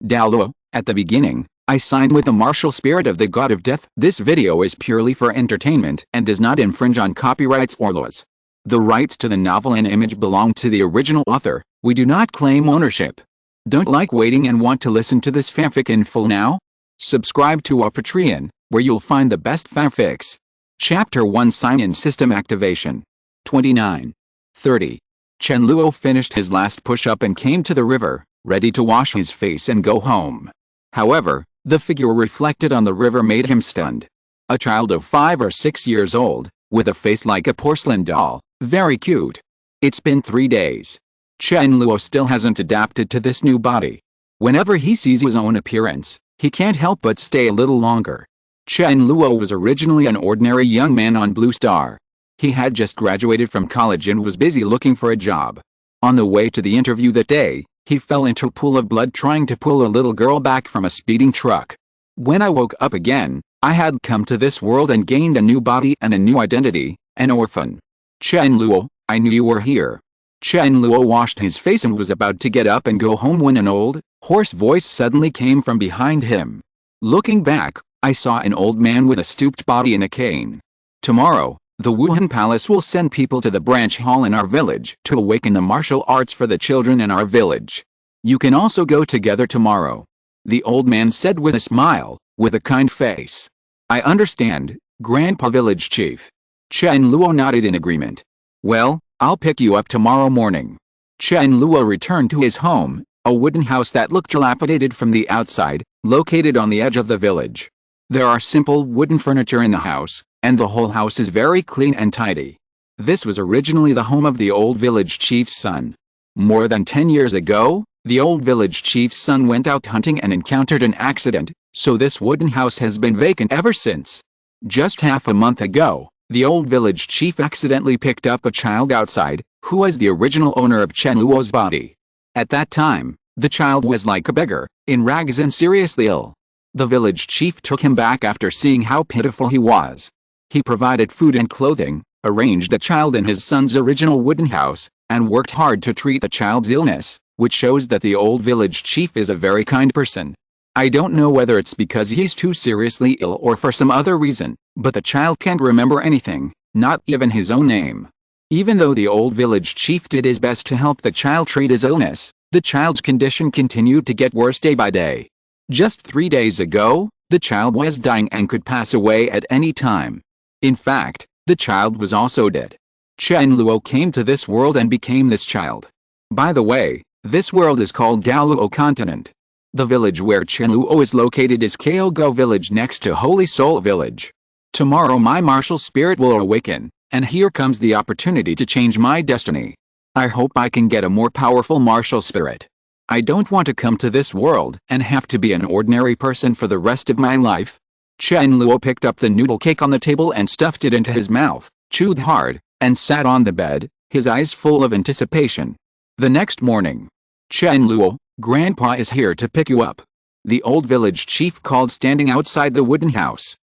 Douluo, at the beginning, I signed with the martial spirit of the god of death. This video is purely for entertainment and does not infringe on copyrights or laws. The rights to the novel and image belong to the original author. We do not claim ownership. Don't like waiting and want to listen to this fanfic in full now? Subscribe to our Patreon, where you'll find the best fanfics. Chapter 1 Sign-in System Activation 29. 30. Chen Luo finished his last push-up and came to the river, ready to wash his face and go home. However, the figure reflected on the river made him stunned. A child of 5 or 6 years old, with a face like a porcelain doll, very cute. It's been 3 days. Chen Luo still hasn't adapted to this new body. Whenever he sees his own appearance, he can't help but stay a little longer. Chen Luo was originally an ordinary young man on Blue Star. He had just graduated from college and was busy looking for a job. On the way to the interview that day, he fell into a pool of blood trying to pull a little girl back from a speeding truck. When I woke up again, I had come to this world and gained a new body and a new identity, an orphan. Chen Luo, I knew you were here. Chen Luo washed his face and was about to get up and go home when an old, hoarse voice suddenly came from behind him. Looking back, I saw an old man with a stooped body and a cane. Tomorrow, the Wuhan Palace will send people to the branch hall in our village to awaken the martial arts for the children in our village. You can also go together tomorrow. The old man said with a smile, with a kind face. I understand, Grandpa Village Chief. Chen Luo nodded in agreement. Well, I'll pick you up tomorrow morning. Chen Luo returned to his home, a wooden house that looked dilapidated from the outside, located on the edge of the village. There are simple wooden furniture in the house, and the whole house is very clean and tidy. This was originally the home of the old village chief's son. More than 10 years ago, the old village chief's son went out hunting and encountered an accident, so this wooden house has been vacant ever since. Just half a month ago, the old village chief accidentally picked up a child outside, who was the original owner of Chen Luo's body. At that time, the child was like a beggar, in rags and seriously ill. The village chief took him back after seeing how pitiful he was. He provided food and clothing, arranged the child in his son's original wooden house, and worked hard to treat the child's illness, which shows that the old village chief is a very kind person. I don't know whether it's because he's too seriously ill or for some other reason, but the child can't remember anything, not even his own name. Even though the old village chief did his best to help the child treat his illness, the child's condition continued to get worse day by day. Just 3 days ago, the child was dying and could pass away at any time. In fact, the child was also dead. Chen Luo came to this world and became this child. By the way, this world is called Douluo Continent. The village where Chen Luo is located is Kyogo Village next to Holy Soul Village. Tomorrow my martial spirit will awaken, and here comes the opportunity to change my destiny. I hope I can get a more powerful martial spirit. I don't want to come to this world and have to be an ordinary person for the rest of my life. Chen Luo picked up the noodle cake on the table and stuffed it into his mouth, chewed hard, and sat on the bed, his eyes full of anticipation. The next morning. Chen Luo, Grandpa is here to pick you up. The old village chief called standing outside the wooden house.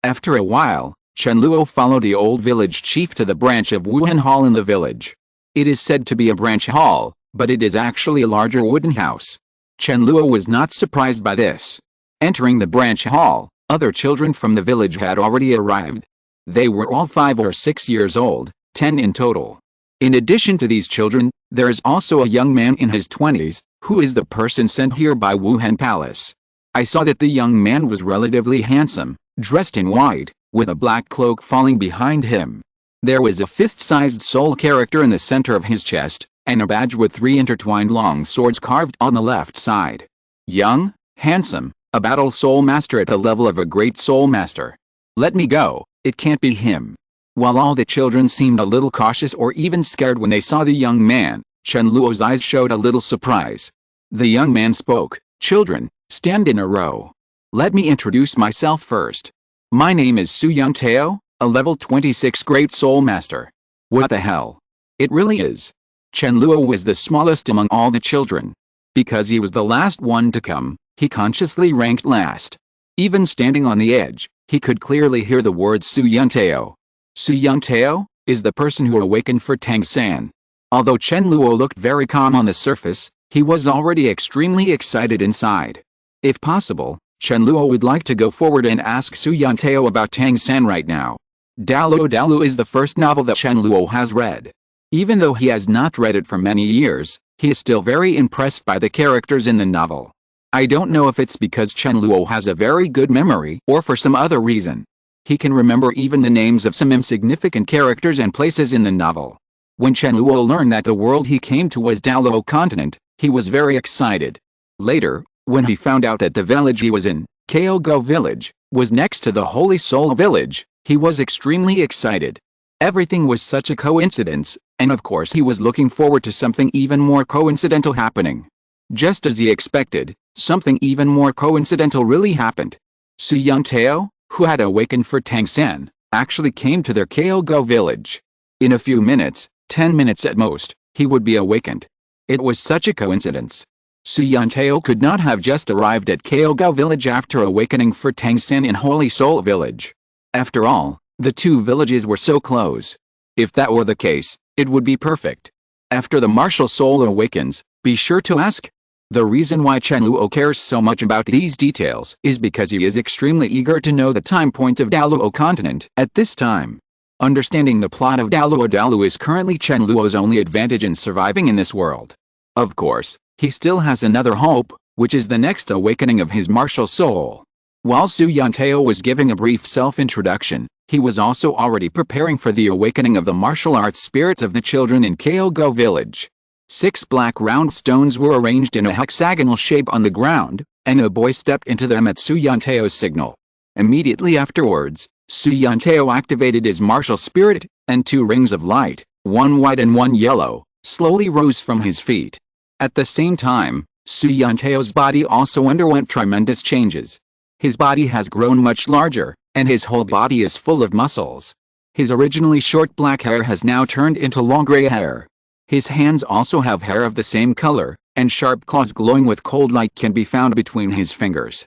After a while, Chen Luo followed the old village chief to the branch of Wuhan Hall in the village. It is said to be a branch hall, but it is actually a larger wooden house. Chen Luo was not surprised by this. Entering the branch hall, other children from the village had already arrived. They were all 5 or 6 years old, 10 in total. In addition to these children, there is also a young man in his 20s, who is the person sent here by Wuhan Palace. I saw that the young man was relatively handsome, dressed in white, with a black cloak falling behind him. There was a fist-sized soul character in the center of his chest, and a badge with 3 intertwined long swords carved on the left side. Young, handsome, a battle soul master at the level of a great soul master. Let me go, it can't be him. While all the children seemed a little cautious or even scared when they saw the young man, Chen Luo's eyes showed a little surprise. The young man spoke, "Children, stand in a row. Let me introduce myself first. My name is Xiao, a level 26 Great Soul Master." What the hell? It really is. Chen Luo was the smallest among all the children. Because he was the last one to come, he consciously ranked last. Even standing on the edge, he could clearly hear the words Xiao. Xiao is the person who awakened for Tang San. Although Chen Luo looked very calm on the surface, He was already extremely excited inside. If possible, Chen Luo would like to go forward and ask Su Yanteo about Tang-san right now. Douluo is the first novel that Chen Luo has read. Even though he has not read it for many years, he is still very impressed by the characters in the novel. I don't know if it's because Chen Luo has a very good memory or for some other reason. He can remember even the names of some insignificant characters and places in the novel. When Chen Luo learned that the world he came to was Douluo continent, he was very excited. Later, when he found out that the village he was in, Kyogo village, was next to the Holy Soul village, he was extremely excited. Everything was such a coincidence, and of course he was looking forward to something even more coincidental happening. Just as he expected, something even more coincidental really happened. Su Yanteo, who had awakened for Tang-san, actually came to their Kyogo village. In a few minutes, 10 minutes at most, he would be awakened. It was such a coincidence. Su Yanteo could not have just arrived at Kyogo village after awakening for Tang-san in Holy Soul village. After all, the two villages were so close. If that were the case, it would be perfect. After the martial soul awakens, be sure to ask. The reason why Chen Luo cares so much about these details is because he is extremely eager to know the time point of Douluo continent at this time. Understanding the plot of Douluo is currently Chen Luo's only advantage in surviving in this world. Of course, he still has another hope, which is the next awakening of his martial soul. While Su Yanteo was giving a brief self-introduction, he was also already preparing for the awakening of the martial arts spirits of the children in Kyogo village. 6 black round stones were arranged in a hexagonal shape on the ground, and a boy stepped into them at Su Yanteo's signal. Immediately afterwards, Su Yanteo activated his martial spirit, and 2 rings of light, one white and one yellow, slowly rose from his feet. At the same time, Su Yanteo's body also underwent tremendous changes. His body has grown much larger, and his whole body is full of muscles. His originally short black hair has now turned into long gray hair. His hands also have hair of the same color, and sharp claws glowing with cold light can be found between his fingers.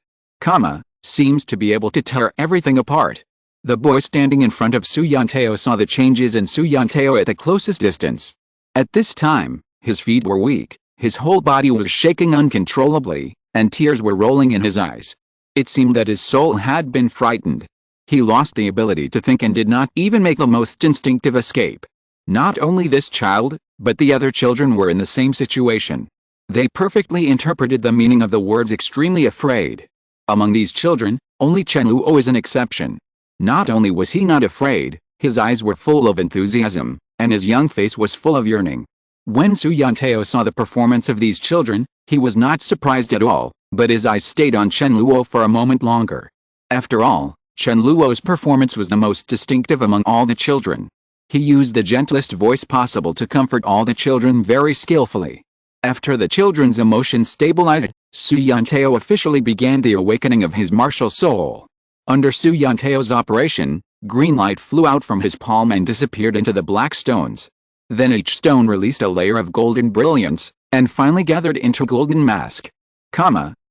Seems to be able to tear everything apart. The boy standing in front of Su Yanteo saw the changes in Su Yanteo at the closest distance. At this time, his feet were weak, his whole body was shaking uncontrollably, and tears were rolling in his eyes. It seemed that his soul had been frightened. He lost the ability to think and did not even make the most instinctive escape. Not only this child, but the other children were in the same situation. They perfectly interpreted the meaning of the words extremely afraid. Among these children, only Chen Luo is an exception. Not only was he not afraid, his eyes were full of enthusiasm, and his young face was full of yearning. When Su Yanteo saw the performance of these children, he was not surprised at all, but his eyes stayed on Chen Luo for a moment longer. After all, Chen Luo's performance was the most distinctive among all the children. He used the gentlest voice possible to comfort all the children very skillfully. After the children's emotions stabilized, Su Yanteo officially began the awakening of his martial soul. Under Su Yanteo's operation, green light flew out from his palm and disappeared into the black stones. Then each stone released a layer of golden brilliance, and finally gathered into a golden mask,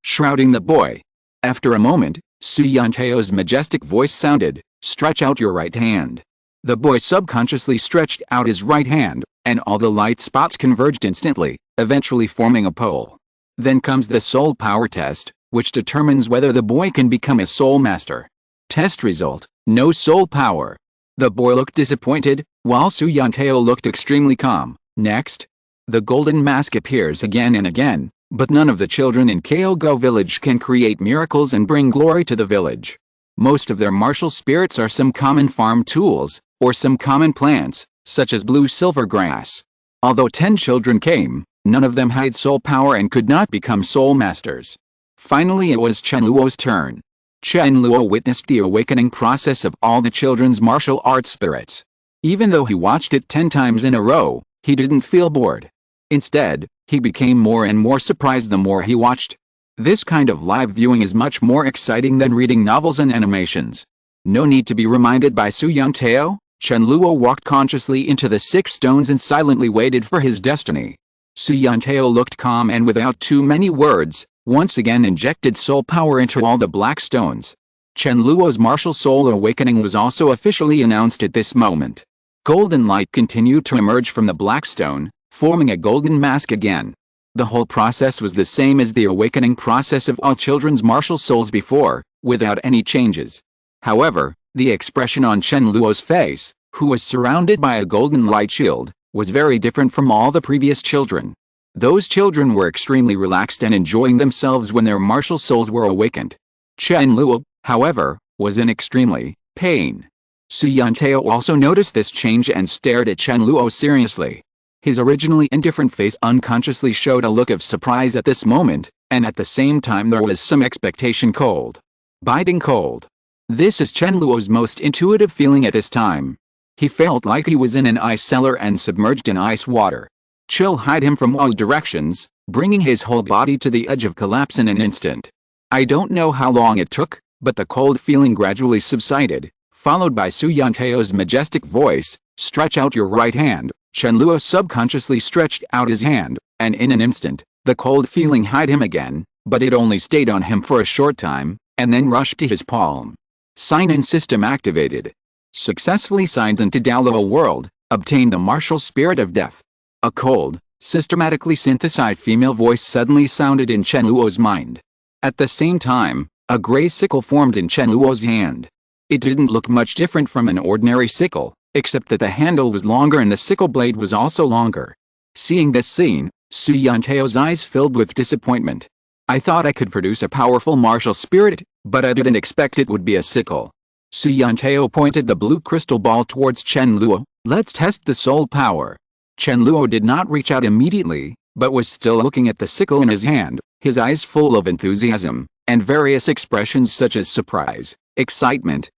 shrouding the boy. After a moment, Su Yanteo's majestic voice sounded, "Stretch out your right hand." The boy subconsciously stretched out his right hand, and all the light spots converged instantly, eventually forming a pole. Then comes the soul power test, which determines whether the boy can become a soul master. Test result: no soul power. The boy looked disappointed, while Su Yanteo looked extremely calm. Next, the golden mask appears again and again, but none of the children in Kyogo village can create miracles and bring glory to the village. Most of their martial spirits are some common farm tools, or some common plants, such as blue silver grass. Although 10 children came, none of them had soul power and could not become soul masters. Finally it was Chen Luo's turn. Chen Luo witnessed the awakening process of all the children's martial arts spirits. Even though he watched it 10 times in a row, he didn't feel bored. Instead, he became more and more surprised the more he watched. This kind of live viewing is much more exciting than reading novels and animations. No need to be reminded by Su Yanteo. Chen Luo walked consciously into the 6 stones and silently waited for his destiny. Su Yanteo looked calm and without too many words, once again injected soul power into all the black stones. Chen Luo's martial soul awakening was also officially announced at this moment. Golden light continued to emerge from the black stone, forming a golden mask again. The whole process was the same as the awakening process of all children's martial souls before, without any changes. However, the expression on Chen Luo's face, who was surrounded by a golden light shield, was very different from all the previous children. Those children were extremely relaxed and enjoying themselves when their martial souls were awakened. Chen Luo, however, was in extremely pain. Su Yantao also noticed this change and stared at Chen Luo seriously. His originally indifferent face unconsciously showed a look of surprise at this moment, and at the same time there was some expectation. Cold. Biting cold. This is Chen Luo's most intuitive feeling at this time. He felt like he was in an ice cellar and submerged in ice water. Chill hid him from all directions, bringing his whole body to the edge of collapse in an instant. I don't know how long it took, but the cold feeling gradually subsided, followed by Su Yantao's majestic voice, "Stretch out your right hand." Chen Luo subconsciously stretched out his hand, and in an instant, the cold feeling hid him again, but it only stayed on him for a short time, and then rushed to his palm. Sign-in system activated. Successfully signed into Douluo world, obtained the martial spirit of death. A cold, systematically synthesized female voice suddenly sounded in Chen Luo's mind. At the same time, a gray sickle formed in Chen Luo's hand. It didn't look much different from an ordinary sickle, except that the handle was longer and the sickle blade was also longer. Seeing this scene, Su Yantao's eyes filled with disappointment. I thought I could produce a powerful martial spirit, but I didn't expect it would be a sickle. Su Yantao pointed the blue crystal ball towards Chen Luo. Let's test the soul power. Chen Luo did not reach out immediately, but was still looking at the sickle in his hand, his eyes full of enthusiasm, and various expressions such as surprise, excitement,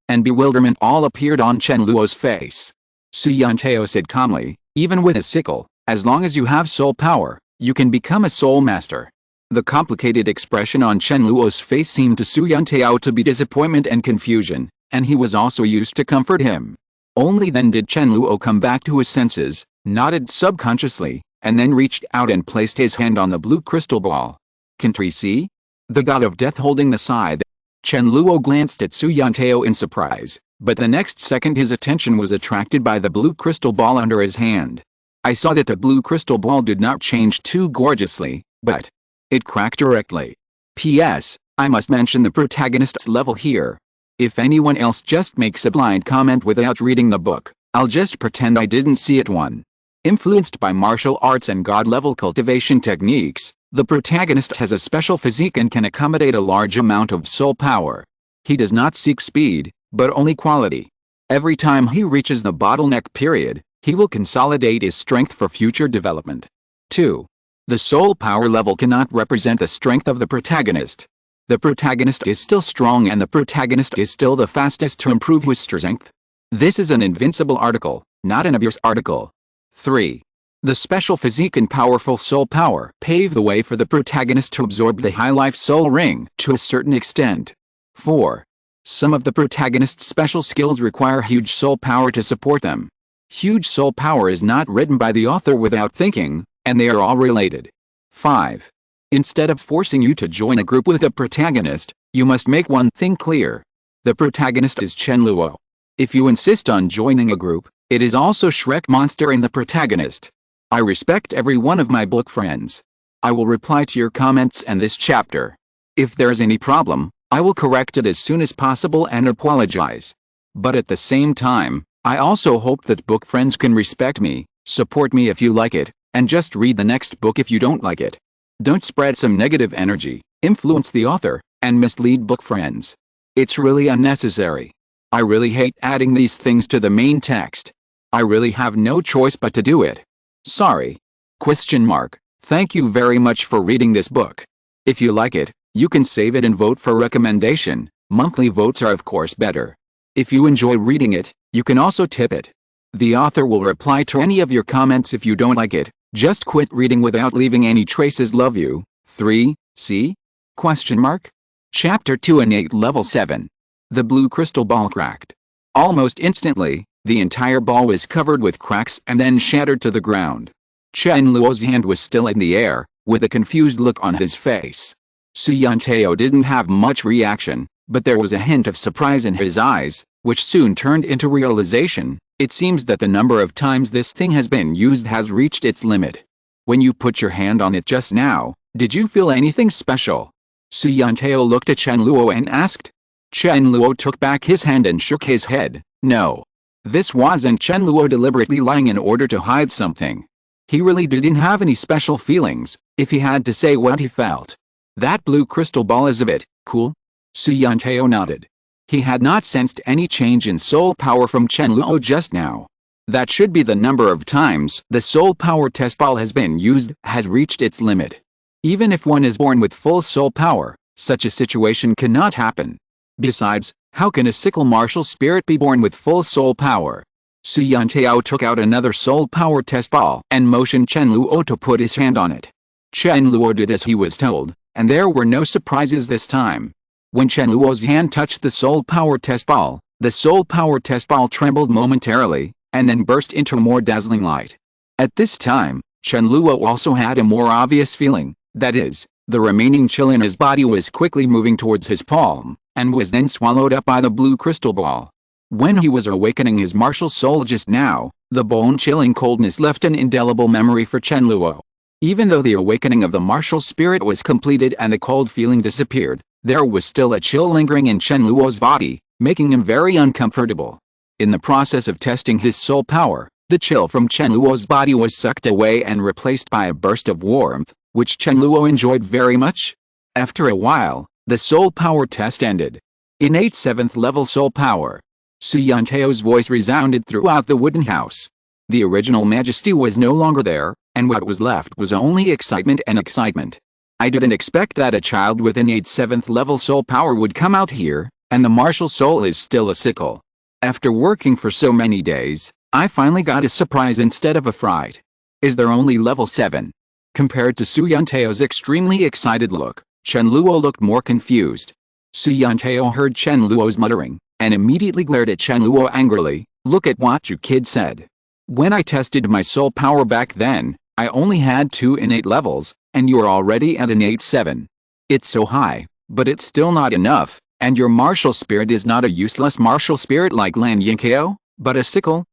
and bewilderment all appeared on Chen Luo's face. Su Yantao said calmly, "Even with a sickle, as long as you have soul power, you can become a soul master." The complicated expression on Chen Luo's face seemed to Su Yantao to be disappointment and confusion, and he was also used to comfort him. Only then did Chen Luo come back to his senses, nodded subconsciously, and then reached out and placed his hand on the blue crystal ball. "Can we see?" The god of death holding the scythe. Chen Luo glanced at Su Yantao in surprise, but the next second his attention was attracted by the blue crystal ball under his hand. I saw that the blue crystal ball did not change too gorgeously, but it cracked directly. P.S. I must mention the protagonist's level here. If anyone else just makes a blind comment without reading the book, I'll just pretend I didn't see it. 1. Influenced by martial arts and god-level cultivation techniques, the protagonist has a special physique and can accommodate a large amount of soul power. He does not seek speed, but only quality. Every time he reaches the bottleneck period, he will consolidate his strength for future development. 2. The soul power level cannot represent the strength of the protagonist. The protagonist is still strong and the protagonist is still the fastest to improve his strength. This is an invincible article, not an abuse article. 3. The special physique and powerful soul power pave the way for the protagonist to absorb the high life soul ring to a certain extent. 4. Some of the protagonist's special skills require huge soul power to support them. Huge soul power is not written by the author without thinking, and they are all related. 5. Instead of forcing you to join a group with a protagonist, you must make one thing clear. The protagonist is Chen Luo. If you insist on joining a group, it is also Shrek Monster and the protagonist. I respect every one of my book friends. I will reply to your comments and this chapter. If there is any problem, I will correct it as soon as possible and apologize. But at the same time, I also hope that book friends can respect me, support me if you like it, and just read the next book if you don't like it. Don't spread some negative energy, influence the author, and mislead book friends. It's really unnecessary. I really hate adding these things to the main text. I really have no choice but to do it. Sorry. Thank you very much for reading this book. If you like it, you can save it and vote for recommendation. Monthly votes are of course better. If you enjoy reading it, you can also tip it. The author will reply to any of your comments. If you don't like it, just quit reading without leaving any traces. Love you. 3. See? Chapter 2 and 8 Level 7. The blue crystal ball cracked. Almost instantly, the entire ball was covered with cracks and then shattered to the ground. Chen Luo's hand was still in the air, with a confused look on his face. Su Yantao didn't have much reaction, but there was a hint of surprise in his eyes, which soon turned into realization. It seems that the number of times this thing has been used has reached its limit. When you put your hand on it just now, did you feel anything special? Su Yantao looked at Chen Luo and asked. Chen Luo took back his hand and shook his head. No. This wasn't Chen Luo deliberately lying in order to hide something. He really didn't have any special feelings, if he had to say what he felt. That blue crystal ball is a bit cool? Su Yantao nodded. He had not sensed any change in soul power from Chen Luo just now. That should be the number of times the soul power test ball has been used has reached its limit. Even if one is born with full soul power, such a situation cannot happen. Besides, how can a sickle martial spirit be born with full soul power? Su Yantao took out another soul power test ball and motioned Chen Luo to put his hand on it. Chen Luo did as he was told, and there were no surprises this time. When Chen Luo's hand touched the soul power test ball, the soul power test ball trembled momentarily, and then burst into more dazzling light. At this time, Chen Luo also had a more obvious feeling, that is, the remaining chill in his body was quickly moving towards his palm, and was then swallowed up by the blue crystal ball. When he was awakening his martial soul just now, the bone-chilling coldness left an indelible memory for Chen Luo. Even though the awakening of the martial spirit was completed and the cold feeling disappeared, there was still a chill lingering in Chen Luo's body, making him very uncomfortable. In the process of testing his soul power, the chill from Chen Luo's body was sucked away and replaced by a burst of warmth, which Chen Luo enjoyed very much. After a while, the soul power test ended. Innate 7th level soul power. Su Yantao's voice resounded throughout the wooden house. The original majesty was no longer there, and what was left was only excitement and excitement. I didn't expect that a child with innate 7th level soul power would come out here, and the martial soul is still a sickle. After working for so many days, I finally got a surprise instead of a fright. Is there only level 7? Compared to Su Yantao's extremely excited look, Chen Luo looked more confused. Su Yantao heard Chen Luo's muttering, and immediately glared at Chen Luo angrily. Look at what you kid said. When I tested my soul power back then, I only had 2 innate levels, and you are already at innate 7. It's so high, but it's still not enough, and your martial spirit is not a useless martial spirit like Lan Yinkao, but a sickle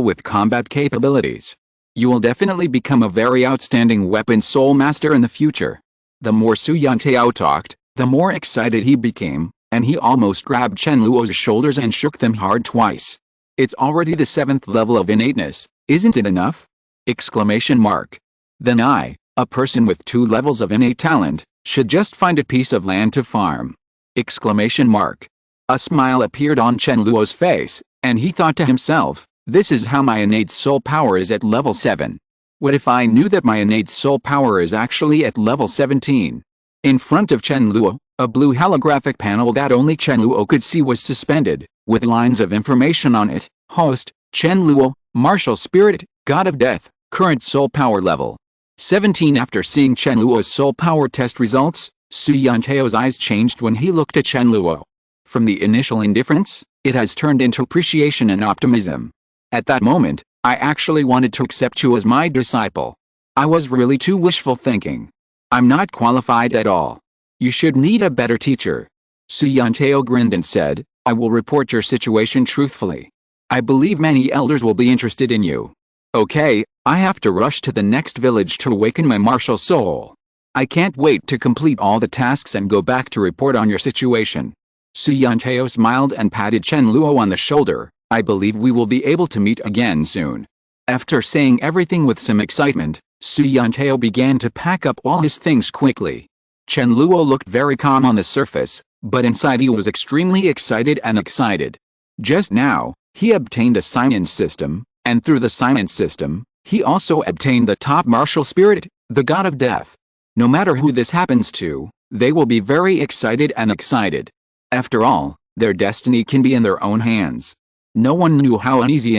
with combat capabilities. You will definitely become a very outstanding weapon soul master in the future. The more Su Yantao talked, the more excited he became, and he almost grabbed Chen Luo's shoulders and shook them hard twice. It's already the 7th level of innateness, isn't it enough? Exclamation mark. Then I, a person with 2 levels of innate talent, should just find a piece of land to farm. Exclamation mark. A smile appeared on Chen Luo's face, and he thought to himself, this is how my innate soul power is at level 7. What if I knew that my innate soul power is actually at level 17? In front of Chen Luo, a blue holographic panel that only Chen Luo could see was suspended, with lines of information on it. Host, Chen Luo, martial spirit, god of death, current soul power level 17. After seeing Chen Luo's soul power test results, Su Yantao's eyes changed when he looked at Chen Luo. From the initial indifference, it has turned into appreciation and optimism. At that moment, I actually wanted to accept you as my disciple. I was really too wishful thinking. I'm not qualified at all. You should need a better teacher. Su Yantao grinned and said, I will report your situation truthfully. I believe many elders will be interested in you. Okay, I have to rush to the next village to awaken my martial soul. I can't wait to complete all the tasks and go back to report on your situation. Su Yantao smiled and patted Chen Luo on the shoulder. I believe we will be able to meet again soon. After saying everything with some excitement, Su Yantao began to pack up all his things quickly. Chen Luo looked very calm on the surface, but inside he was extremely excited and excited. Just now, he obtained a science system, and through the science system, he also obtained the top martial spirit, the god of death. No matter who this happens to, they will be very excited and excited. After all, their destiny can be in their own hands. No one knew how uneasy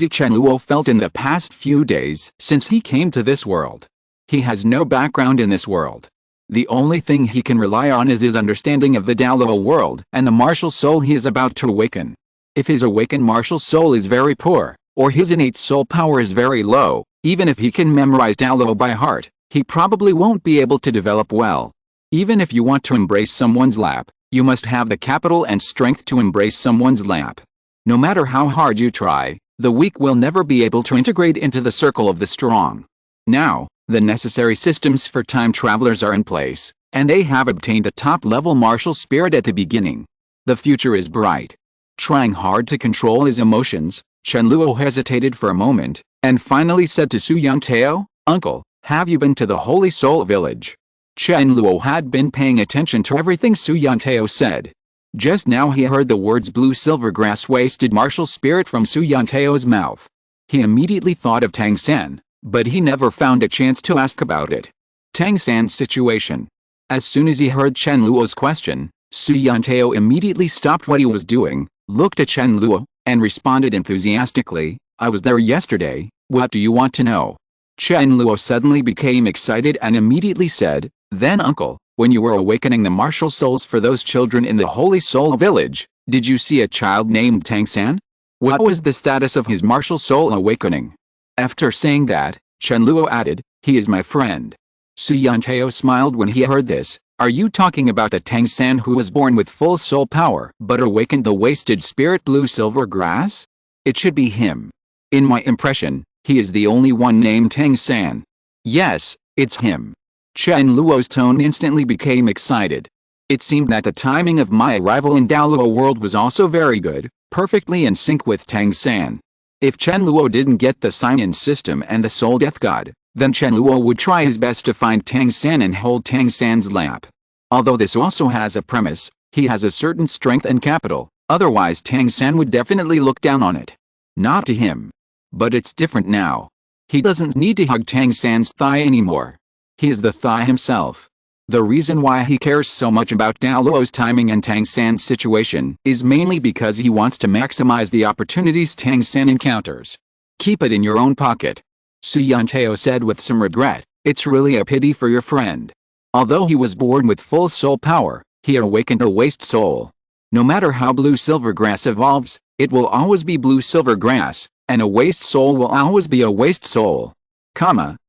Chen Luo felt in the past few days since he came to this world. He has no background in this world. The only thing he can rely on is his understanding of the Douluo world and the martial soul he is about to awaken. If his awakened martial soul is very poor, or his innate soul power is very low, even if he can memorize Douluo by heart, he probably won't be able to develop well. Even if you want to embrace someone's lap, you must have the capital and strength to embrace someone's lap. No matter how hard you try, the weak will never be able to integrate into the circle of the strong. Now, the necessary systems for time travelers are in place, and they have obtained a top-level martial spirit at the beginning. The future is bright. Trying hard to control his emotions, Chen Luo hesitated for a moment, and finally said to Su Yantao, "Uncle, have you been to the Holy Soul Village?" Chen Luo had been paying attention to everything Su Yantao said. Just now he heard the words blue silver grass wasted martial spirit from Su Yantao's mouth. He immediately thought of Tang San, but he never found a chance to ask about it. Tang San's situation. As soon as he heard Chen Luo's question, Su Yantao immediately stopped what he was doing, looked at Chen Luo, and responded enthusiastically, "I was there yesterday, what do you want to know?" Chen Luo suddenly became excited and immediately said, "Then uncle, when you were awakening the martial souls for those children in the Holy Soul Village, did you see a child named Tang San? What was the status of his martial soul awakening?" After saying that, Chen Luo added, "He is my friend." Su Yantao smiled when he heard this. "Are you talking about the Tang San who was born with full soul power but awakened the wasted spirit blue silver grass? It should be him. In my impression, he is the only one named Tang San." "Yes, it's him." Chen Luo's tone instantly became excited. It seemed that the timing of my arrival in Douluo world was also very good, perfectly in sync with Tang San. If Chen Luo didn't get the sign-in system and the soul death god, then Chen Luo would try his best to find Tang San and hold Tang San's lap. Although this also has a premise, he has a certain strength and capital, otherwise Tang San would definitely look down on it. Not to him. But it's different now. He doesn't need to hug Tang San's thigh anymore. He is the thigh himself. The reason why he cares so much about Douluo's timing and Tang San's situation is mainly because he wants to maximize the opportunities Tang San encounters. Keep it in your own pocket. Su Yantao said with some regret, "It's really a pity for your friend. Although he was born with full soul power, he awakened a waste soul. No matter how blue silver grass evolves, it will always be blue silver grass, and a waste soul will always be a waste soul.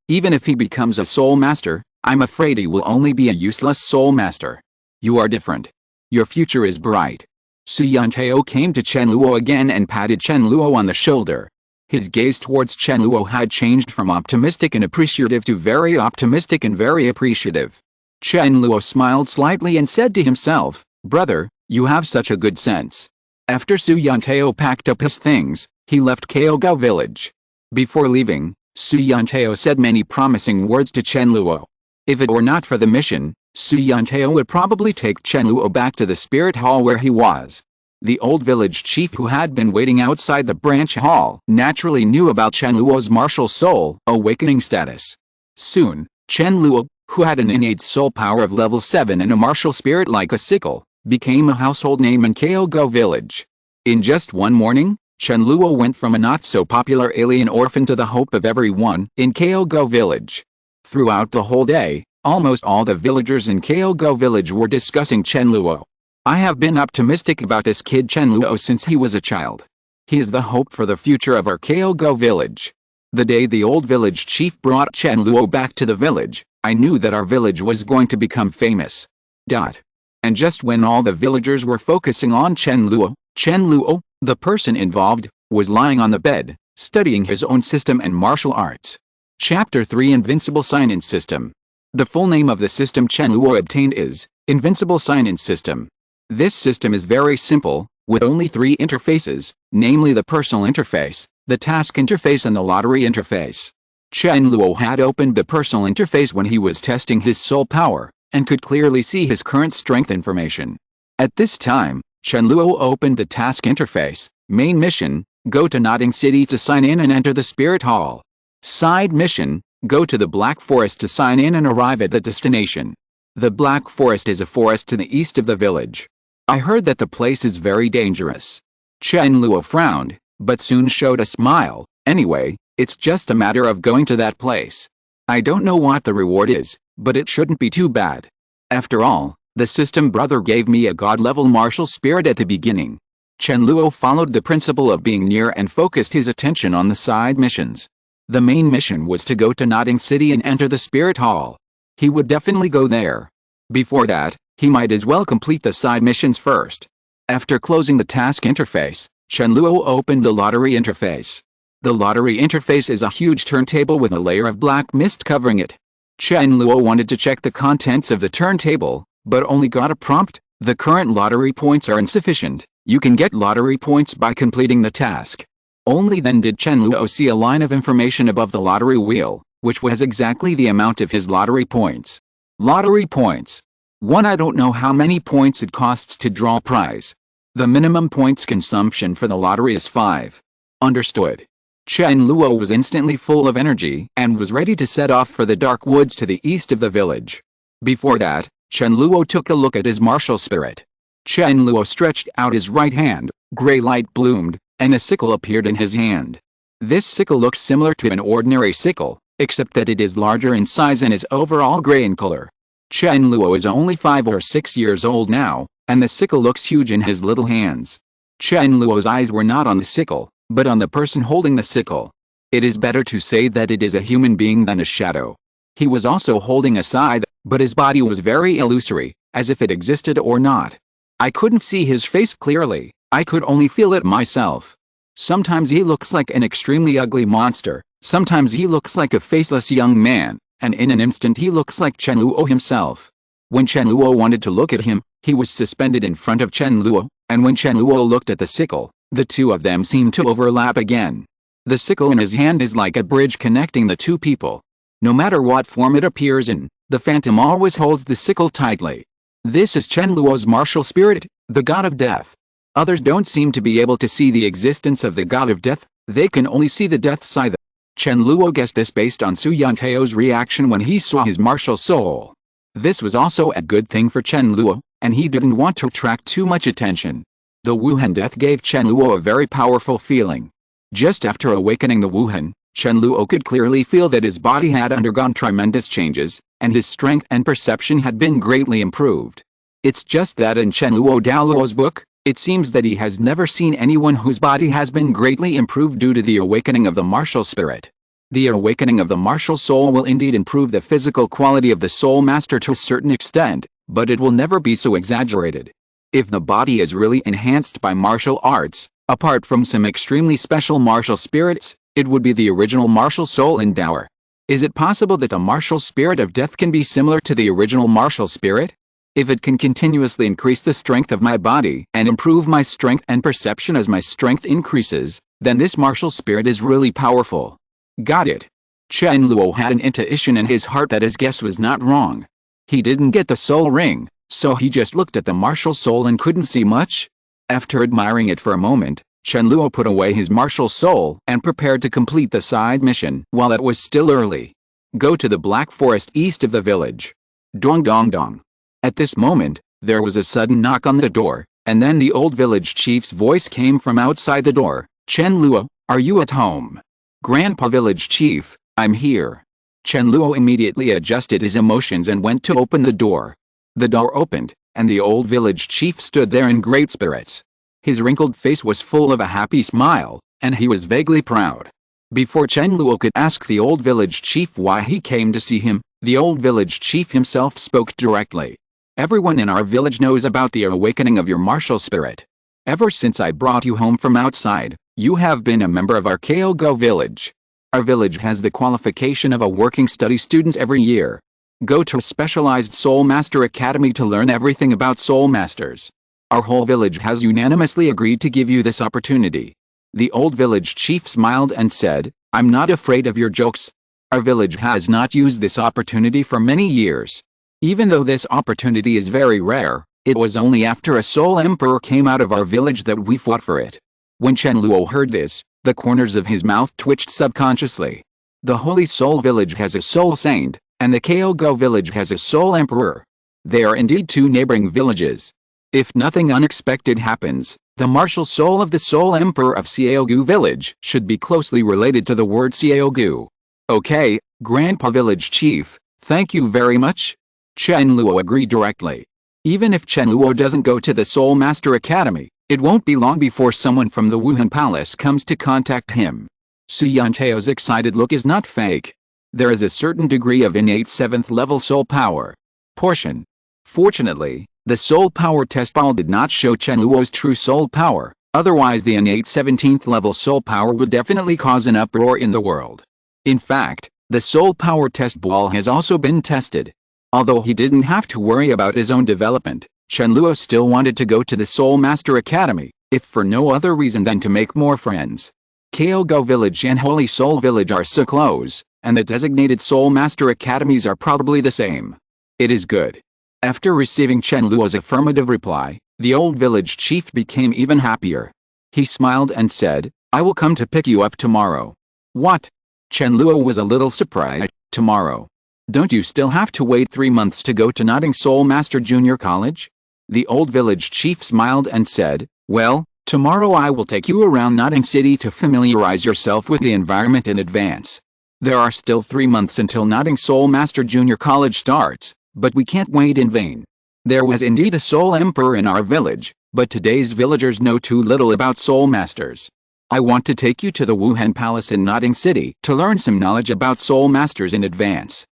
Even if he becomes a soul master, I'm afraid he will only be a useless soul master. You are different. Your future is bright." Su Yantao came to Chen Luo again and patted Chen Luo on the shoulder. His gaze towards Chen Luo had changed from optimistic and appreciative to very optimistic and very appreciative. Chen Luo smiled slightly and said to himself, "Brother, you have such a good sense." After Su Yantao packed up his things, he left Kaogao village. Before leaving, Su Yantao said many promising words to Chen Luo. If it were not for the mission, Su Yantao would probably take Chen Luo back to the spirit hall where he was. The old village chief who had been waiting outside the branch hall naturally knew about Chen Luo's martial soul awakening status. Soon, Chen Luo, who had an innate soul power of level 7 and a martial spirit like a sickle, became a household name in Kaogao village. In just one morning, Chen Luo went from a not-so-popular alien orphan to the hope of everyone in Kaogao village. Throughout the whole day, almost all the villagers in Kaogao village were discussing Chen Luo. "I have been optimistic about this kid Chen Luo since he was a child. He is the hope for the future of our Kaogao village." The day the old village chief brought Chen Luo back to the village, I knew that our village was going to become famous. And just when all the villagers were focusing on Chen Luo, the person involved, was lying on the bed, studying his own system and martial arts. Chapter 3 Invincible Sign-In System. The full name of the system Chen Luo obtained is Invincible Sign-In System. This system is very simple, with only 3 interfaces, namely the personal interface, the task interface and the lottery interface. Chen Luo had opened the personal interface when he was testing his soul power, and could clearly see his current strength information. At this time, Chen Luo opened the task interface. Main mission, go to Notting City to sign in and enter the Spirit Hall. Side mission, go to the Black Forest to sign in and arrive at the destination. The Black Forest is a forest to the east of the village. I heard that the place is very dangerous. Chen Luo frowned, but soon showed a smile. Anyway, it's just a matter of going to that place. I don't know what the reward is, but it shouldn't be too bad. After all, the system brother gave me a god-level martial spirit at the beginning. Chen Luo followed the principle of being near and focused his attention on the side missions. The main mission was to go to Notting City and enter the Spirit Hall. He would definitely go there. Before that, he might as well complete the side missions first. After closing the task interface, Chen Luo opened the lottery interface. The lottery interface is a huge turntable with a layer of black mist covering it. Chen Luo wanted to check the contents of the turntable, but only got a prompt: the current lottery points are insufficient. You can get lottery points by completing the task. Only then did Chen Luo see a line of information above the lottery wheel, which was exactly the amount of his lottery points. Lottery points. 1. I don't know how many points it costs to draw a prize. The minimum points consumption for the lottery is 5. Understood. Chen Luo was instantly full of energy and was ready to set off for the dark woods to the east of the village. Before that, Chen Luo took a look at his martial spirit. Chen Luo stretched out his right hand, gray light bloomed, and a sickle appeared in his hand. This sickle looks similar to an ordinary sickle, except that it is larger in size and is overall gray in color. Chen Luo is only 5 or 6 years old now, and the sickle looks huge in his little hands. Chen Luo's eyes were not on the sickle, but on the person holding the sickle. It is better to say that it is a human being than a shadow. He was also holding a scythe, but his body was very illusory, as if it existed or not. I couldn't see his face clearly, I could only feel it myself. Sometimes he looks like an extremely ugly monster, sometimes he looks like a faceless young man, and in an instant he looks like Chen Luo himself. When Chen Luo wanted to look at him, he was suspended in front of Chen Luo, and when Chen Luo looked at the sickle, the two of them seemed to overlap again. The sickle in his hand is like a bridge connecting the two people. No matter what form it appears in, the phantom always holds the sickle tightly. This is Chen Luo's martial spirit, the god of death. Others don't seem to be able to see the existence of the god of death, they can only see the death scythe. Chen Luo guessed this based on Su Yanteo's reaction when he saw his martial soul. This was also a good thing for Chen Luo, and he didn't want to attract too much attention. The Wuhan death gave Chen Luo a very powerful feeling. Just after awakening the Wuhan, Chen Luo could clearly feel that his body had undergone tremendous changes, and his strength and perception had been greatly improved. It's just that in Chen Luo Douluo's book, it seems that he has never seen anyone whose body has been greatly improved due to the awakening of the martial spirit. The awakening of the martial soul will indeed improve the physical quality of the soul master to a certain extent, but it will never be so exaggerated. If the body is really enhanced by martial arts, apart from some extremely special martial spirits, it would be the original martial soul endower. Is it possible that the martial spirit of death can be similar to the original martial spirit? If it can continuously increase the strength of my body and improve my strength and perception as my strength increases, then this martial spirit is really powerful. Got it. Chen Luo had an intuition in his heart that his guess was not wrong. He didn't get the soul ring, so he just looked at the martial soul and couldn't see much. After admiring it for a moment, Chen Luo put away his martial soul and prepared to complete the side mission while it was still early. Go to the Black Forest east of the village. Dong dong dong. At this moment, there was a sudden knock on the door, and then the old village chief's voice came from outside the door. Chen Luo, are you at home? Grandpa village chief, I'm here. Chen Luo immediately adjusted his emotions and went to open the door. The door opened, and the old village chief stood there in great spirits. His wrinkled face was full of a happy smile, and he was vaguely proud. Before Chen Luo could ask the old village chief why he came to see him, the old village chief himself spoke directly. Everyone in our village knows about the awakening of your martial spirit. Ever since I brought you home from outside, you have been a member of our Kyogo village. Our village has the qualification of a working study student every year. Go to a specialized Soul Master Academy to learn everything about Soul Masters. Our whole village has unanimously agreed to give you this opportunity. The old village chief smiled and said, I'm not afraid of your jokes. Our village has not used this opportunity for many years. Even though this opportunity is very rare, it was only after a Soul Emperor came out of our village that we fought for it. When Chen Luo heard this, the corners of his mouth twitched subconsciously. The Holy Soul Village has a Soul Saint, and the Kyogo Village has a Soul Emperor. They are indeed two neighboring villages. If nothing unexpected happens, the martial soul of the Soul Emperor of Xiaogu Village should be closely related to the word Xiaogu. Okay, Grandpa Village Chief, thank you very much. Chen Luo agreed directly. Even if Chen Luo doesn't go to the Soul Master Academy, it won't be long before someone from the Wuhan Palace comes to contact him. Su Yanteo's excited look is not fake. There is a certain degree of innate 7th level soul power. Portion. Fortunately, the soul power test ball did not show Chen Luo's true soul power, Otherwise the innate 17th level soul power would definitely cause an uproar in the world. In fact, the soul power test ball has also been tested. Although he didn't have to worry about his own development, Chen Luo still wanted to go to the Soul Master Academy, if for no other reason than to make more friends. Kyogo Village and Holy Soul Village are so close, and the designated Soul Master Academies are probably the same. It is good. After receiving Chen Luo's affirmative reply, the old village chief became even happier. He smiled and said, "I will come to pick you up tomorrow." What? Chen Luo was a little surprised. Tomorrow? Don't you still have to wait 3 months to go to Notting Soul Master Junior College? The old village chief smiled and said, "Well, tomorrow I will take you around Notting City to familiarize yourself with the environment in advance. There are still 3 months until Notting Soul Master Junior College starts, but we can't wait in vain. There was indeed a Soul Emperor in our village, but today's villagers know too little about Soul Masters. I want to take you to the Wuhan Palace in Notting City to learn some knowledge about Soul Masters in advance.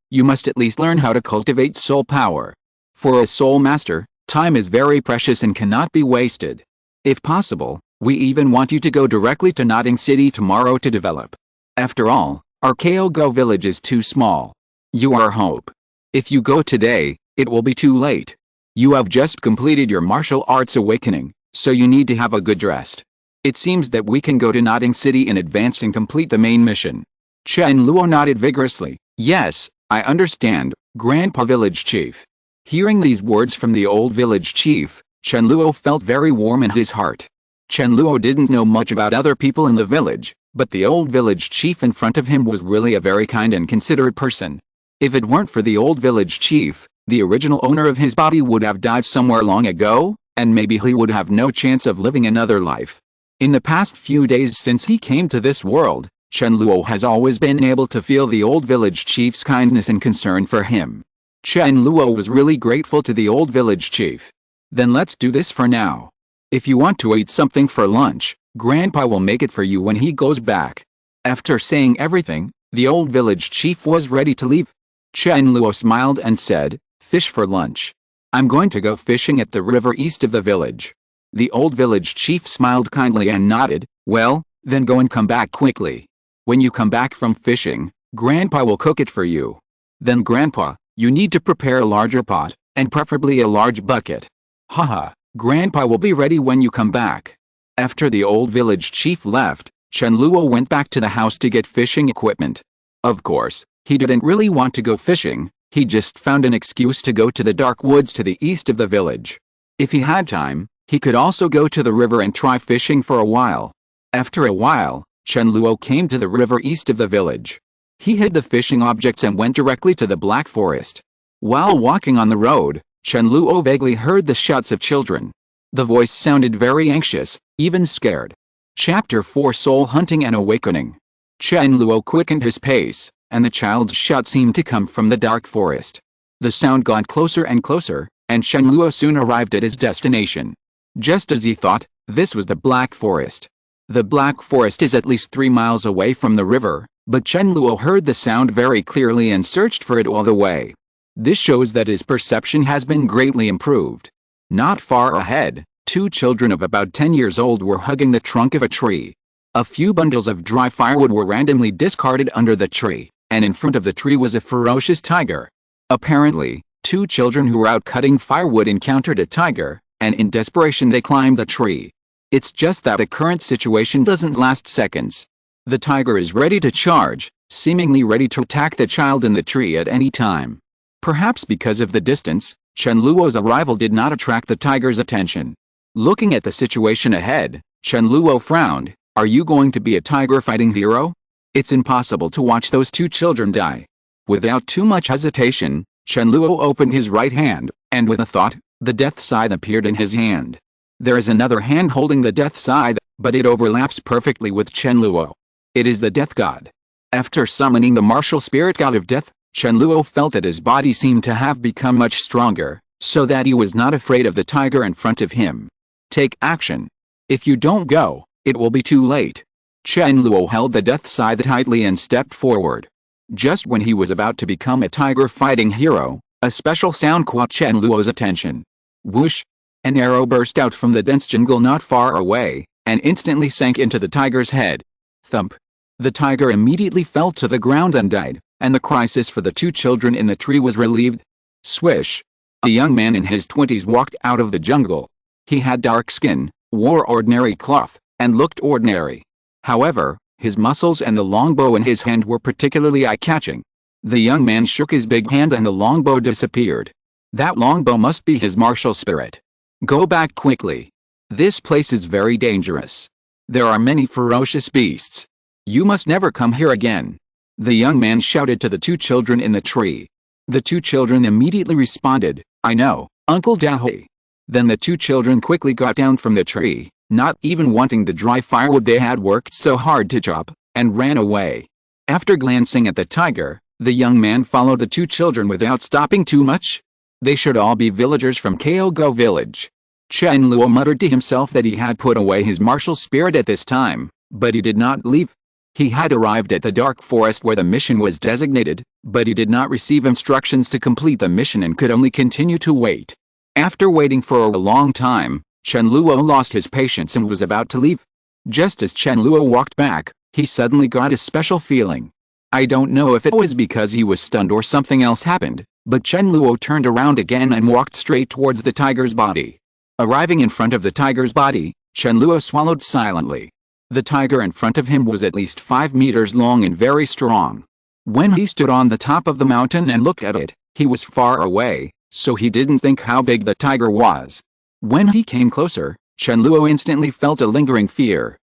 You must at least learn how to cultivate soul power. For a Soul Master, time is very precious and cannot be wasted. If possible, we even want you to go directly to Notting City tomorrow to develop. After all, our Kyogo village is too small. You are hope. If you go today, it will be too late. You have just completed your martial arts awakening, so you need to have a good rest. It seems that we can go to Notting City in advance and complete the main mission." Chen Luo nodded vigorously. "Yes, I understand, Grandpa Village Chief." Hearing these words from the old village chief, Chen Luo felt very warm in his heart. Chen Luo didn't know much about other people in the village, but the old village chief in front of him was really a very kind and considerate person. If it weren't for the old village chief, the original owner of his body would have died somewhere long ago, and maybe he would have no chance of living another life. In the past few days since he came to this world, Chen Luo has always been able to feel the old village chief's kindness and concern for him. Chen Luo was really grateful to the old village chief. "Then let's do this for now. If you want to eat something for lunch, Grandpa will make it for you when he goes back." After saying everything, the old village chief was ready to leave. Chen Luo smiled and said, "Fish for lunch. I'm going to go fishing at the river east of the village." The old village chief smiled kindly and nodded. "Well, then go and come back quickly. When you come back from fishing, Grandpa will cook it for you. Then Grandpa, you need to prepare a larger pot, and preferably a large bucket. Haha, Grandpa will be ready when you come back." After the old village chief left, Chen Luo went back to the house to get fishing equipment. Of course, he didn't really want to go fishing, he just found an excuse to go to the dark woods to the east of the village. If he had time, he could also go to the river and try fishing for a while. After a while, Chen Luo came to the river east of the village. He hid the fishing objects and went directly to the Black Forest. While walking on the road, Chen Luo vaguely heard the shouts of children. The voice sounded very anxious, even scared. Chapter 4 Soul Hunting and Awakening. Chen Luo quickened his pace, and the child's shout seemed to come from the dark forest. The sound got closer and closer, and Chen Luo soon arrived at his destination. Just as he thought, this was the Black Forest. The Black Forest is at least 3 miles away from the river, but Chen Luo heard the sound very clearly and searched for it all the way. This shows that his perception has been greatly improved. Not far ahead, 2 children of about 10 years old were hugging the trunk of a tree. A few bundles of dry firewood were randomly discarded under the tree, and in front of the tree was a ferocious tiger. Apparently, 2 children who were out cutting firewood encountered a tiger, and in desperation they climbed the tree. It's just that the current situation doesn't last seconds. The tiger is ready to charge, seemingly ready to attack the child in the tree at any time. Perhaps because of the distance, Chen Luo's arrival did not attract the tiger's attention. Looking at the situation ahead, Chen Luo frowned. Are you going to be a tiger fighting hero? It's impossible to watch those 2 children die. Without too much hesitation, Chen Luo opened his right hand, and with a thought, the death scythe appeared in his hand. There is another hand holding the death scythe, but it overlaps perfectly with Chen Luo. It is the death god. After summoning the martial spirit god of death, Chen Luo felt that his body seemed to have become much stronger, so that he was not afraid of the tiger in front of him. Take action. If you don't go, it will be too late. Chen Luo held the death scythe tightly and stepped forward. Just when he was about to become a tiger fighting hero, a special sound caught Chen Luo's attention. Whoosh! An arrow burst out from the dense jungle not far away, and instantly sank into the tiger's head. Thump. The tiger immediately fell to the ground and died, and the crisis for the two children in the tree was relieved. Swish. A young man in his 20s walked out of the jungle. He had dark skin, wore ordinary cloth, and looked ordinary. However, his muscles and the longbow in his hand were particularly eye-catching. The young man shook his big hand and the longbow disappeared. That longbow must be his martial spirit. Go back quickly. This place is very dangerous. There are many ferocious beasts. You must never come here again. The young man shouted to the two children in the tree. The two children immediately responded, I know, Uncle Dahui. Then the two children quickly got down from the tree, not even wanting the dry firewood they had worked so hard to chop, and ran away. After glancing at the tiger, the young man followed the two children without stopping too much. They should all be villagers from Kyogo village. Chen Luo muttered to himself that he had put away his martial spirit at this time, but he did not leave. He had arrived at the dark forest where the mission was designated, but he did not receive instructions to complete the mission and could only continue to wait. After waiting for a long time, Chen Luo lost his patience and was about to leave. Just as Chen Luo walked back, he suddenly got a special feeling. I don't know if it was because he was stunned or something else happened, but Chen Luo turned around again and walked straight towards the tiger's body. Arriving in front of the tiger's body, Chen Luo swallowed silently. The tiger in front of him was at least 5 meters long and very strong. When he stood on the top of the mountain and looked at it, he was far away, so he didn't think how big the tiger was. When he came closer, Chen Luo instantly felt a lingering fear.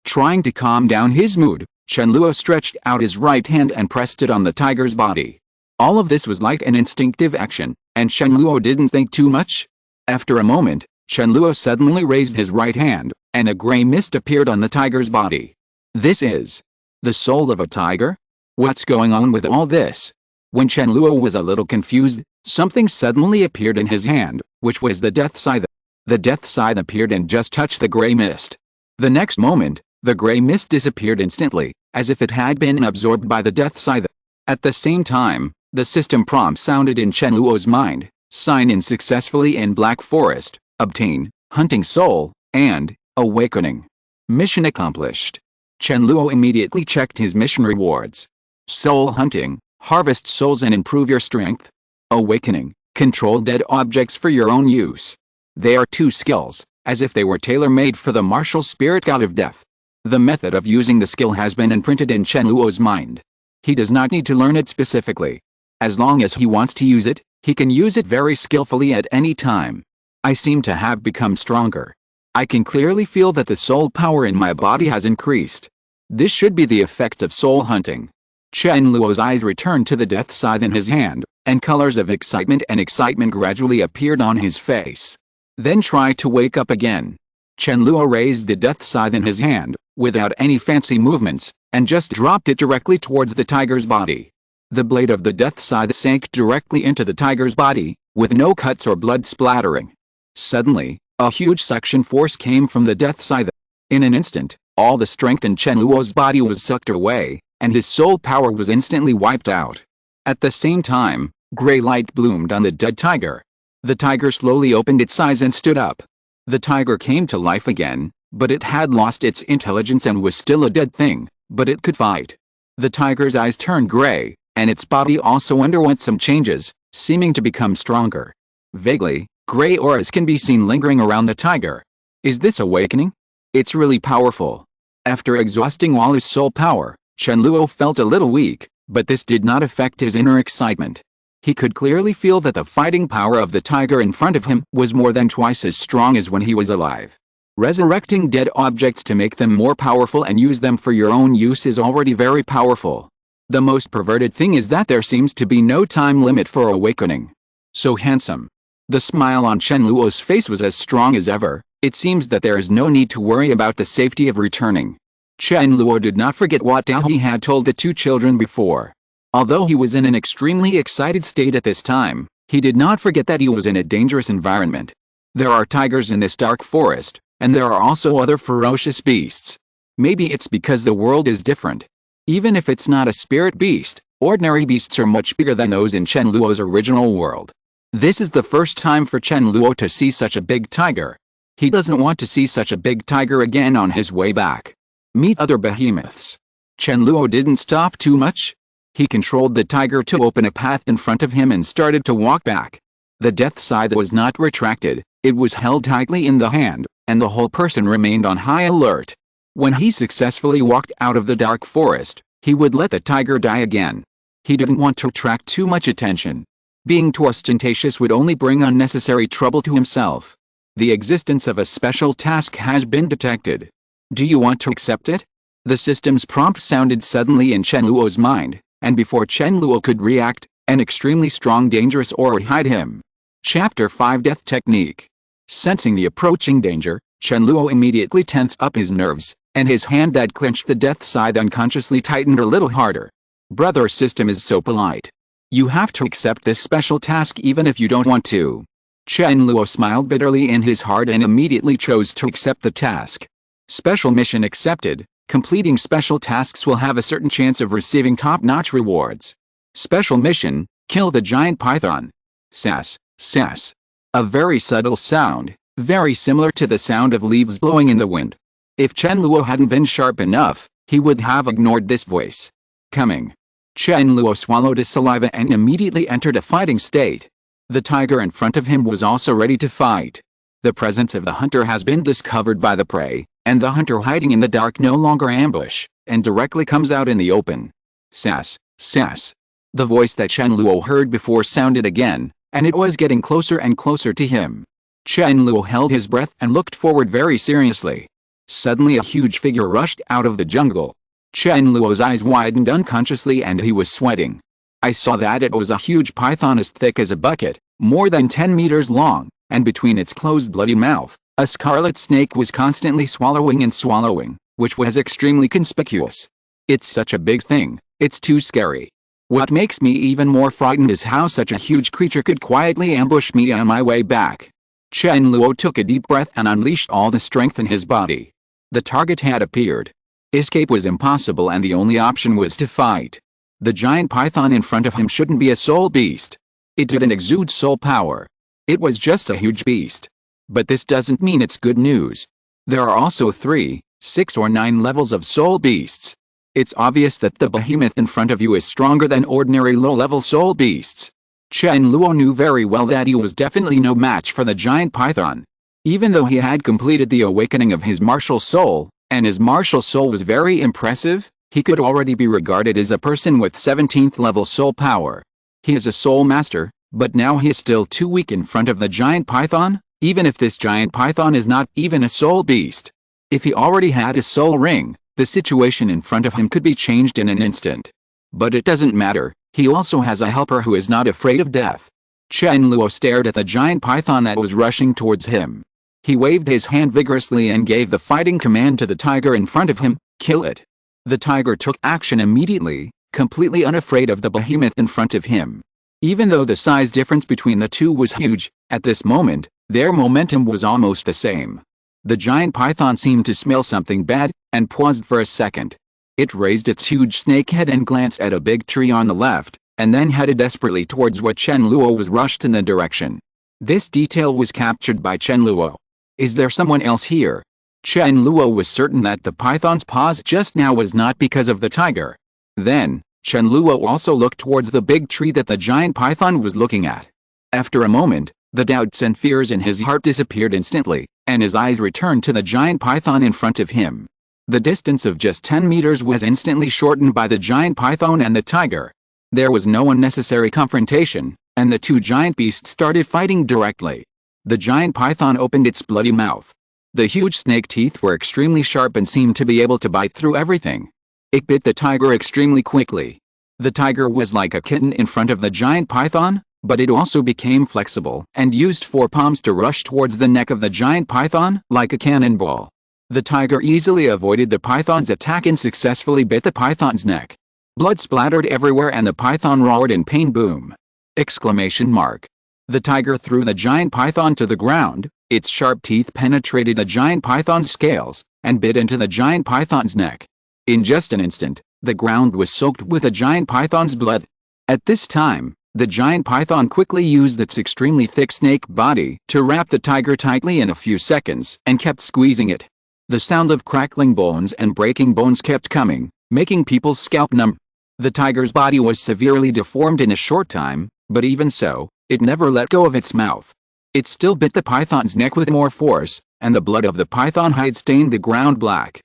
Trying to calm down his mood, Chen Luo stretched out his right hand and pressed it on the tiger's body. All of this was like an instinctive action, and Chen Luo didn't think too much. After a moment, Chen Luo suddenly raised his right hand, and a gray mist appeared on the tiger's body. This is the soul of a tiger? What's going on with all this? When Chen Luo was a little confused, something suddenly appeared in his hand, which was the death scythe. The death scythe appeared and just touched the gray mist. The next moment, the gray mist disappeared instantly, as if it had been absorbed by the death scythe. At the same time, the system prompt sounded in Chen Luo's mind, sign in successfully in Black Forest, obtain, hunting soul, and awakening. Mission accomplished. Chen Luo immediately checked his mission rewards. Soul hunting, harvest souls and improve your strength. Awakening, control dead objects for your own use. They are 2 skills, as if they were tailor-made for the martial spirit god of death. The method of using the skill has been imprinted in Chen Luo's mind. He does not need to learn it specifically. As long as he wants to use it, he can use it very skillfully at any time. I seem to have become stronger. I can clearly feel that the soul power in my body has increased. This should be the effect of soul hunting. Chen Luo's eyes returned to the death scythe in his hand, and colors of excitement gradually appeared on his face. Then tried to wake up again. Chen Luo raised the death scythe in his hand, without any fancy movements, and just dropped it directly towards the tiger's body. The blade of the death scythe sank directly into the tiger's body, with no cuts or blood splattering. Suddenly, a huge suction force came from the death scythe. In an instant, all the strength in Chen Luo's body was sucked away, and his soul power was instantly wiped out. At the same time, gray light bloomed on the dead tiger. The tiger slowly opened its eyes and stood up. The tiger came to life again, but it had lost its intelligence and was still a dead thing, but it could fight. The tiger's eyes turned gray, and its body also underwent some changes, seeming to become stronger. Vaguely, gray auras can be seen lingering around the tiger. Is this awakening? It's really powerful. After exhausting all his soul power, Chen Luo felt a little weak, but this did not affect his inner excitement. He could clearly feel that the fighting power of the tiger in front of him was more than twice as strong as when he was alive. Resurrecting dead objects to make them more powerful and use them for your own use is already very powerful. The most perverted thing is that there seems to be no time limit for awakening. So handsome. The smile on Chen Luo's face was as strong as ever. It seems that there is no need to worry about the safety of returning. Chen Luo did not forget what Dao he had told the 2 children before. Although he was in an extremely excited state at this time, he did not forget that he was in a dangerous environment. There are tigers in this dark forest, and there are also other ferocious beasts. Maybe it's because the world is different. Even if it's not a spirit beast, ordinary beasts are much bigger than those in Chen Luo's original world. This is the first time for Chen Luo to see such a big tiger. He doesn't want to see such a big tiger again on his way back. Meet other behemoths. Chen Luo didn't stop too much. He controlled the tiger to open a path in front of him and started to walk back. The death scythe was not retracted, it was held tightly in the hand, and the whole person remained on high alert. When he successfully walked out of the dark forest, he would let the tiger die again. He didn't want to attract too much attention. Being too ostentatious would only bring unnecessary trouble to himself. The existence of a special task has been detected. Do you want to accept it? The system's prompt sounded suddenly in Chen Luo's mind, and before Chen Luo could react, an extremely strong dangerous aura hid him. Chapter 5 Death Technique. Sensing the approaching danger, Chen Luo immediately tensed up his nerves, and his hand that clenched the death scythe unconsciously tightened a little harder. Brother, system is so polite. You have to accept this special task even if you don't want to. Chen Luo smiled bitterly in his heart and immediately chose to accept the task. Special mission accepted. Completing special tasks will have a certain chance of receiving top-notch rewards. Special mission, kill the giant python. Sass, sass. A very subtle sound, very similar to the sound of leaves blowing in the wind. If Chen Luo hadn't been sharp enough, he would have ignored this voice. Coming. Chen Luo swallowed his saliva and immediately entered a fighting state. The tiger in front of him was also ready to fight. The presence of the hunter has been discovered by the prey, and the hunter hiding in the dark no longer ambush, and directly comes out in the open. Sass, sass. The voice that Chen Luo heard before sounded again, and it was getting closer and closer to him. Chen Luo held his breath and looked forward very seriously. Suddenly a huge figure rushed out of the jungle. Chen Luo's eyes widened unconsciously and he was sweating. I saw that it was a huge python as thick as a bucket, more than 10 meters long, and between its closed bloody mouth, a scarlet snake was constantly swallowing and swallowing, which was extremely conspicuous. It's such a big thing, it's too scary. What makes me even more frightened is how such a huge creature could quietly ambush me on my way back. Chen Luo took a deep breath and unleashed all the strength in his body. The target had appeared. Escape was impossible and the only option was to fight. The giant python in front of him shouldn't be a soul beast. It didn't exude soul power. It was just a huge beast. But this doesn't mean it's good news. There are also 3, 6 or 9 levels of soul beasts. It's obvious that the behemoth in front of you is stronger than ordinary low-level soul beasts. Chen Luo knew very well that he was definitely no match for the giant python. Even though he had completed the awakening of his martial soul, and his martial soul was very impressive, he could already be regarded as a person with 17th level soul power. He is a soul master, but now he is still too weak in front of the giant python, even if this giant python is not even a soul beast. If he already had a soul ring, the situation in front of him could be changed in an instant. But it doesn't matter, he also has a helper who is not afraid of death. Chen Luo stared at the giant python that was rushing towards him. He waved his hand vigorously and gave the fighting command to the tiger in front of him, kill it. The tiger took action immediately, completely unafraid of the behemoth in front of him. Even though the size difference between the two was huge, at this moment, their momentum was almost the same. The giant python seemed to smell something bad, and paused for a second. It raised its huge snake head and glanced at a big tree on the left, and then headed desperately towards what Chen Luo was rushed in the direction. This detail was captured by Chen Luo. Is there someone else here? Chen Luo was certain that the python's pause just now was not because of the tiger. Then, Chen Luo also looked towards the big tree that the giant python was looking at. After a moment, the doubts and fears in his heart disappeared instantly, and his eyes returned to the giant python in front of him. The distance of just 10 meters was instantly shortened by the giant python and the tiger. There was no unnecessary confrontation, and the two giant beasts started fighting directly. The giant python opened its bloody mouth. The huge snake teeth were extremely sharp and seemed to be able to bite through everything. It bit the tiger extremely quickly. The tiger was like a kitten in front of the giant python, but it also became flexible and used 4 palms to rush towards the neck of the giant python like a cannonball. The tiger easily avoided the python's attack and successfully bit the python's neck. Blood splattered everywhere and the python roared in pain. Boom! Exclamation mark. The tiger threw the giant python to the ground, its sharp teeth penetrated the giant python's scales, and bit into the giant python's neck. In just an instant, the ground was soaked with the giant python's blood. At this time, The giant python quickly used its extremely thick snake body to wrap the tiger tightly in a few seconds and kept squeezing it. The sound of crackling bones and breaking bones kept coming, making people's scalp numb. The tiger's body was severely deformed in a short time, but even so, it never let go of its mouth. It still bit the python's neck with more force, and the blood of the python hide stained the ground black.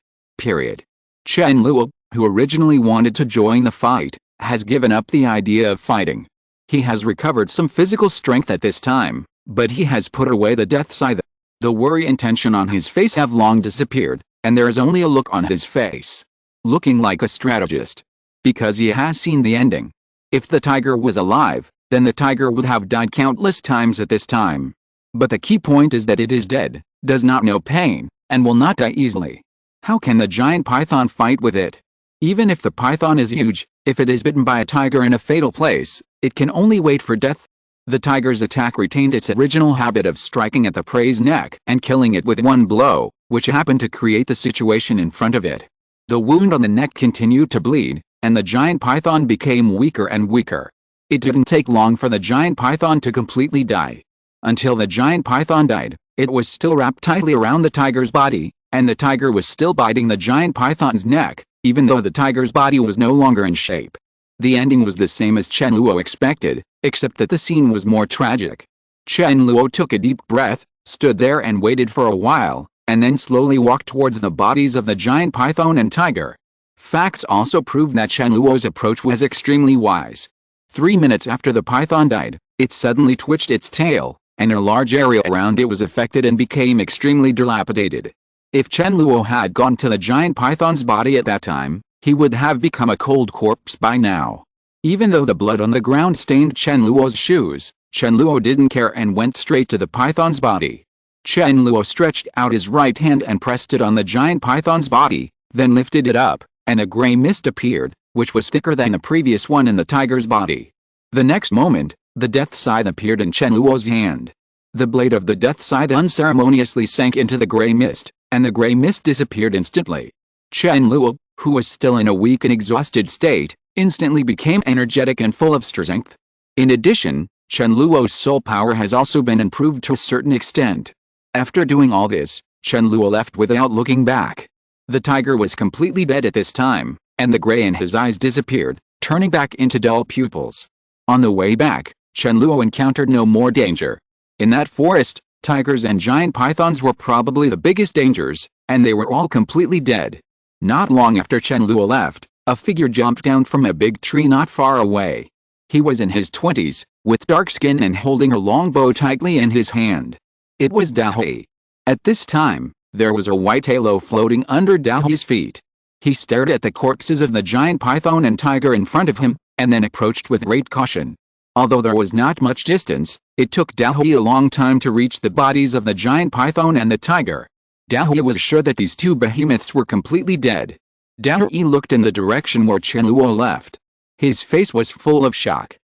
Chen Luo, who originally wanted to join the fight, has given up the idea of fighting. He has recovered some physical strength at this time, but he has put away the death scythe. The worry and tension on his face have long disappeared, and there is only a look on his face, looking like a strategist. Because he has seen the ending. If the tiger was alive, then the tiger would have died countless times at this time. But the key point is that it is dead, does not know pain, and will not die easily. How can the giant python fight with it? Even if the python is huge, if it is bitten by a tiger in a fatal place, it can only wait for death. The tiger's attack retained its original habit of striking at the prey's neck and killing it with one blow, which happened to create the situation in front of it. The wound on the neck continued to bleed, and the giant python became weaker and weaker. It didn't take long for the giant python to completely die. Until the giant python died, it was still wrapped tightly around the tiger's body, and the tiger was still biting the giant python's neck, even though the tiger's body was no longer in shape. The ending was the same as Chen Luo expected, except that the scene was more tragic. Chen Luo took a deep breath, stood there and waited for a while, and then slowly walked towards the bodies of the giant python and tiger. Facts also prove that Chen Luo's approach was extremely wise. 3 minutes after the python died, it suddenly twitched its tail, and a large area around it was affected and became extremely dilapidated. If Chen Luo had gone to the giant python's body at that time, he would have become a cold corpse by now. Even though the blood on the ground stained Chen Luo's shoes, Chen Luo didn't care and went straight to the python's body. Chen Luo stretched out his right hand and pressed it on the giant python's body, then lifted it up, and a gray mist appeared, which was thicker than the previous one in the tiger's body. The next moment, the death scythe appeared in Chen Luo's hand. The blade of the death scythe unceremoniously sank into the gray mist, and the gray mist disappeared instantly. Chen Luo, who was still in a weak and exhausted state, instantly became energetic and full of strength. In addition, Chen Luo's soul power has also been improved to a certain extent. After doing all this, Chen Luo left without looking back. The tiger was completely dead at this time, and the gray in his eyes disappeared, turning back into dull pupils. On the way back, Chen Luo encountered no more danger. In that forest, tigers and giant pythons were probably the biggest dangers, and they were all completely dead. Not long after Chen Luo left, a figure jumped down from a big tree not far away. He was in his 20s, with dark skin and holding a long bow tightly in his hand. It was Douluo. At this time, there was a white halo floating under Douluo's feet. He stared at the corpses of the giant python and tiger in front of him, and then approached with great caution. Although there was not much distance, it took Douluo a long time to reach the bodies of the giant python and the tiger. Douluo was sure that these two behemoths were completely dead. Douluo looked in the direction where Chen Luo left. His face was full of shock.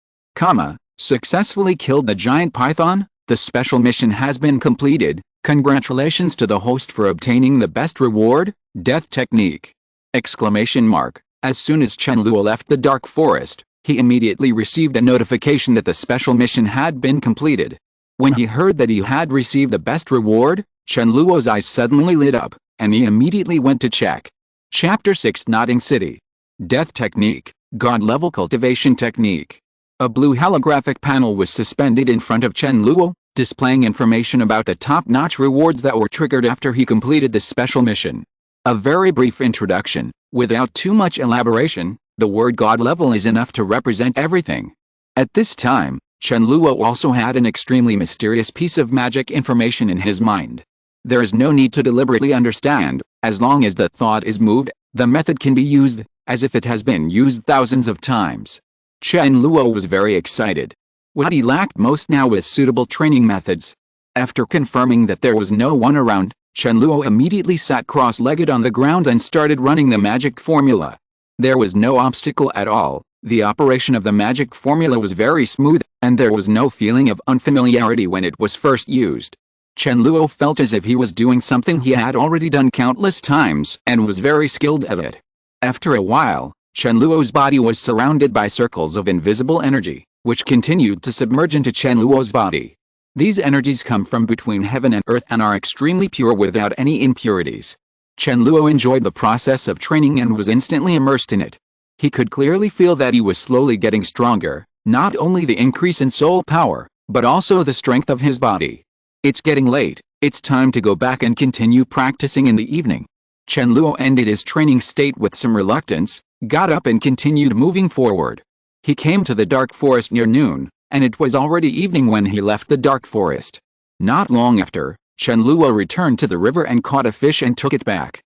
Successfully killed the giant python? The special mission has been completed. Congratulations to the host for obtaining the best reward, death technique! Exclamation mark. As soon as Chen Luo left the dark forest, he immediately received a notification that the special mission had been completed. When he heard that he had received the best reward, Chen Luo's eyes suddenly lit up, and he immediately went to check. Chapter 6 Nodding City. Death Technique, God-Level Cultivation Technique. A blue holographic panel was suspended in front of Chen Luo, displaying information about the top-notch rewards that were triggered after he completed the special mission. A very brief introduction, without too much elaboration. The word God level is enough to represent everything. At this time, Chen Luo also had an extremely mysterious piece of magic information in his mind. There is no need to deliberately understand, as long as the thought is moved, the method can be used, as if it has been used thousands of times. Chen Luo was very excited. What he lacked most now was suitable training methods. After confirming that there was no one around, Chen Luo immediately sat cross-legged on the ground and started running the magic formula. There was no obstacle at all, the operation of the magic formula was very smooth, and there was no feeling of unfamiliarity when it was first used. Chen Luo felt as if he was doing something he had already done countless times and was very skilled at it. After a while, Chen Luo's body was surrounded by circles of invisible energy. which continued to submerge into Chen Luo's body. These energies come from between heaven and earth and are extremely pure without any impurities. Chen Luo enjoyed the process of training and was instantly immersed in it. He could clearly feel that he was slowly getting stronger, not only the increase in soul power, but also the strength of his body. It's getting late, it's time to go back and continue practicing in the evening. Chen Luo ended his training state with some reluctance, got up and continued moving forward. He came to the dark forest near noon, and it was already evening when he left the dark forest. Not long after, Chen Luo returned to the river and caught a fish and took it back.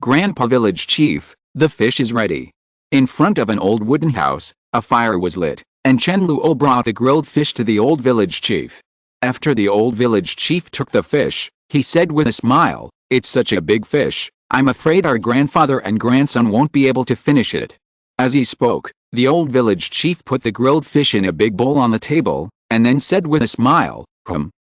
Grandpa Village Chief, the fish is ready. In front of an old wooden house, a fire was lit, and Chen Luo brought the grilled fish to the old village chief. After the old village chief took the fish, he said with a smile, "It's such a big fish, I'm afraid our grandfather and grandson won't be able to finish it." As he spoke, the old village chief put the grilled fish in a big bowl on the table, and then said with a smile,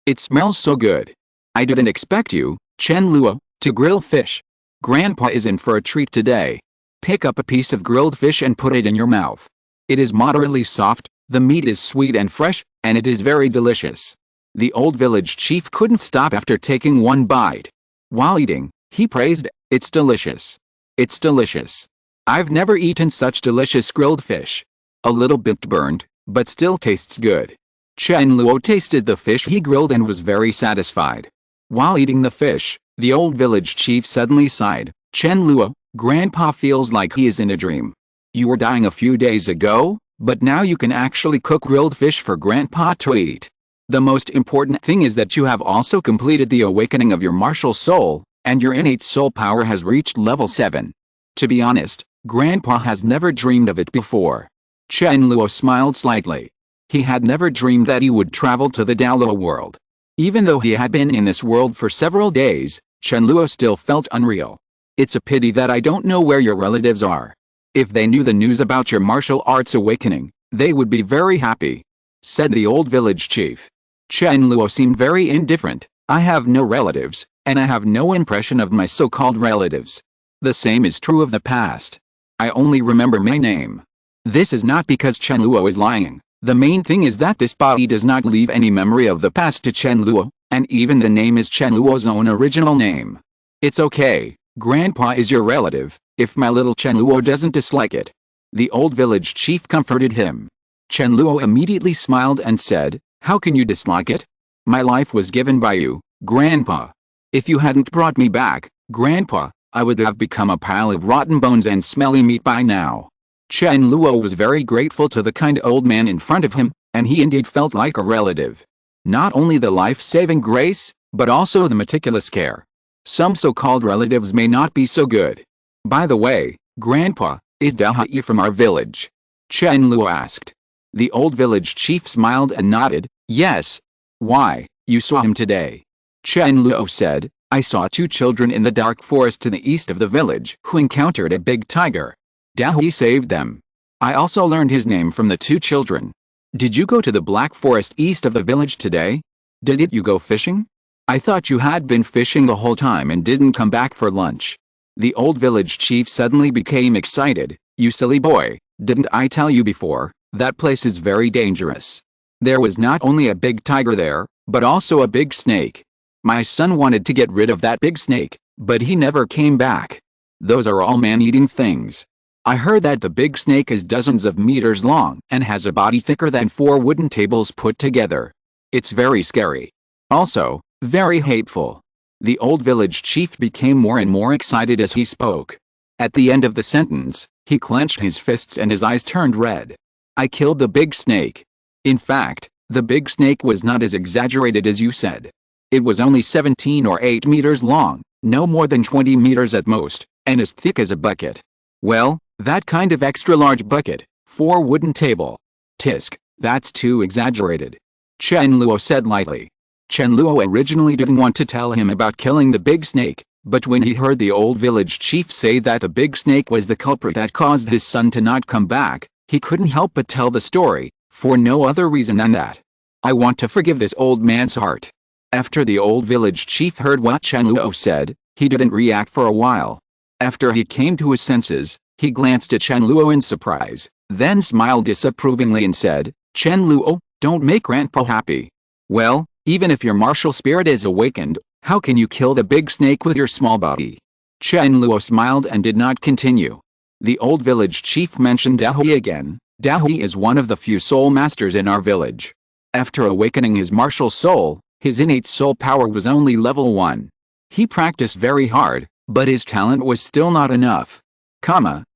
"It smells so good. I didn't expect you, Chen Luo, to grill fish. Grandpa is in for a treat today. Pick up a piece of grilled fish and put it in your mouth. It is moderately soft, the meat is sweet and fresh, and it is very delicious." The old village chief couldn't stop after taking one bite. While eating, he praised, "It's delicious. It's delicious. I've never eaten such delicious grilled fish. A little bit burned, but still tastes good." Chen Luo tasted the fish he grilled and was very satisfied. While eating the fish, the old village chief suddenly sighed, "Chen Luo, Grandpa feels like he is in a dream. You were dying a few days ago, but now you can actually cook grilled fish for Grandpa to eat. The most important thing is that you have also completed the awakening of your martial soul, and your innate soul power has reached level 7. To be honest, Grandpa has never dreamed of it before." Chen Luo smiled slightly. He had never dreamed that he would travel to the Douluo world. Even though he had been in this world for several days, Chen Luo still felt unreal. "It's a pity that I don't know where your relatives are. If they knew the news about your martial arts awakening, they would be very happy," said the old village chief. Chen Luo seemed very indifferent. "I have no relatives, and I have no impression of my so-called relatives. The same is true of the past. I only remember my name." This is not because Chen Luo is lying. The main thing is that this body does not leave any memory of the past to Chen Luo, and even the name is Chen Luo's own original name. "It's okay, Grandpa is your relative, if my little Chen Luo doesn't dislike it." The old village chief comforted him. Chen Luo immediately smiled and said, "How can you dislike it? My life was given by you, Grandpa. If you hadn't brought me back, Grandpa, I would have become a pile of rotten bones and smelly meat by now." Chen Luo was very grateful to the kind old man in front of him, and he indeed felt like a relative. Not only the life-saving grace, but also the meticulous care. Some so-called relatives may not be so good. "By the way, Grandpa, is Daohai from our village?" Chen Luo asked. The old village chief smiled and nodded, "Yes. Why, you saw him today." Chen Luo said, "I saw 2 children in the dark forest to the east of the village who encountered a big tiger. Daohai saved them. I also learned his name from the 2 children. Did you go to the black forest east of the village today? Did you go fishing? I thought you had been fishing the whole time and didn't come back for lunch." The old village chief suddenly became excited. "You silly boy, didn't I tell you before? That place is very dangerous. There was not only a big tiger there, but also a big snake. My son wanted to get rid of that big snake, but he never came back. Those are all man-eating things. I heard that the big snake is dozens of meters long and has a body thicker than 4 wooden tables put together. It's very scary. Also, very hateful." The old village chief became more and more excited as he spoke. At the end of the sentence, he clenched his fists and his eyes turned red. "I killed the big snake. In fact, the big snake was not as exaggerated as you said. It was only 17 or 8 meters long, no more than 20 meters at most, and as thick as a bucket. Well, that kind of extra-large bucket, 4 wooden table. Tisk, that's too exaggerated," Chen Luo said lightly. Chen Luo originally didn't want to tell him about killing the big snake, but when he heard the old village chief say that the big snake was the culprit that caused his son to not come back, he couldn't help but tell the story, for no other reason than that. "I want to forgive this old man's heart." After the old village chief heard what Chen Luo said, he didn't react for a while. After he came to his senses, he glanced at Chen Luo in surprise, then smiled disapprovingly and said, Chen Luo, don't make Grandpa happy. Well, even if your martial spirit is awakened, how can you kill the big snake with your small body? Chen Luo smiled and did not continue. The old village chief mentioned Dahui again. Dahui is one of the few soul masters in our village. After awakening his martial soul, his innate soul power was only level 1. He practiced very hard, but his talent was still not enough.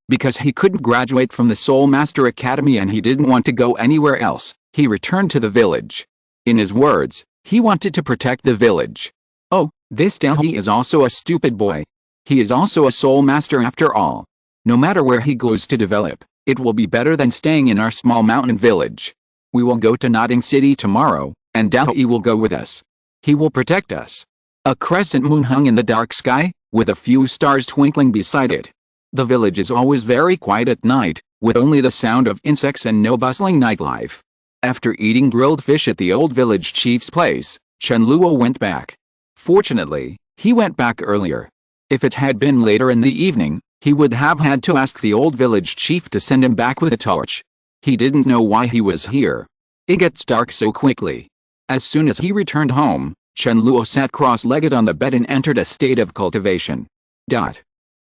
Because he couldn't graduate from the Soul Master Academy and he didn't want to go anywhere else, he returned to the village. In his words, he wanted to protect the village. Oh, this Dahui is also a stupid boy. He is also a soul master after all. No matter where he goes to develop, it will be better than staying in our small mountain village. We will go to Notting City tomorrow, and Dahui will go with us. He will protect us. A crescent moon hung in the dark sky, with a few stars twinkling beside it. The village is always very quiet at night, with only the sound of insects and no bustling nightlife. After eating grilled fish at the old village chief's place, Chen Luo went back. Fortunately, he went back earlier. If it had been later in the evening, he would have had to ask the old village chief to send him back with a torch. He didn't know why he was here. It gets dark so quickly. As soon as he returned home, Chen Luo sat cross-legged on the bed and entered a state of cultivation.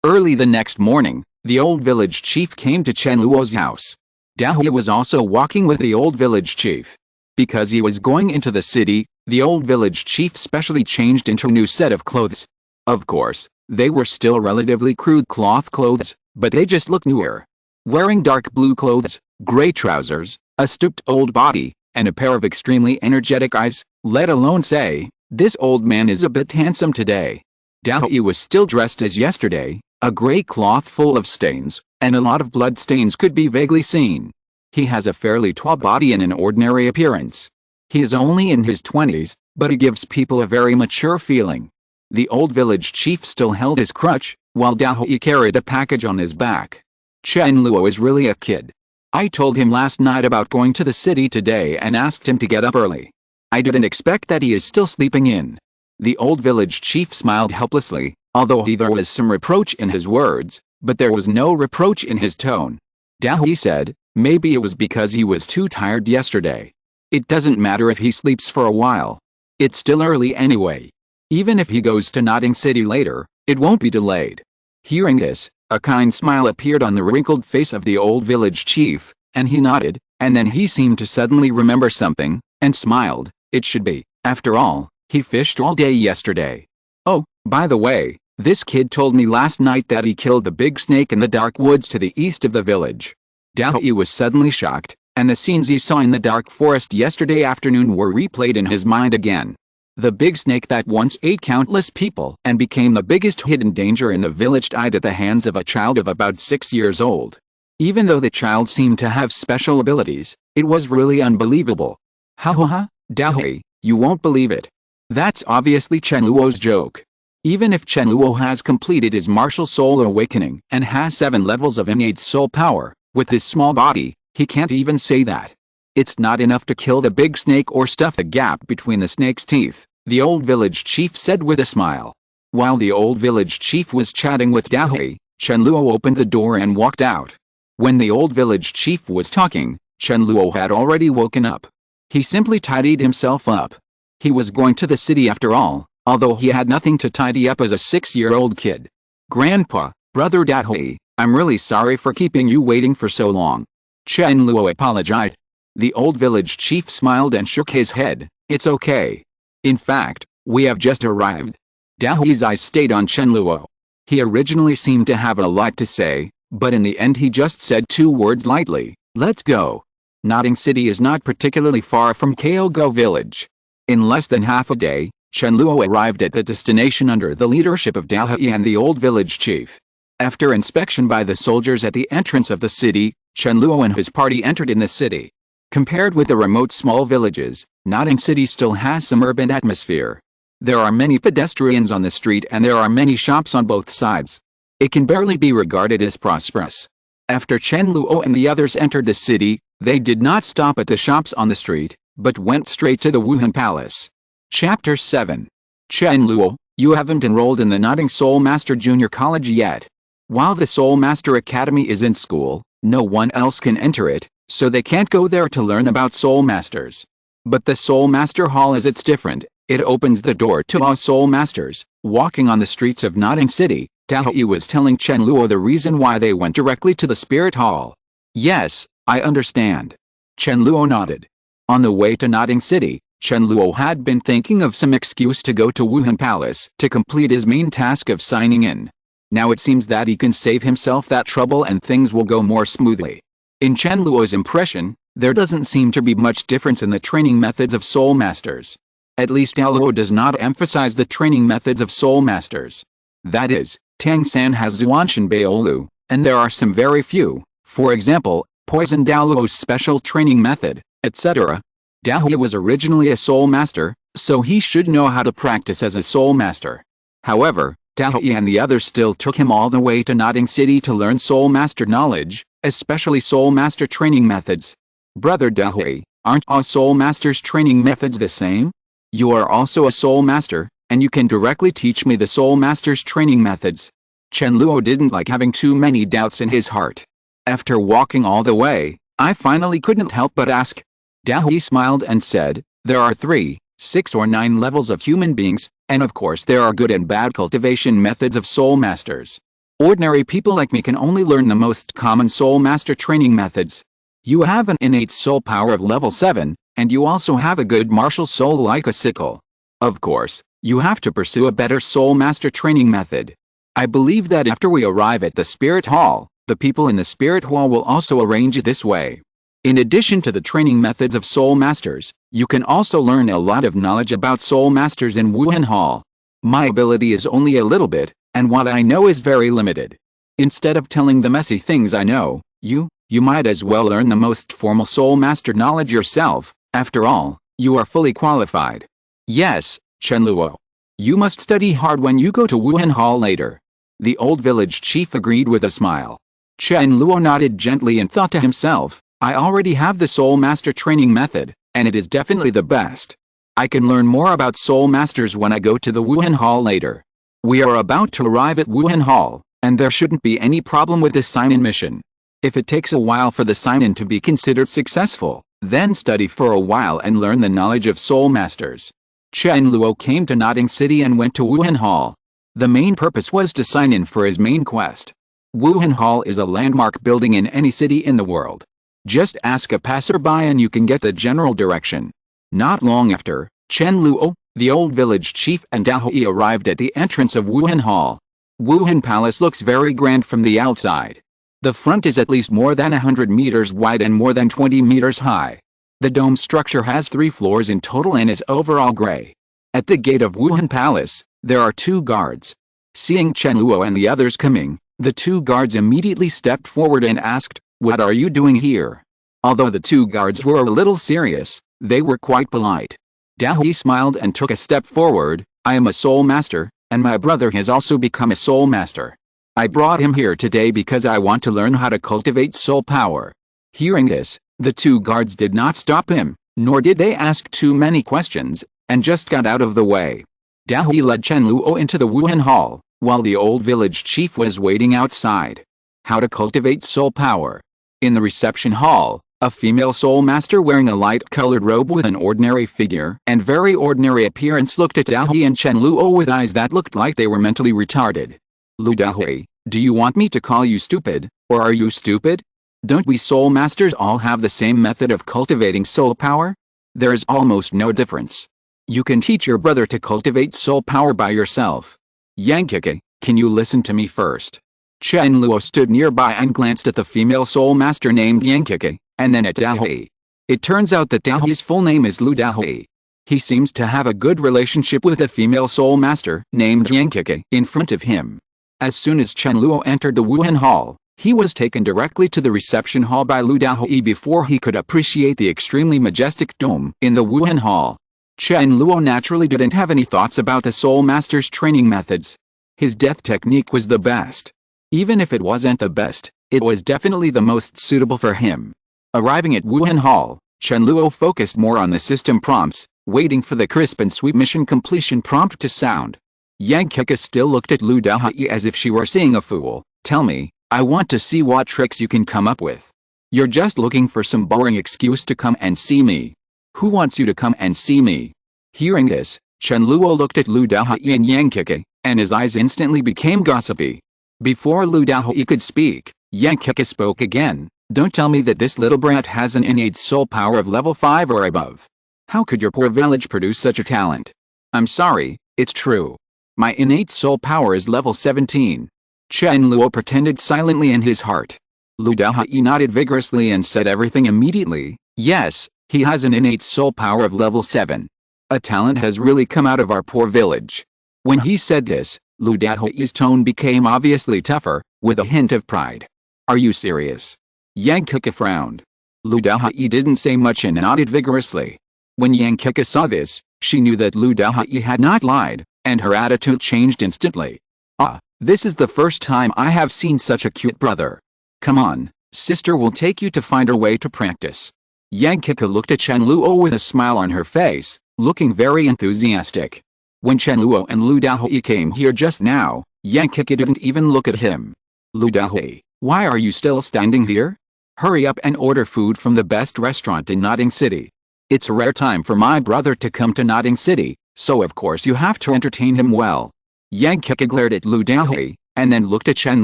Early the next morning, the old village chief came to Chen Luo's house. Dahui was also walking with the old village chief. Because he was going into the city, the old village chief specially changed into a new set of clothes. Of course, they were still relatively crude cloth clothes, but they just looked newer. Wearing dark blue clothes, gray trousers, a stooped old body, and a pair of extremely energetic eyes, let alone say, this old man is a bit handsome today. Dahui was still dressed as yesterday. A gray cloth full of stains, and a lot of blood stains could be vaguely seen. He has a fairly tall body and an ordinary appearance. He is only in his 20s, but he gives people a very mature feeling. The old village chief still held his crutch, while Dahui carried a package on his back. Chen Luo is really a kid. I told him last night about going to the city today and asked him to get up early. I didn't expect that he is still sleeping in. The old village chief smiled helplessly. Although there was some reproach in his words, but there was no reproach in his tone. Dahui said, maybe it was because he was too tired yesterday. It doesn't matter if he sleeps for a while. It's still early anyway. Even if he goes to Notting City later, it won't be delayed. Hearing this, a kind smile appeared on the wrinkled face of the old village chief, and he nodded, and then he seemed to suddenly remember something, and smiled. It should be, after all, he fished all day yesterday. Oh, by the way, this kid told me last night that he killed the big snake in the dark woods to the east of the village. Dahui was suddenly shocked, and the scenes he saw in the dark forest yesterday afternoon were replayed in his mind again. The big snake that once ate countless people and became the biggest hidden danger in the village died at the hands of a child of about 6 years old. Even though the child seemed to have special abilities, it was really unbelievable. Dahui, you won't believe it. That's obviously Chen Luo's joke. Even if Chen Luo has completed his martial soul awakening and has 7 levels of innate soul power, with his small body, he can't even say that. It's not enough to kill the big snake or stuff the gap between the snake's teeth, the old village chief said with a smile. While the old village chief was chatting with Dahui, Chen Luo opened the door and walked out. When the old village chief was talking, Chen Luo had already woken up. He simply tidied himself up. He was going to the city after all. Although he had nothing to tidy up as a 6-year-old kid. Grandpa, Brother Dahui, I'm really sorry for keeping you waiting for so long. Chen Luo apologized. The old village chief smiled and shook his head. It's okay. In fact, we have just arrived. Dahui's eyes stayed on Chen Luo. He originally seemed to have a lot to say, but in the end he just said 2 words lightly. Let's go. Notting City is not particularly far from Kyogo village. In less than half a day, Chen Luo arrived at the destination under the leadership of Dahui and the old village chief. After inspection by the soldiers at the entrance of the city, Chen Luo and his party entered in the city. Compared with the remote small villages, Notting City still has some urban atmosphere. There are many pedestrians on the street and there are many shops on both sides. It can barely be regarded as prosperous. After Chen Luo and the others entered the city, they did not stop at the shops on the street, but went straight to the Wuhan Palace. Chapter 7. Chen Luo, you haven't enrolled in the Notting Soul Master Junior College yet. While the Soul Master Academy is in school, No one else can enter it, so they can't go there to learn about Soul Masters. But the Soul Master Hall it's different. It opens the door to all Soul Masters. Walking on the streets of Notting City, Douluo was telling Chen Luo the reason why they went directly to the Spirit Hall. Yes, I understand. Chen Luo nodded. On the way to Notting City, Chen Luo had been thinking of some excuse to go to Wuhan Palace to complete his main task of signing in. Now it seems that he can save himself that trouble and things will go more smoothly. In Chen Luo's impression, there doesn't seem to be much difference in the training methods of Soul Masters. At least Douluo does not emphasize the training methods of Soul Masters. That is, Tang-san has Zuanshan Baiolu, and there are some very few, for example, Poison Douluo's special training method, etc. Douluo was originally a Soul Master, so he should know how to practice as a Soul Master. However, Douluo and the others still took him all the way to Notting City to learn Soul Master knowledge, especially Soul Master training methods. Brother Douluo, aren't all Soul Masters training methods the same? You are also a Soul Master, and you can directly teach me the Soul Master's training methods. Chen Luo didn't like having too many doubts in his heart. After walking all the way, I finally couldn't help but ask. Douluo smiled and said, there are 3, 6 or 9 levels of human beings, and of course there are good and bad cultivation methods of Soul Masters. Ordinary people like me can only learn the most common Soul Master training methods. You have an innate soul power of level 7, and you also have a good martial soul like a sickle. Of course, you have to pursue a better Soul Master training method. I believe that after we arrive at the Spirit Hall, the people in the Spirit Hall will also arrange it this way. In addition to the training methods of Soul Masters, you can also learn a lot of knowledge about Soul Masters in Wuhan Hall. My ability is only a little bit, and what I know is very limited. Instead of telling the messy things I know, you might as well learn the most formal Soul Master knowledge yourself. After all, you are fully qualified. Yes, Chen Luo. You must study hard when you go to Wuhan Hall later. The old village chief agreed with a smile. Chen Luo nodded gently and thought to himself, I already have the Soul Master training method, and it is definitely the best. I can learn more about Soul Masters when I go to the Wuhan Hall later. We are about to arrive at Wuhan Hall, and there shouldn't be any problem with this sign-in mission. If it takes a while for the sign-in to be considered successful, then study for a while and learn the knowledge of Soul Masters. Chen Luo came to Notting City and went to Wuhan Hall. The main purpose was to sign in for his main quest. Wuhan Hall is a landmark building in any city in the world. Just ask a passerby and you can get the general direction. Not long after, Chen Luo, the old village chief, and Douluo arrived at the entrance of Wuhan Hall. Wuhan Palace looks very grand from the outside. The front is at least more than 100 meters wide and more than 20 meters high. The dome structure has 3 floors in total and is overall gray. At the gate of Wuhan Palace, there are 2 guards. Seeing Chen Luo and the others coming, the 2 guards immediately stepped forward and asked, "What are you doing here?" Although the 2 guards were a little serious, they were quite polite. Douluo smiled and took a step forward. I am a Soul Master, and my brother has also become a Soul Master. I brought him here today because I want to learn how to cultivate soul power. Hearing this, the 2 guards did not stop him, nor did they ask too many questions, and just got out of the way. Douluo led Chen Luo into the Wuhan Hall, while the old village chief was waiting outside. How to cultivate soul power. In the reception hall, a female Soul Master wearing a light-colored robe with an ordinary figure and very ordinary appearance looked at Douluo and Chen Luo with eyes that looked like they were mentally retarded. Douluo, do you want me to call you stupid, or are you stupid? Don't we Soul Masters all have the same method of cultivating soul power? There is almost no difference. You can teach your brother to cultivate soul power by yourself. Yankike, can you listen to me first? Chen Luo stood nearby and glanced at the female Soul Master named Yankike, and then at Douluo. It turns out that Douluo's full name is Douluo. He seems to have a good relationship with a female Soul Master named Yankike in front of him. As soon as Chen Luo entered the Wuhan Hall, he was taken directly to the reception hall by Douluo before he could appreciate the extremely majestic dome in the Wuhan Hall. Chen Luo naturally didn't have any thoughts about the Soul Master's training methods. His death technique was the best. Even if it wasn't the best, it was definitely the most suitable for him. Arriving at Wuhan Hall, Chen Luo focused more on the system prompts, waiting for the crisp and sweet mission completion prompt to sound. Yankike still looked at Douluo as if she were seeing a fool. Tell me, I want to see what tricks you can come up with. You're just looking for some boring excuse to come and see me. Who wants you to come and see me? Hearing this, Chen Luo looked at Lu Daohui and Yang Keke, and his eyes instantly became gossipy. Before Lu Daohui could speak, Yang Keke spoke again. Don't tell me that this little brat has an innate soul power of level 5 or above. How could your poor village produce such a talent? I'm sorry, it's true. My innate soul power is level 17. Chen Luo pretended silently in his heart. Lu Daohui nodded vigorously and said everything immediately. Yes, he has an innate soul power of level 7. A talent has really come out of our poor village. When he said this, Lu Daohui's tone became obviously tougher, with a hint of pride. Are you serious? Yang Keke frowned. Lu Daohui didn't say much and nodded vigorously. When Yang Keke saw this, she knew that Lu Daohui had not lied, and her attitude changed instantly. Ah, this is the first time I have seen such a cute brother. Come on, sister will take you to find a way to practice. Yang Keke looked at Chen Luo with a smile on her face, looking very enthusiastic. When Chen Luo and Lu Daohui came here just now, Yang Keke didn't even look at him. Lu Daohui, why are you still standing here? Hurry up and order food from the best restaurant in Notting City. It's a rare time for my brother to come to Notting City, so of course you have to entertain him well. Yang Keke glared at Lu Daohui, and then looked at Chen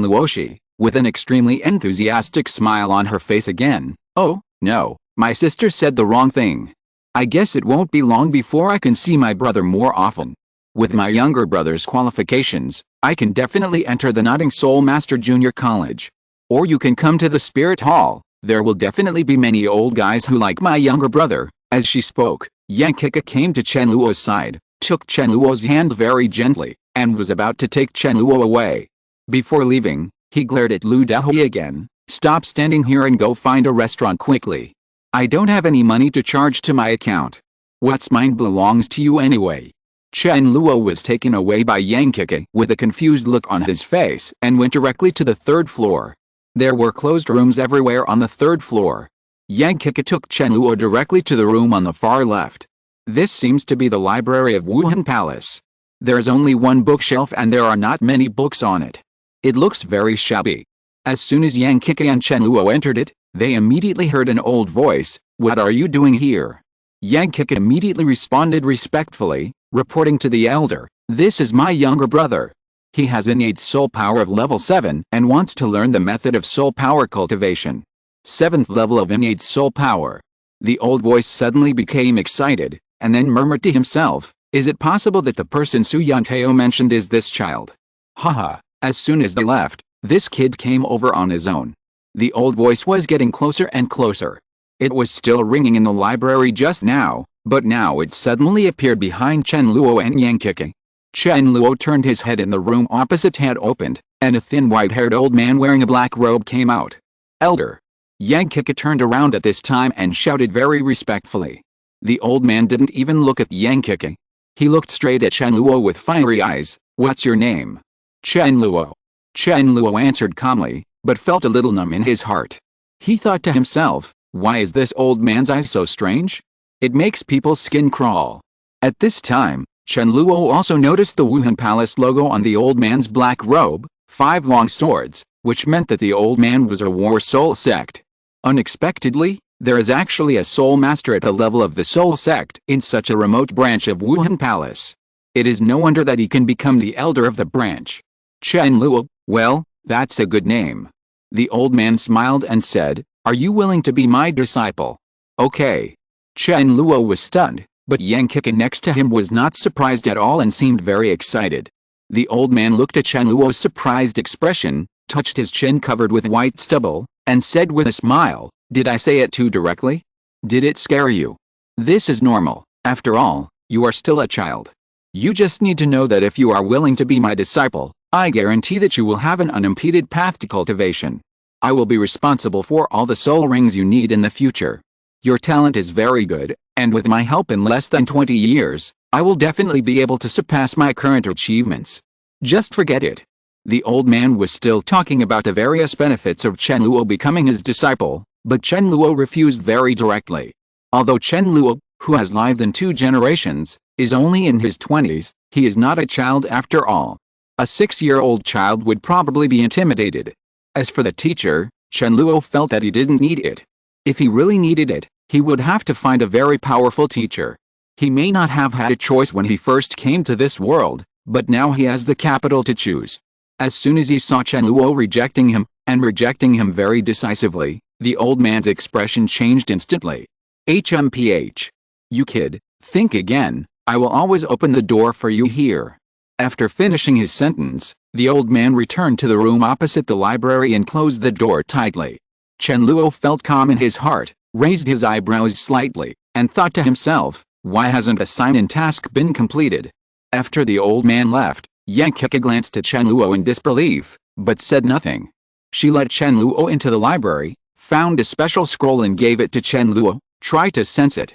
Luoshi, with an extremely enthusiastic smile on her face again. Oh, no, my sister said the wrong thing. I guess it won't be long before I can see my brother more often. With my younger brother's qualifications, I can definitely enter the Notting Soul Master Junior College. Or you can come to the Spirit Hall, there will definitely be many old guys who like my younger brother. As she spoke, Yang Keke came to Chen Luo's side, took Chen Luo's hand very gently, and was about to take Chen Luo away. Before leaving, he glared at Lu Daohui again. Stop standing here and go find a restaurant quickly. I don't have any money to charge to my account. What's mine belongs to you anyway. Chen Luo was taken away by Yang Keke with a confused look on his face and went directly to the 3rd floor. There were closed rooms everywhere on the 3rd floor. Yang Keke took Chen Luo directly to the room on the far left. This seems to be the library of Wuhan Palace. There's only one bookshelf and there are not many books on it. It looks very shabby. As soon as Yang Keke and Chen Luo entered it, they immediately heard an old voice. What are you doing here? Yang Keke immediately responded respectfully, reporting to the elder, this is my younger brother. He has innate soul power of level 7 and wants to learn the method of soul power cultivation. 7th level of innate soul power. The old voice suddenly became excited, and then murmured to himself, is it possible that the person Su Yanteo mentioned is this child? Haha, as soon as they left, this kid came over on his own. The old voice was getting closer and closer. It was still ringing in the library just now, but now it suddenly appeared behind Chen Luo and Yang Keke. Chen Luo turned his head and the room opposite had opened, and a thin white-haired old man wearing a black robe came out. Elder. Yang Keke turned around at this time and shouted very respectfully. The old man didn't even look at Yang Keke. He looked straight at Chen Luo with fiery eyes. What's your name? Chen Luo. Chen Luo answered calmly, but felt a little numb in his heart. He thought to himself, why is this old man's eyes so strange? It makes people's skin crawl. At this time, Chen Luo also noticed the Wuhan Palace logo on the old man's black robe, 5 long swords, which meant that the old man was a war soul sect. Unexpectedly, there is actually a soul master at the level of the soul sect in such a remote branch of Wuhan Palace. It is no wonder that he can become the elder of the branch. Chen Luo, well, that's a good name. The old man smiled and said, are you willing to be my disciple? Okay. Chen Luo was stunned, but Yang Keke next to him was not surprised at all and seemed very excited. The old man looked at Chen Luo's surprised expression, touched his chin covered with white stubble, and said with a smile, did I say it too directly? Did it scare you? This is normal, after all, you are still a child. You just need to know that if you are willing to be my disciple, I guarantee that you will have an unimpeded path to cultivation. I will be responsible for all the soul rings you need in the future. Your talent is very good, and with my help in less than 20 years, I will definitely be able to surpass my current achievements. Just forget it. The old man was still talking about the various benefits of Chen Luo becoming his disciple, but Chen Luo refused very directly. Although Chen Luo, who has lived in 2 generations, is only in his 20s, he is not a child after all. A 6-year-old child would probably be intimidated. As for the teacher, Chen Luo felt that he didn't need it. If he really needed it, he would have to find a very powerful teacher. He may not have had a choice when he first came to this world, but now he has the capital to choose. As soon as he saw Chen Luo rejecting him, and rejecting him very decisively, the old man's expression changed instantly. HMPH. You kid, think again, I will always open the door for you here. After finishing his sentence, the old man returned to the room opposite the library and closed the door tightly. Chen Luo felt calm in his heart, raised his eyebrows slightly, and thought to himself, why hasn't the sign-in task been completed? After the old man left, Yang Kika glanced at Chen Luo in disbelief, but said nothing. She led Chen Luo into the library, found a special scroll and gave it to Chen Luo. Try to sense it.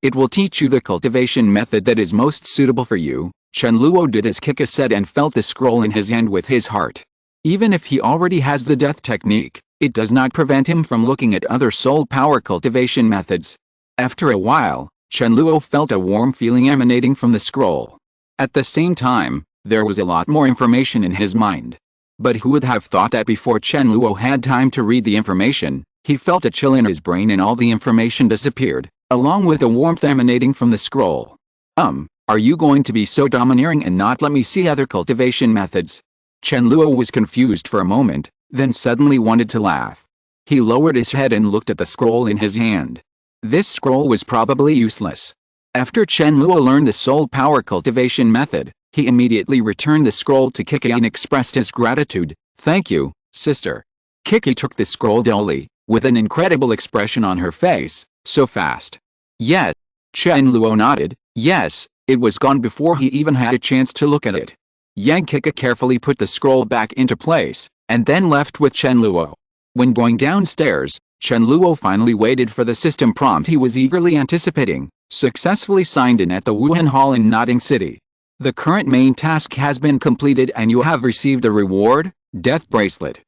It will teach you the cultivation method that is most suitable for you. Chen Luo did as Kika said and felt the scroll in his hand with his heart. Even if he already has the death technique, it does not prevent him from looking at other soul power cultivation methods. After a while, Chen Luo felt a warm feeling emanating from the scroll. At the same time, there was a lot more information in his mind. But who would have thought that before Chen Luo had time to read the information, he felt a chill in his brain and all the information disappeared, along with a warmth emanating from the scroll. Are you going to be so domineering and not let me see other cultivation methods? Chen Luo was confused for a moment, then suddenly wanted to laugh. He lowered his head and looked at the scroll in his hand. This scroll was probably useless. After Chen Luo learned the soul power cultivation method, he immediately returned the scroll to Kiki and expressed his gratitude. Thank you, sister. Kiki took the scroll dully, with an incredible expression on her face. So fast. Yes. Chen Luo nodded. Yes, it was gone before he even had a chance to look at it. Yang Kika carefully put the scroll back into place, and then left with Chen Luo. When going downstairs, Chen Luo finally waited for the system prompt he was eagerly anticipating. Successfully signed in at the Wuhan Hall in Notting City. The current main task has been completed and you have received a reward, Death Bracelet.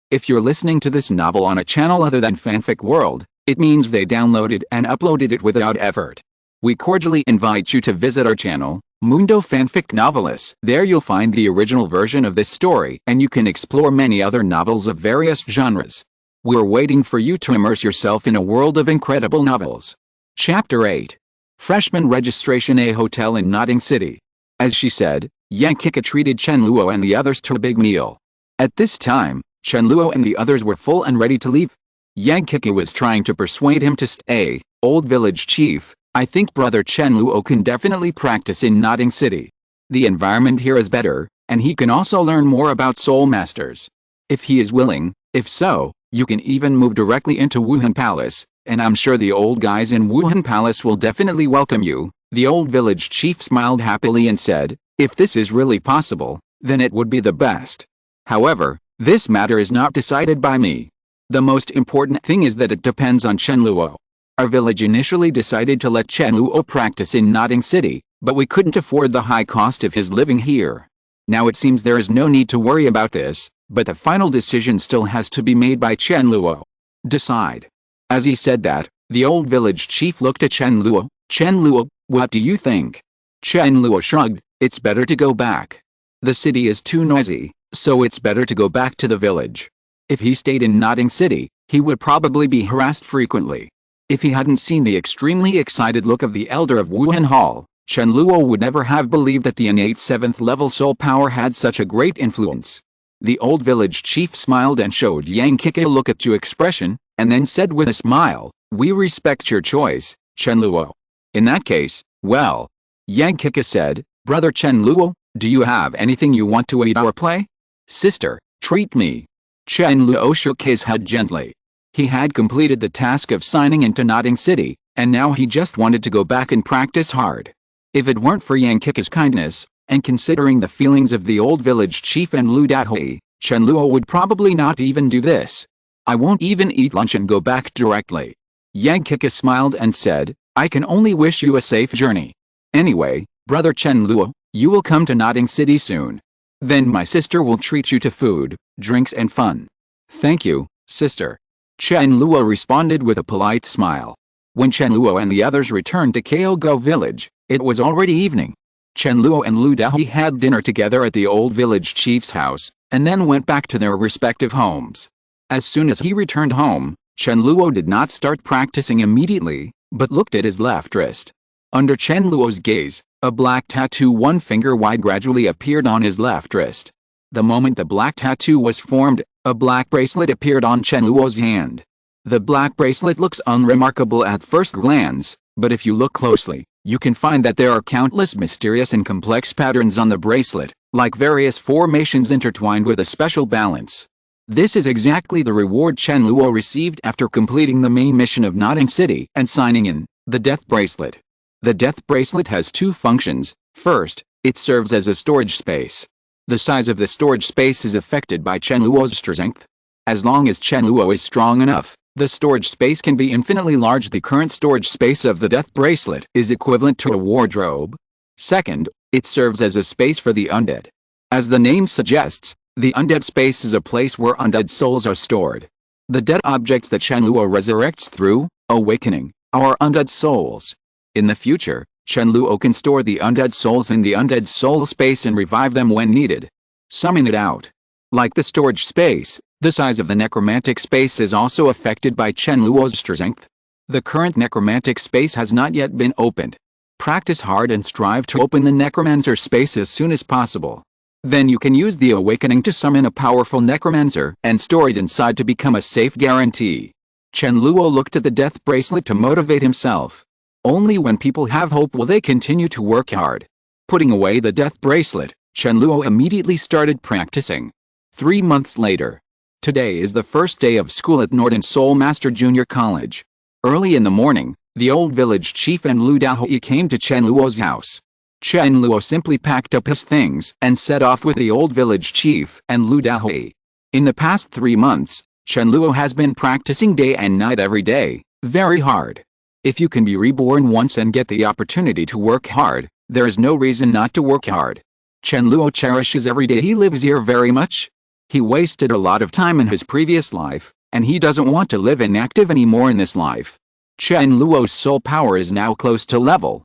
If you're listening to this novel on a channel other than Fanfic World, it means they downloaded and uploaded it without effort. We cordially invite you to visit our channel, Mundo Fanfic Novelist. There you'll find the original version of this story and you can explore many other novels of various genres. We're waiting for you to immerse yourself in a world of incredible novels. Chapter 8. Freshman Registration. A hotel in Notting City. As she said, Yang Kika treated Chen Luo and the others to a big meal. At this time, Chen Luo and the others were full and ready to leave. Yang Kika was trying to persuade him to stay. Old village chief, I think brother Chen Luo can definitely practice in Notting City. The environment here is better, and he can also learn more about soul masters. If he is willing, if so, you can even move directly into Wuhan Palace, and I'm sure the old guys in Wuhan Palace will definitely welcome you. The old village chief smiled happily and said, if this is really possible, then it would be the best. However, this matter is not decided by me. The most important thing is that it depends on Chen Luo. Our village initially decided to let Chen Luo practice in Notting City, but we couldn't afford the high cost of his living here. Now it seems there is no need to worry about this, but the final decision still has to be made by Chen Luo. Decide. As he said that, the old village chief looked at Chen Luo. Chen Luo, what do you think? Chen Luo shrugged, it's better to go back. The city is too noisy, so it's better to go back to the village. If he stayed in Notting City, he would probably be harassed frequently. If he hadn't seen the extremely excited look of the elder of Wuhan Hall, Chen Luo would never have believed that the innate 7th level soul power had such a great influence. The old village chief smiled and showed Yang Kika a look at you expression, and then said with a smile, we respect your choice, Chen Luo. In that case, well. Yang Kika said, brother Chen Luo, do you have anything you want to eat or play? Sister, treat me. Chen Luo shook his head gently. He had completed the task of signing into Notting City, and now he just wanted to go back and practice hard. If it weren't for Yang Kika's kindness, and considering the feelings of the old village chief and Lu Dahui, Chen Luo would probably not even do this. I won't even eat lunch and go back directly. Yang Kika smiled and said, I can only wish you a safe journey. Anyway, brother Chen Luo, you will come to Notting City soon. Then my sister will treat you to food, drinks and fun. Thank you, sister. Chen Luo responded with a polite smile. When Chen Luo and the others returned to Kyogo village, it was already evening. Chen Luo and Lu Dahui had dinner together at the old village chief's house, and then went back to their respective homes. As soon as he returned home, Chen Luo did not start practicing immediately, but looked at his left wrist. Under Chen Luo's gaze, a black tattoo 1 finger wide gradually appeared on his left wrist. The moment the black tattoo was formed, a black bracelet appeared on Chen Luo's hand. The black bracelet looks unremarkable at first glance, but if you look closely, you can find that there are countless mysterious and complex patterns on the bracelet, like various formations intertwined with a special balance. This is exactly the reward Chen Luo received after completing the main mission of Notting City and signing in the Death Bracelet. The Death Bracelet has 2 functions. First, it serves as a storage space. The size of the storage space is affected by Chen Luo's strength. As long as Chen Luo is strong enough, the storage space can be infinitely large. The current storage space of the Death Bracelet is equivalent to a wardrobe. Second, it serves as a space for the undead. As the name suggests, the undead space is a place where undead souls are stored. The dead objects that Chen Luo resurrects through awakening are undead souls. In the future, Chen Luo can store the undead souls in the undead soul space and revive them when needed. Summon it out. Like the storage space, the size of the necromantic space is also affected by Chen Luo's strength. The current necromantic space has not yet been opened. Practice hard and strive to open the necromancer space as soon as possible. Then you can use the awakening to summon a powerful necromancer and store it inside to become a safe guarantee. Chen Luo looked at the Death Bracelet to motivate himself. Only when people have hope will they continue to work hard. Putting away the Death Bracelet, Chen Luo immediately started practicing. 3 months later. Today is the first day of school at Northern Soul Master Junior College. Early in the morning, the old village chief and Lu Dahui came to Chen Luo's house. Chen Luo simply packed up his things and set off with the old village chief and Lu Dahui. In the past 3 months, Chen Luo has been practicing day and night every day, very hard. If you can be reborn once and get the opportunity to work hard, there is no reason not to work hard. Chen Luo cherishes every day he lives here very much. He wasted a lot of time in his previous life, and he doesn't want to live inactive anymore in this life. Chen Luo's soul power is now close to level.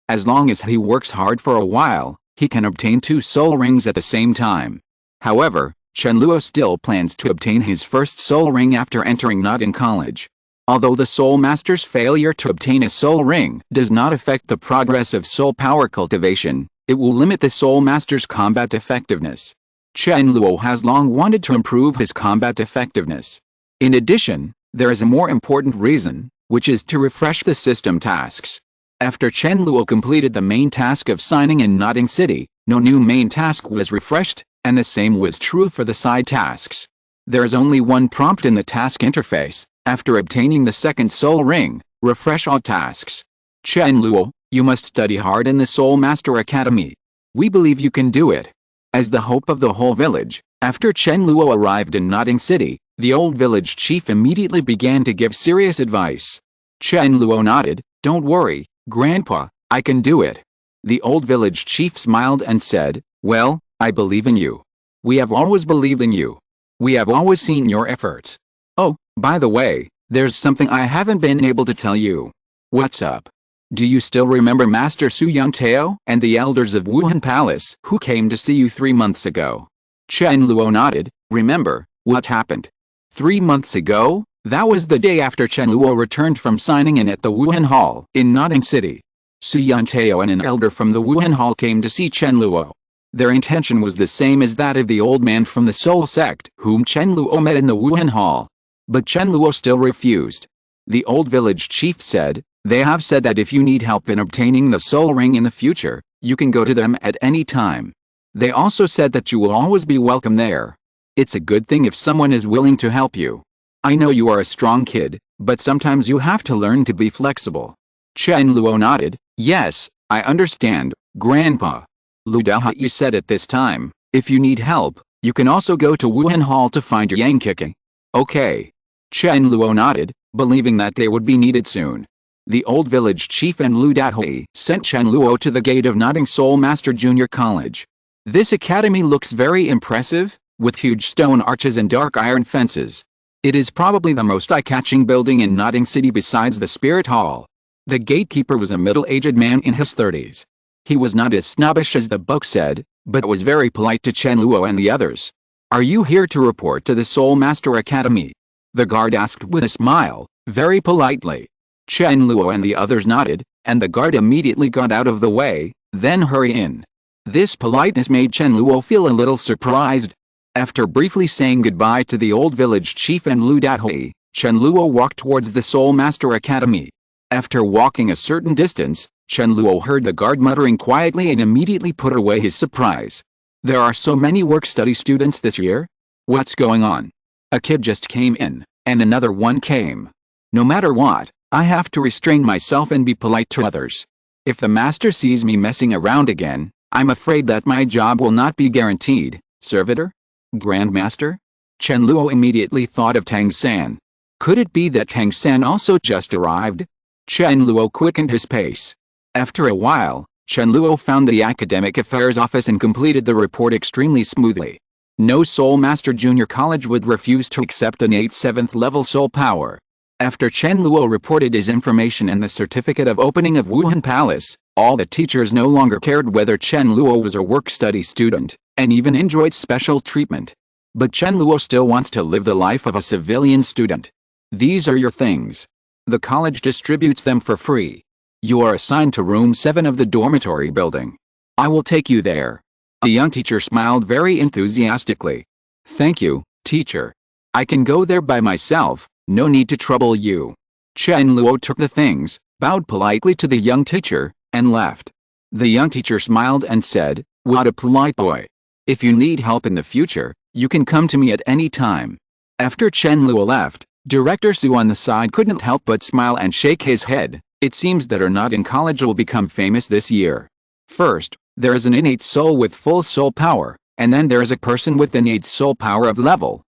As long as he works hard for a while, he can obtain 2 soul rings at the same time. However, Chen Luo still plans to obtain his first soul ring after entering Notting College. Although the Soul Master's failure to obtain a soul ring does not affect the progress of soul power cultivation, it will limit the Soul Master's combat effectiveness. Chen Luo has long wanted to improve his combat effectiveness. In addition, there is a more important reason, which is to refresh the system tasks. After Chen Luo completed the main task of signing in Notting City, no new main task was refreshed, and the same was true for the side tasks. There is only one prompt in the task interface. After obtaining the second soul ring, refresh all tasks. Chen Luo, you must study hard in the Soul Master Academy. We believe you can do it. As the hope of the whole village, after Chen Luo arrived in Notting City, the old village chief immediately began to give serious advice. Chen Luo nodded. Don't worry, Grandpa, I can do it. The old village chief smiled and said, well, I believe in you. We have always believed in you. We have always seen your efforts. Oh, by the way, there's something I haven't been able to tell you. What's up? Do you still remember Master Su Yangtao and the elders of Wuhan Palace who came to see you 3 months ago? Chen Luo nodded. Remember, what happened? 3 months ago? That was the day after Chen Luo returned from signing in at the Wuhan Hall in Notting City. Su Yangtao and an elder from the Wuhan Hall came to see Chen Luo. Their intention was the same as that of the old man from the Soul Sect whom Chen Luo met in the Wuhan Hall. But Chen Luo still refused. The old village chief said, they have said that if you need help in obtaining the soul ring in the future, you can go to them at any time. They also said that you will always be welcome there. It's a good thing if someone is willing to help you. I know you are a strong kid, but sometimes you have to learn to be flexible. Chen Luo nodded. Yes, I understand, Grandpa. Lu Dahui said at this time, if you need help, you can also go to Wuhan Hall to find Yang Kiki. Okay. Chen Luo nodded, believing that they would be needed soon. The old village chief and Lu Dahui sent Chen Luo to the gate of Notting Soul Master Junior College. This academy looks very impressive, with huge stone arches and dark iron fences. It is probably the most eye-catching building in Notting City besides the Spirit Hall. The gatekeeper was a middle-aged man in his 30s. He was not as snobbish as the book said, but was very polite to Chen Luo and the others. "Are you here to report to the Soul Master Academy?" the guard asked with a smile, very politely. Chen Luo and the others nodded, and the guard immediately got out of the way, then hurried in. This politeness made Chen Luo feel a little surprised. After briefly saying goodbye to the old village chief and Lu Dahui, Chen Luo walked towards the Soul Master Academy. After walking a certain distance, Chen Luo heard the guard muttering quietly and immediately put away his surprise. "There are so many work-study students this year? What's going on?" A kid just came in, and another one came. "No matter what, I have to restrain myself and be polite to others. If the master sees me messing around again, I'm afraid that my job will not be guaranteed." Servitor? Grandmaster? Chen Luo immediately thought of Tang San. Could it be that Tang San also just arrived? Chen Luo quickened his pace. After a while, Chen Luo found the Academic Affairs office and completed the report extremely smoothly. No Soul Master Junior College would refuse to accept an 8th 7th level soul power. After Chen Luo reported his information and the certificate of opening of Wuhan Palace, all the teachers no longer cared whether Chen Luo was a work-study student, and even enjoyed special treatment. But Chen Luo still wants to live the life of a civilian student. "These are your things. The college distributes them for free. You are assigned to room 7 of the dormitory building. I will take you there." The young teacher smiled very enthusiastically. "Thank you, teacher. I can go there by myself, no need to trouble you." Chen Luo took the things, bowed politely to the young teacher, and left. The young teacher smiled and said, "What a polite boy. If you need help in the future, you can come to me at any time." After Chen Luo left, Director Su on the side couldn't help but smile and shake his head. "It seems that are not in college will become famous this year. First, there is an innate soul with full soul power, and then there is a person with innate soul power of level.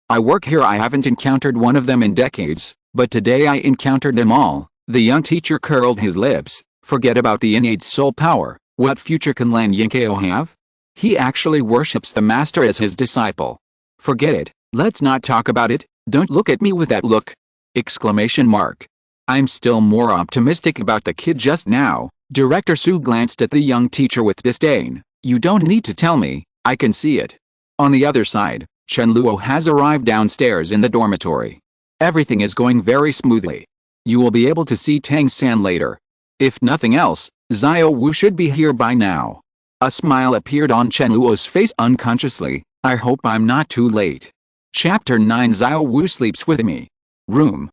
I work here. I haven't encountered one of them in decades, but today I encountered them all." The young teacher curled his lips. "Forget about the innate soul power. What future can Lan Yinkeo have? He actually worships the master as his disciple. Forget it. Let's not talk about it. Don't look at me with that look!" Exclamation mark. "I'm still more optimistic about the kid just now." Director Su glanced at the young teacher with disdain. "You don't need to tell me, I can see it." On the other side, Chen Luo has arrived downstairs in the dormitory. Everything is going very smoothly. You will be able to see Tang San later. If nothing else, Xiao Wu should be here by now. A smile appeared on Chen Luo's face unconsciously. "I hope I'm not too late." Chapter 9 Xiao Wu sleeps with me. Room,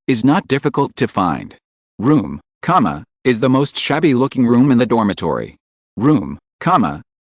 is not difficult to find. Room, is the most shabby-looking room in the dormitory. Room,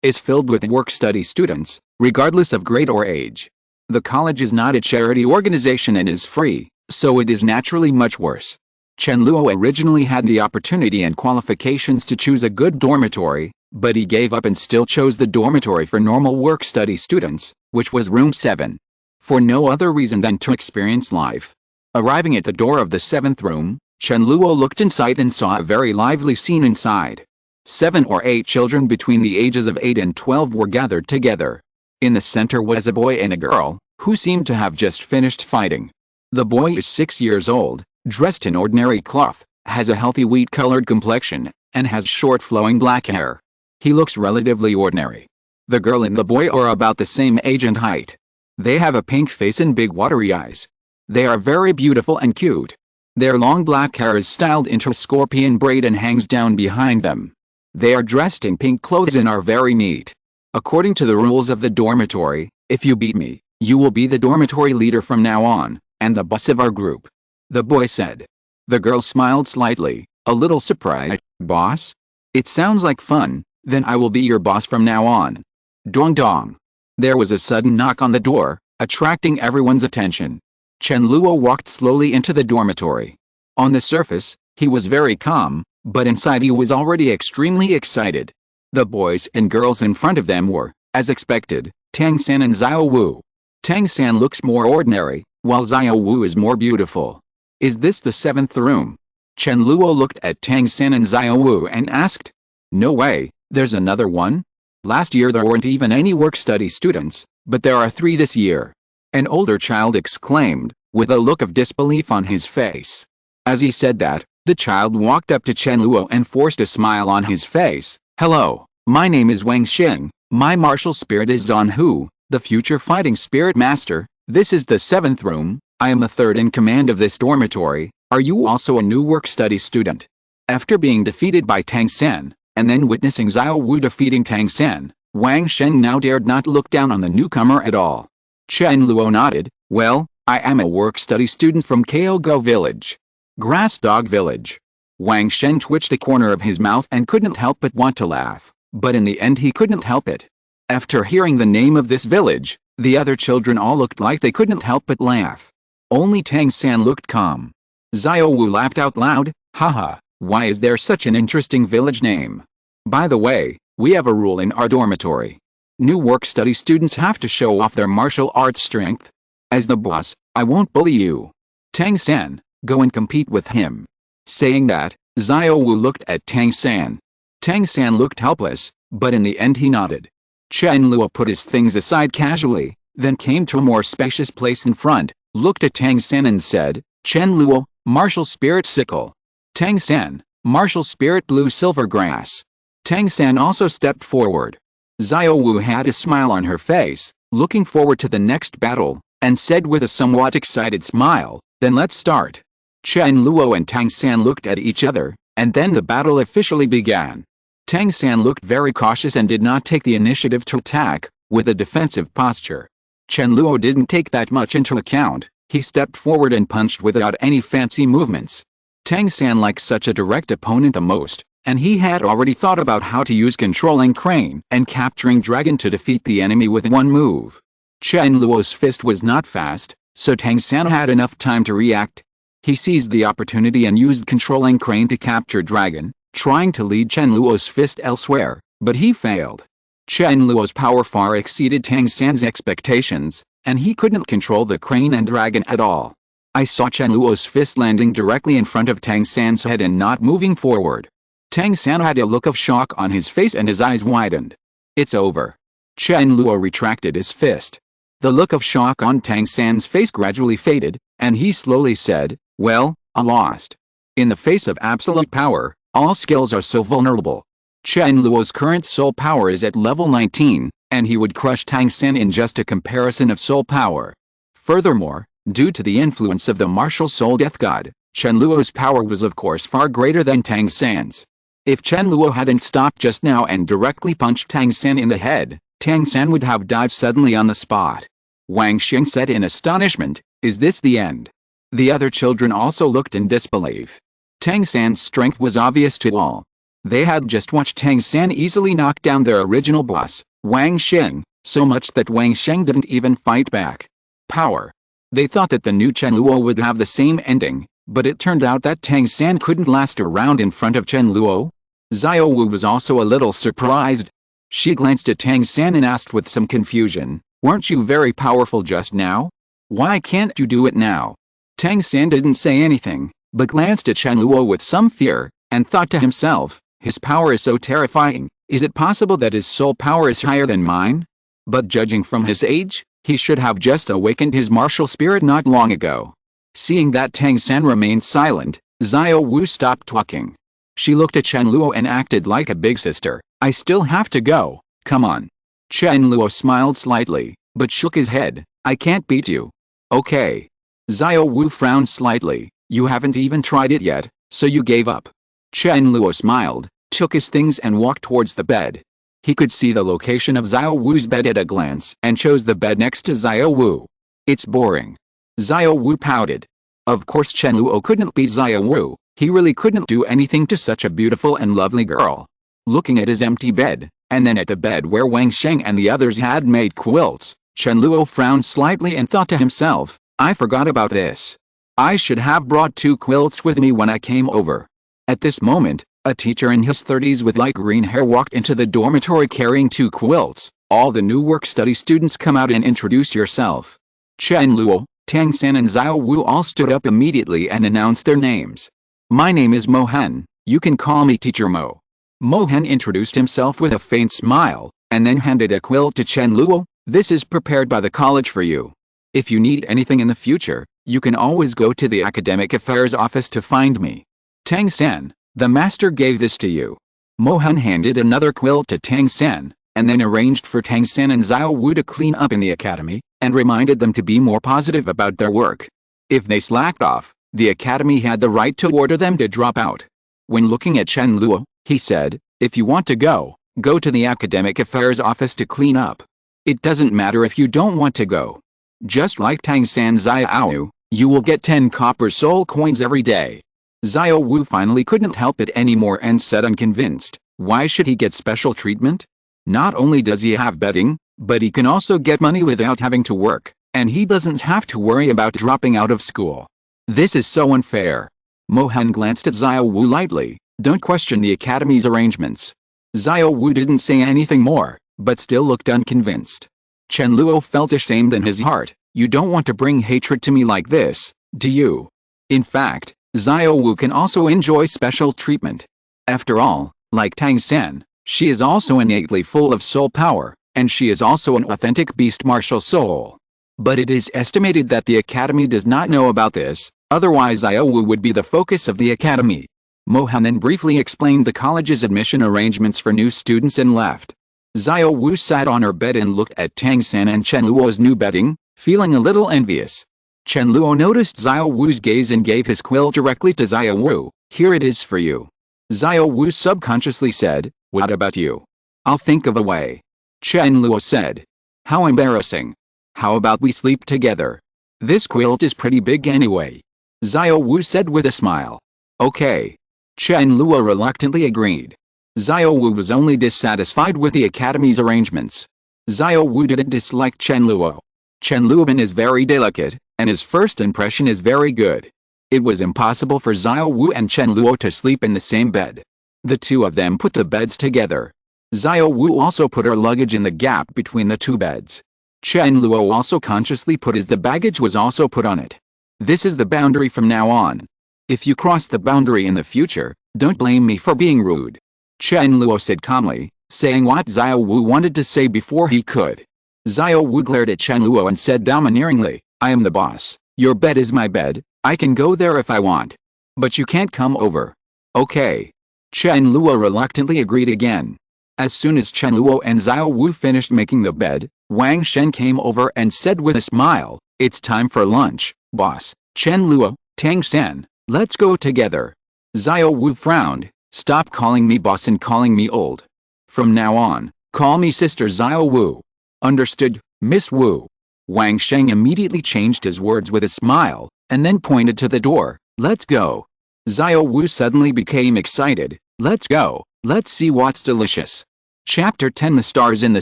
is filled with work-study students, regardless of grade or age. The college is not a charity organization and is free, so it is naturally much worse. Chen Luo originally had the opportunity and qualifications to choose a good dormitory, but he gave up and still chose the dormitory for normal work-study students, which was room 7. For no other reason than to experience life. Arriving at the door of the 7th room, Chen Luo looked inside and saw a very lively scene inside. 7 or 8 children between the ages of 8 and 12 were gathered together. In the center was a boy and a girl, who seemed to have just finished fighting. The boy is 6 years old, dressed in ordinary cloth, has a healthy wheat-colored complexion, and has short flowing black hair. He looks relatively ordinary. The girl and the boy are about the same age and height. They have a pink face and big watery eyes. They are very beautiful and cute. Their long black hair is styled into a scorpion braid and hangs down behind them. They are dressed in pink clothes and are very neat. According to the rules of the dormitory, if you beat me, you will be the dormitory leader from now on, and the boss of our group. The boy said. The girl smiled slightly, a little surprised. "Boss? It sounds like fun, then I will be your boss from now on." Dong dong. There was a sudden knock on the door, attracting everyone's attention. Chen Luo walked slowly into the dormitory. On the surface, he was very calm, but inside he was already extremely excited. The boys and girls in front of them were, as expected, Tang San and Xiao Wu. Tang San looks more ordinary, while Xiao Wu is more beautiful. "Is this the 7th room?" Chen Luo looked at Tang San and Xiao Wu and asked. "No way, there's another one? Last year there weren't even any work-study students, but there are 3 this year." An older child exclaimed, with a look of disbelief on his face. As he said that, The child walked up to Chen Luo and forced a smile on his face. "Hello, my name is Wang Xing. My martial spirit is Zhan Hu, the future fighting spirit master. This is the 7th room. I am the 3rd in command of this dormitory. Are you also a new work-study student?" After being defeated by Tang San, and then witnessing Xiao Wu defeating Tang San, Wang Sheng now dared not look down on the newcomer at all. Chen Luo nodded. "Well, I am a work-study student from Kyogo Village. Grass Dog Village." Wang Sheng twitched a corner of his mouth and couldn't help but want to laugh, but in the end he couldn't help it. After hearing the name of this village, the other children all looked like they couldn't help but laugh. Only Tang San looked calm. Xiao Wu laughed out loud. "Haha, why is there such an interesting village name? By the way, we have a rule in our dormitory. New work-study students have to show off their martial arts strength. As the boss, I won't bully you. Tang San, go and compete with him." Saying that, Xiao Wu looked at Tang San. Tang San looked helpless, but in the end he nodded. Chen Luo put his things aside casually, then came to a more spacious place in front, looked at Tang San and said, "Chen Luo, martial spirit sickle. Tang San, martial spirit blue silver grass." Tang San also stepped forward. Xiao Wu had a smile on her face, looking forward to the next battle, and said with a somewhat excited smile, "Then let's start." Chen Luo and Tang San looked at each other, and then the battle officially began. Tang San looked very cautious and did not take the initiative to attack, with a defensive posture. Chen Luo didn't take that much into account. He stepped forward and punched without any fancy movements. Tang San liked such a direct opponent the most, and he had already thought about how to use controlling crane and capturing dragon to defeat the enemy with one move. Chen Luo's fist was not fast, so Tang San had enough time to react. He seized the opportunity and used controlling crane to capture dragon, trying to lead Chen Luo's fist elsewhere, but he failed. Chen Luo's power far exceeded Tang San's expectations, and he couldn't control the crane and dragon at all. I saw Chen Luo's fist landing directly in front of Tang San's head and not moving forward. Tang San had a look of shock on his face and his eyes widened. "It's over." Chen Luo retracted his fist. The look of shock on Tang San's face gradually faded, and he slowly said, "Well, I lost. In the face of absolute power, all skills are so vulnerable. Chen Luo's current soul power is at level 19, and he would crush Tang San in just a comparison of soul power. Furthermore, due to the influence of the martial soul death god, Chen Luo's power was of course far greater than Tang San's. If Chen Luo hadn't stopped just now and directly punched Tang San in the head, Tang San would have died suddenly on the spot." Wang Xing said in astonishment, "Is this the end?" The other children also looked in disbelief. Tang San's strength was obvious to all. They had just watched Tang San easily knock down their original boss, Wang Xing, so much that Wang Xing didn't even fight back. Power. They thought that the new Chen Luo would have the same ending, but it turned out that Tang San couldn't last a round in front of Chen Luo. Xiao Wu was also a little surprised. She glanced at Tang San and asked with some confusion, "Weren't you very powerful just now? Why can't you do it now?" Tang San didn't say anything, but glanced at Chen Luo with some fear, and thought to himself, "His power is so terrifying, is it possible that his soul power is higher than mine? But judging from his age, he should have just awakened his martial spirit not long ago." Seeing that Tang San remained silent, Xiao Wu stopped talking. She looked at Chen Luo and acted like a big sister. "I still have to go, come on." Chen Luo smiled slightly, but shook his head. "I can't beat you." "Okay." Xiao Wu frowned slightly. "You haven't even tried it yet, so you gave up." Chen Luo smiled, took his things and walked towards the bed. He could see the location of Xiao Wu's bed at a glance and chose the bed next to Xiao Wu. "It's boring." Xiao Wu pouted. Of course Chen Luo couldn't beat Xiao Wu. He really couldn't do anything to such a beautiful and lovely girl. Looking at his empty bed, and then at the bed where Wang Sheng and the others had made quilts, Chen Luo frowned slightly and thought to himself, "I forgot about this. I should have brought 2 quilts with me when I came over." At this moment, a teacher in his 30s with light green hair walked into the dormitory carrying 2 quilts. "All the new work-study students, come out and introduce yourself." Chen Luo, Tang San and Xiao Wu all stood up immediately and announced their names. "My name is Mo Hen, you can call me Teacher Mo." Mo Hen introduced himself with a faint smile, and then handed a quilt to Chen Luo. "This is prepared by the college for you. If you need anything in the future, you can always go to the academic affairs office to find me." Tang-san, the master gave this to you. Mohan handed another quilt to Tang-san, and then arranged for Tang-san and Xiao Wu to clean up in the academy, and reminded them to be more positive about their work. If they slacked off, the academy had the right to order them to drop out. When looking at Chen Luo, he said, if you want to go to the academic affairs office to clean up. It doesn't matter if you don't want to go. Just like Tang-san Xiao Wu, you will get 10 copper soul coins every day. Xiao Wu finally couldn't help it anymore and said unconvinced, why should he get special treatment? Not only does he have betting, but he can also get money without having to work, and he doesn't have to worry about dropping out of school. This is so unfair. Mohan glanced at Xiao Wu lightly, don't question the academy's arrangements. Xiao Wu didn't say anything more, but still looked unconvinced. Chen Luo felt ashamed in his heart. You don't want to bring hatred to me like this, do you? In fact, Xiao Wu can also enjoy special treatment. After all, like Tang-san, she is also innately full of soul power, and she is also an authentic beast martial soul. But it is estimated that the academy does not know about this, otherwise Xiao Wu would be the focus of the academy. Mohan then briefly explained the college's admission arrangements for new students and left. Xiao Wu sat on her bed and looked at Tang-san and Chen Luo's new bedding, feeling a little envious. Chen Luo noticed Xiao Wu's gaze and gave his quill directly to Xiao Wu. Here it is for you. Xiao Wu subconsciously said, what about you? I'll think of a way. Chen Luo said. How embarrassing. How about we sleep together? This quilt is pretty big anyway. Xiao Wu said with a smile. Okay. Chen Luo reluctantly agreed. Xiao Wu was only dissatisfied with the academy's arrangements. Xiao Wu didn't dislike Chen Luo. Chen Luo is very delicate, and his first impression is very good. It was impossible for Xiao Wu and Chen Luo to sleep in the same bed. The two of them put the beds together. Xiao Wu also put her luggage in the gap between the two beds. Chen Luo also consciously put as the baggage was also put on it. This is the boundary from now on. If you cross the boundary in the future, don't blame me for being rude. Chen Luo said calmly, saying what Xiao Wu wanted to say before he could. Xiao Wu glared at Chen Luo and said domineeringly, I am the boss. Your bed is my bed. I can go there if I want. But you can't come over. Okay. Chen Luo reluctantly agreed again. As soon as Chen Luo and Xiao Wu finished making the bed, Wang Shen came over and said with a smile, it's time for lunch, boss. Chen Luo, Tang-san, let's go together. Xiao Wu frowned, stop calling me boss and calling me old. From now on, call me Sister Xiao Wu. Understood, Miss Wu. Wang Sheng immediately changed his words with a smile, and then pointed to the door. Let's go. Xiao Wu suddenly became excited. Let's go. Let's see what's delicious. Chapter 10. The stars in the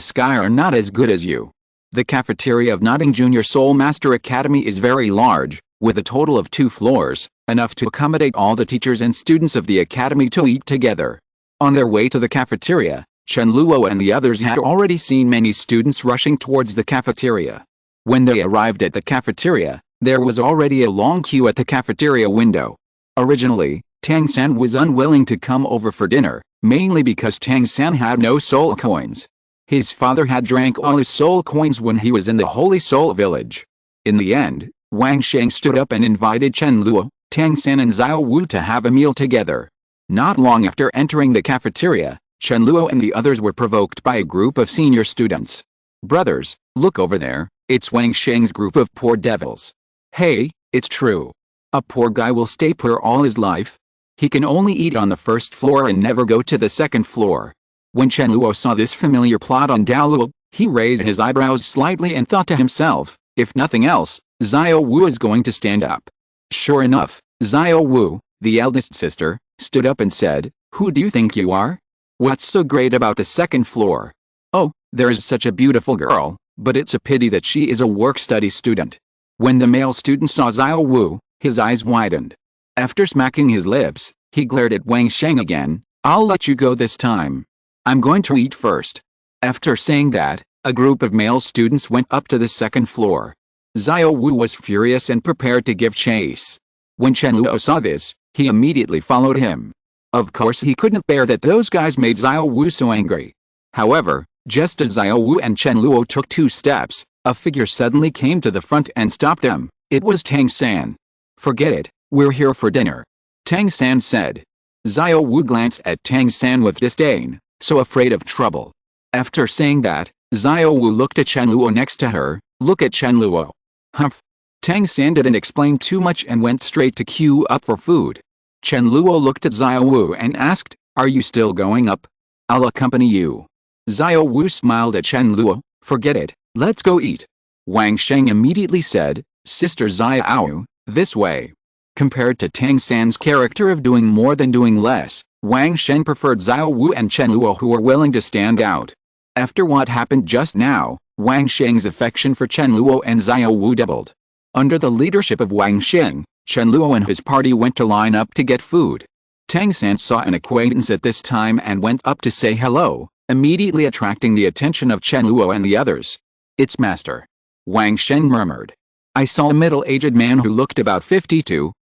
sky are not as good as you. The cafeteria of Notting Junior Soul Master Academy is very large, with a total of 2 floors, enough to accommodate all the teachers and students of the academy to eat together. On their way to the cafeteria, Chen Luo and the others had already seen many students rushing towards the cafeteria. When they arrived at the cafeteria, there was already a long queue at the cafeteria window. Originally, Tang-san was unwilling to come over for dinner, mainly because Tang-san had no soul coins. His father had drank all his soul coins when he was in the Holy Soul Village. In the end, Wang Sheng stood up and invited Chen Luo, Tang-san and Xiao Wu to have a meal together. Not long after entering the cafeteria, Chen Luo and the others were provoked by a group of senior students. Brothers, look over there, it's Wang Sheng's group of poor devils. Hey, it's true. A poor guy will stay poor all his life. He can only eat on the first floor and never go to the second floor. When Chen Luo saw this familiar plot on Douluo, he raised his eyebrows slightly and thought to himself, if nothing else, Xiao Wu is going to stand up. Sure enough, Xiao Wu, the eldest sister, stood up and said, who do you think you are? What's so great about the second floor? Oh, there is such a beautiful girl, but it's a pity that she is a work-study student. When the male student saw Xiao Wu, his eyes widened. After smacking his lips, he glared at Wang Sheng again. I'll let you go this time. I'm going to eat first. After saying that, a group of male students went up to the second floor. Xiao Wu was furious and prepared to give chase. When Chen Luo saw this, he immediately followed him. Of course he couldn't bear that those guys made Xiao Wu so angry. However, just as Xiao Wu and Chen Luo took 2 steps, a figure suddenly came to the front and stopped them. It was Tang-san. Forget it, we're here for dinner. Tang San said. Xiao Wu glanced at Tang San with disdain, so afraid of trouble. After saying that, Xiao Wu looked at Chen Luo next to her. Look at Chen Luo. Humph. Tang San didn't explain too much and went straight to queue up for food. Chen Luo looked at Xiao Wu and asked, "Are you still going up? I'll accompany you." Xiao Wu smiled at Chen Luo. "Forget it, let's go eat." Wang Sheng immediately said, "Sister Xiao, this way." Compared to Tang San's character of doing more than doing less, Wang Sheng preferred Xiao Wu and Chen Luo, who were willing to stand out. After what happened just now, Wang Sheng's affection for Chen Luo and Xiao Wu doubled. Under the leadership of Wang Sheng, Chen Luo and his party went to line up to get food. Tang San saw an acquaintance at this time and went up to say hello, immediately attracting the attention of Chen Luo and the others. "It's Master," Wang Sheng murmured. "I saw a middle-aged man who looked about 52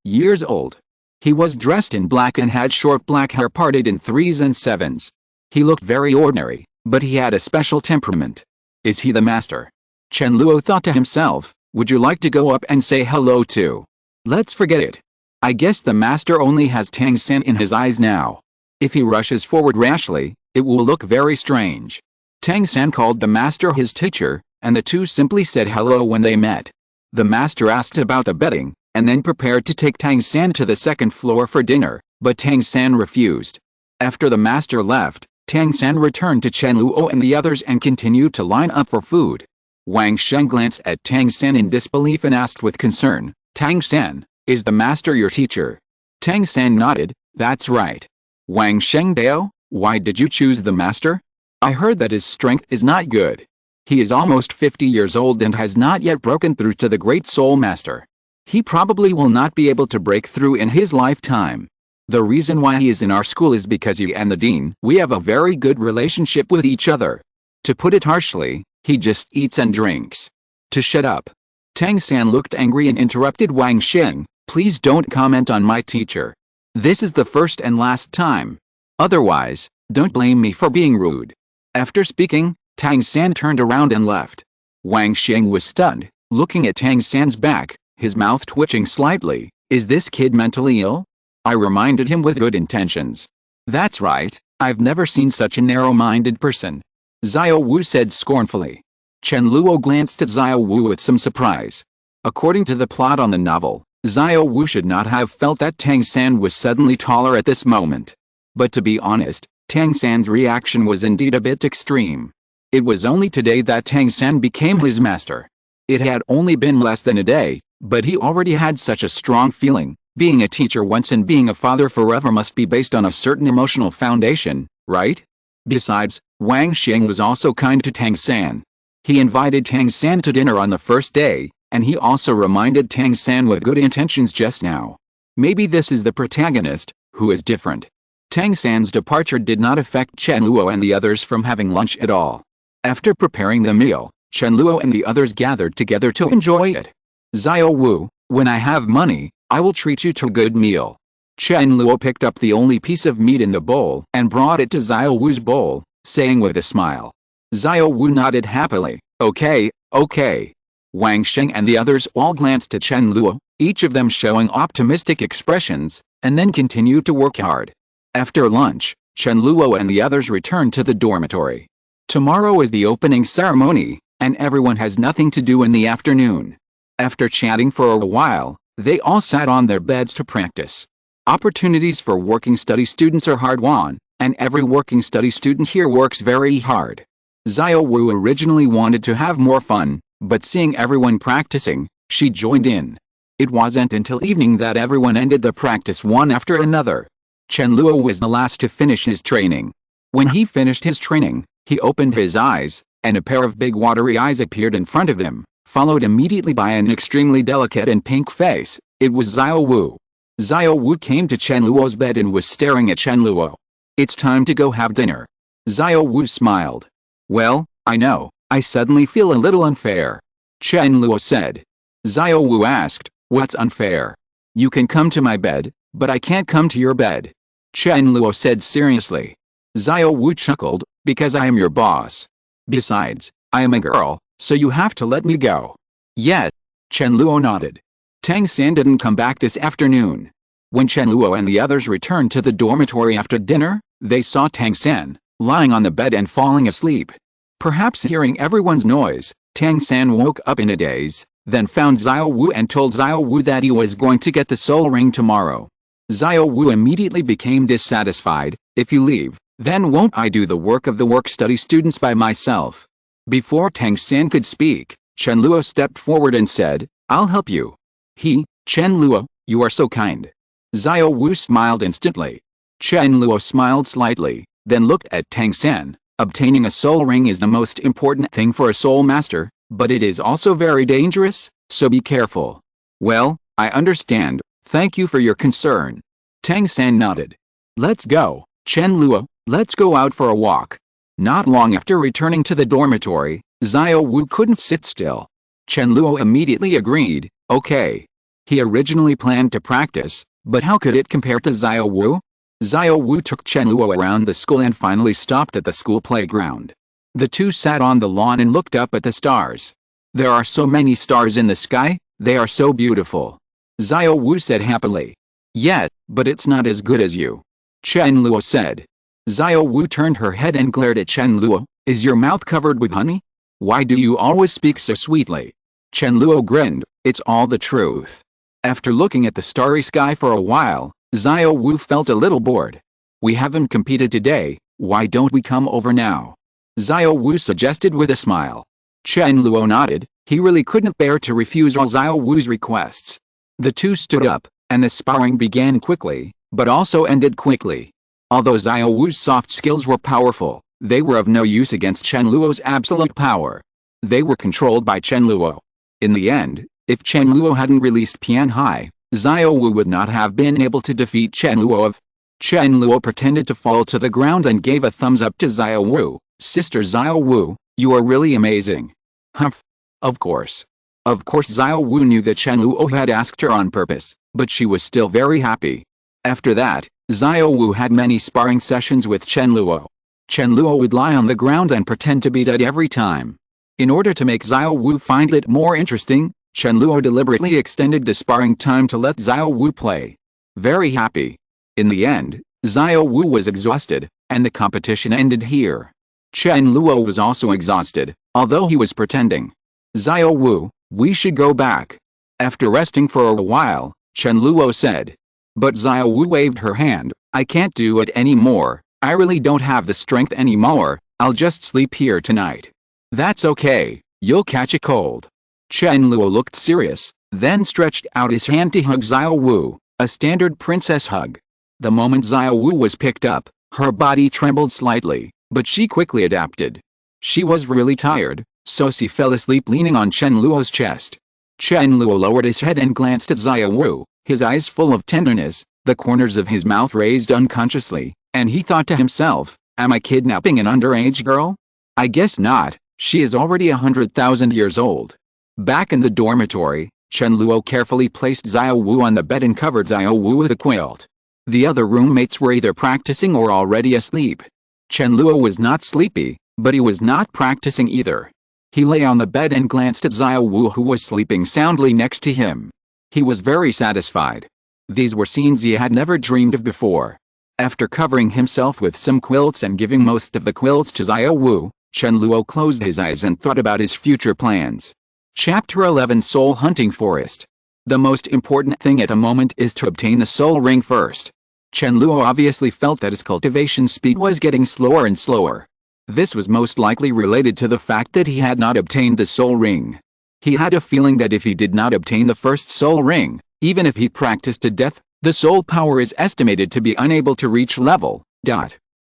years old. He was dressed in black and had short black hair parted in 3s and 7s. He looked very ordinary, but he had a special temperament. Is he the master?" Chen Luo thought to himself, "Would you like to go up and say hello too? Let's forget it. I guess the master only has Tang San in his eyes now. If he rushes forward rashly, it will look very strange." Tang San called the master his teacher, and the two simply said hello when they met. The master asked about the betting, and then prepared to take Tang San to the second floor for dinner, but Tang San refused. After the master left, Tang San returned to Chen Luo and the others and continued to line up for food. Wang Sheng glanced at Tang San in disbelief and asked with concern, "Tang San, is the master your teacher?" Tang San nodded, "That's right." Wang Sheng Dao, "Why did you choose the master? I heard that his strength is not good. He is almost 50 years old and has not yet broken through to the great soul master. He probably will not be able to break through in his lifetime. The reason why he is in our school is because he and the dean, we have a very good relationship with each other. To put it harshly, he just eats and drinks." "To shut up." Tang San looked angry and interrupted Wang Sheng, "Please don't comment on my teacher. This is the first and last time. Otherwise, don't blame me for being rude." After speaking, Tang San turned around and left. Wang Sheng was stunned, looking at Tang San's back, his mouth twitching slightly. "Is this kid mentally ill?" I reminded him with good intentions. "That's right, I've never seen such a narrow-minded person," Xiao Wu said scornfully. Chen Luo glanced at Xiao Wu with some surprise. According to the plot on the novel, Xiao Wu should not have felt that Tang San was suddenly taller at this moment. But to be honest, Tang San's reaction was indeed a bit extreme. It was only today that Tang San became his master. It had only been less than a day, but he already had such a strong feeling. Being a teacher once and being a father forever must be based on a certain emotional foundation, right? Besides, Wang Sheng was also kind to Tang San. He invited Tang San to dinner on the first day, and he also reminded Tang San with good intentions just now. Maybe this is the protagonist, who is different. Tang San's departure did not affect Chen Luo and the others from having lunch at all. After preparing the meal, Chen Luo and the others gathered together to enjoy it. "Xiao Wu, when I have money, I will treat you to a good meal." Chen Luo picked up the only piece of meat in the bowl and brought it to Xiao Wu's bowl, saying with a smile. Xiao Wu nodded happily, "Okay, okay." Wang Sheng and the others all glanced at Chen Luo, each of them showing optimistic expressions, and then continued to work hard. After lunch, Chen Luo and the others returned to the dormitory. Tomorrow is the opening ceremony, and everyone has nothing to do in the afternoon. After chatting for a while, they all sat on their beds to practice. Opportunities for working study students are hard-won, and every working study student here works very hard. Xiao Wu originally wanted to have more fun, but seeing everyone practicing, she joined in. It wasn't until evening that everyone ended the practice one after another. Chen Luo was the last to finish his training. When he finished his training, he opened his eyes, and a pair of big watery eyes appeared in front of him, followed immediately by an extremely delicate and pink face. It was Xiao Wu. Xiao Wu came to Chen Luo's bed and was staring at Chen Luo. "It's time to go have dinner." Xiao Wu smiled. "Well, I know, I suddenly feel a little unfair," Chen Luo said. Xiao Wu asked, "What's unfair?" "You can come to my bed, but I can't come to your bed," Chen Luo said seriously. Xiao Wu chuckled, "Because I am your boss. Besides, I am a girl, so you have to let me go." "Yes," Chen Luo nodded. Tang San didn't come back this afternoon. When Chen Luo and the others returned to the dormitory after dinner, they saw Tang San, lying on the bed and falling asleep. Perhaps hearing everyone's noise, Tang San woke up in a daze, then found Xiao Wu and told Xiao Wu that he was going to get the soul ring tomorrow. Xiao Wu immediately became dissatisfied. If you leave, then won't I do the work of the work-study students by myself? Before Tang San could speak, Chen Luo stepped forward and said, I'll help you. Chen Luo, you are so kind. Xiao Wu smiled instantly. Chen Luo smiled slightly, then looked at Tang San. Obtaining a soul ring is the most important thing for a soul master, but it is also very dangerous, so be careful. Well, I understand, thank you for your concern. Tang San nodded. Let's go, Chen Luo, let's go out for a walk. Not long after returning to the dormitory, Xiao Wu couldn't sit still. Chen Luo immediately agreed, okay. He originally planned to practice, but how could it compare to Xiao Wu? Xiao Wu took Chen Luo around the school and finally stopped at the school playground. The two sat on the lawn and looked up at the stars. There are so many stars in the sky, they are so beautiful. Xiao Wu said happily. Yeah, but it's not as good as you. Chen Luo said. Xiao Wu turned her head and glared at Chen Luo. Is your mouth covered with honey? Why do you always speak so sweetly? Chen Luo grinned. It's all the truth. After looking at the starry sky for a while, Xiao Wu felt a little bored. We haven't competed today, why don't we come over now? Xiao Wu suggested with a smile. Chen Luo nodded. He really couldn't bear to refuse all Xiao Wu's requests. The two stood up, and the sparring began quickly, but also ended quickly. Although Xiao Wu's soft skills were powerful, they were of no use against Chen Luo's absolute power. They were controlled by Chen Luo. In the end, if Chen Luo hadn't released Pian Hai, Xiao Wu would not have been able to defeat Chen Luo. Chen Luo pretended to fall to the ground and gave a thumbs up to Xiao Wu. Sister Xiao Wu, you are really amazing. Humph. Of course. Of course Xiao Wu knew that Chen Luo had asked her on purpose, but she was still very happy. After that, Xiao Wu had many sparring sessions with Chen Luo. Chen Luo would lie on the ground and pretend to be dead every time. In order to make Xiao Wu find it more interesting, Chen Luo deliberately extended the sparring time to let Xiao Wu play. Very happy. In the end, Xiao Wu was exhausted, and the competition ended here. Chen Luo was also exhausted, although he was pretending. Xiao Wu, we should go back. After resting for a while, Chen Luo said. But Xiao Wu waved her hand. I can't do it anymore. I really don't have the strength anymore. I'll just sleep here tonight. That's okay. You'll catch a cold. Chen Luo looked serious, then stretched out his hand to hug Xiao Wu, a standard princess hug. The moment Xiao Wu was picked up, her body trembled slightly, but she quickly adapted. She was really tired, so she fell asleep leaning on Chen Luo's chest. Chen Luo lowered his head and glanced at Xiao Wu, his eyes full of tenderness, the corners of his mouth raised unconsciously, and he thought to himself, am I kidnapping an underage girl? I guess not, she is already 100,000 years old. Back in the dormitory, Chen Luo carefully placed Xiao Wu on the bed and covered Xiao Wu with a quilt. The other roommates were either practicing or already asleep. Chen Luo was not sleepy, but he was not practicing either. He lay on the bed and glanced at Xiao Wu who was sleeping soundly next to him. He was very satisfied. These were scenes he had never dreamed of before. After covering himself with some quilts and giving most of the quilts to Xiao Wu, Chen Luo closed his eyes and thought about his future plans. Chapter 11 Soul Hunting Forest. The most important thing at the moment is to obtain the soul ring first. Chen Luo obviously felt that his cultivation speed was getting slower and slower. This was most likely related to the fact that he had not obtained the soul ring. He had a feeling that if he did not obtain the first soul ring, even if he practiced to death, the soul power is estimated to be unable to reach level, .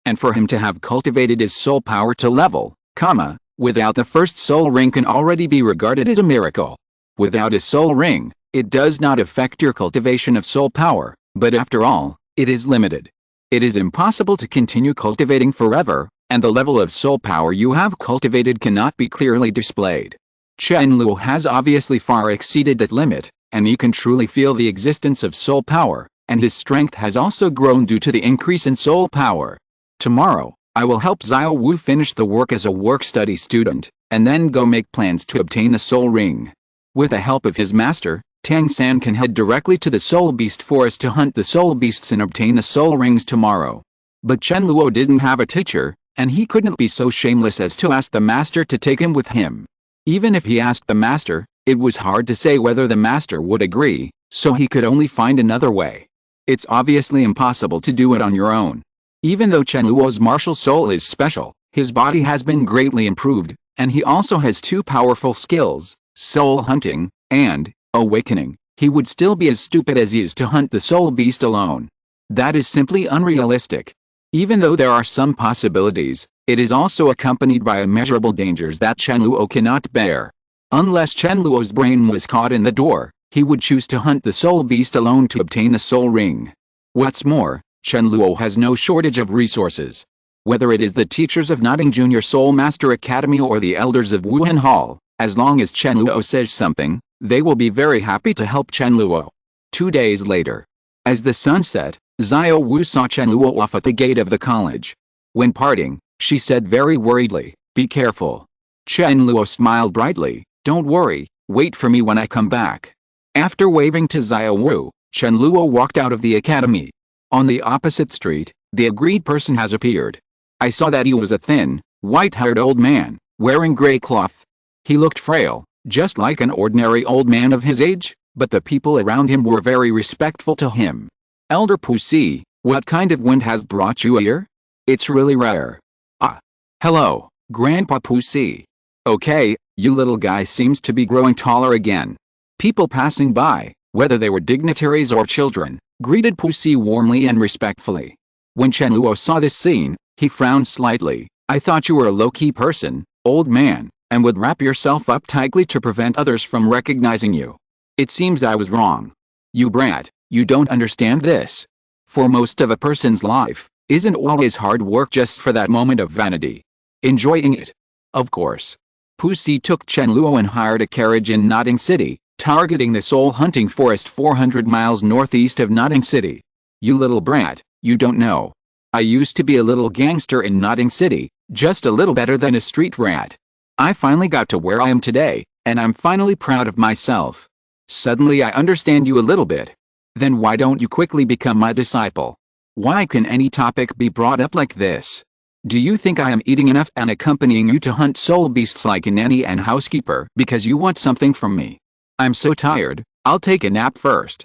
And for him to have cultivated his soul power to level, without the first soul ring can already be regarded as a miracle. Without a soul ring, it does not affect your cultivation of soul power, but after all, it is limited. It is impossible to continue cultivating forever, and the level of soul power you have cultivated cannot be clearly displayed. Chen Luo has obviously far exceeded that limit, and you can truly feel the existence of soul power, and his strength has also grown due to the increase in soul power. Tomorrow, I will help Xiao Wu finish the work as a work-study student, and then go make plans to obtain the soul ring. With the help of his master, Tang San can head directly to the Soul Beast Forest to hunt the Soul Beasts and obtain the Soul Rings tomorrow. But Chen Luo didn't have a teacher, and he couldn't be so shameless as to ask the master to take him with him. Even if he asked the master, it was hard to say whether the master would agree, so he could only find another way. It's obviously impossible to do it on your own. Even though Chen Luo's martial soul is special, his body has been greatly improved, and he also has two powerful skills, soul hunting, and awakening. He would still be as stupid as he is to hunt the soul beast alone. That is simply unrealistic. Even though there are some possibilities, it is also accompanied by immeasurable dangers that Chen Luo cannot bear. Unless Chen Luo's brain was caught in the door, he would choose to hunt the soul beast alone to obtain the soul ring. What's more, Chen Luo has no shortage of resources. Whether it is the teachers of Notting Junior Soul Master Academy or the elders of Wuhan Hall, as long as Chen Luo says something, they will be very happy to help Chen Luo. 2 days later. As the sun set, Xiao Wu saw Chen Luo off at the gate of the college. When parting, she said very worriedly, "Be careful." Chen Luo smiled brightly, "Don't worry, wait for me when I come back." After waving to Xiao Wu, Chen Luo walked out of the academy. On the opposite street, the agreed person has appeared. I saw that he was a thin, white-haired old man, wearing gray cloth. He looked frail, just like an ordinary old man of his age, but the people around him were very respectful to him. "Elder Pussy, what kind of wind has brought you here? It's really rare." "Ah. Hello, Grandpa Pussy." "Okay, you little guy seems to be growing taller again." People passing by, whether they were dignitaries or children, greeted Pussy warmly and respectfully. When Chen Luo saw this scene, he frowned slightly. "I thought you were a low-key person, old man, and would wrap yourself up tightly to prevent others from recognizing you. It seems I was wrong. You brat, you don't understand this. For most of a person's life, isn't always hard work just for that moment of vanity. Enjoying it. Of course." Pussy took Chen Luo and hired a carriage in Notting City, targeting the soul hunting forest 400 miles northeast of Notting City. "You little brat, you don't know. I used to be a little gangster in Notting City, just a little better than a street rat. I finally got to where I am today, and I'm finally proud of myself. Suddenly I understand you a little bit. Then why don't you quickly become my disciple? Why can any topic be brought up like this? Do you think I am eating enough and accompanying you to hunt soul beasts like a nanny and housekeeper because you want something from me? I'm so tired, I'll take a nap first."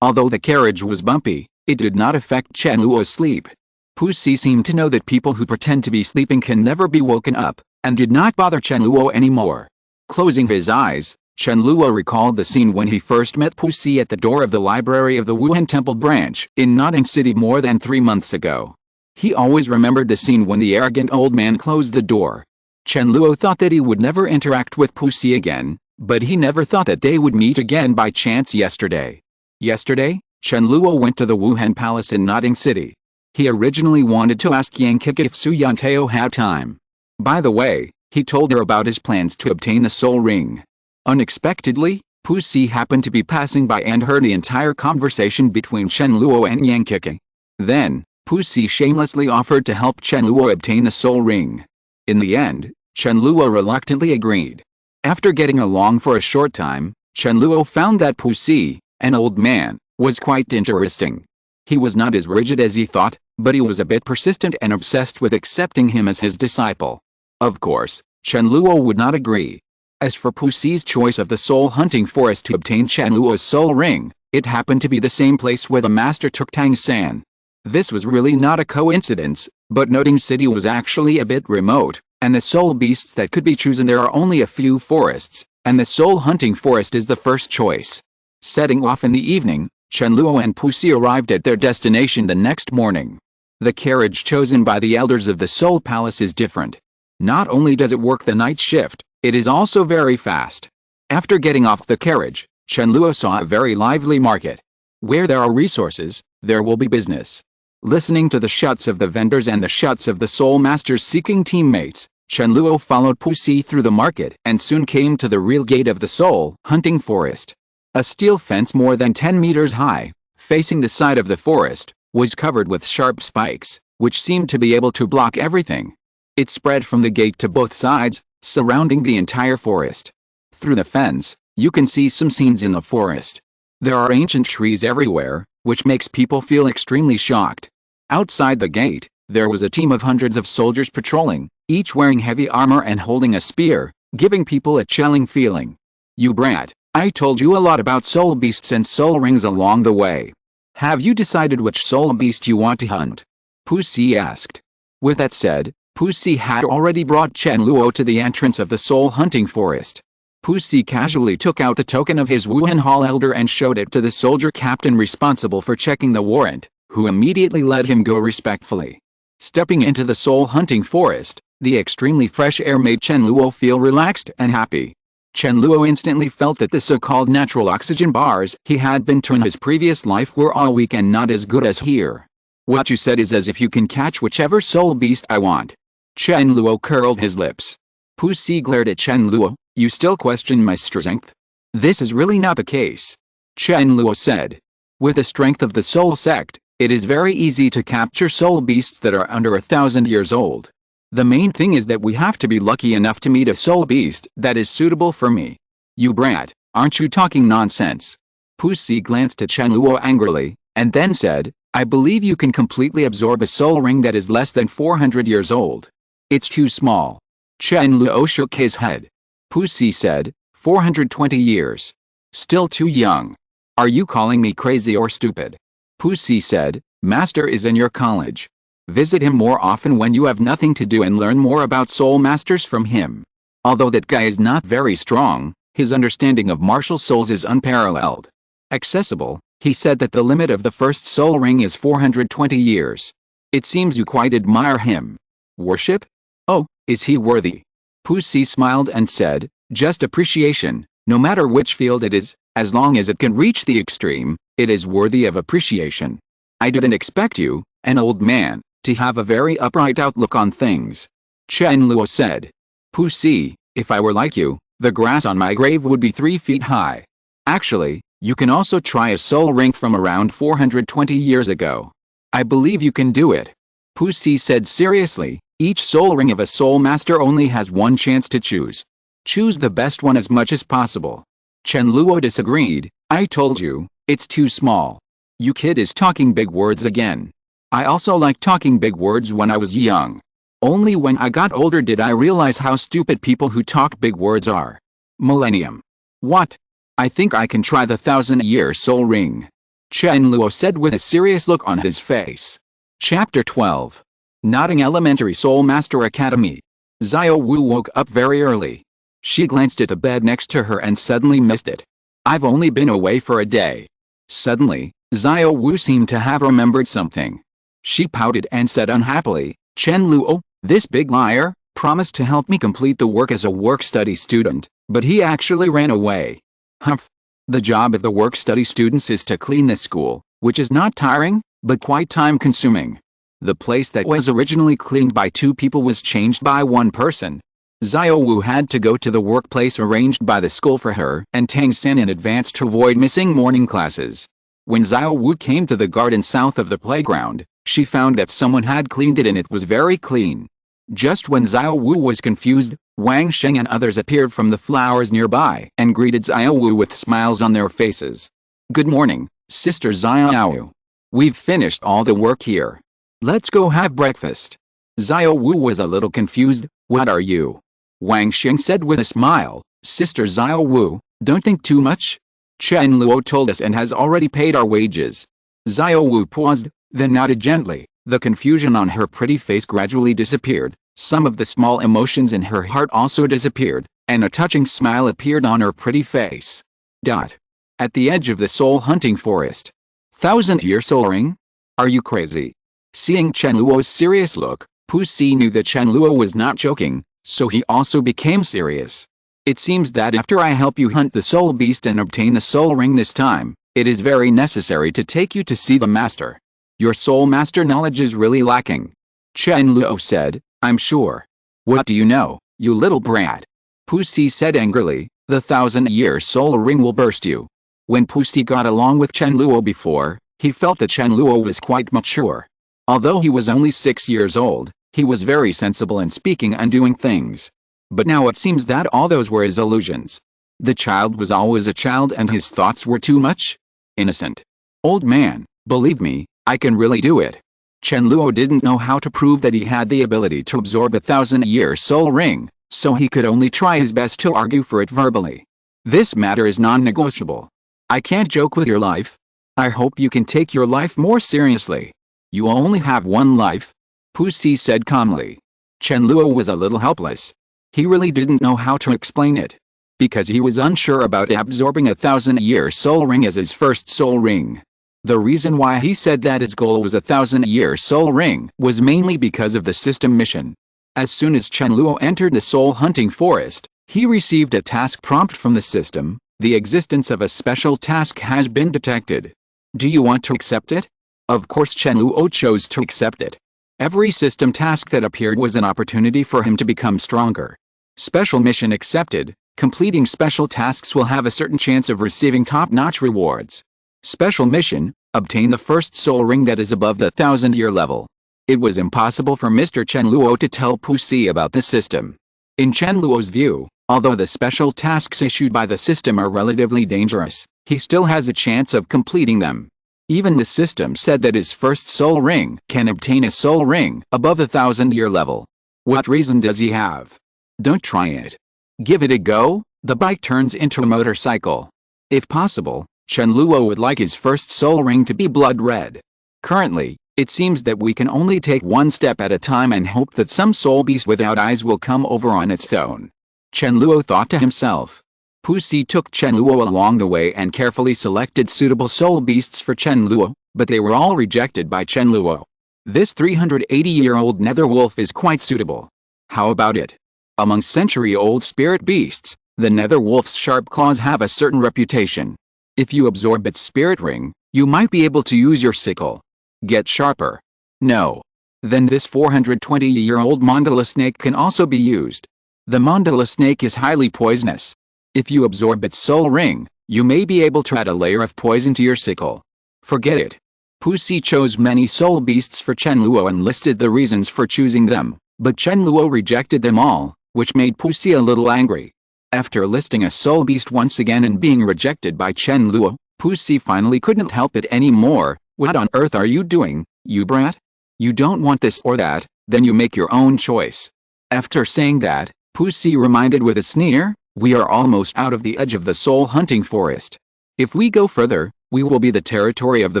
Although the carriage was bumpy, it did not affect Chen Luo's sleep. Pussy seemed to know that people who pretend to be sleeping can never be woken up, and did not bother Chen Luo anymore. Closing his eyes, Chen Luo recalled the scene when he first met Pussy at the door of the library of the Wuhan Temple branch in Notting City more than 3 months ago. He always remembered the scene when the arrogant old man closed the door. Chen Luo thought that he would never interact with Pussy again, but he never thought that they would meet again by chance yesterday. Yesterday, Chen Luo went to the Wuhan Palace in Notting City. He originally wanted to ask Yang Kika if Su Yanteo had time. By the way, he told her about his plans to obtain the soul ring. Unexpectedly, Pussy happened to be passing by and heard the entire conversation between Chen Luo and Yang Kika. Then, Pussy shamelessly offered to help Chen Luo obtain the soul ring. In the end, Chen Luo reluctantly agreed. After getting along for a short time, Chen Luo found that Pussy, an old man, was quite interesting. He was not as rigid as he thought, but he was a bit persistent and obsessed with accepting him as his disciple. Of course, Chen Luo would not agree. As for Pussy's choice of the soul hunting forest to obtain Chen Luo's soul ring, it happened to be the same place where the master took Tang San. This was really not a coincidence, but Notting City was actually a bit remote, and the soul beasts that could be chosen there are only a few forests, and the soul hunting forest is the first choice. Setting off in the evening, Chen Luo and Pussy arrived at their destination the next morning. The carriage chosen by the elders of the Soul Palace is different. Not only does it work the night shift, it is also very fast. After getting off the carriage, Chen Luo saw a very lively market. Where there are resources, there will be business. Listening to the shouts of the vendors and the shouts of the soul masters seeking teammates, Chen Luo followed Pussy through the market and soon came to the real gate of the soul hunting forest. A steel fence more than 10 meters high, facing the side of the forest, was covered with sharp spikes, which seemed to be able to block everything. It spread from the gate to both sides, surrounding the entire forest. Through the fence, You can see some scenes in the forest. There are ancient trees everywhere, which makes people feel extremely shocked. Outside the gate, there was a team of hundreds of soldiers patrolling, each wearing heavy armor and holding a spear, giving people a chilling feeling. You brat, I told you a lot about soul beasts and soul rings along the way. Have you decided which soul beast you want to hunt? Pussy asked. With that said, Pussy had already brought Chen Luo to the entrance of the soul hunting forest. Pussy casually took out the token of his Wuhan Hall elder and showed it to the soldier captain responsible for checking the warrant, who immediately let him go respectfully. Stepping into the soul hunting forest, the extremely fresh air made Chen Luo feel relaxed and happy. Chen Luo instantly felt that the so-called natural oxygen bars he had been to in his previous life were all weak and not as good as here. What you said is as if you can catch whichever soul beast I want. Chen Luo curled his lips. Pussy glared at Chen Luo. You still question my strength? This is really not the case. Chen Luo said. With the strength of the soul sect, it is very easy to capture soul beasts that are under 1,000 years old. The main thing is that we have to be lucky enough to meet a soul beast that is suitable for me. You brat, aren't you talking nonsense? Pussy glanced at Chen Luo angrily, and then said, I believe you can completely absorb a soul ring that is less than 400 years old. It's too small. Chen Luo shook his head. Pussy said, 420 years. Still too young. Are you calling me crazy or stupid? Pussy said, Master is in your college. Visit him more often when you have nothing to do and learn more about soul masters from him. Although that guy is not very strong, his understanding of martial souls is unparalleled. Accessible, he said that the limit of the first soul ring is 420 years. It seems you quite admire him. Worship? Oh, is he worthy? Pussy smiled and said, just appreciation, no matter which field it is, as long as it can reach the extreme, it is worthy of appreciation. I didn't expect you, an old man, to have a very upright outlook on things. Chen Luo said. Pussy, if I were like you, the grass on my grave would be 3 feet high. Actually, you can also try a soul ring from around 420 years ago. I believe you can do it. Pussy said seriously, each soul ring of a soul master only has one chance to choose. Choose the best one as much as possible. Chen Luo disagreed, I told you, it's too small. You kid is talking big words again. I also liked talking big words when I was young. Only when I got older did I realize how stupid people who talk big words are. Millennium. What? I think I can try the 1,000-year soul ring. Chen Luo said with a serious look on his face. Chapter 12. Nodding Elementary Soul Master Academy. Xiao Wu woke up very early. She glanced at the bed next to her and suddenly missed it. I've only been away for a day. Suddenly, Xiao Wu seemed to have remembered something. She pouted and said unhappily, Chen Luo, this big liar, promised to help me complete the work as a work-study student, but he actually ran away. Humph. The job of the work-study students is to clean the school, which is not tiring, but quite time-consuming. The place that was originally cleaned by 2 people was changed by 1 person. Xiao Wu had to go to the workplace arranged by the school for her and Tang San in advance to avoid missing morning classes. When Xiao Wu came to the garden south of the playground, she found that someone had cleaned it and it was very clean. Just when Xiao Wu was confused, Wang Sheng and others appeared from the flowers nearby and greeted Xiao Wu with smiles on their faces. Good morning, Sister Xiao Wu. We've finished all the work here. Let's go have breakfast. Xiao Wu was a little confused. What are you? Wang Sheng said with a smile, Sister Xiao Wu, don't think too much. Chen Luo told us and has already paid our wages. Xiao Wu paused, then nodded gently. The confusion on her pretty face gradually disappeared, some of the small emotions in her heart also disappeared, and a touching smile appeared on her pretty face. At the edge of the soul hunting forest. 1,000-year soul ring? Are you crazy? Seeing Chen Luo's serious look, Pussy knew that Chen Luo was not joking, so he also became serious. It seems that after I help you hunt the soul beast and obtain the soul ring this time, it is very necessary to take you to see the master. Your soul master knowledge is really lacking. Chen Luo said, I'm sure. What do you know, you little brat? Pussy said angrily, the 1,000-year soul ring will burst you. When Pussy got along with Chen Luo before, he felt that Chen Luo was quite mature. Although he was only 6 years old, he was very sensible in speaking and doing things. But now it seems that all those were his illusions. The child was always a child and his thoughts were too much innocent. Old man, believe me, I can really do it. Chen Luo didn't know how to prove that he had the ability to absorb a 1,000-year soul ring, so he could only try his best to argue for it verbally. This matter is non-negotiable. I can't joke with your life. I hope you can take your life more seriously. You only have one life, Pussy said calmly. Chen Luo was a little helpless. He really didn't know how to explain it, because he was unsure about absorbing a 1,000-year soul ring as his first soul ring. The reason why he said that his goal was a 1,000-year soul ring was mainly because of the system mission. As soon as Chen Luo entered the soul hunting forest, he received a task prompt from the system. The existence of a special task has been detected. Do you want to accept it? Of course Chen Luo chose to accept it. Every system task that appeared was an opportunity for him to become stronger. Special mission accepted. Completing special tasks will have a certain chance of receiving top-notch rewards. Special mission, obtain the first soul ring that is above the 1,000-year level. It was impossible for Mr. Chen Luo to tell Pussy about the system. In Chen Luo's view, although the special tasks issued by the system are relatively dangerous, he still has a chance of completing them. Even the system said that his first soul ring can obtain a soul ring above the 1,000-year level. What reason does he have? Don't try it. Give it a go. The bike turns into a motorcycle. If possible, Chen Luo would like his first soul ring to be blood red. Currently, it seems that we can only take one step at a time and hope that some soul beast without eyes will come over on its own. Chen Luo thought to himself. Pussy took Chen Luo along the way and carefully selected suitable soul beasts for Chen Luo, but they were all rejected by Chen Luo. This 380-year-old nether wolf is quite suitable. How about it? Among century-old spirit beasts, the nether wolf's sharp claws have a certain reputation. If you absorb its spirit ring, you might be able to use your sickle. Get sharper. No. Then this 420-year-old mandala snake can also be used. The mandala snake is highly poisonous. If you absorb its soul ring, you may be able to add a layer of poison to your sickle. Forget it. Pussy chose many soul beasts for Chen Luo and listed the reasons for choosing them, but Chen Luo rejected them all, which made Pussy a little angry. After listing a soul beast once again and being rejected by Chen Luo, Pussy finally couldn't help it anymore. What on earth are you doing, you brat? You don't want this or that, then you make your own choice. After saying that, Pussy reminded with a sneer, we are almost out of the edge of the soul hunting forest. If we go further, we will be the territory of the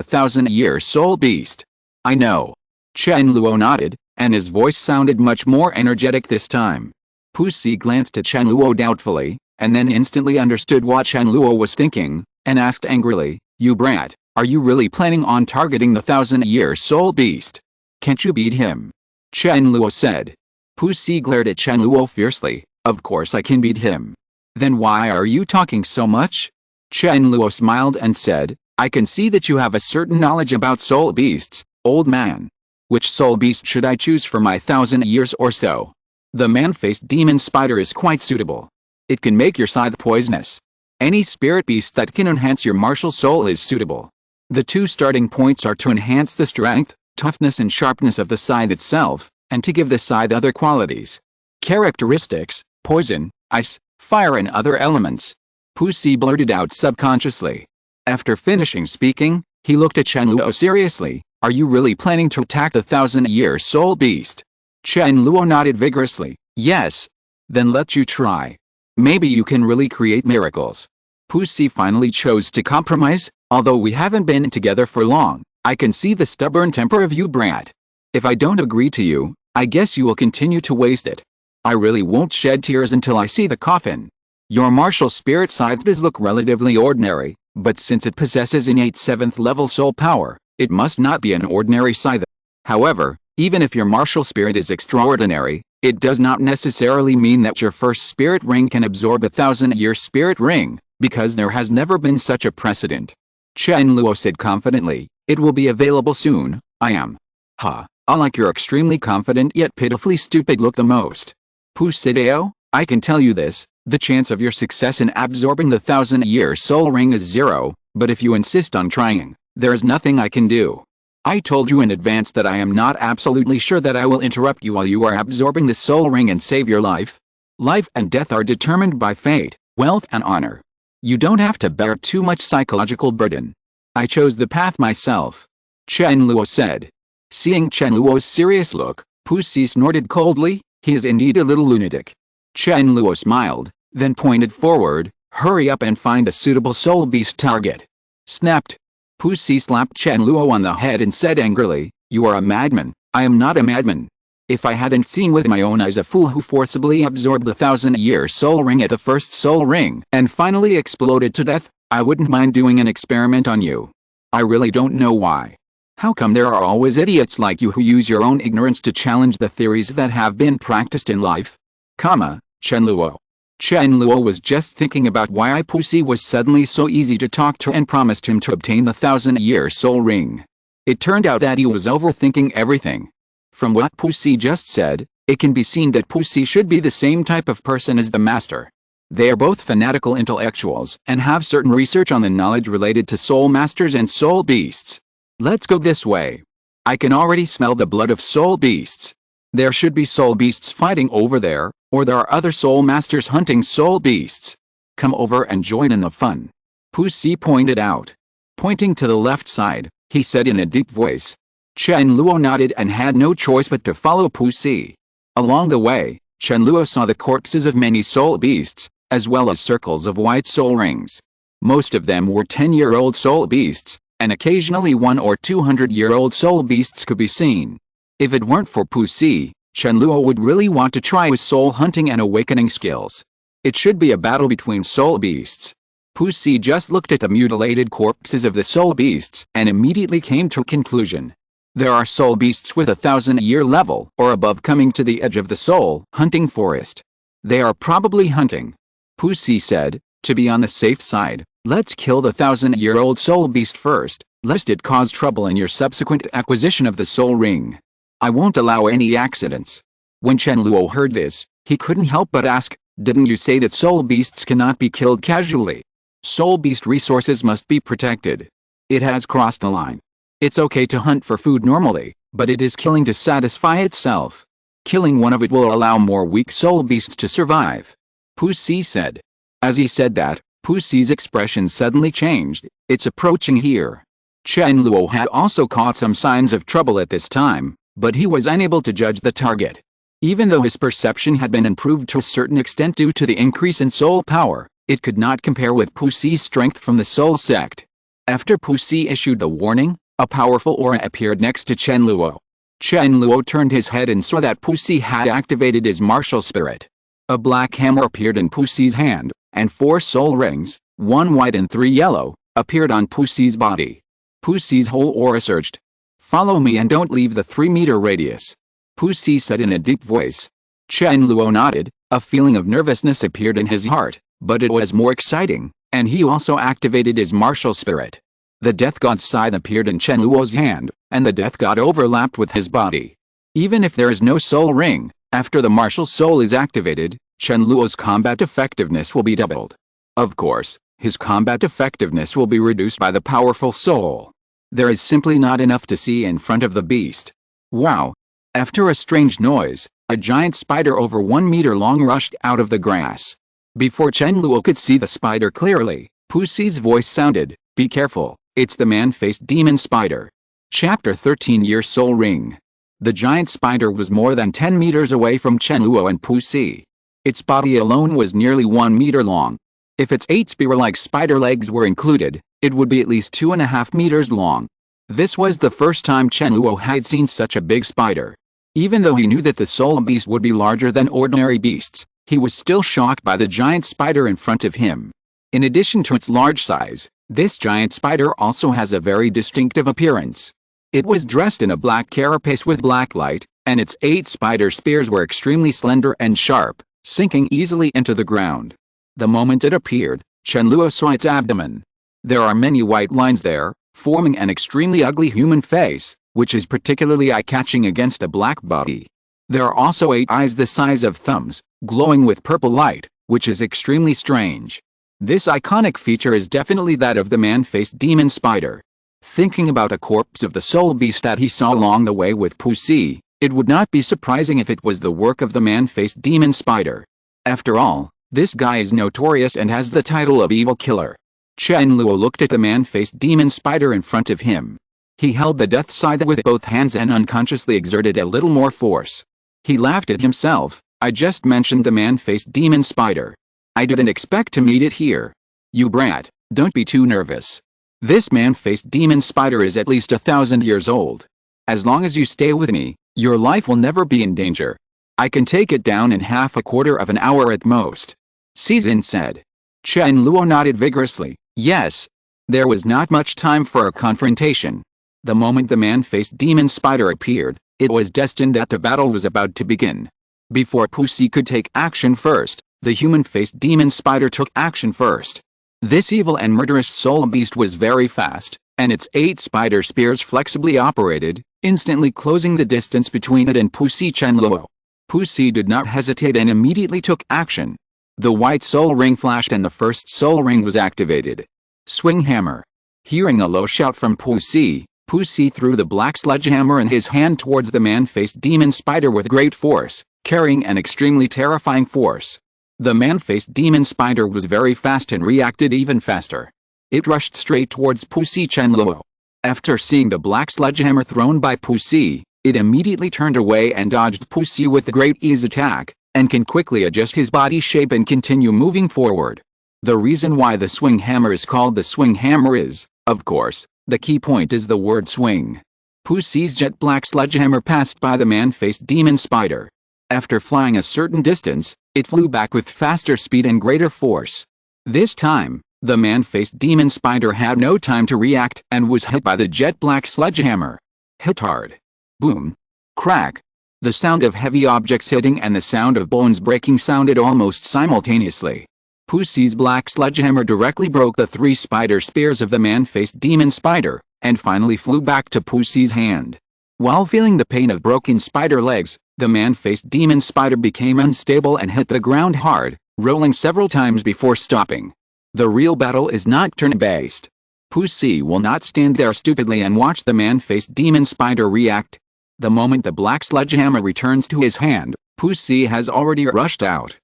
1,000-year soul beast. I know. Chen Luo nodded, and his voice sounded much more energetic this time. Pussy glanced at Chen Luo doubtfully, and then instantly understood what Chen Luo was thinking, and asked angrily, you brat, are you really planning on targeting the 1,000-year soul beast? Can't you beat him? Chen Luo said. Pussy glared at Chen Luo fiercely, of course I can beat him. Then why are you talking so much? Chen Luo smiled and said, I can see that you have a certain knowledge about soul beasts, old man. Which soul beast should I choose for my 1,000 years or so? The man-faced demon spider is quite suitable. It can make your scythe poisonous. Any spirit beast that can enhance your martial soul is suitable. The two starting points are to enhance the strength, toughness and sharpness of the scythe itself, and to give the scythe other qualities. Characteristics, poison, ice, fire and other elements. Pussy blurted out subconsciously. After finishing speaking, he looked at Chen Luo seriously. Are you really planning to attack the 1,000-year soul beast? Chen Luo nodded vigorously. Yes. Then let you try. Maybe you can really create miracles. Pussy finally chose to compromise. Although we haven't been together for long, I can see the stubborn temper of you brat. If I don't agree to you, I guess you will continue to waste it. I really won't shed tears until I see the coffin. Your martial spirit scythe does look relatively ordinary, but since it possesses innate 7th level soul power, it must not be an ordinary scythe. However, even if your martial spirit is extraordinary, it does not necessarily mean that your first spirit ring can absorb a 1,000-year spirit ring, because there has never been such a precedent. Chen Luo said confidently, it will be available soon. I am. Ha, I like your extremely confident yet pitifully stupid look the most. Pusideo, I can tell you this, the chance of your success in absorbing the 1,000-year soul ring is 0, but if you insist on trying, there is nothing I can do. I told you in advance that I am not absolutely sure that I will interrupt you while you are absorbing the soul ring and save your life. Life and death are determined by fate. wealth and honor. You don't have to bear too much psychological burden. I chose the path myself, Chen Luo said. Seeing Chen Luo's serious look, Pussy snorted coldly. He is indeed a little lunatic. Chen Luo smiled, then pointed forward. Hurry up and find a suitable soul beast target. Snapped. Pussy slapped Chen Luo on the head and said angrily, You are a madman. I am not a madman. If I hadn't seen with my own eyes a fool who forcibly absorbed the 1,000-year soul ring at the first soul ring and finally exploded to death, I wouldn't mind doing an experiment on you. I really don't know why. How come there are always idiots like you who use your own ignorance to challenge the theories that have been practiced in life? Chen Luo. Chen Luo was just thinking about why Pussy was suddenly so easy to talk to and promised him to obtain the 1,000-year soul ring. It turned out that he was overthinking everything. From what Pussy just said, it can be seen that Pussy should be the same type of person as the master. They are both fanatical intellectuals and have certain research on the knowledge related to soul masters and soul beasts. Let's go this way. I can already smell the blood of soul beasts. There should be soul beasts fighting over there, or there are other soul masters hunting soul beasts. Come over and join in the fun. Pussy pointed out. Pointing to the left side, he said in a deep voice. Chen Luo nodded and had no choice but to follow Pussy. Along the way, Chen Luo saw the corpses of many soul beasts, as well as circles of white soul rings. Most of them were 10-year-old soul beasts, and occasionally 100 or 200-year-old soul beasts could be seen. If it weren't for Pussy, Chen Luo would really want to try his soul hunting and awakening skills. It should be a battle between soul beasts. Pussy just looked at the mutilated corpses of the soul beasts and immediately came to a conclusion. There are soul beasts with 1,000-year level or above coming to the edge of the soul hunting forest. They are probably hunting. Pussy said, to be on the safe side, let's kill the 1,000-year-old soul beast first, lest it cause trouble in your subsequent acquisition of the soul ring. I won't allow any accidents. When Chen Luo heard this, he couldn't help but ask, didn't you say that soul beasts cannot be killed casually? Soul beast resources must be protected. It has crossed a line. It's okay to hunt for food normally, but it is killing to satisfy itself. Killing one of it will allow more weak soul beasts to survive. Pussy said. As he said that, Pussy's expression suddenly changed. It's approaching here. Chen Luo had also caught some signs of trouble at this time, but he was unable to judge the target. Even though his perception had been improved to a certain extent due to the increase in soul power, it could not compare with Pussy's strength from the soul sect. After Pussy issued the warning, a powerful aura appeared next to Chen Luo. Chen Luo turned his head and saw that Pussy had activated his martial spirit. A black hammer appeared in Pussy's hand, and 4 soul rings, 1 white and 3 yellow, appeared on Pussy's body. Pussy's whole aura surged. Follow me and don't leave the 3-meter radius. Pussy said in a deep voice. Chen Luo nodded, a feeling of nervousness appeared in his heart, but it was more exciting, and he also activated his martial spirit. The Death God's scythe appeared in Chen Luo's hand, and the Death God overlapped with his body. Even if there is no soul ring, after the martial soul is activated, Chen Luo's combat effectiveness will be doubled. Of course, his combat effectiveness will be reduced by the powerful soul. There is simply not enough to see in front of the beast. Wow! After a strange noise, a giant spider over 1 meter long rushed out of the grass. Before Chen Luo could see the spider clearly, Pussy's voice sounded, "Be careful, it's the man-faced demon spider." Chapter 13 Year Soul Ring. The giant spider was more than 10 meters away from Chen Luo and Pussy. Its body alone was nearly 1 meter long. If its 8 spear-like spider legs were included, it would be at least 2.5 meters long. This was the first time Chen Luo had seen such a big spider. Even though he knew that the soul beast would be larger than ordinary beasts, he was still shocked by the giant spider in front of him. In addition to its large size, this giant spider also has a very distinctive appearance. It was dressed in a black carapace with black light, and its 8 spider spears were extremely slender and sharp, sinking easily into the ground. The moment it appeared, Chen Luo saw its abdomen. There are many white lines there, forming an extremely ugly human face, which is particularly eye-catching against a black body. There are also 8 eyes the size of thumbs, glowing with purple light, which is extremely strange. This iconic feature is definitely that of the man-faced demon spider. Thinking about the corpse of the soul beast that he saw along the way with Pussy, it would not be surprising if it was the work of the man-faced demon spider. After all, This guy is notorious and has the title of evil killer. Chen Luo looked at the man-faced demon spider in front of him. He held the death scythe with both hands and unconsciously exerted a little more force. He laughed at himself. I just mentioned the man-faced demon spider. I didn't expect to meet it here. You brat, don't be too nervous. This man-faced demon spider is at least 1,000 years old. As long as you stay with me, your life will never be in danger. I can take it down in half a quarter of an hour at most. Season said. Chen Luo nodded vigorously. Yes. There was not much time for a confrontation. The moment the man-faced demon spider appeared, it was destined that the battle was about to begin. Before Pussy could take action first, the human-faced demon spider took action first. This evil and murderous soul beast was very fast, and its 8 spider spears flexibly operated, instantly closing the distance between it and Pussy Chen Luo. Pussy did not hesitate and immediately took action. The white soul ring flashed and the first soul ring was activated. Swing hammer. Hearing a low shout from Pussy, Pussy threw the black sledgehammer in his hand towards the man-faced demon spider with great force, carrying an extremely terrifying force. The man-faced demon spider was very fast and reacted even faster. It rushed straight towards Pussy Chen Luo. After seeing the black sledgehammer thrown by Pussy, it immediately turned away and dodged Pussy with a great ease attack, and can quickly adjust his body shape and continue moving forward. The reason why the swing hammer is called the swing hammer is, of course, the key point is the word swing. Pussy's jet black sledgehammer passed by the man-faced demon spider. After flying a certain distance, it flew back with faster speed and greater force. This time, the man-faced demon spider had no time to react and was hit by the jet black sledgehammer. Hit hard. Boom. Crack. The sound of heavy objects hitting and the sound of bones breaking sounded almost simultaneously. Pussy's black sledgehammer directly broke the 3 spider spears of the man-faced demon spider, and finally flew back to Pussy's hand. While feeling the pain of broken spider legs, the man-faced demon spider became unstable and hit the ground hard, rolling several times before stopping. The real battle is not turn-based. Pussy will not stand there stupidly and watch the man-faced demon spider react. The moment the black sledgehammer returns to his hand, Pussy has already rushed out,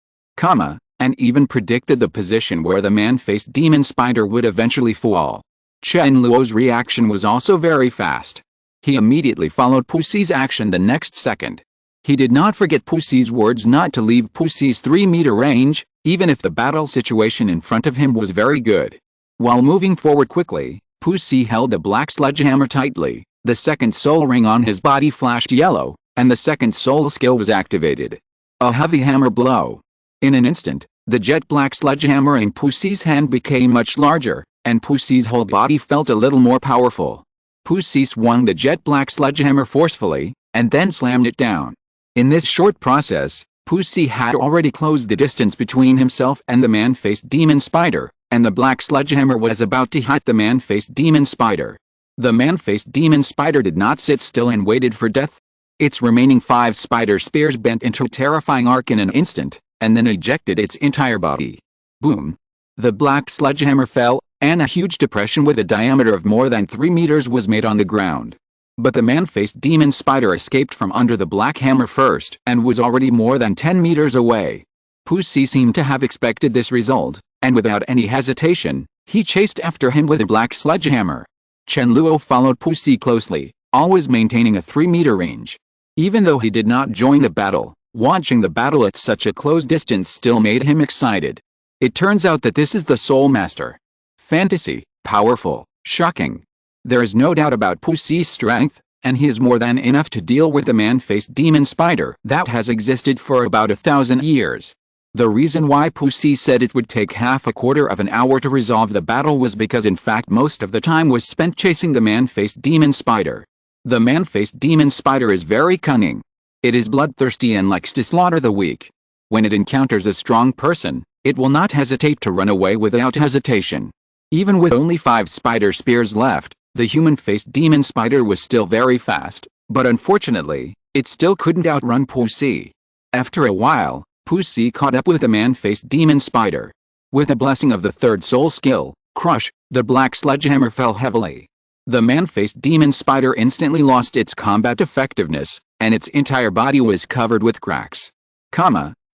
and even predicted the position where the man-faced demon spider would eventually fall. Chen Luo's reaction was also very fast. He immediately followed Pussy's action the next second. He did not forget Pussy's words not to leave Pussy's 3-meter range, even if the battle situation in front of him was very good. While moving forward quickly, Pussy held the black sledgehammer tightly, the second soul ring on his body flashed yellow, and the second soul skill was activated. A heavy hammer blow. In an instant, the jet black sledgehammer in Pussy's hand became much larger, and Pussy's whole body felt a little more powerful. Pussy swung the jet black sledgehammer forcefully, and then slammed it down. In this short process, Pussy had already closed the distance between himself and the man-faced demon spider, and the black sledgehammer was about to hit the man-faced demon spider. The man-faced demon spider did not sit still and waited for death. Its remaining 5 spider spears bent into a terrifying arc in an instant, and then ejected its entire body. Boom. The black sledgehammer fell, and a huge depression with a diameter of more than 3 meters was made on the ground. But the man-faced demon spider escaped from under the black hammer first and was already more than 10 meters away. Pussy seemed to have expected this result, and without any hesitation, he chased after him with a black sledgehammer. Chen Luo followed Pussy closely, always maintaining a 3-meter range. Even though he did not join the battle, watching the battle at such a close distance still made him excited. It turns out that this is the Soul Master. Fantasy, powerful, shocking. There is no doubt about Pussy's strength, and he is more than enough to deal with the man-faced demon spider that has existed for about 1,000 years. The reason why Pussy said it would take half a quarter of an hour to resolve the battle was because in fact most of the time was spent chasing the man-faced demon spider. The man-faced demon spider is very cunning. It is bloodthirsty and likes to slaughter the weak. When it encounters a strong person, it will not hesitate to run away without hesitation. Even with only 5 spider spears left, the human-faced demon spider was still very fast, but unfortunately, it still couldn't outrun Pussy. After a while, Pussy caught up with the man-faced demon spider. With a blessing of the 3rd soul skill, Crush, the black sledgehammer fell heavily. The man-faced demon spider instantly lost its combat effectiveness, and its entire body was covered with cracks,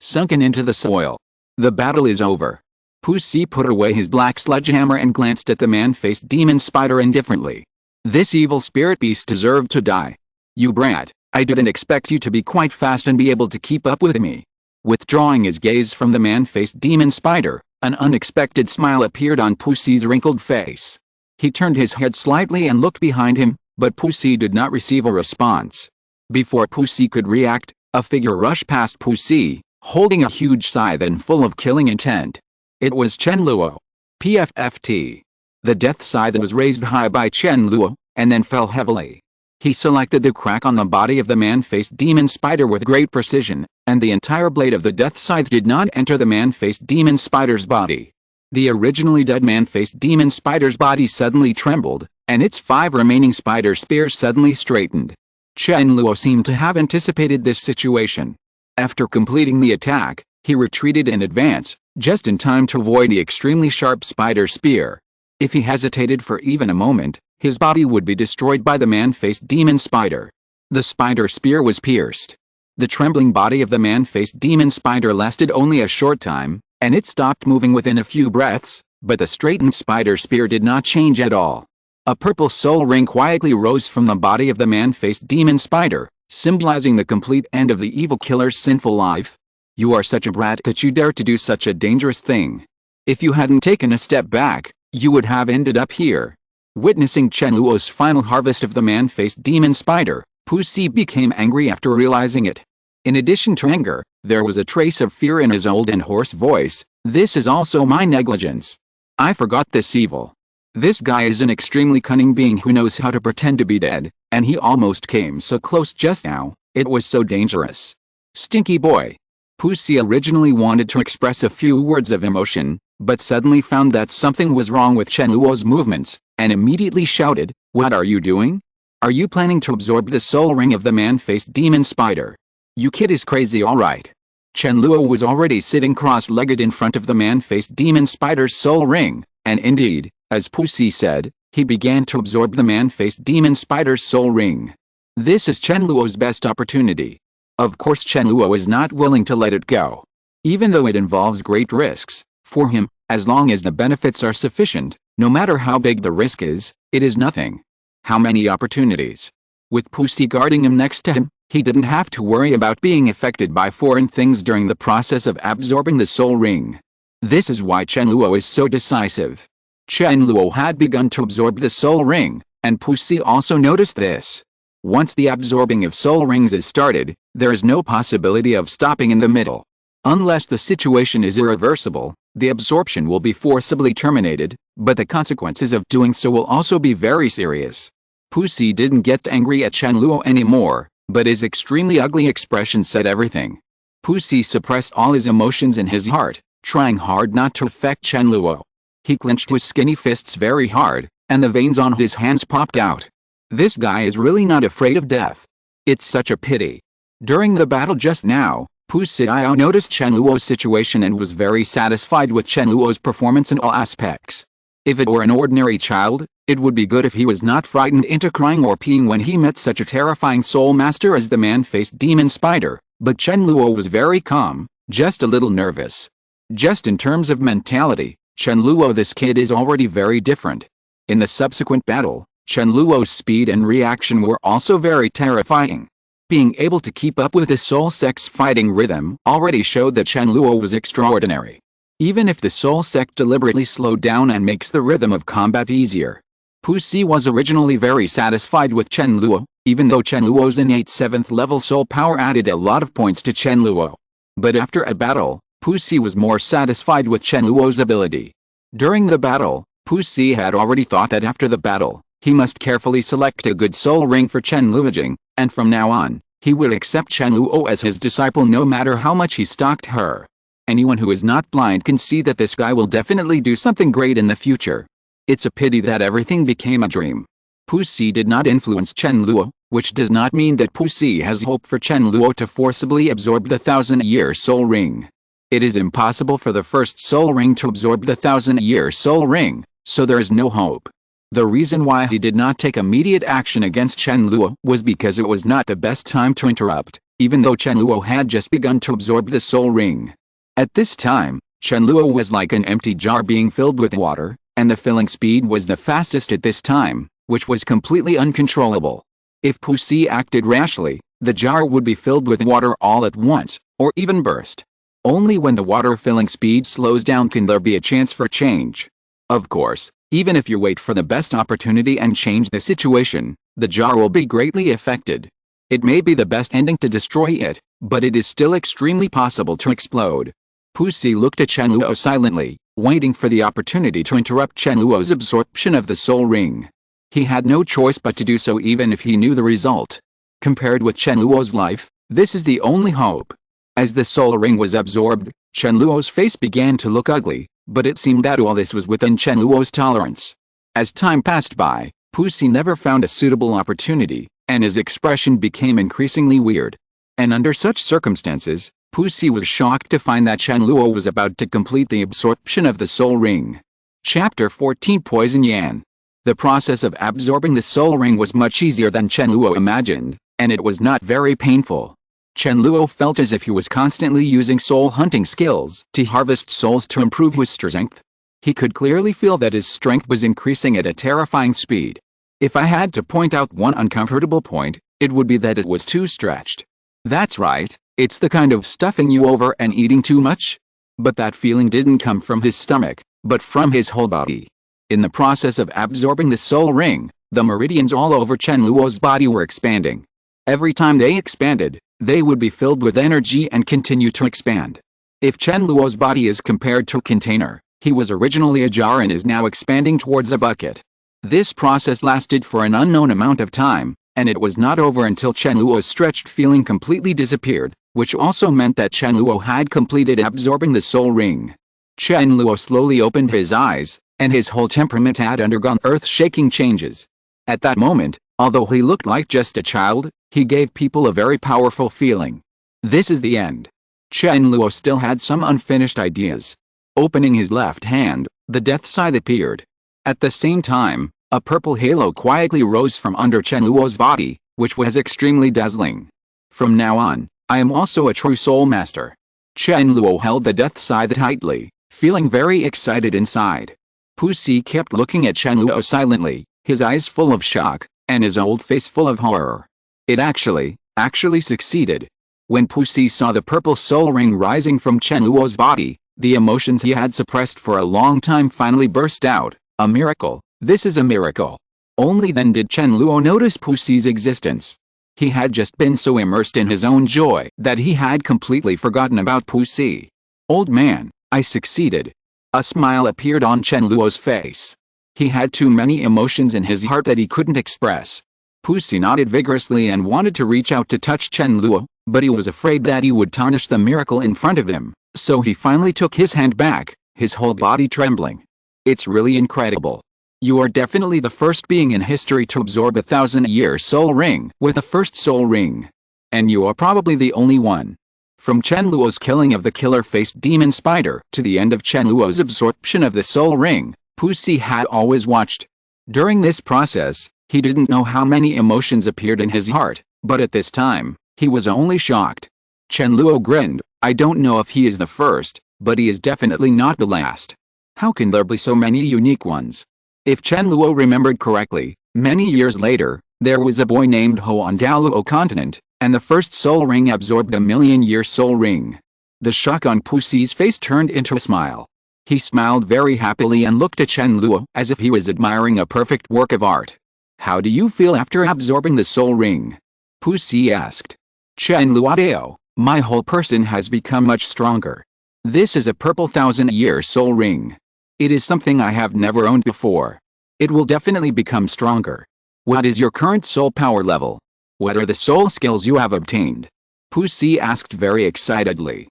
sunken into the soil. The battle is over. Pussy put away his black sledgehammer and glanced at the man-faced demon spider indifferently. This evil spirit beast deserved to die. You brat, I didn't expect you to be quite fast and be able to keep up with me. Withdrawing his gaze from the man-faced demon spider, an unexpected smile appeared on Pussy's wrinkled face. He turned his head slightly and looked behind him, but Pussy did not receive a response. Before Pussy could react, a figure rushed past Pussy, holding a huge scythe and full of killing intent. It was Chen Luo. PFFT. The death scythe was raised high by Chen Luo, and then fell heavily. He selected the crack on the body of the man-faced demon spider with great precision, and the entire blade of the death scythe did not enter the man-faced demon spider's body. The originally dead man-faced demon spider's body suddenly trembled, and its 5 remaining spider spears suddenly straightened. Chen Luo seemed to have anticipated this situation. After completing the attack, he retreated in advance, just in time to avoid the extremely sharp spider spear. If he hesitated for even a moment, his body would be destroyed by the man-faced demon spider. The spider spear was pierced. The trembling body of the man-faced demon spider lasted only a short time, and it stopped moving within a few breaths, but the straightened spider spear did not change at all. A purple soul ring quietly rose from the body of the man-faced demon spider, symbolizing the complete end of the evil killer's sinful life. You are such a brat that you dare to do such a dangerous thing. If you hadn't taken a step back, you would have ended up here. Witnessing Chen Luo's final harvest of the man-faced demon spider, Pussy became angry after realizing it. In addition to anger, there was a trace of fear in his old and hoarse voice. This is also my negligence. I forgot this evil. This guy is an extremely cunning being who knows how to pretend to be dead, and he almost came so close just now. It was so dangerous. Stinky boy. Pussy originally wanted to express a few words of emotion, but suddenly found that something was wrong with Chen Luo's movements, and immediately shouted, "What are you doing? Are you planning to absorb the soul ring of the man-faced demon spider? You kid is crazy, alright." Chen Luo was already sitting cross-legged in front of the man-faced demon spider's soul ring, and indeed, as Pussy said, he began to absorb the man-faced demon spider's soul ring. This is Chen Luo's best opportunity. Of course Chen Luo is not willing to let it go. Even though it involves great risks, for him, as long as the benefits are sufficient, no matter how big the risk is, it is nothing. How many opportunities? With Pussy guarding him next to him, he didn't have to worry about being affected by foreign things during the process of absorbing the soul ring. This is why Chen Luo is so decisive. Chen Luo had begun to absorb the soul ring, and Pussy also noticed this. Once the absorbing of soul rings is started, there is no possibility of stopping in the middle. Unless the situation is irreversible, the absorption will be forcibly terminated, but the consequences of doing so will also be very serious. Pussy didn't get angry at Chen Luo anymore, but his extremely ugly expression said everything. Pussy suppressed all his emotions in his heart, trying hard not to affect Chen Luo. He clenched his skinny fists very hard, and the veins on his hands popped out. This guy is really not afraid of death. It's such a pity. During the battle just now, Pussy noticed Chen Luo's situation and was very satisfied with Chen Luo's performance in all aspects. If it were an ordinary child, it would be good if he was not frightened into crying or peeing when he met such a terrifying soul master as the man-faced demon spider, but Chen Luo was very calm, just a little nervous. Just in terms of mentality, Chen Luo, this kid is already very different. In the subsequent battle, Chen Luo's speed and reaction were also very terrifying. Being able to keep up with the soul sect's fighting rhythm already showed that Chen Luo was extraordinary. Even if the soul sect deliberately slowed down and makes the rhythm of combat easier. Pussy was originally very satisfied with Chen Luo, even though Chen Luo's innate 7th level soul power added a lot of points to Chen Luo. But after a battle, Pussy was more satisfied with Chen Luo's ability. During the battle, Pussy had already thought that after the battle, he must carefully select a good soul ring for Chen Luojing, and from now on, he would accept Chen Luo as his disciple no matter how much he stalked her. Anyone who is not blind can see that this guy will definitely do something great in the future. It's a pity that everything became a dream. Pussy did not influence Chen Luo, which does not mean that Pussy has hope for Chen Luo to forcibly absorb the 1,000-year soul ring. It is impossible for the first soul ring to absorb the 1,000-year soul ring, so there is no hope. The reason why he did not take immediate action against Chen Luo was because it was not the best time to interrupt, even though Chen Luo had just begun to absorb the soul ring. At this time, Chen Luo was like an empty jar being filled with water, and the filling speed was the fastest at this time, which was completely uncontrollable. If Pussy acted rashly, the jar would be filled with water all at once, or even burst. Only when the water filling speed slows down can there be a chance for change. Of course, even if you wait for the best opportunity and change the situation, the jar will be greatly affected. It may be the best ending to destroy it, but it is still extremely possible to explode. Pussy looked at Chen Luo silently, waiting for the opportunity to interrupt Chen Luo's absorption of the soul ring. He had no choice but to do so even if he knew the result. Compared with Chen Luo's life, this is the only hope. As the soul ring was absorbed, Chen Luo's face began to look ugly, but it seemed that all this was within Chen Luo's tolerance. As time passed by, Pussy never found a suitable opportunity, and his expression became increasingly weird. And under such circumstances, Pussy was shocked to find that Chen Luo was about to complete the absorption of the soul ring. Chapter 14 Poison Yan. The process of absorbing the soul ring was much easier than Chen Luo imagined, and it was not very painful. Chen Luo felt as if he was constantly using soul hunting skills to harvest souls to improve his strength. He could clearly feel that his strength was increasing at a terrifying speed. If I had to point out one uncomfortable point, it would be that it was too stretched. That's right, it's the kind of stuffing you over and eating too much. But that feeling didn't come from his stomach, but from his whole body. In the process of absorbing the soul ring, the meridians all over Chen Luo's body were expanding. Every time they expanded, they would be filled with energy and continue to expand. If Chen Luo's body is compared to a container, he was originally a jar and is now expanding towards a bucket. This process lasted for an unknown amount of time, and it was not over until Chen Luo's stretched feeling completely disappeared, which also meant that Chen Luo had completed absorbing the soul ring. Chen Luo slowly opened his eyes, and his whole temperament had undergone earth-shaking changes. At that moment, although he looked like just a child, he gave people a very powerful feeling. This is the end. Chen Luo still had some unfinished ideas. Opening his left hand, the death scythe appeared. At the same time, a purple halo quietly rose from under Chen Luo's body, which was extremely dazzling. From now on, I am also a true soul master. Chen Luo held the death scythe tightly, feeling very excited inside. Pussy kept looking at Chen Luo silently, his eyes full of shock, and his old face full of horror. It actually succeeded. When Pussy saw the purple soul ring rising from Chen Luo's body, the emotions he had suppressed for a long time finally burst out. A miracle, this is a miracle. Only then did Chen Luo notice Pussy's existence. He had just been so immersed in his own joy that he had completely forgotten about Pussy. Old man, I succeeded. A smile appeared on Chen Luo's face. He had too many emotions in his heart that he couldn't express. Pussy nodded vigorously and wanted to reach out to touch Chen Luo, but he was afraid that he would tarnish the miracle in front of him, so he finally took his hand back, his whole body trembling. It's really incredible. You are definitely the first being in history to absorb a 1,000-year soul ring with the first soul ring. And you are probably the only one. From Chen Luo's killing of the killer-faced demon spider to the end of Chen Luo's absorption of the soul ring, Pussy had always watched. During this process, he didn't know how many emotions appeared in his heart, but at this time, he was only shocked. Chen Luo grinned. I don't know if he is the first, but he is definitely not the last. How can there be so many unique ones? If Chen Luo remembered correctly, many years later, there was a boy named Ho on Douluo continent, and the first soul ring absorbed a 1,000,000-year soul ring. The shock on Pussy's face turned into a smile. He smiled very happily and looked at Chen Luo as if he was admiring a perfect work of art. How do you feel after absorbing the soul ring? Pussy asked. Chen Luo, my whole person has become much stronger. This is a purple 1,000-year soul ring. It is something I have never owned before. It will definitely become stronger. What is your current soul power level? What are the soul skills you have obtained? Pussy asked very excitedly.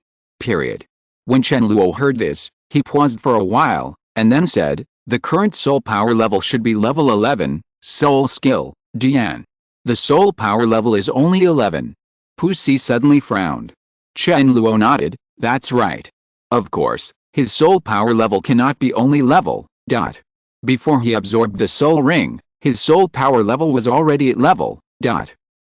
When Chen Luo heard this, he paused for a while, and then said, the current soul power level should be level 11, soul skill, Dian. The soul power level is only 11. Pussy suddenly frowned. Chen Luo nodded, that's right. Of course, his soul power level cannot be only level, ... Before he absorbed the soul ring, his soul power level was already at level, ...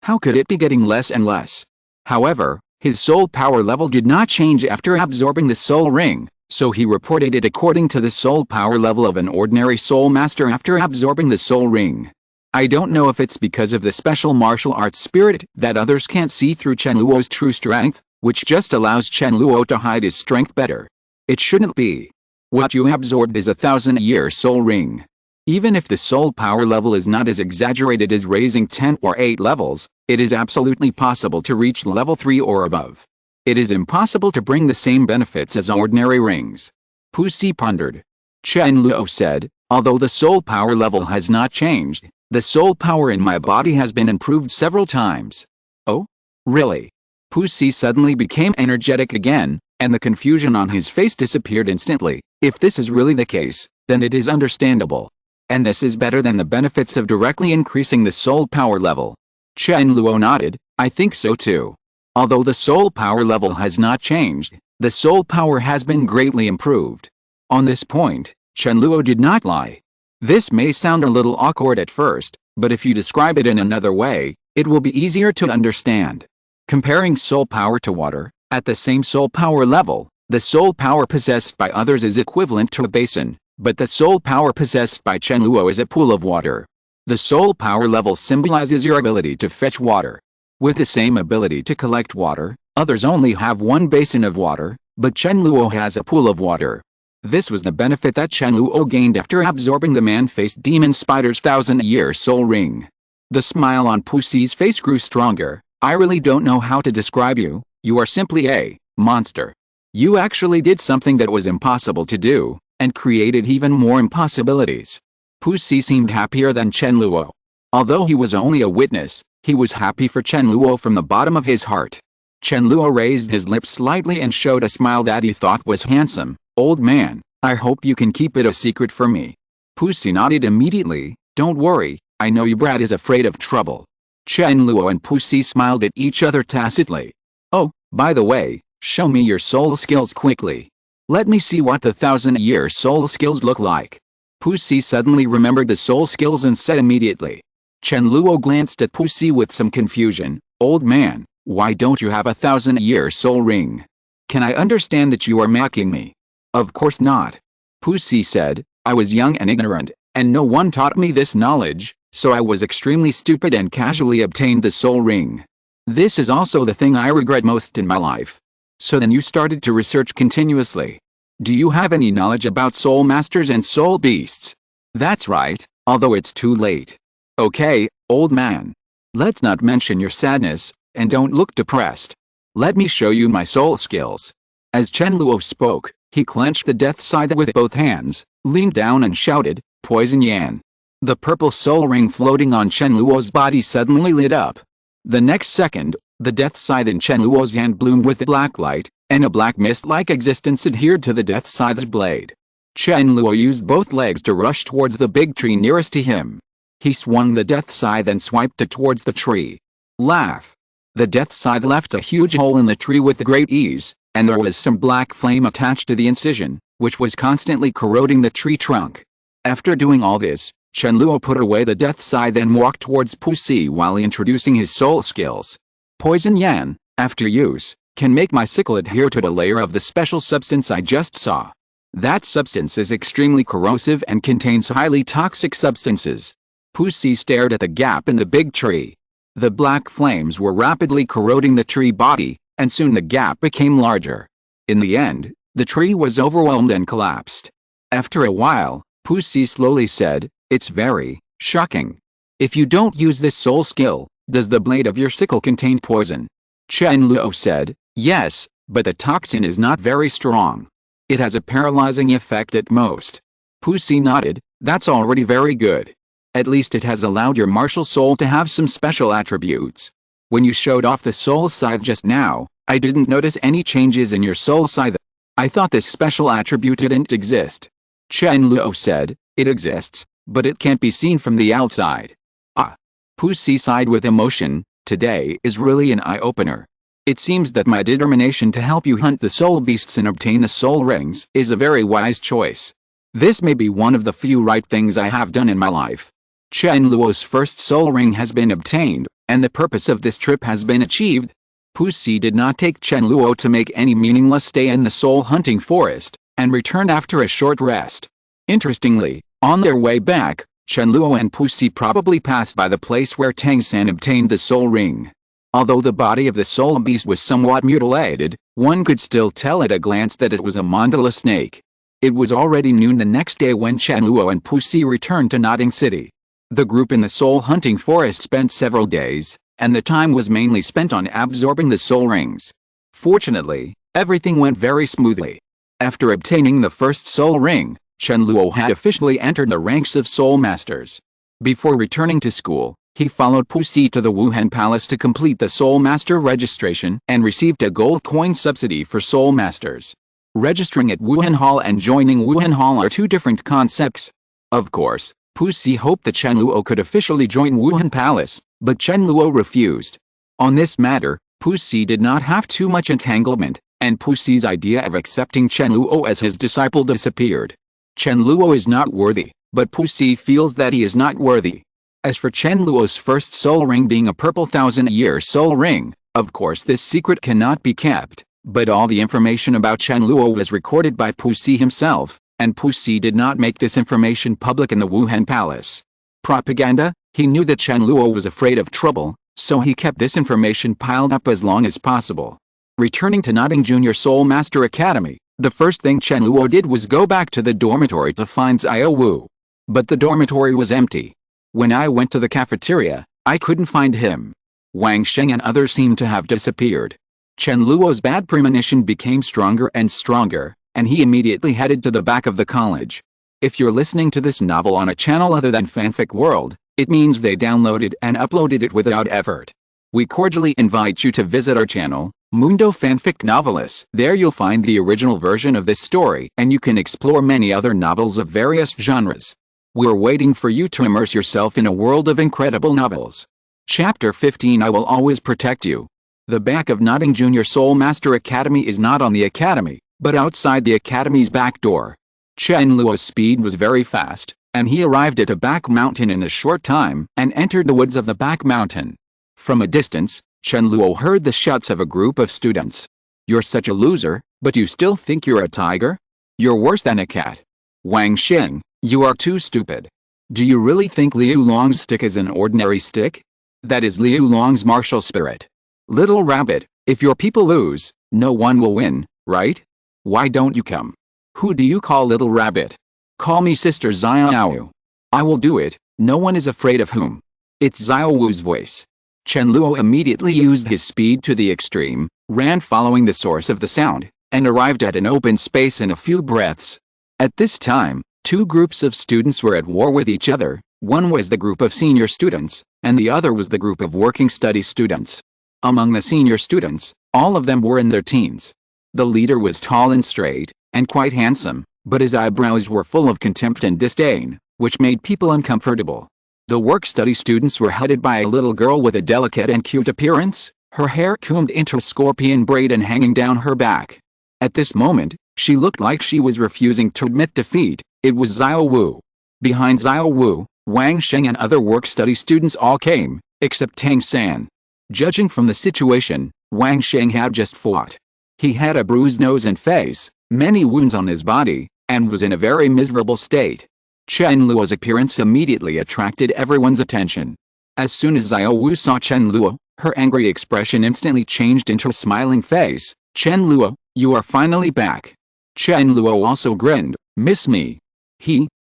How could it be getting less and less? However, his soul power level did not change after absorbing the soul ring, So he reported it according to the soul power level of an ordinary soul master after absorbing the soul ring. I don't know if it's because of the special martial arts spirit that others can't see through Chen Luo's true strength, which just allows Chen Luo to hide his strength better. It shouldn't be. What you absorbed is a 1,000-year soul ring. Even if the soul power level is not as exaggerated as raising 10 or 8 levels, it is absolutely possible to reach level 3 or above. It is impossible to bring the same benefits as ordinary rings. Pussy pondered. Chen Luo said, although the soul power level has not changed, the soul power in my body has been improved several times. Oh? Really? Pussy suddenly became energetic again, and the confusion on his face disappeared instantly. If this is really the case, then it is understandable. And this is better than the benefits of directly increasing the soul power level. Chen Luo nodded, I think so too. Although the soul power level has not changed, the soul power has been greatly improved. On this point, Chen Luo did not lie. This may sound a little awkward at first, but if you describe it in another way, it will be easier to understand. Comparing soul power to water, at the same soul power level, the soul power possessed by others is equivalent to a basin, but the soul power possessed by Chen Luo is a pool of water. The soul power level symbolizes your ability to fetch water. With the same ability to collect water, others only have one basin of water, but Chen Luo has a pool of water. This was the benefit that Chen Luo gained after absorbing the man-faced demon spider's 1,000-year soul ring. The smile on Pussy's face grew stronger. I really don't know how to describe you, you are simply a monster. You actually did something that was impossible to do, and created even more impossibilities. Pussy seemed happier than Chen Luo. Although he was only a witness, he was happy for Chen Luo from the bottom of his heart. Chen Luo raised his lips slightly and showed a smile that he thought was handsome. Old man, I hope you can keep it a secret for me. Pussy nodded immediately, don't worry, I know your brat is afraid of trouble. Chen Luo and Pussy smiled at each other tacitly. Oh, by the way, show me your soul skills quickly. Let me see what the 1,000-year soul skills look like. Pussy suddenly remembered the soul skills and said immediately. Chen Luo glanced at Pussy with some confusion. Old man, why don't you have a 1,000-year soul ring? Can I understand that you are mocking me? Of course not. Pussy said, I was young and ignorant, and no one taught me this knowledge, so I was extremely stupid and casually obtained the soul ring. This is also the thing I regret most in my life. So then you started to research continuously. Do you have any knowledge about soul masters and soul beasts? That's right, although it's too late. Okay, old man. Let's not mention your sadness, and don't look depressed. Let me show you my soul skills. As Chen Luo spoke, he clenched the death scythe with both hands, leaned down and shouted, Poison Yan. The purple soul ring floating on Chen Luo's body suddenly lit up. The next second, the death scythe in Chen Luo's hand bloomed with black light, and a black mist-like existence adhered to the death scythe's blade. Chen Luo used both legs to rush towards the big tree nearest to him. He swung the death scythe and swiped it towards the tree. Laugh. The death scythe left a huge hole in the tree with great ease, and there was some black flame attached to the incision, which was constantly corroding the tree trunk. After doing all this, Chen Luo put away the death scythe and walked towards Pussy while introducing his soul skills. Poison Yan, after use, can make my sickle adhere to the layer of the special substance I just saw. That substance is extremely corrosive and contains highly toxic substances. Pussy stared at the gap in the big tree. The black flames were rapidly corroding the tree body, and soon the gap became larger. In the end, the tree was overwhelmed and collapsed. After a while, Pussy slowly said, It's very shocking. If you don't use this soul skill, does the blade of your sickle contain poison? Chen Luo said, Yes, but the toxin is not very strong. It has a paralyzing effect at most. Pussy nodded, That's already very good. At least it has allowed your martial soul to have some special attributes. When you showed off the soul scythe just now, I didn't notice any changes in your soul scythe. I thought this special attribute didn't exist. Chen Luo said, It exists, but it can't be seen from the outside. Ah. Pussy sighed with emotion, Today is really an eye-opener. It seems that my determination to help you hunt the soul beasts and obtain the soul rings is a very wise choice. This may be one of the few right things I have done in my life. Chen Luo's first soul ring has been obtained, and the purpose of this trip has been achieved. Pussy did not take Chen Luo to make any meaningless stay in the soul hunting forest, and returned after a short rest. Interestingly, on their way back, Chen Luo and Pussy probably passed by the place where Tang San obtained the soul ring. Although the body of the soul beast was somewhat mutilated, one could still tell at a glance that it was a mandala snake. It was already noon the next day when Chen Luo and Pussy returned to Notting City. The group in the soul hunting forest spent several days, and the time was mainly spent on absorbing the soul rings. Fortunately, everything went very smoothly. After obtaining the first soul ring, Chen Luo had officially entered the ranks of soul masters. Before returning to school, he followed Pussy to the Wuhan Palace to complete the soul master registration and received a gold coin subsidy for soul masters. Registering at Wuhan Hall and joining Wuhan Hall are two different concepts. Of course, Pussy hoped that Chen Luo could officially join Wuhan Palace, but Chen Luo refused. On this matter, Pussy did not have too much entanglement, and Pussy's idea of accepting Chen Luo as his disciple disappeared. Chen Luo is not worthy, but Pussy feels that he is not worthy. As for Chen Luo's first soul ring being a purple 1000-year soul ring, of course this secret cannot be kept, but all the information about Chen Luo was recorded by Pussy himself, and Pussy did not make this information public in the Wuhan Palace. Propaganda. He knew that Chen Luo was afraid of trouble, so he kept this information piled up as long as possible. Returning to Notting Junior Soul Master Academy, the first thing Chen Luo did was go back to the dormitory to find Xiao Wu. But the dormitory was empty. When I went to the cafeteria, I couldn't find him. Wang Sheng and others seemed to have disappeared. Chen Luo's bad premonition became stronger and stronger, and he immediately headed to the back of the college. If you're listening to this novel on a channel other than Fanfic World, it means they downloaded and uploaded it without effort. We cordially invite you to visit our channel, Mundo Fanfic Novelists. There you'll find the original version of this story, and you can explore many other novels of various genres. We're waiting for you to immerse yourself in a world of incredible novels. Chapter 15. I Will Always Protect You. The back of Notting Junior Soul Master Academy is not on the academy, but outside the academy's back door. Chen Luo's speed was very fast, and he arrived at a back mountain in a short time and entered the woods of the back mountain. From a distance, Chen Luo heard the shouts of a group of students. "You're such a loser, but you still think you're a tiger? You're worse than a cat. Wang Xing, you are too stupid. Do you really think Liu Long's stick is an ordinary stick? That is Liu Long's martial spirit. Little rabbit, if your people lose, no one will win, right? Why don't you come? Who do you call little rabbit? Call me Sister Xiao. I will do it, no one is afraid of whom." It's Xiao Wu's voice. Chen Luo immediately used his speed to the extreme, ran following the source of the sound, and arrived at an open space in a few breaths. At this time, two groups of students were at war with each other. One was the group of senior students, and the other was the group of working study students. Among the senior students, all of them were in their teens. The leader was tall and straight, and quite handsome, but his eyebrows were full of contempt and disdain, which made people uncomfortable. The work-study students were headed by a little girl with a delicate and cute appearance, her hair combed into a scorpion braid and hanging down her back. At this moment, she looked like she was refusing to admit defeat. It was Xiao Wu. Behind Xiao Wu, Wang Sheng and other work-study students all came, except Tang San. Judging from the situation, Wang Sheng had just fought. He had a bruised nose and face, many wounds on his body, and was in a very miserable state. Chen Luo's appearance immediately attracted everyone's attention. As soon as Xiao Wu saw Chen Luo, her angry expression instantly changed into a smiling face. "Chen Luo, you are finally back." Chen Luo also grinned. "Miss me?"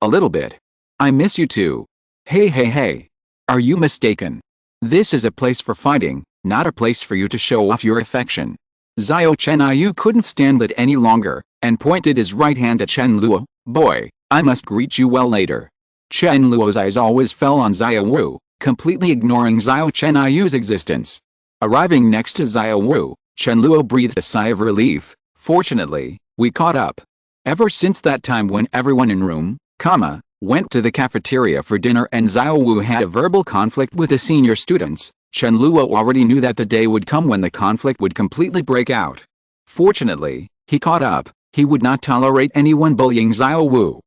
A little bit. I miss you too." Hey. Are you mistaken? This is a place for fighting, not a place for you to show off your affection." Xiao Chenyu couldn't stand it any longer, and pointed his right hand at Chen Luo. "Boy, I must greet you well later." Chen Luo's eyes always fell on Xiao Wu, completely ignoring Xiao Chenyu's existence. Arriving next to Xiao Wu, Chen Luo breathed a sigh of relief. "Fortunately, we caught up." Ever since that time when everyone in room, went to the cafeteria for dinner and Xiao Wu had a verbal conflict with the senior students, Chen Luo already knew that the day would come when the conflict would completely break out. Fortunately, he caught up. He would not tolerate anyone bullying Xiao Wu.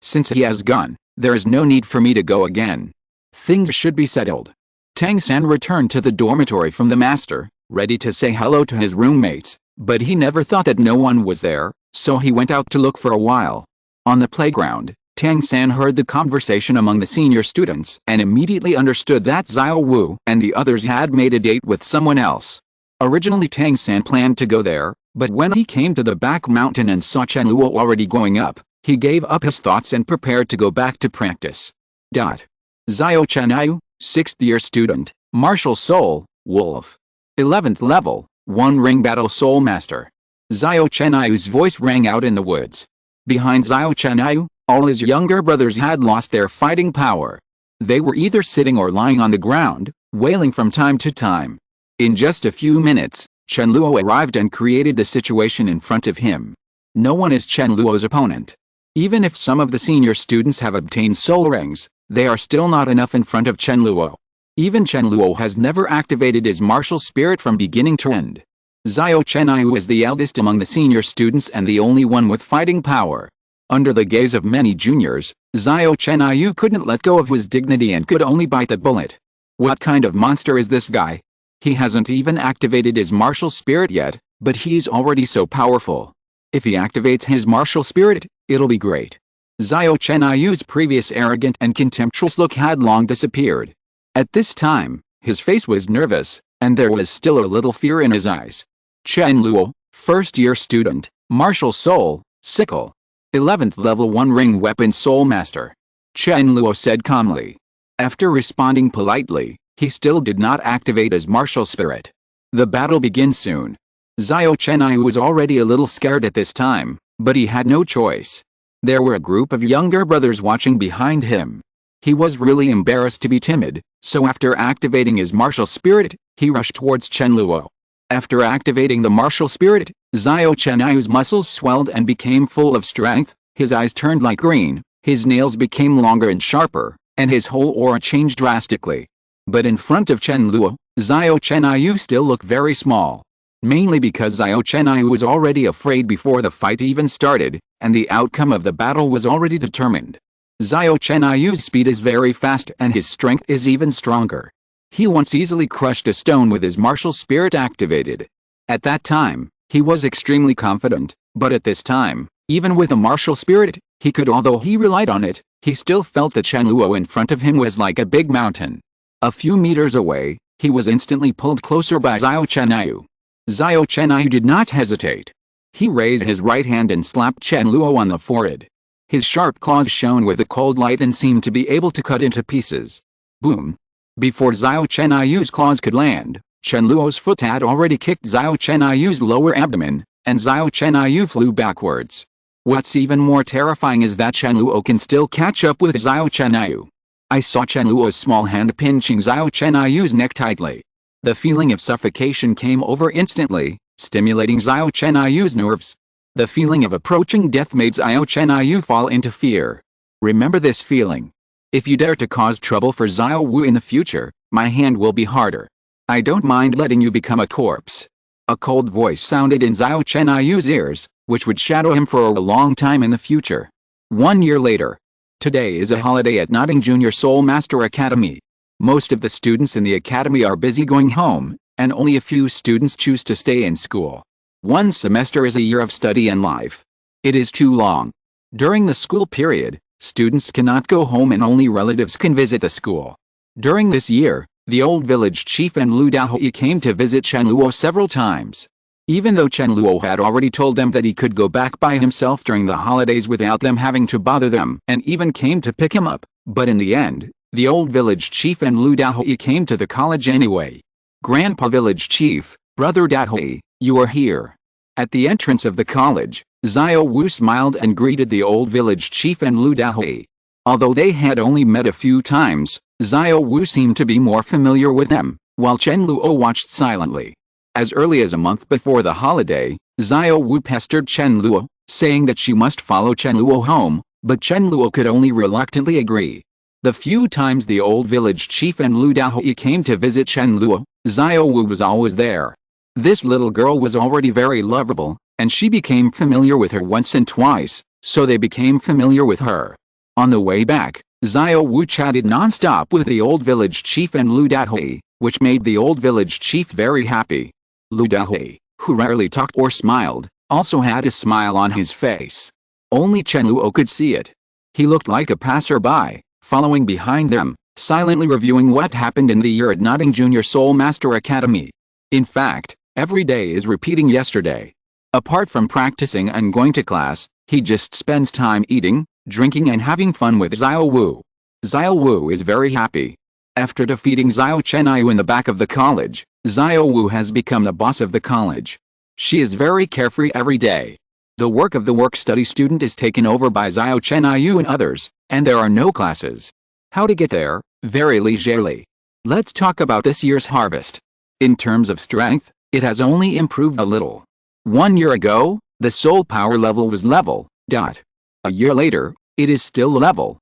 Since he has gone, there is no need for me to go again. Things should be settled. Tang San returned to the dormitory from the master, ready to say hello to his roommates, But he never thought that no one was there, so he went out to look for a while. On the playground, Tang-san heard the conversation among the senior students and immediately understood that Xiao Wu and the others had made a date with someone else. Originally Tang-san planned to go there, but when he came to the back mountain and saw Chen Luo already going up, he gave up his thoughts and prepared to go back to practice. Xiao Chenyu, 6th year student, martial soul, wolf. 11th level, One Ring Battle Soul Master. Xiao Chenyu's voice rang out in the woods. Behind Xiao Chenyu, all his younger brothers had lost their fighting power. They were either sitting or lying on the ground, wailing from time to time. In just a few minutes, Chen Luo arrived and created the situation in front of him. No one is Chen Luo's opponent. Even if some of the senior students have obtained soul rings, they are still not enough in front of Chen Luo. Even Chen Luo has never activated his martial spirit from beginning to end. Xiao Chenyu is the eldest among the senior students and the only one with fighting power. Under the gaze of many juniors, Xiao Chenyu couldn't let go of his dignity and could only bite the bullet. What kind of monster is this guy? He hasn't even activated his martial spirit yet, but he's already so powerful. If he activates his martial spirit, it'll be great. Xiao Chenyu's previous arrogant and contemptuous look had long disappeared. At this time, his face was nervous, and there was still a little fear in his eyes. Chen Luo, 1st year student, martial soul, sickle. 11th level One Ring Weapon Soul Master. Chen Luo said calmly. After responding politely, he still did not activate his martial spirit. The battle begins soon. Xiao Chenyu was already a little scared at this time, but he had no choice. There were a group of younger brothers watching behind him. He was really embarrassed to be timid, so after activating his martial spirit, he rushed towards Chen Luo. After activating the martial spirit, Xiao Chenyu's muscles swelled and became full of strength, his eyes turned like green, his nails became longer and sharper, and his whole aura changed drastically. But in front of Chen Luo, Xiao Chenyu still looked very small. Mainly because Xiao Chenyu was already afraid before the fight even started, and the outcome of the battle was already determined. Xiao Chenyu's speed is very fast and his strength is even stronger. He once easily crushed a stone with his martial spirit activated. At that time, he was extremely confident, but at this time, even with a martial spirit, he could, although he relied on it, he still felt that Chen Luo in front of him was like a big mountain. A few meters away, he was instantly pulled closer by Xiao Chenyu. Xiao Chenyu did not hesitate. He raised his right hand and slapped Chen Luo on the forehead. His sharp claws shone with a cold light and seemed to be able to cut into pieces. Boom! Before Xiao Chenyu's claws could land, Chen Luo's foot had already kicked Xiao Chenyu's lower abdomen, and Xiao Chenyu flew backwards. What's even more terrifying is that Chen Luo can still catch up with Xiao Chenyu. I saw Chen Luo's small hand pinching Xiao Chenyu's neck tightly. The feeling of suffocation came over instantly, stimulating Xiao Chenyu's nerves. The feeling of approaching death made Xiao Chenyu fall into fear. Remember this feeling. If you dare to cause trouble for Xiao Wu in the future, my hand will be harder. I don't mind letting you become a corpse. A cold voice sounded in Xiao Chenyu's ears, which would shadow him for a long time in the future. 1 year later. Today is a holiday at Notting Junior Soul Master Academy. Most of the students in the academy are busy going home, and only a few students choose to stay in school. 1 semester is a year of study and life. It is too long. During the school period, students cannot go home and only relatives can visit the school. During this year, the old village chief and Lu Dahui came to visit Chen Luo several times. Even though Chen Luo had already told them that he could go back by himself during the holidays without them having to bother them, and even came to pick him up, but in the end, the old village chief and Lu Dahui came to the college anyway. Grandpa Village Chief, Brother Dahui, you are here. At the entrance of the college, Xiao Wu smiled and greeted the old village chief and Lu Dahui. Although they had only met a few times, Xiao Wu seemed to be more familiar with them, while Chen Luo watched silently. As early as a month before the holiday, Xiao Wu pestered Chen Luo, saying that she must follow Chen Luo home, but Chen Luo could only reluctantly agree. The few times the old village chief and Lu Dahui came to visit Chen Luo, Xiao Wu was always there. This little girl was already very lovable, and she became familiar with her once and twice, so they became familiar with her. On the way back, Xiao Wu chatted non-stop with the old village chief and Lu Dahui, which made the old village chief very happy. Lu Dahui, who rarely talked or smiled, also had a smile on his face. Only Chen Luo could see it. He looked like a passerby, following behind them, silently reviewing what happened in the year at Notting Junior Soul Master Academy. In fact, every day is repeating yesterday. Apart from practicing and going to class, he just spends time eating, drinking and having fun with Xiao Wu. Xiao Wu is very happy. After defeating Xiao Chenyu in the back of the college, Xiao Wu has become the boss of the college. She is very carefree every day. The work of the work-study student is taken over by Xiao Chenyu and others, and there are no classes. How to get there? Very leisurely. Let's talk about this year's harvest. In terms of strength, it has only improved a little. 1 year ago, the soul power level was level. A year later, it is still level,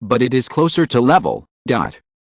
but it is closer to level.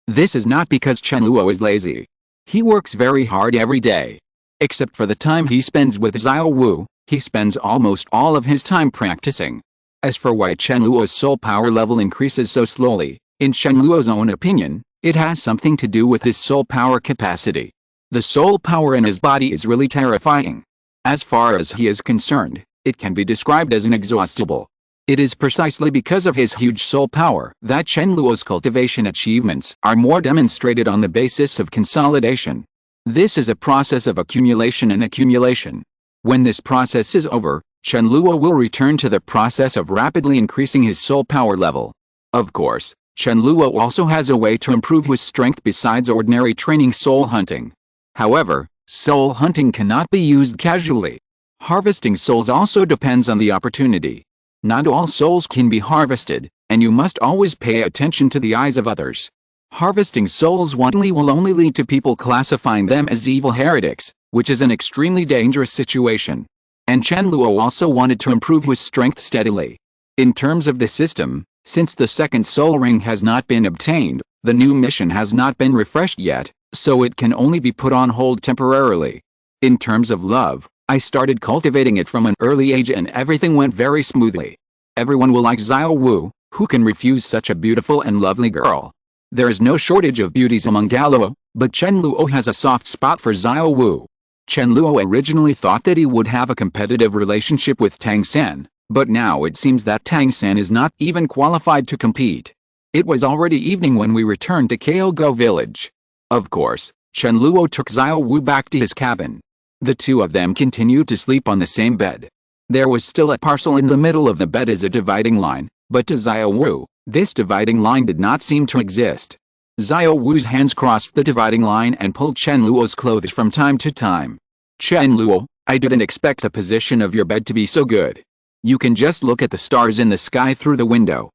This is not because Chen Luo is lazy. He works very hard every day. Except for the time he spends with Xiao Wu, he spends almost all of his time practicing. As for why Chen Luo's soul power level increases so slowly, in Chen Luo's own opinion, it has something to do with his soul power capacity. The soul power in his body is really terrifying. As far as he is concerned, it can be described as inexhaustible. It is precisely because of his huge soul power that Chen Luo's cultivation achievements are more demonstrated on the basis of consolidation. This is a process of accumulation and accumulation. When this process is over, Chen Luo will return to the process of rapidly increasing his soul power level. Of course, Chen Luo also has a way to improve his strength besides ordinary training soul hunting. However, soul hunting cannot be used casually. Harvesting souls also depends on the opportunity. Not all souls can be harvested, and you must always pay attention to the eyes of others. Harvesting souls wantonly will only lead to people classifying them as evil heretics, which is an extremely dangerous situation. And Chen Luo also wanted to improve his strength steadily. In terms of the system, since the second soul ring has not been obtained, the new mission has not been refreshed yet, so it can only be put on hold temporarily. In terms of love, I started cultivating it from an early age and everything went very smoothly. Everyone will like Xiao Wu, who can refuse such a beautiful and lovely girl. There is no shortage of beauties among Douluo, but Chen Luo has a soft spot for Xiao Wu. Chen Luo originally thought that he would have a competitive relationship with Tang San, but now it seems that Tang San is not even qualified to compete. It was already evening when we returned to Kyogo village. Of course, Chen Luo took Xiao Wu back to his cabin. The two of them continued to sleep on the same bed. There was still a parcel in the middle of the bed as a dividing line, but to Xiao Wu, this dividing line did not seem to exist. Xiao Wu's hands crossed the dividing line and pulled Chen Luo's clothes from time to time. Chen Luo, I didn't expect the position of your bed to be so good. You can just look at the stars in the sky through the window.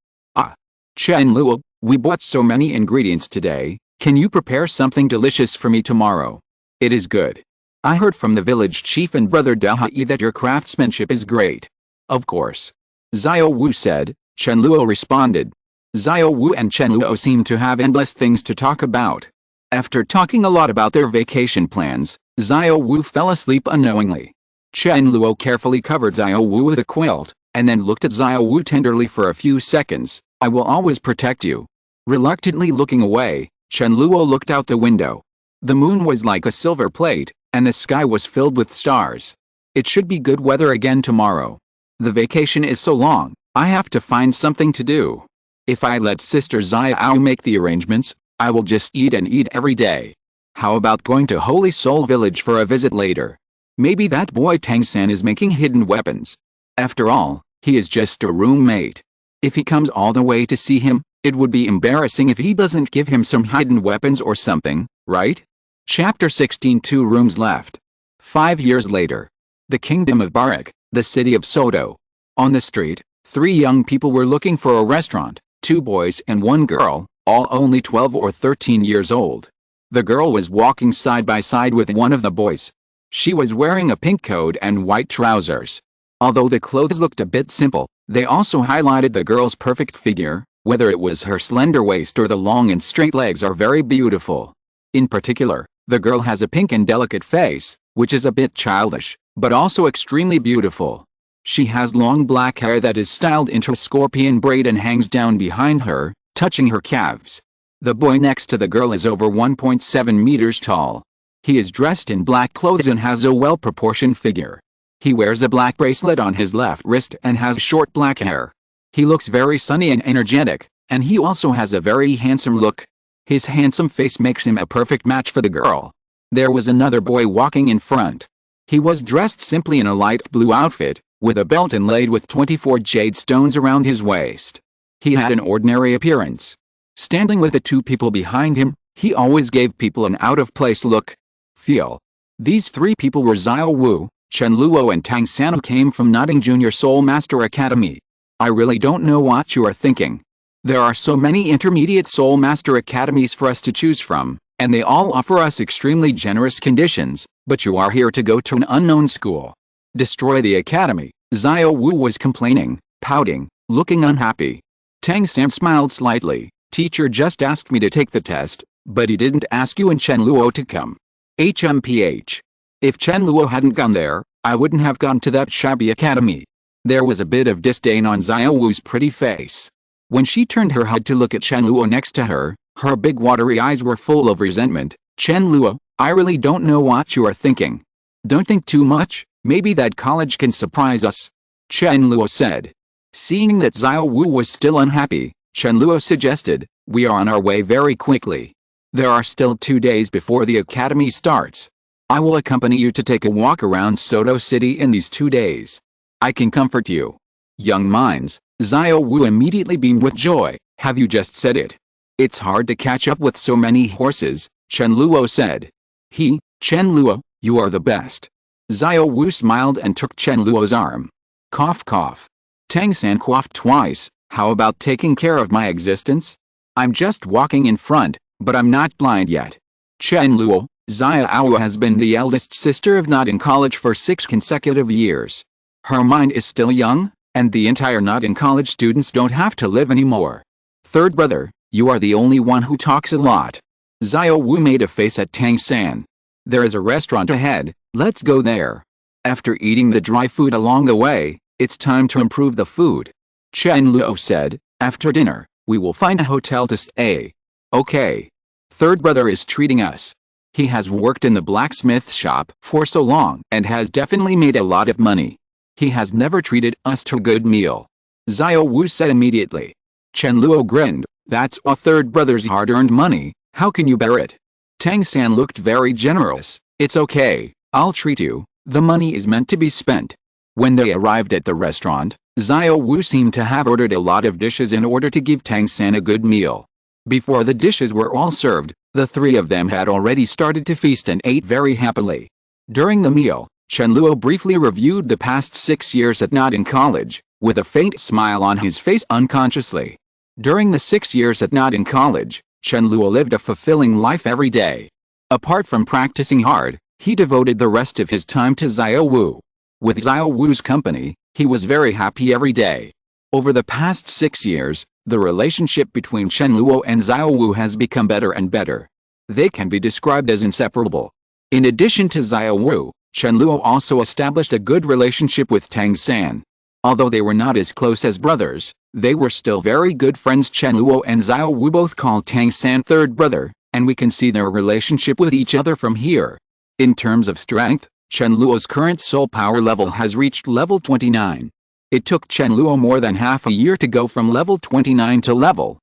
Chen Luo, we bought so many ingredients today, can you prepare something delicious for me tomorrow? It is good. I heard from the village chief and brother Dahai that your craftsmanship is great. Of course. Xiao Wu said. Chen Luo responded. Xiao Wu and Chen Luo seemed to have endless things to talk about. After talking a lot about their vacation plans, Xiao Wu fell asleep unknowingly. Chen Luo carefully covered Xiao Wu with a quilt, and then looked at Xiao Wu tenderly for a few seconds. I will always protect you. Reluctantly looking away, Chen Luo looked out the window. The moon was like a silver plate, and the sky was filled with stars. It should be good weather again tomorrow. The vacation is so long, I have to find something to do. If I let Sister Xiao make the arrangements, I will just eat and eat every day. How about going to Holy Soul Village for a visit later? Maybe that boy Tang San is making hidden weapons. After all, he is just a roommate. If he comes all the way to see him, it would be embarrassing if he doesn't give him some hidden weapons or something, right? Chapter 16. 2 rooms left. 5 years later. The kingdom of Barak, the city of Soto. On the street, 3 young people were looking for a restaurant, 2 boys and 1 girl, all only 12 or 13 years old. The girl was walking side by side with one of the boys. She was wearing a pink coat and white trousers. Although the clothes looked a bit simple, they also highlighted the girl's perfect figure, whether it was her slender waist or the long and straight legs are very beautiful. In particular, the girl has a pink and delicate face, which is a bit childish, but also extremely beautiful. She has long black hair that is styled into a scorpion braid and hangs down behind her, touching her calves. The boy next to the girl is over 1.7 meters tall. He is dressed in black clothes and has a well-proportioned figure. He wears a black bracelet on his left wrist and has short black hair. He looks very sunny and energetic, and he also has a very handsome look. His handsome face makes him a perfect match for the girl. There was another boy walking in front. He was dressed simply in a light blue outfit, with a belt inlaid with 24 jade stones around his waist. He had an ordinary appearance. Standing with the two people behind him, he always gave people an out-of-place look. Feel. These three people were Xiao Wu, Chen Luo and Tang San, who came from Notting Junior Soul Master Academy. I really don't know what you are thinking. There are so many intermediate Soul Master Academies for us to choose from, and they all offer us extremely generous conditions, but you are here to go to an unknown school. Destroy the academy, Xiao Wu was complaining, pouting, looking unhappy. Tang San smiled slightly. Teacher just asked me to take the test, but he didn't ask you and Chen Luo to come. HMPH. If Chen Luo hadn't gone there, I wouldn't have gone to that shabby academy. There was a bit of disdain on Xiao Wu's pretty face. When she turned her head to look at Chen Luo next to her, her big watery eyes were full of resentment. Chen Luo, I really don't know what you are thinking. Don't think too much, maybe that college can surprise us. Chen Luo said. Seeing that Xiao Wu was still unhappy, Chen Luo suggested, we are on our way very quickly. There are still 2 days before the academy starts. I will accompany you to take a walk around Soto City in these 2 days. I can comfort you. Young minds, Xiao Wu immediately beamed with joy. Have you just said it? It's hard to catch up with so many horses, Chen Luo said. Chen Luo, you are the best. Xiao Wu smiled and took Chen Luo's arm. Cough cough. Tang San coughed twice. How about taking care of my existence? I'm just walking in front, but I'm not blind yet. Chen Luo, Xiao has been the eldest sister of not in college for 6 consecutive years. Her mind is still young, and the entire not in college students don't have to live anymore. Third brother, you are the only one who talks a lot. Xiao Wu made a face at Tang San. There is a restaurant ahead, let's go there. After eating the dry food along the way, it's time to improve the food. Chen Luo said, after dinner, we will find a hotel to stay. Okay. Third brother is treating us. He has worked in the blacksmith shop for so long and has definitely made a lot of money. He has never treated us to a good meal. Xiao Wu said immediately. Chen Luo grinned, that's a third brother's hard-earned money, how can you bear it? Tang San looked very generous, it's okay, I'll treat you, the money is meant to be spent. When they arrived at the restaurant, Xiao Wu seemed to have ordered a lot of dishes in order to give Tang San a good meal. Before the dishes were all served, the three of them had already started to feast and ate very happily. During the meal, Chen Luo briefly reviewed the past 6 years at Not in College, with a faint smile on his face unconsciously. During the 6 years at Not in College, Chen Luo lived a fulfilling life every day. Apart from practicing hard, he devoted the rest of his time to Xiao Wu. With Xiao Wu's company, he was very happy every day. Over the past 6 years, the relationship between Chen Luo and Xiao Wu has become better and better. They can be described as inseparable. In addition to Xiao Wu, Chen Luo also established a good relationship with Tang San. Although they were not as close as brothers, they were still very good friends. Chen Luo and Xiao Wu both call Tang San third brother, and we can see their relationship with each other from here. In terms of strength, Chen Luo's current soul power level has reached level 29. It took Chen Luo more than half a year to go from level 29 to level.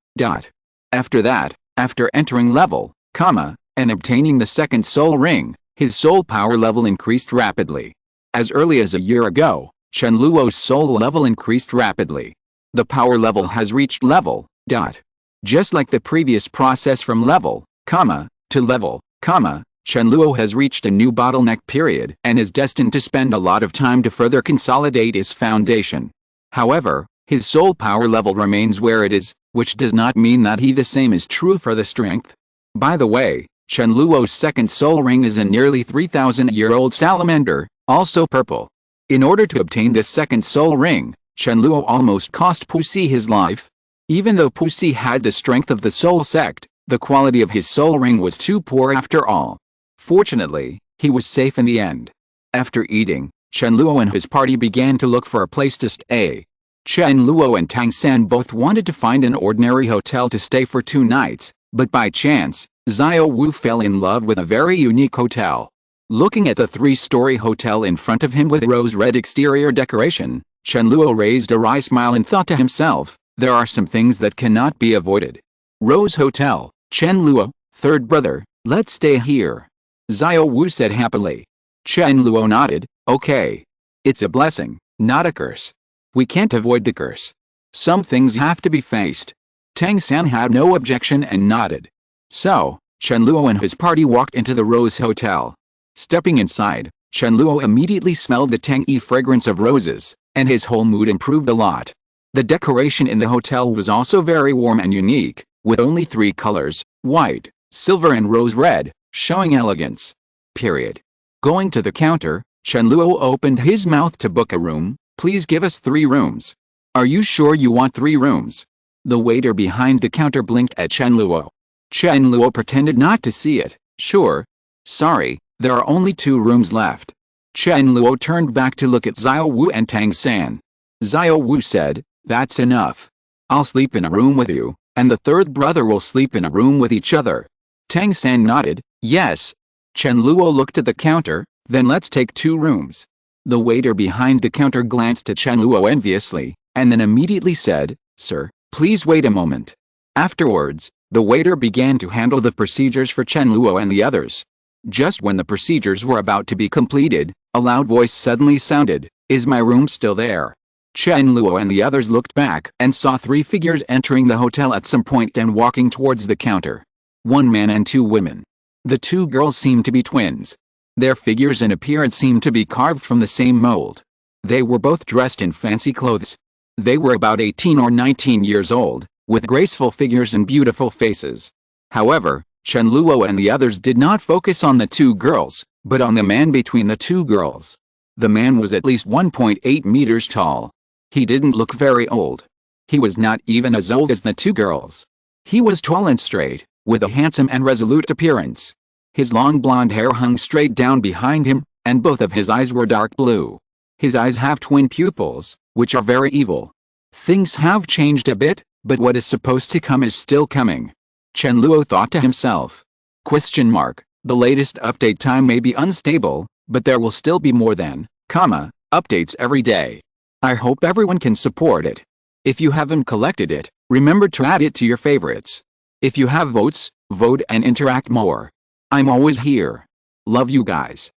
After that, after entering level, and obtaining the second soul ring, his soul power level increased rapidly. As early as a year ago, Chen Luo's soul level increased rapidly. The power level has reached level. Just like the previous process from level, to level, Chen Luo has reached a new bottleneck period and is destined to spend a lot of time to further consolidate his foundation. However, his soul power level remains where it is, which does not mean that the same is true for the strength. By the way, Chen Luo's second soul ring is a nearly 3,000-year-old salamander, also purple. In order to obtain this second soul ring, Chen Luo almost cost Puxi his life. Even though Puxi had the strength of the soul sect, the quality of his soul ring was too poor after all. Fortunately, he was safe in the end. After eating, Chen Luo and his party began to look for a place to stay. Chen Luo and Tang San both wanted to find an ordinary hotel to stay for 2 nights, but by chance, Xiao Wu fell in love with a very unique hotel. Looking at the 3-story hotel in front of him with rose-red exterior decoration, Chen Luo raised a wry smile and thought to himself, there are some things that cannot be avoided. Rose Hotel, Chen Luo, third brother, let's stay here. Xiao Wu said happily. Chen Luo nodded, okay. It's a blessing, not a curse. We can't avoid the curse. Some things have to be faced. Tang-san had no objection and nodded. So, Chen Luo and his party walked into the Rose Hotel. Stepping inside, Chen Luo immediately smelled the tangy fragrance of roses, and his whole mood improved a lot. The decoration in the hotel was also very warm and unique, with only 3 colors, white, silver and rose red, showing elegance. Period. Going to the counter, Chen Luo opened his mouth to book a room. Please give us 3 rooms. Are you sure you want 3 rooms? The waiter behind the counter blinked at Chen Luo. Chen Luo pretended not to see it. Sure. Sorry, there are only 2 rooms left. Chen Luo turned back to look at Xiao Wu and Tang-san. Xiao Wu said, that's enough. I'll sleep in a room with you, and the third brother will sleep in a room with each other. Tang-san nodded, yes. Chen Luo looked at the counter, then let's take 2 rooms. The waiter behind the counter glanced at Chen Luo enviously, and then immediately said, sir, please wait a moment. Afterwards, the waiter began to handle the procedures for Chen Luo and the others. Just when the procedures were about to be completed, a loud voice suddenly sounded, is my room still there? Chen Luo and the others looked back and saw 3 figures entering the hotel at some point and walking towards the counter. 1 man and 2 women. The 2 girls seemed to be twins. Their figures and appearance seemed to be carved from the same mold. They were both dressed in fancy clothes. They were about 18 or 19 years old, with graceful figures and beautiful faces. However, Chen Luo and the others did not focus on the 2 girls, but on the man between the 2 girls. The man was at least 1.8 meters tall. He didn't look very old. He was not even as old as the 2 girls. He was tall and straight, with a handsome and resolute appearance. His long blonde hair hung straight down behind him, and both of his eyes were dark blue. His eyes have twin pupils, which are very evil. Things have changed a bit, but what is supposed to come is still coming. Chen Luo thought to himself. The latest update time may be unstable, but there will still be more than, updates every day. I hope everyone can support it. If you haven't collected it, remember to add it to your favorites. If you have votes, vote and interact more. I'm always here. Love you guys.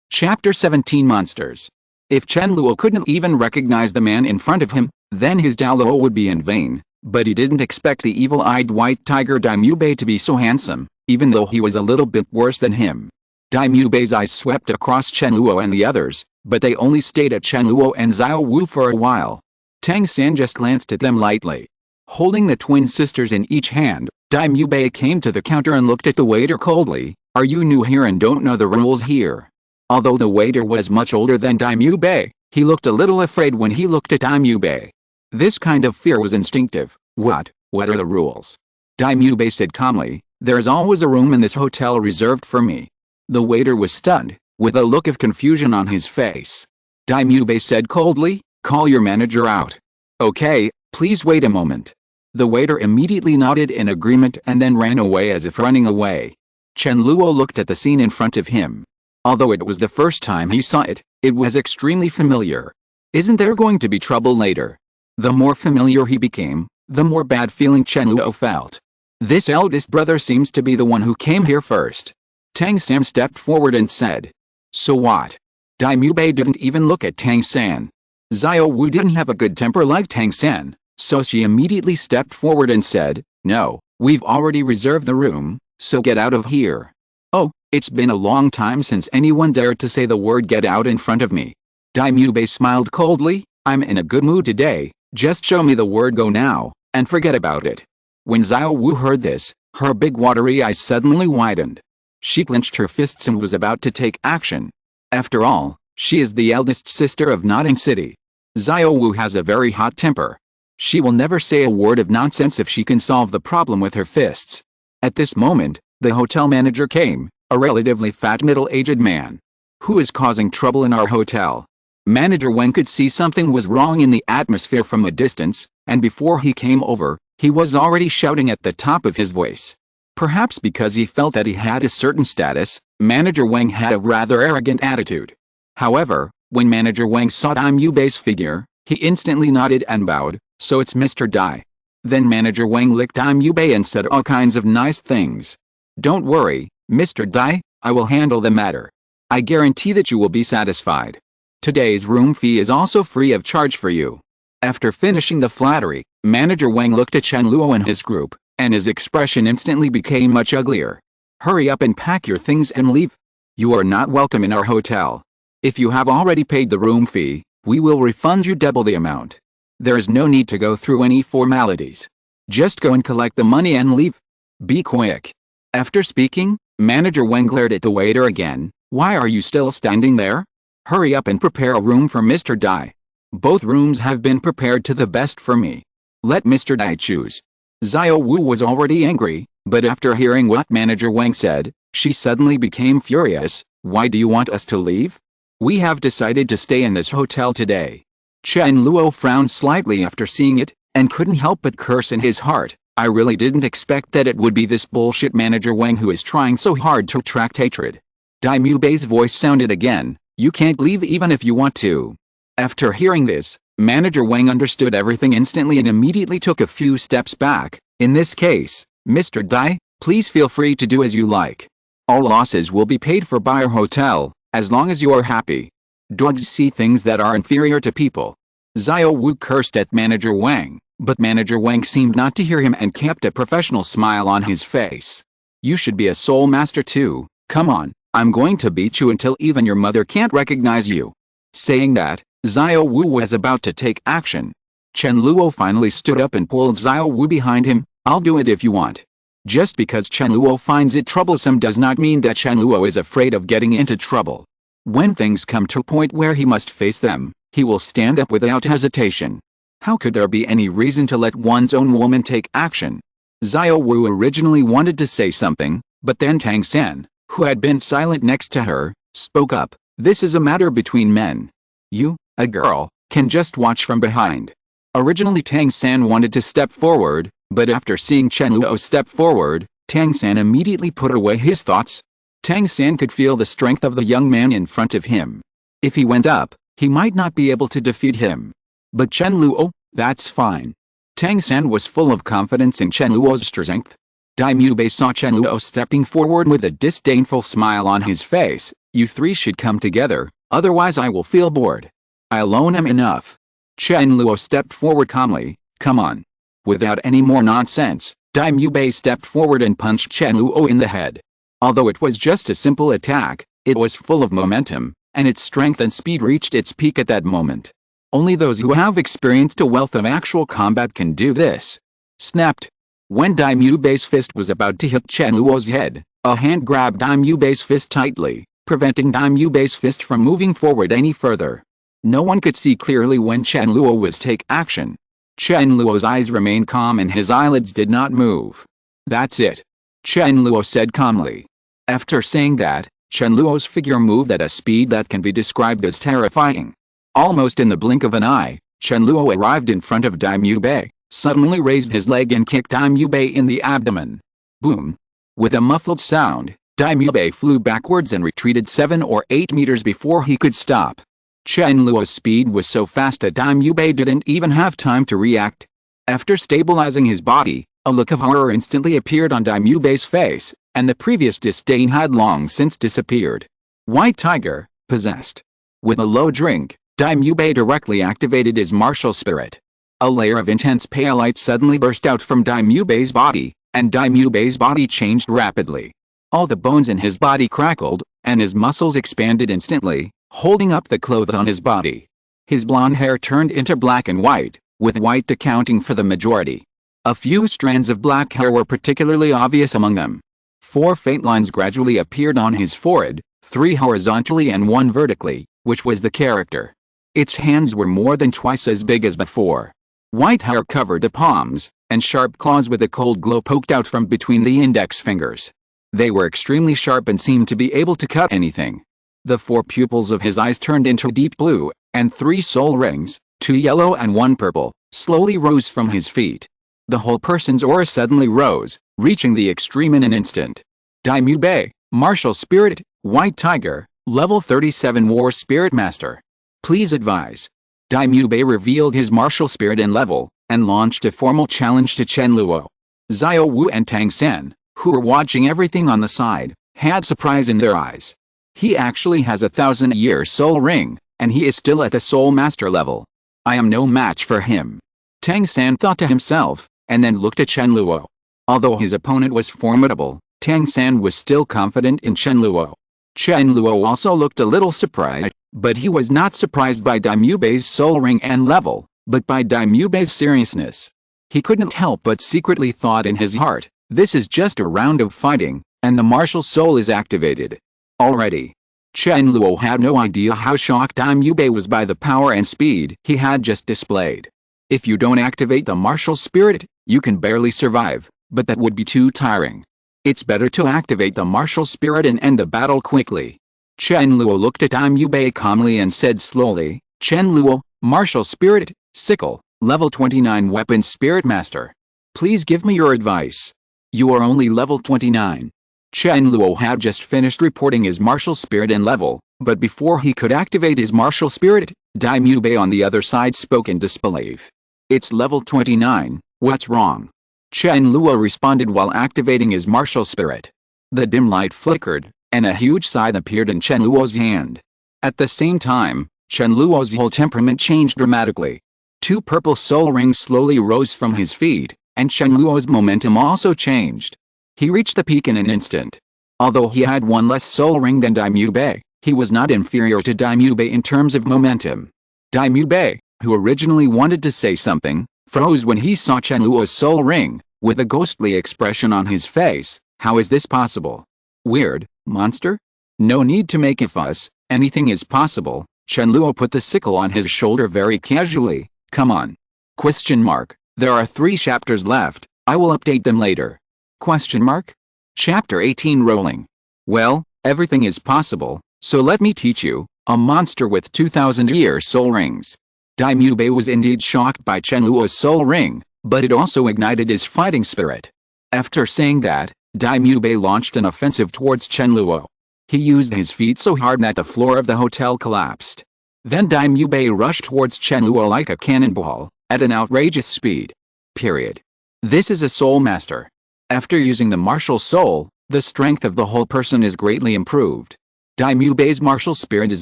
Chapter 17 Monsters. If Chen Luo couldn't even recognize the man in front of him, then his Douluo would be in vain, but he didn't expect the evil-eyed white tiger Daimubei to be so handsome, even though he was a little bit worse than him. Daimubei's eyes swept across Chen Luo and the others, but they only stayed at Chen Luo and Xiao Wu for a while. Tang-san just glanced at them lightly. Holding the twin sisters in each hand, Daimubei came to the counter and looked at the waiter coldly. Are you new here and don't know the rules here? Although the waiter was much older than Daimubei, he looked a little afraid when he looked at Daimubei. This kind of fear was instinctive. What are the rules? Daimubei said calmly, there's always a room in this hotel reserved for me. The waiter was stunned, with a look of confusion on his face. Daimubei said coldly, call your manager out. Okay, please wait a moment. The waiter immediately nodded in agreement and then ran away as if running away. Chen Luo looked at the scene in front of him. Although it was the first time he saw it, it was extremely familiar. Isn't there going to be trouble later? The more familiar he became, the more bad feeling Chen Luo felt. This eldest brother seems to be the one who came here first. Tang-san stepped forward and said. So what? Daimubei didn't even look at Tang-san. Xiao Wu didn't have a good temper like Tang-san, so she immediately stepped forward and said, no, we've already reserved the room, so get out of here. Oh, it's been a long time since anyone dared to say the word get out in front of me. Daimubei smiled coldly, I'm in a good mood today, just show me the word go now, and forget about it. When Xiao Wu heard this, her big watery eyes suddenly widened. She clenched her fists and was about to take action. After all, she is the eldest sister of Nodding City. Xiao Wu has a very hot temper. She will never say a word of nonsense if she can solve the problem with her fists. At this moment, the hotel manager came, a relatively fat middle-aged man. Who is causing trouble in our hotel? Manager Wen could see something was wrong in the atmosphere from a distance, and before he came over, he was already shouting at the top of his voice. Perhaps because he felt that he had a certain status, Manager Wang had a rather arrogant attitude. However, when Manager Wang saw Dai Mubei's figure, he instantly nodded and bowed, "So it's Mr. Dai." Then Manager Wang licked Dai Mubei and said all kinds of nice things. "Don't worry, Mr. Dai, I will handle the matter. I guarantee that you will be satisfied. Today's room fee is also free of charge for you." After finishing the flattery, Manager Wang looked at Chen Luo and his group, and his expression instantly became much uglier. "Hurry up and pack your things and leave. You are not welcome in our hotel. If you have already paid the room fee, we will refund you double the amount. There is no need to go through any formalities. Just go and collect the money and leave. Be quick." After speaking, Manager Wang glared at the waiter again. "Why are you still standing there? Hurry up and prepare a room for Mr. Dai. Both rooms have been prepared to the best for me. Let Mr. Dai choose." Xiao Wu was already angry, but after hearing what Manager Wang said, she suddenly became furious. "Why do you want us to leave? We have decided to stay in this hotel today." Chen Luo frowned slightly after seeing it, and couldn't help but curse in his heart. "I really didn't expect that it would be this bullshit Manager Wang who is trying so hard to attract hatred." Dai Mubei's voice sounded again. "You can't leave even if you want to." After hearing this, Manager Wang understood everything instantly and immediately took a few steps back. "In this case, Mr. Dai, please feel free to do as you like. All losses will be paid for by our hotel, as long as you are happy. Dogs see things that are inferior to people." Xiao Wu cursed at Manager Wang, but Manager Wang seemed not to hear him and kept a professional smile on his face. "You should be a soul master too. Come on, I'm going to beat you until even your mother can't recognize you." Saying that, Xiao Wu was about to take action. Chen Luo finally stood up and pulled Xiao Wu behind him. "I'll do it if you want." Just because Chen Luo finds it troublesome does not mean that Chen Luo is afraid of getting into trouble. When things come to a point where he must face them, he will stand up without hesitation. How could there be any reason to let one's own woman take action? Xiao Wu originally wanted to say something, but then Tang San, who had been silent next to her, spoke up. "This is a matter between men. You, a girl, can just watch from behind." Originally Tang San wanted to step forward, but after seeing Chen Luo step forward, Tang San immediately put away his thoughts. Tang San could feel the strength of the young man in front of him. If he went up, he might not be able to defeat him. But Chen Luo, that's fine. Tang San was full of confidence in Chen Luo's strength. Dai Mubei saw Chen Luo stepping forward with a disdainful smile on his face. "You three should come together, otherwise I will feel bored. I alone am enough." Chen Luo stepped forward calmly. "Come on." Without any more nonsense, Dai Mubei stepped forward and punched Chen Luo in the head. Although it was just a simple attack, it was full of momentum, and its strength and speed reached its peak at that moment. Only those who have experienced a wealth of actual combat can do this. Snapped. When Dai Mubei's fist was about to hit Chen Luo's head, a hand grabbed Dai Mubei's fist tightly, preventing Dai Mubei's fist from moving forward any further. No one could see clearly when Chen Luo was take action. Chen Luo's eyes remained calm and his eyelids did not move. "That's it," Chen Luo said calmly. After saying that, Chen Luo's figure moved at a speed that can be described as terrifying. Almost in the blink of an eye, Chen Luo arrived in front of Dai Mubei, suddenly raised his leg and kicked Dai Mubei in the abdomen. Boom! With a muffled sound, Dai Mubei flew backwards and retreated 7 or 8 meters before he could stop. Chen Luo's speed was so fast that Dai Mubei didn't even have time to react. After stabilizing his body, a look of horror instantly appeared on Dai Mubei's face, and the previous disdain had long since disappeared. White Tiger, possessed. With a low drink, Dai Mubei directly activated his martial spirit. A layer of intense pale light suddenly burst out from Dai Mubei's body, and Dai Mubei's body changed rapidly. All the bones in his body crackled, and his muscles expanded instantly, holding up the clothes on his body. His blonde hair turned into black and white, with white accounting for the majority. A few strands of black hair were particularly obvious among them. 4 faint lines gradually appeared on his forehead, 3 horizontally and 1 vertically, which was the character. Its hands were more than twice as big as before. White hair covered the palms, and sharp claws with a cold glow poked out from between the index fingers. They were extremely sharp and seemed to be able to cut anything. The 4 pupils of his eyes turned into deep blue, and 3 soul rings, 2 yellow and 1 purple, slowly rose from his feet. The whole person's aura suddenly rose, reaching the extreme in an instant. Daimyo Bei, Martial Spirit, White Tiger, Level 37 War Spirit Master. Please advise. Daimyo Bei revealed his martial spirit and level, and launched a formal challenge to Chen Luo. Xiao Wu and Tang Sen, who were watching everything on the side, had surprise in their eyes. He actually has a 1,000-year soul ring, and he is still at the soul master level. I am no match for him. Tang San thought to himself, and then looked at Chen Luo. Although his opponent was formidable, Tang San was still confident in Chen Luo. Chen Luo also looked a little surprised, but he was not surprised by Daimyo Bei's soul ring and level, but by Daimyo Bei's seriousness. He couldn't help but secretly thought in his heart, this is just a round of fighting, and the martial soul is activated. Already. Chen Luo had no idea how shocked Daimyo Bei was by the power and speed he had just displayed. If you don't activate the martial spirit, you can barely survive, but that would be too tiring. It's better to activate the martial spirit and end the battle quickly. Chen Luo looked at Daimyo Bei calmly and said slowly, Chen Luo, martial spirit, sickle, level 29 weapon spirit master. Please give me your advice. You are only level 29. Chen Luo had just finished reporting his martial spirit and level, but before he could activate his martial spirit, Daimyo Bei on the other side spoke in disbelief. It's level 29, what's wrong? Chen Luo responded while activating his martial spirit. The dim light flickered, and a huge scythe appeared in Chen Luo's hand. At the same time, Chen Luo's whole temperament changed dramatically. 2 purple soul rings slowly rose from his feet, and Chen Luo's momentum also changed. He reached the peak in an instant. Although he had 1 less soul ring than Daimyo Bei, he was not inferior to Daimyo Bei in terms of momentum. Daimyo Bei, who originally wanted to say something, froze when he saw Chen Luo's soul ring, with a ghostly expression on his face. How is this possible? Weird, monster? No need to make a fuss, anything is possible. Chen Luo put the sickle on his shoulder very casually. Come on. Question mark. There are 3 chapters left, I will update them later. Question mark? Chapter 18 rolling. Well, everything is possible, so let me teach you, a monster with 2,000-year soul rings. Daimyo Bei was indeed shocked by Chen Luo's soul ring, but it also ignited his fighting spirit. After saying that, Daimyo Bei launched an offensive towards Chen Luo. He used his feet so hard that the floor of the hotel collapsed. Then Daimyo Bei rushed towards Chen Luo like a cannonball, at an outrageous speed. Period. This is a soul master. After using the martial soul, the strength of the whole person is greatly improved. Daimyo Bei's martial spirit is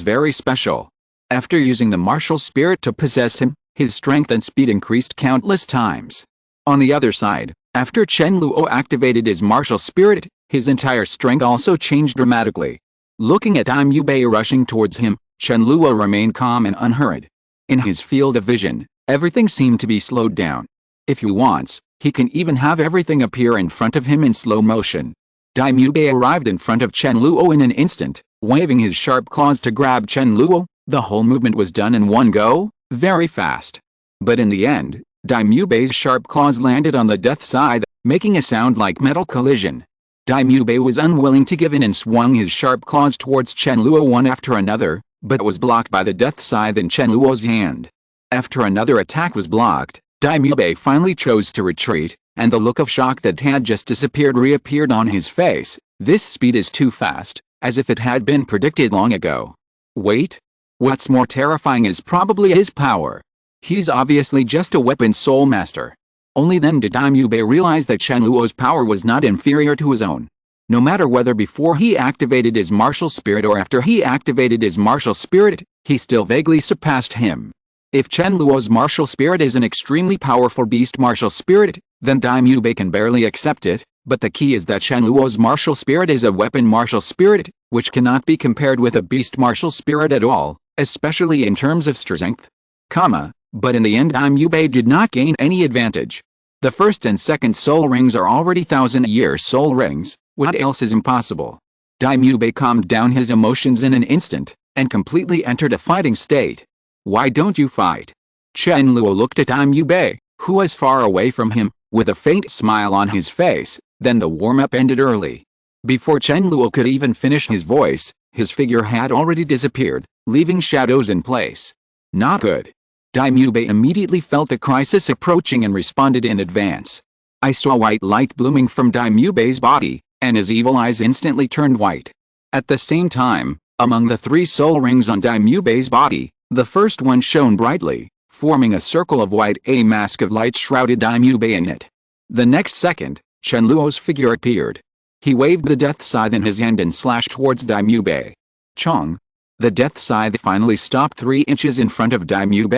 very special. After using the martial spirit to possess him, his strength and speed increased countless times. On the other side, after Chen Luo activated his martial spirit, his entire strength also changed dramatically. Looking at Daimyo Bei rushing towards him, Chen Luo remained calm and unhurried. In his field of vision, everything seemed to be slowed down. If he wants, he can even have everything appear in front of him in slow motion. Daimyo Bei arrived in front of Chen Luo in an instant, waving his sharp claws to grab Chen Luo. The whole movement was done in one go, very fast. But in the end, Daimyo Bei's sharp claws landed on the death side, making a sound like metal collision. Daimyo Bei was unwilling to give in and swung his sharp claws towards Chen Luo one after another, but was blocked by the death scythe in Chen Luo's hand. After another attack was blocked, Daimyo Bei finally chose to retreat, and the look of shock that had just disappeared reappeared on his face. This speed is too fast, as if it had been predicted long ago. Wait. What's more terrifying is probably his power. He's obviously just a weapon soul master. Only then did Daimyo Bei realize that Chen Luo's power was not inferior to his own. No matter whether before he activated his martial spirit or after he activated his martial spirit, he still vaguely surpassed him. If Chen Luo's martial spirit is an extremely powerful beast martial spirit, then Daimyo Bei can barely accept it, but the key is that Chen Luo's martial spirit is a weapon martial spirit, which cannot be compared with a beast martial spirit at all, especially in terms of strength. But in the end Daimyo Bei did not gain any advantage. The first and second soul rings are already 1,000-year soul rings, what else is impossible? Daimyo Bei calmed down his emotions in an instant, and completely entered a fighting state. Why don't you fight? Chen Luo looked at Daimyo Bei, who was far away from him, with a faint smile on his face. Then the warm-up ended early. Before Chen Luo could even finish his voice, his figure had already disappeared, leaving shadows in place. Not good. Daimyo immediately felt the crisis approaching and responded in advance. I saw white light blooming from Daimyo's body, and his evil eyes instantly turned white. At the same time, among the 3 soul rings on Daimyo's body, the first one shone brightly, forming a circle of white. A mask of light shrouded Daimyo in it. The next second, Chen Luo's figure appeared. He waved the death scythe in his hand and slashed towards Daimyo. Chong. The death scythe finally stopped 3 inches in front of Daimyo,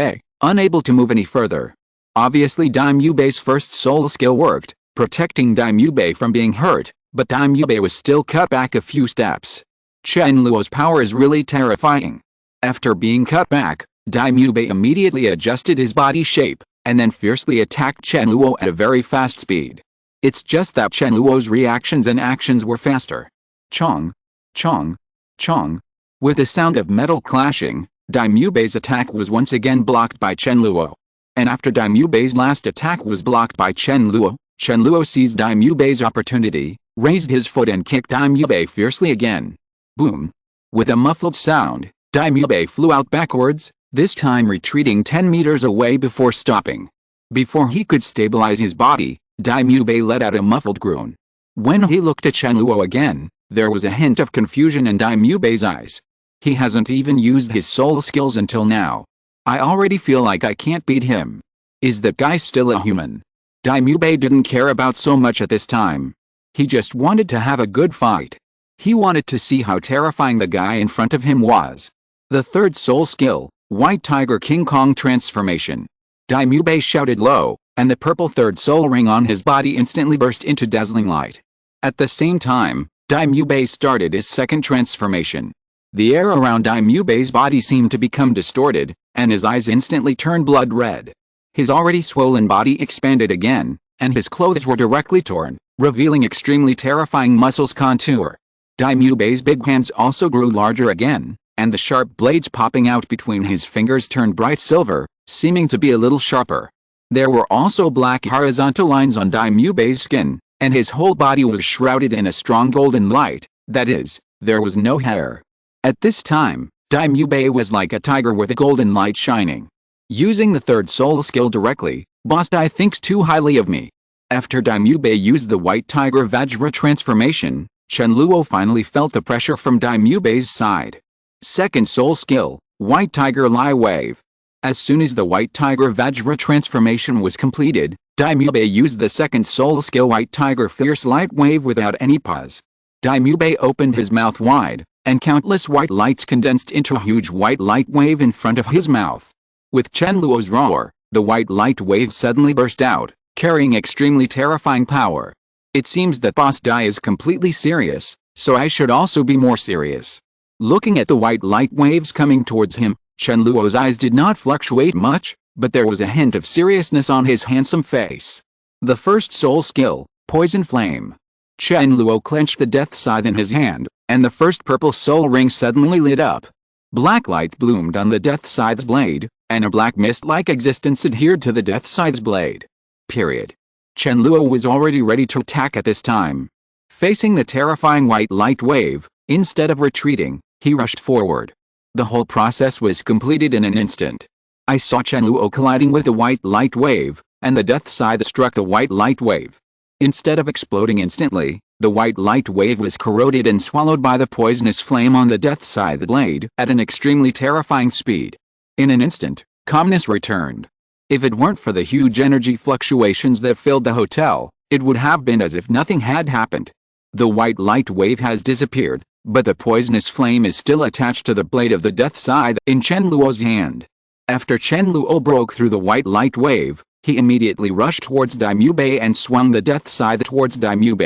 unable to move any further. Obviously Daimyo's first soul skill worked, protecting Daimyo from being hurt, but Daimyo was still cut back a few steps. Chen Luo's power is really terrifying. After being cut back, Daimyo immediately adjusted his body shape, and then fiercely attacked Chen Luo at a very fast speed. It's just that Chen Luo's reactions and actions were faster. Chong. Chong. Chong. With the sound of metal clashing, Daimyo's attack was once again blocked by Chen Luo. And after Daimyo's last attack was blocked by Chen Luo seized Daimyo's opportunity, raised his foot and kicked Daimyo fiercely again. Boom. With a muffled sound, Daimyo flew out backwards, this time retreating 10 meters away before stopping. Before he could stabilize his body, Daimyo let out a muffled groan. When he looked at Chen Luo again, there was a hint of confusion in Daimyo's eyes. He hasn't even used his soul skills until now. I already feel like I can't beat him. Is that guy still a human? Daimyo didn't care about so much at this time. He just wanted to have a good fight. He wanted to see how terrifying the guy in front of him was. The third soul skill, White Tiger King Kong Transformation. Daimyo shouted low, and the purple third soul ring on his body instantly burst into dazzling light. At the same time, Daimyo started his second transformation. The air around Daimyo's body seemed to become distorted, and his eyes instantly turned blood red. His already swollen body expanded again, and his clothes were directly torn, revealing extremely terrifying muscles contour. Daimyo's big hands also grew larger again, and the sharp blades popping out between his fingers turned bright silver, seeming to be a little sharper. There were also black horizontal lines on Daimyo's skin, and his whole body was shrouded in a strong golden light, that is, there was no hair. At this time, Daimyo was like a tiger with a golden light shining. Using the third soul skill directly, Boss Dai thinks too highly of me. After Daimyo used the White Tiger Vajra transformation, Chen Luo finally felt the pressure from Daimyo's side. Second soul skill, White Tiger Lie Wave. As soon as the White Tiger Vajra transformation was completed, Daimyo used the second soul skill White Tiger Fierce Light Wave without any pause. Daimyo opened his mouth wide, and countless white lights condensed into a huge white light wave in front of his mouth. With Chen Luo's roar, the white light wave suddenly burst out, carrying extremely terrifying power. It seems that Boss Dai is completely serious, so I should also be more serious. Looking at the white light waves coming towards him, Chen Luo's eyes did not fluctuate much, but there was a hint of seriousness on his handsome face. The first soul skill, Poison Flame. Chen Luo clenched the death scythe in his hand, and the first purple soul ring suddenly lit up. Black light bloomed on the death scythe's blade, and a black mist-like existence adhered to the death scythe's blade. Period. Chen Luo was already ready to attack at this time. Facing the terrifying white light wave, instead of retreating, he rushed forward. The whole process was completed in an instant. I saw Chen Luo colliding with the white light wave, and the death scythe struck the white light wave. Instead of exploding instantly, the white light wave was corroded and swallowed by the poisonous flame on the death scythe blade at an extremely terrifying speed. In an instant, calmness returned. If it weren't for the huge energy fluctuations that filled the hotel, it would have been as if nothing had happened. The white light wave has disappeared, but the poisonous flame is still attached to the blade of the death scythe in Chen Luo's hand. After Chen Luo broke through the white light wave, he immediately rushed towards Daimyo and swung the death scythe towards Daimyo.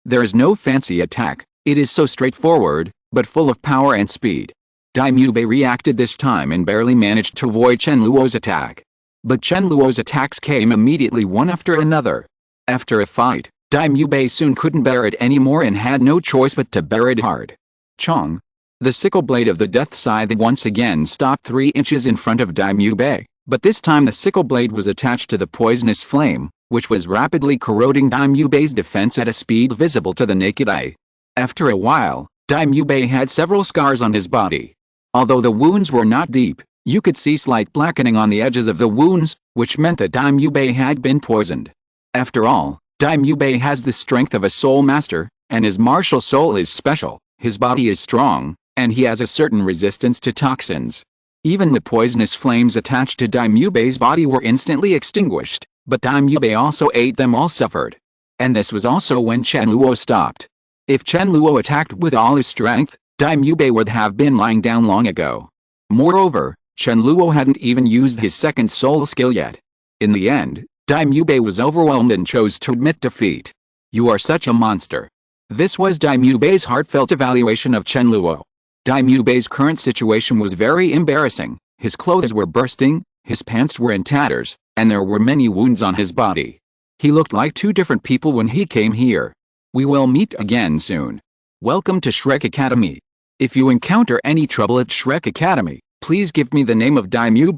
There is no fancy attack, it is so straightforward, but full of power and speed. Daimyo reacted this time and barely managed to avoid Chen Luo's attack. But Chen Luo's attacks came immediately one after another. After a fight, Daimyo soon couldn't bear it anymore and had no choice but to bear it hard. Chong. The sickle blade of the death scythe once again stopped 3 inches in front of Daimyo, but this time the sickle blade was attached to the poisonous flame, which was rapidly corroding Daimyo's defense at a speed visible to the naked eye. After a while, Daimyo had several scars on his body. Although the wounds were not deep, You could see slight blackening on the edges of the wounds, which meant that Daimyo had been poisoned. After all, Daimyo has the strength of a soul master, and his martial soul is special, his body is strong, and he has a certain resistance to toxins. Even the poisonous flames attached to Daimyo's body were instantly extinguished, but Daimyo also ate them all suffered. And this was also when Chen Luo stopped. If Chen Luo attacked with all his strength, Daimyo would have been lying down long ago. Moreover, Chen Luo hadn't even used his second soul skill yet. In the end, Daimyo was overwhelmed and chose to admit defeat. "You are such a monster." This was Daimyo's heartfelt evaluation of Chen Luo. Daimyo's current situation was very embarrassing. His clothes were bursting, his pants were in tatters, and there were many wounds on his body. He looked like two different people when he came here. We will meet again soon. Welcome to Shrek Academy. If you encounter any trouble at Shrek Academy, please give me the name of Daimyo,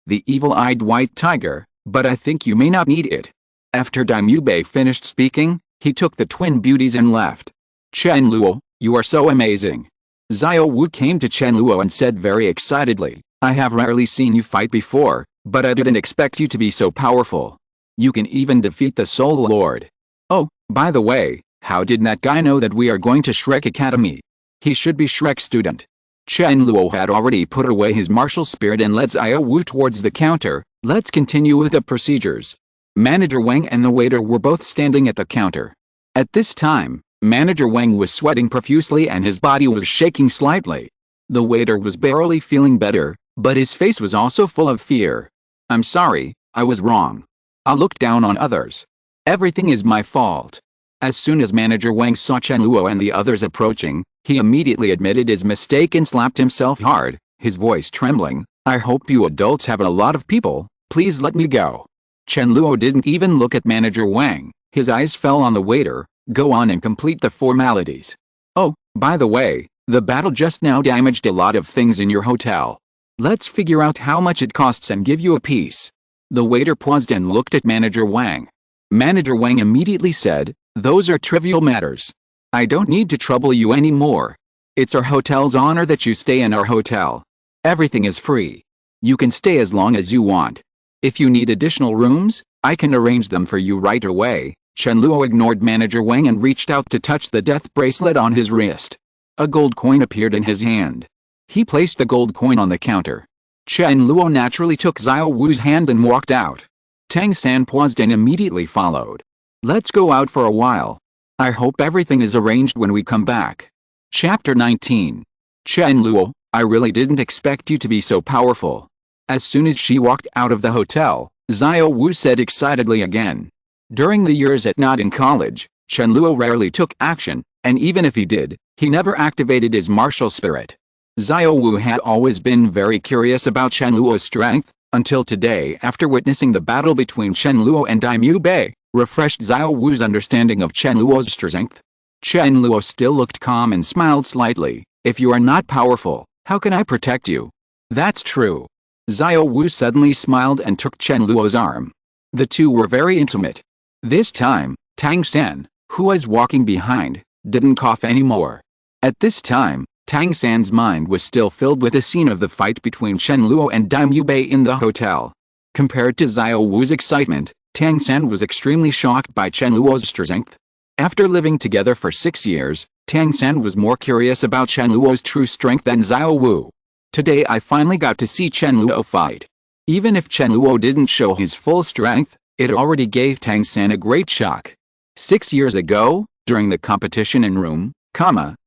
the evil-eyed white tiger, but I think you may not need it. After Daimyo finished speaking, he took the twin beauties and left. "Chen Luo, you are so amazing." Xiao Wu came to Chen Luo and said very excitedly, "I have rarely seen you fight before, but I didn't expect you to be so powerful. You can even defeat the Soul Lord. Oh, by the way, how did that guy know that we are going to Shrek Academy? He should be Shrek's student." Chen Luo had already put away his martial spirit and led Xiao Wu towards the counter. "Let's continue with the procedures." Manager Wang and the waiter were both standing at the counter. At this time, Manager Wang was sweating profusely and his body was shaking slightly. The waiter was barely feeling better, but his face was also full of fear. "I'm sorry, I was wrong. I looked down on others. Everything is my fault." As soon as Manager Wang saw Chen Luo and the others approaching, he immediately admitted his mistake and slapped himself hard, his voice trembling. "I hope you adults have a lot of people, please let me go." Chen Luo didn't even look at Manager Wang, his eyes fell on the waiter. "Go on and complete the formalities. Oh, by the way, the battle just now damaged a lot of things in your hotel. Let's figure out how much it costs and give you a piece." The waiter paused and looked at Manager Wang. Manager Wang immediately said, "Those are trivial matters. I don't need to trouble you anymore. It's our hotel's honor that you stay in our hotel. Everything is free. You can stay as long as you want. If you need additional rooms, I can arrange them for you right away." Chen Luo ignored Manager Wang and reached out to touch the death bracelet on his wrist. A gold coin appeared in his hand. He placed the gold coin on the counter. Chen Luo naturally took Xiao Wu's hand and walked out. Tang San paused and immediately followed. "Let's go out for a while. I hope everything is arranged when we come back." Chapter 19. Chen Luo, I really didn't expect you to be so powerful. As soon as she walked out of the hotel, Xiao Wu said excitedly again. During the years at not in college, Chen Luo rarely took action, and even if he did, he never activated his martial spirit. Xiao Wu had always been very curious about Chen Luo's strength, until today after witnessing the battle between Chen Luo and Daimyo, refreshed Xiao Wu's understanding of Chen Luo's strength. Chen Luo still looked calm and smiled slightly. "If you are not powerful, how can I protect you?" "That's true." Xiao Wu suddenly smiled and took Chen Luo's arm. The two were very intimate. This time, Tang San, who was walking behind, didn't cough anymore. At this time, Tang San's mind was still filled with the scene of the fight between Chen Luo and Daimyo in the hotel. Compared to Xiao Wu's excitement, Tang San was extremely shocked by Chen Luo's strength. After living together for 6 years, Tang San was more curious about Chen Luo's true strength than Xiao Wu. Today I finally got to see Chen Luo fight. Even if Chen Luo didn't show his full strength, it already gave Tang San a great shock. 6 years ago, during the competition in room,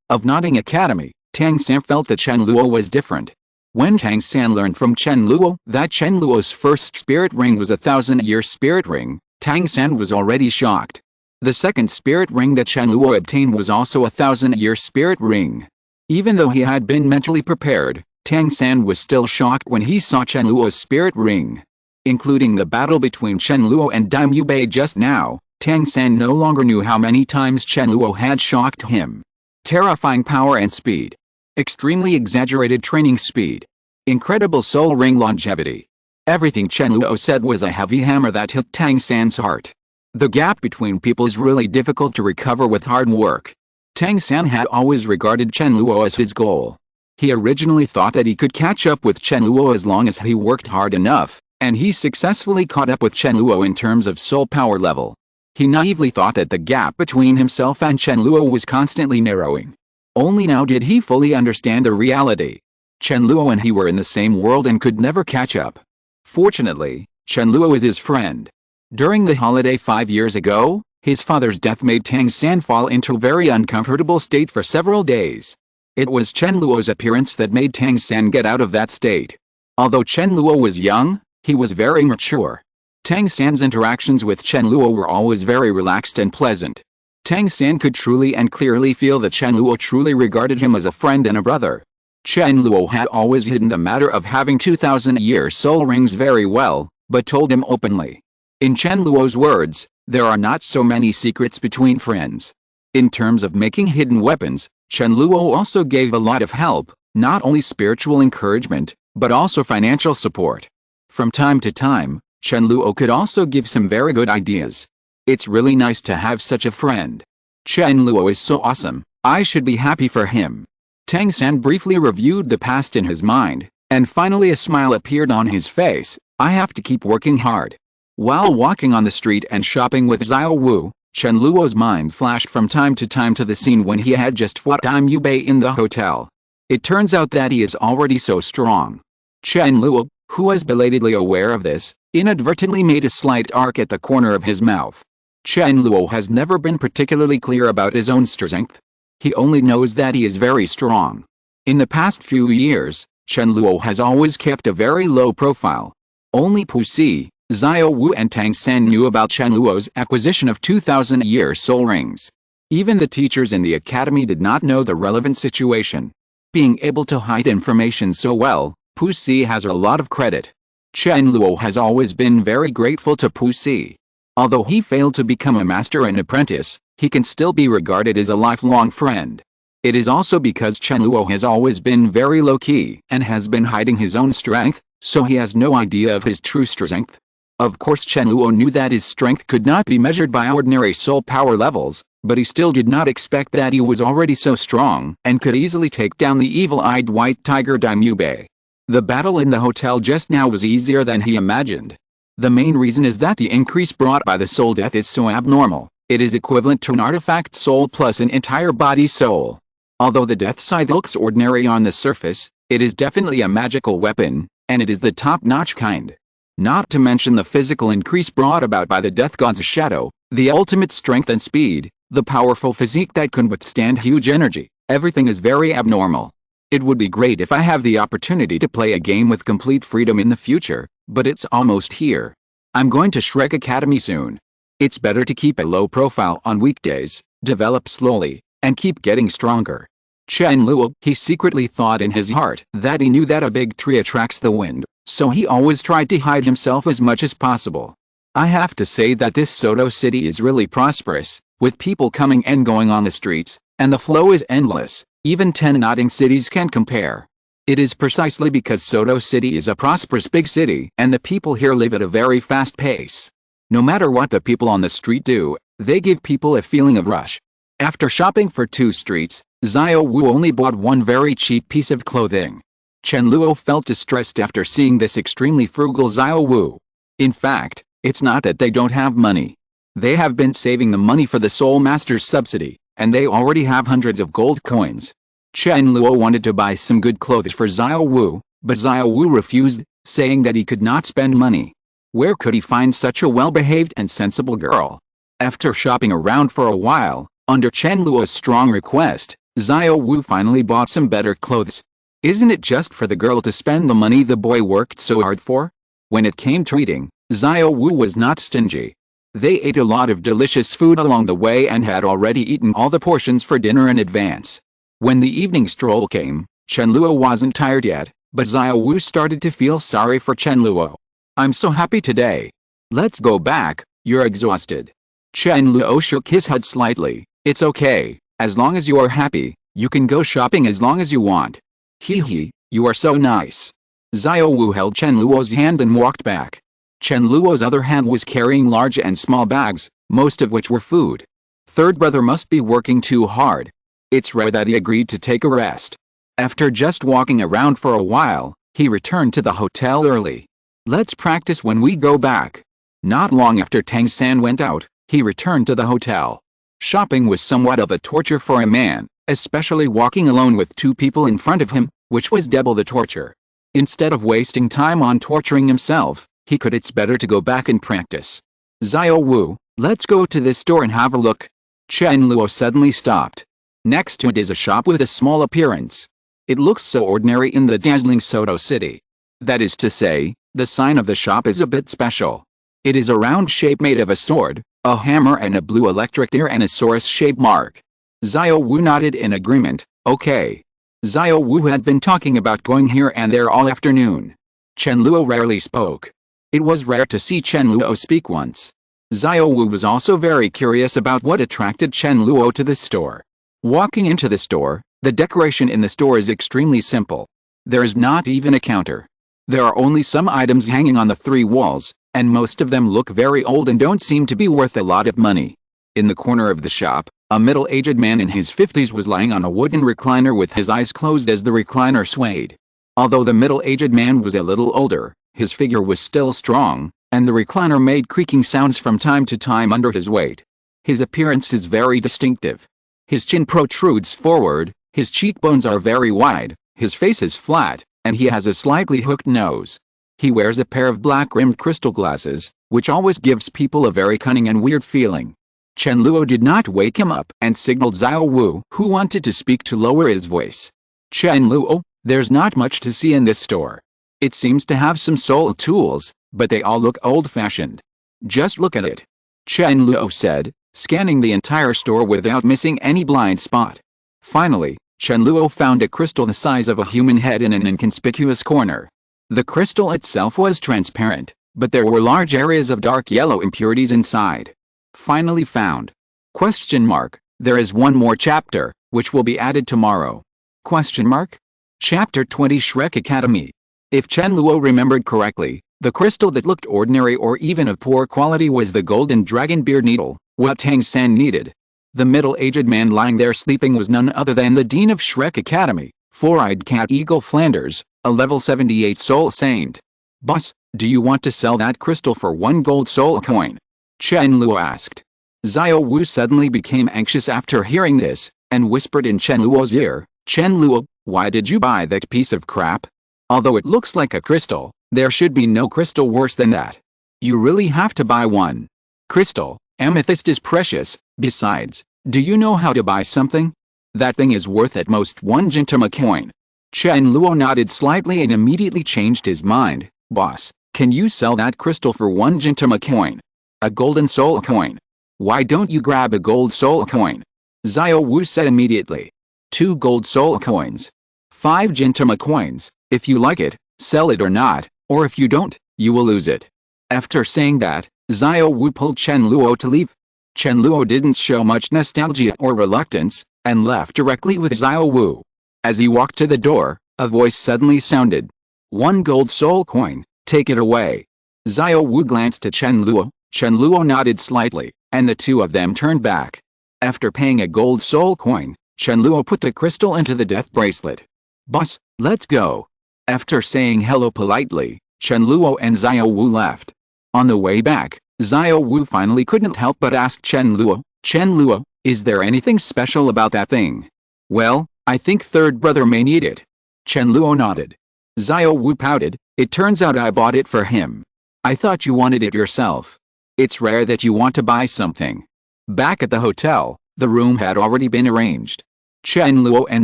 of Nodding Academy, Tang San felt that Chen Luo was different. When Tang San learned from Chen Luo that Chen Luo's first spirit ring was a 1,000-year spirit ring, Tang San was already shocked. The second spirit ring that Chen Luo obtained was also a 1,000-year spirit ring. Even though he had been mentally prepared, Tang San was still shocked when he saw Chen Luo's spirit ring. Including the battle between Chen Luo and Daimyo just now, Tang San no longer knew how many times Chen Luo had shocked him. Terrifying power and speed. Extremely exaggerated training speed. Incredible soul ring longevity. Everything Chen Luo said was a heavy hammer that hit Tang San's heart. The gap between people is really difficult to recover with hard work. Tang San had always regarded Chen Luo as his goal. He originally thought that he could catch up with Chen Luo as long as he worked hard enough, and he successfully caught up with Chen Luo in terms of soul power level. He naively thought that the gap between himself and Chen Luo was constantly narrowing. Only now did he fully understand the reality. Chen Luo and he were in the same world and could never catch up. Fortunately, Chen Luo is his friend. During the holiday 5 years ago, his father's death made Tang San fall into a very uncomfortable state for several days. It was Chen Luo's appearance that made Tang San get out of that state. Although Chen Luo was young, he was very mature. Tang San's interactions with Chen Luo were always very relaxed and pleasant. Tang San could truly and clearly feel that Chen Luo truly regarded him as a friend and a brother. Chen Luo had always hidden the matter of having 2,000-year soul rings very well, but told him openly. In Chen Luo's words, there are not so many secrets between friends. In terms of making hidden weapons, Chen Luo also gave a lot of help, not only spiritual encouragement, but also financial support. From time to time, Chen Luo could also give some very good ideas. It's really nice to have such a friend. Chen Luo is so awesome, I should be happy for him. Tang San briefly reviewed the past in his mind, and finally a smile appeared on his face. I have to keep working hard. While walking on the street and shopping with Xiao Wu, Chen Luo's mind flashed from time to time to the scene when he had just fought Dime Yubei in the hotel. It turns out that he is already so strong. Chen Luo, who was belatedly aware of this, inadvertently made a slight arc at the corner of his mouth. Chen Luo has never been particularly clear about his own strength. He only knows that he is very strong. In the past few years, Chen Luo has always kept a very low profile. Only Pu Si, Xiao Wu and Tang San knew about Chen Luo's acquisition of 2,000-year soul rings. Even the teachers in the academy did not know the relevant situation. Being able to hide information so well, Pu Si has a lot of credit. Chen Luo has always been very grateful to Pu Si. Although he failed to become a master and apprentice, he can still be regarded as a lifelong friend. It is also because Chen Luo has always been very low-key and has been hiding his own strength, so he has no idea of his true strength. Of course Chen Luo knew that his strength could not be measured by ordinary soul power levels, but he still did not expect that he was already so strong and could easily take down the evil-eyed white tiger Dime Yubei. The battle in the hotel just now was easier than he imagined. The main reason is that the increase brought by the soul death is so abnormal. It is equivalent to an artifact soul plus an entire body soul. Although the death scythe looks ordinary on the surface, it is definitely a magical weapon, and it is the top-notch kind. Not to mention the physical increase brought about by the death god's shadow, the ultimate strength and speed, the powerful physique that can withstand huge energy. Everything is very abnormal. It would be great if I have the opportunity to play a game with complete freedom in the future, but it's almost here. I'm going to Shrek Academy soon. It's better to keep a low profile on weekdays, develop slowly, and keep getting stronger. Chen Luo, he secretly thought in his heart that he knew that a big tree attracts the wind, so he always tried to hide himself as much as possible. I have to say that this Soto city is really prosperous, with people coming and going on the streets, and the flow is endless. Even 10 nodding cities can compare. It is precisely because Soto City is a prosperous big city and the people here live at a very fast pace. No matter what the people on the street do, they give people a feeling of rush. After shopping for 2 streets, Xiao Wu only bought one very cheap piece of clothing. Chen Luo felt distressed after seeing this extremely frugal Xiao Wu. In fact, it's not that they don't have money. They have been saving the money for the Soul Master's subsidy, and they already have hundreds of gold coins. Chen Luo wanted to buy some good clothes for Xiao Wu, but Xiao Wu refused, saying that he could not spend money. Where could he find such a well-behaved and sensible girl? After shopping around for a while, under Chen Luo's strong request, Xiao Wu finally bought some better clothes. Isn't it just for the girl to spend the money the boy worked so hard for? When it came to eating, Xiao Wu was not stingy. They ate a lot of delicious food along the way and had already eaten all the portions for dinner in advance. When the evening stroll came, Chen Luo wasn't tired yet, but Xiao Wu started to feel sorry for Chen Luo. I'm so happy today. Let's go back, you're exhausted. Chen Luo shook his head slightly. It's okay, as long as you are happy, you can go shopping as long as you want. Hee, you are so nice. Xiao Wu held Chen Luo's hand and walked back. Chen Luo's other hand was carrying large and small bags, most of which were food. Third brother must be working too hard. It's rare that he agreed to take a rest. After just walking around for a while, he returned to the hotel early. Let's practice when we go back. Not long after Tang-san went out, he returned to the hotel. Shopping was somewhat of a torture for a man, especially walking alone with two people in front of him, which was double the torture. Instead of wasting time on torturing himself, he could it's better to go back and practice. Xiao Wu, let's go to this store and have a look. Chen Luo suddenly stopped. Next to it is a shop with a small appearance. It looks so ordinary in the dazzling Soto city. That is to say, the sign of the shop is a bit special. It is a round shape made of a sword, a hammer and a blue electric Tyrannosaurus-shaped mark. Xiao Wu nodded in agreement. Okay. Xiao Wu had been talking about going here and there all afternoon. Chen Luo rarely spoke. It was rare to see Chen Luo speak once. Xiao Wu was also very curious about what attracted Chen Luo to the store. Walking into the store, the decoration in the store is extremely simple. There is not even a counter. There are only some items hanging on the three walls, and most of them look very old and don't seem to be worth a lot of money. In the corner of the shop, a middle-aged man in his 50s was lying on a wooden recliner with his eyes closed as the recliner swayed. Although the middle-aged man was a little older, his figure was still strong, and the recliner made creaking sounds from time to time under his weight. His appearance is very distinctive. His chin protrudes forward, his cheekbones are very wide, his face is flat, and he has a slightly hooked nose. He wears a pair of black-rimmed crystal glasses, which always gives people a very cunning and weird feeling. Chen Luo did not wake him up and signaled Xiao Wu, who wanted to speak, to lower his voice. Chen Luo, there's not much to see in this store. It seems to have some soul tools, but they all look old-fashioned. Just look at it. Chen Luo said, scanning the entire store without missing any blind spot. Finally, Chen Luo found a crystal the size of a human head in an inconspicuous corner. The crystal itself was transparent, but there were large areas of dark yellow impurities inside. Finally found. Question mark. There is one more chapter, which will be added tomorrow. Question mark. Chapter 20 Shrek Academy. If Chen Luo remembered correctly, the crystal that looked ordinary or even of poor quality was the golden dragon beard needle, what Tang-san needed. The middle-aged man lying there sleeping was none other than the dean of Shrek Academy, Four-Eyed Cat Eagle Flanders, a level 78 soul saint. Boss, do you want to sell that crystal for 1 gold soul coin? Chen Luo asked. Xiao Wu suddenly became anxious after hearing this, and whispered in Chen Luo's ear, Chen Luo, why did you buy that piece of crap? Although it looks like a crystal, there should be no crystal worse than that. You really have to buy one. Crystal, amethyst is precious. Besides, do you know how to buy something? That thing is worth at most 1 gintama coin. Chen Luo nodded slightly and immediately changed his mind. Boss, can you sell that crystal for 1 gintama coin? A golden soul coin. Why don't you grab a gold soul coin? Xiao Wu said immediately. 2 gold soul coins. 5 gintama coins. If you like it, sell it or not, or if you don't, you will lose it. After saying that, Xiao Wu pulled Chen Luo to leave. Chen Luo didn't show much nostalgia or reluctance, and left directly with Xiao Wu. As he walked to the door, a voice suddenly sounded. 1 gold soul coin, take it away. Xiao Wu glanced at Chen Luo. Chen Luo nodded slightly, and the two of them turned back. After paying a gold soul coin, Chen Luo put the crystal into the death bracelet. Boss, let's go. After saying hello politely, Chen Luo and Xiao Wu left. On the way back, Xiao Wu finally couldn't help but ask Chen Luo, is there anything special about that thing? Well, I think third brother may need it. Chen Luo nodded. Xiao Wu pouted, it turns out I bought it for him. I thought you wanted it yourself. It's rare that you want to buy something. Back at the hotel, the room had already been arranged. Chen Luo and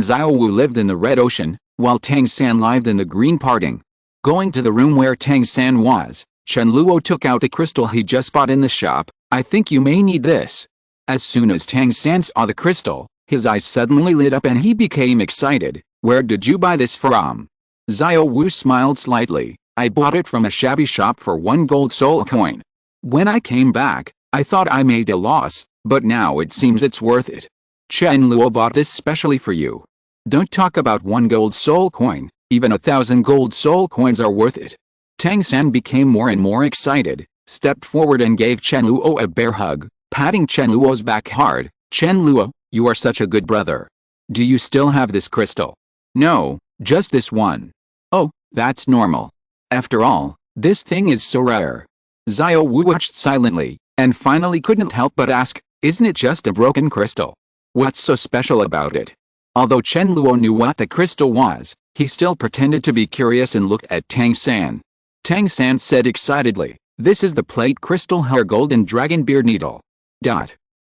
Xiao Wu lived in the Red Ocean, while Tang-san lived in the Green Parting. Going to the room where Tang-san was, Chen Luo took out a crystal he just bought in the shop. I think you may need this. As soon as Tang-san saw the crystal, his eyes suddenly lit up and he became excited. Where did you buy this from? Xiao Wu smiled slightly. I bought it from a shabby shop for 1 gold soul coin. When I came back, I thought I made a loss, but now it seems it's worth it. Chen Luo bought this specially for you. Don't talk about 1 gold soul coin, even 1,000 gold soul coins are worth it. Tang-san became more and more excited, stepped forward and gave Chen Luo a bear hug, patting Chen Luo's back hard. Chen Luo, you are such a good brother. Do you still have this crystal? No, just this one. Oh, that's normal. After all, this thing is so rare. Xiao Wu watched silently, and finally couldn't help but ask, isn't it just a broken crystal? What's so special about it? Although Chen Luo knew what the crystal was, he still pretended to be curious and looked at Tang San. Tang San said excitedly, this is the plate crystal hair golden dragon beard needle.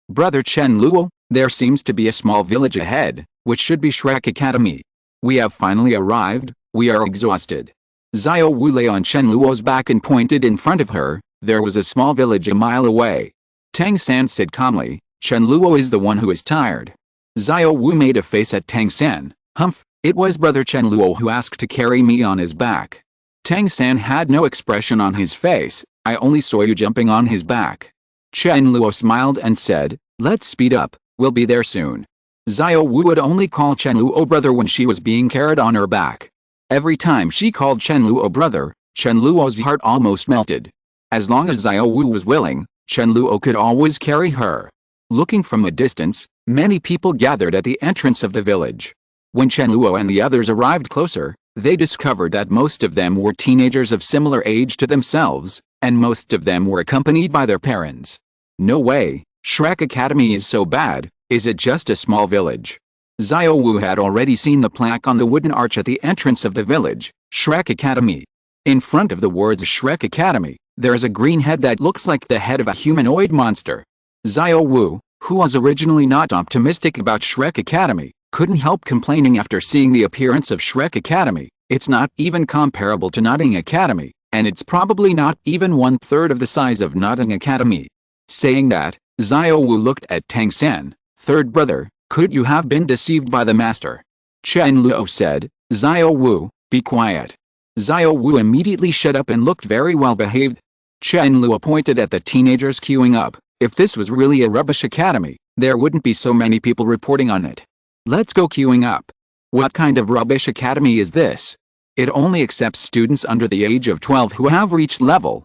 Brother Chen Luo, there seems to be a small village ahead, which should be Shrek Academy. We have finally arrived, we are exhausted. Xiao Wu lay on Chen Luo's back and pointed in front of her, there was a small village a mile away. Tang San said calmly, Chen Luo is the one who is tired. Xiao Wu made a face at Tang San, humph, it was brother Chen Luo who asked to carry me on his back. Tang San had no expression on his face, I only saw you jumping on his back. Chen Luo smiled and said, let's speed up, we'll be there soon. Xiao Wu would only call Chen Luo brother when she was being carried on her back. Every time she called Chen Luo brother, Chen Luo's heart almost melted. As long as Xiao Wu was willing, Chen Luo could always carry her. Looking from a distance, many people gathered at the entrance of the village. When Chen Luo and the others arrived closer, they discovered that most of them were teenagers of similar age to themselves, and most of them were accompanied by their parents. No way, Shrek Academy is so bad, is it just a small village? Xiao Wu had already seen the plaque on the wooden arch at the entrance of the village, Shrek Academy. In front of the words Shrek Academy, there is a green head that looks like the head of a humanoid monster. Xiao Wu, who was originally not optimistic about Shrek Academy, couldn't help complaining after seeing the appearance of Shrek Academy. It's not even comparable to Notting Academy, and it's probably not even 1/3 of the size of Notting Academy. Saying that, Xiao Wu looked at Tang San, third brother, could you have been deceived by the master? Chen Luo said, Xiao Wu, be quiet. Xiao Wu immediately shut up and looked very well behaved. Chen Luo pointed at the teenagers queuing up, if this was really a rubbish academy, there wouldn't be so many people reporting on it. Let's go queuing up. What kind of rubbish academy is this? It only accepts students under the age of 12 who have reached level,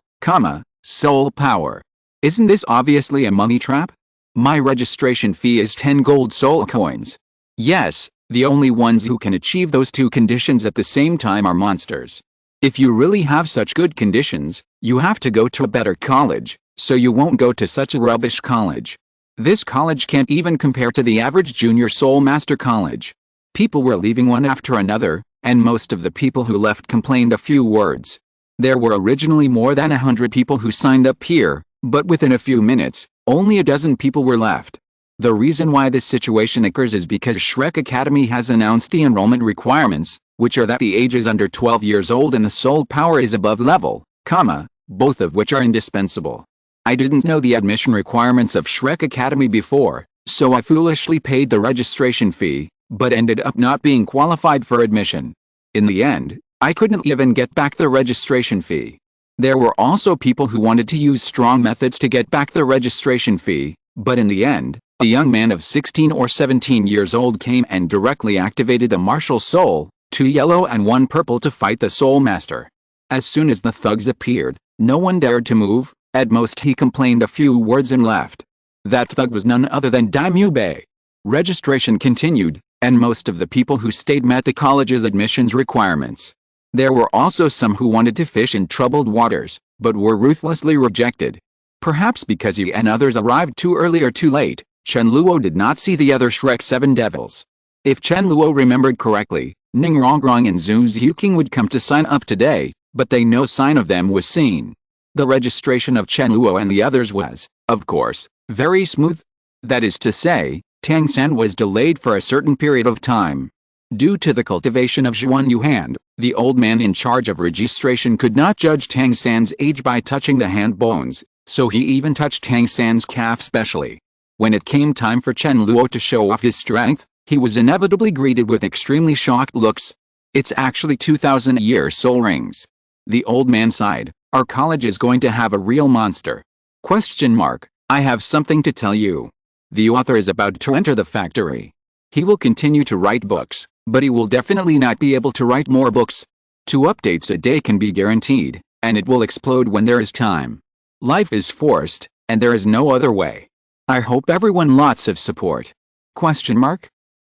soul power. Isn't this obviously a money trap? My registration fee is 10 gold soul coins. Yes, the only ones who can achieve those two conditions at the same time are monsters. If you really have such good conditions, you have to go to a better college, so you won't go to such a rubbish college. This college can't even compare to the average junior soul master college. People were leaving one after another, and most of the people who left complained a few words. There were originally more than 100 people who signed up here, but within a few minutes, only a dozen people were left. The reason why this situation occurs is because Shrek Academy has announced the enrollment requirements, which are that the age is under 12 years old and the soul power is above level, both of which are indispensable. I didn't know the admission requirements of Shrek Academy before, so I foolishly paid the registration fee, but ended up not being qualified for admission. In the end, I couldn't even get back the registration fee. There were also people who wanted to use strong methods to get back the registration fee, but in the end, a young man of 16 or 17 years old came and directly activated the martial soul, 2 yellow and 1 purple to fight the soul master. As soon as the thugs appeared, no one dared to move, at most he complained a few words and left. That thug was none other than Daimyo Bei. Registration continued, and most of the people who stayed met the college's admissions requirements. There were also some who wanted to fish in troubled waters, but were ruthlessly rejected. Perhaps because he and others arrived too early or too late, Chen Luo did not see the other Shrek 7 devils. If Chen Luo remembered correctly, Ning Rongrong and Zhu Ziuqing would come to sign up today, but no sign of them was seen. The registration of Chen Luo and the others was, of course, very smooth. That is to say, Tang San was delayed for a certain period of time. Due to the cultivation of Zhuan Yuhand, the old man in charge of registration could not judge Tang San's age by touching the hand bones, so he even touched Tang San's calf specially. When it came time for Chen Luo to show off his strength, he was inevitably greeted with extremely shocked looks. It's actually 2,000-year soul rings. The old man sighed, our college is going to have a real monster. ? I have something to tell you. The author is about to enter the factory. He will continue to write books, but he will definitely not be able to write more books. 2 updates a day can be guaranteed, and it will explode when there is time. Life is forced, and there is no other way. I hope everyone lots of support. ?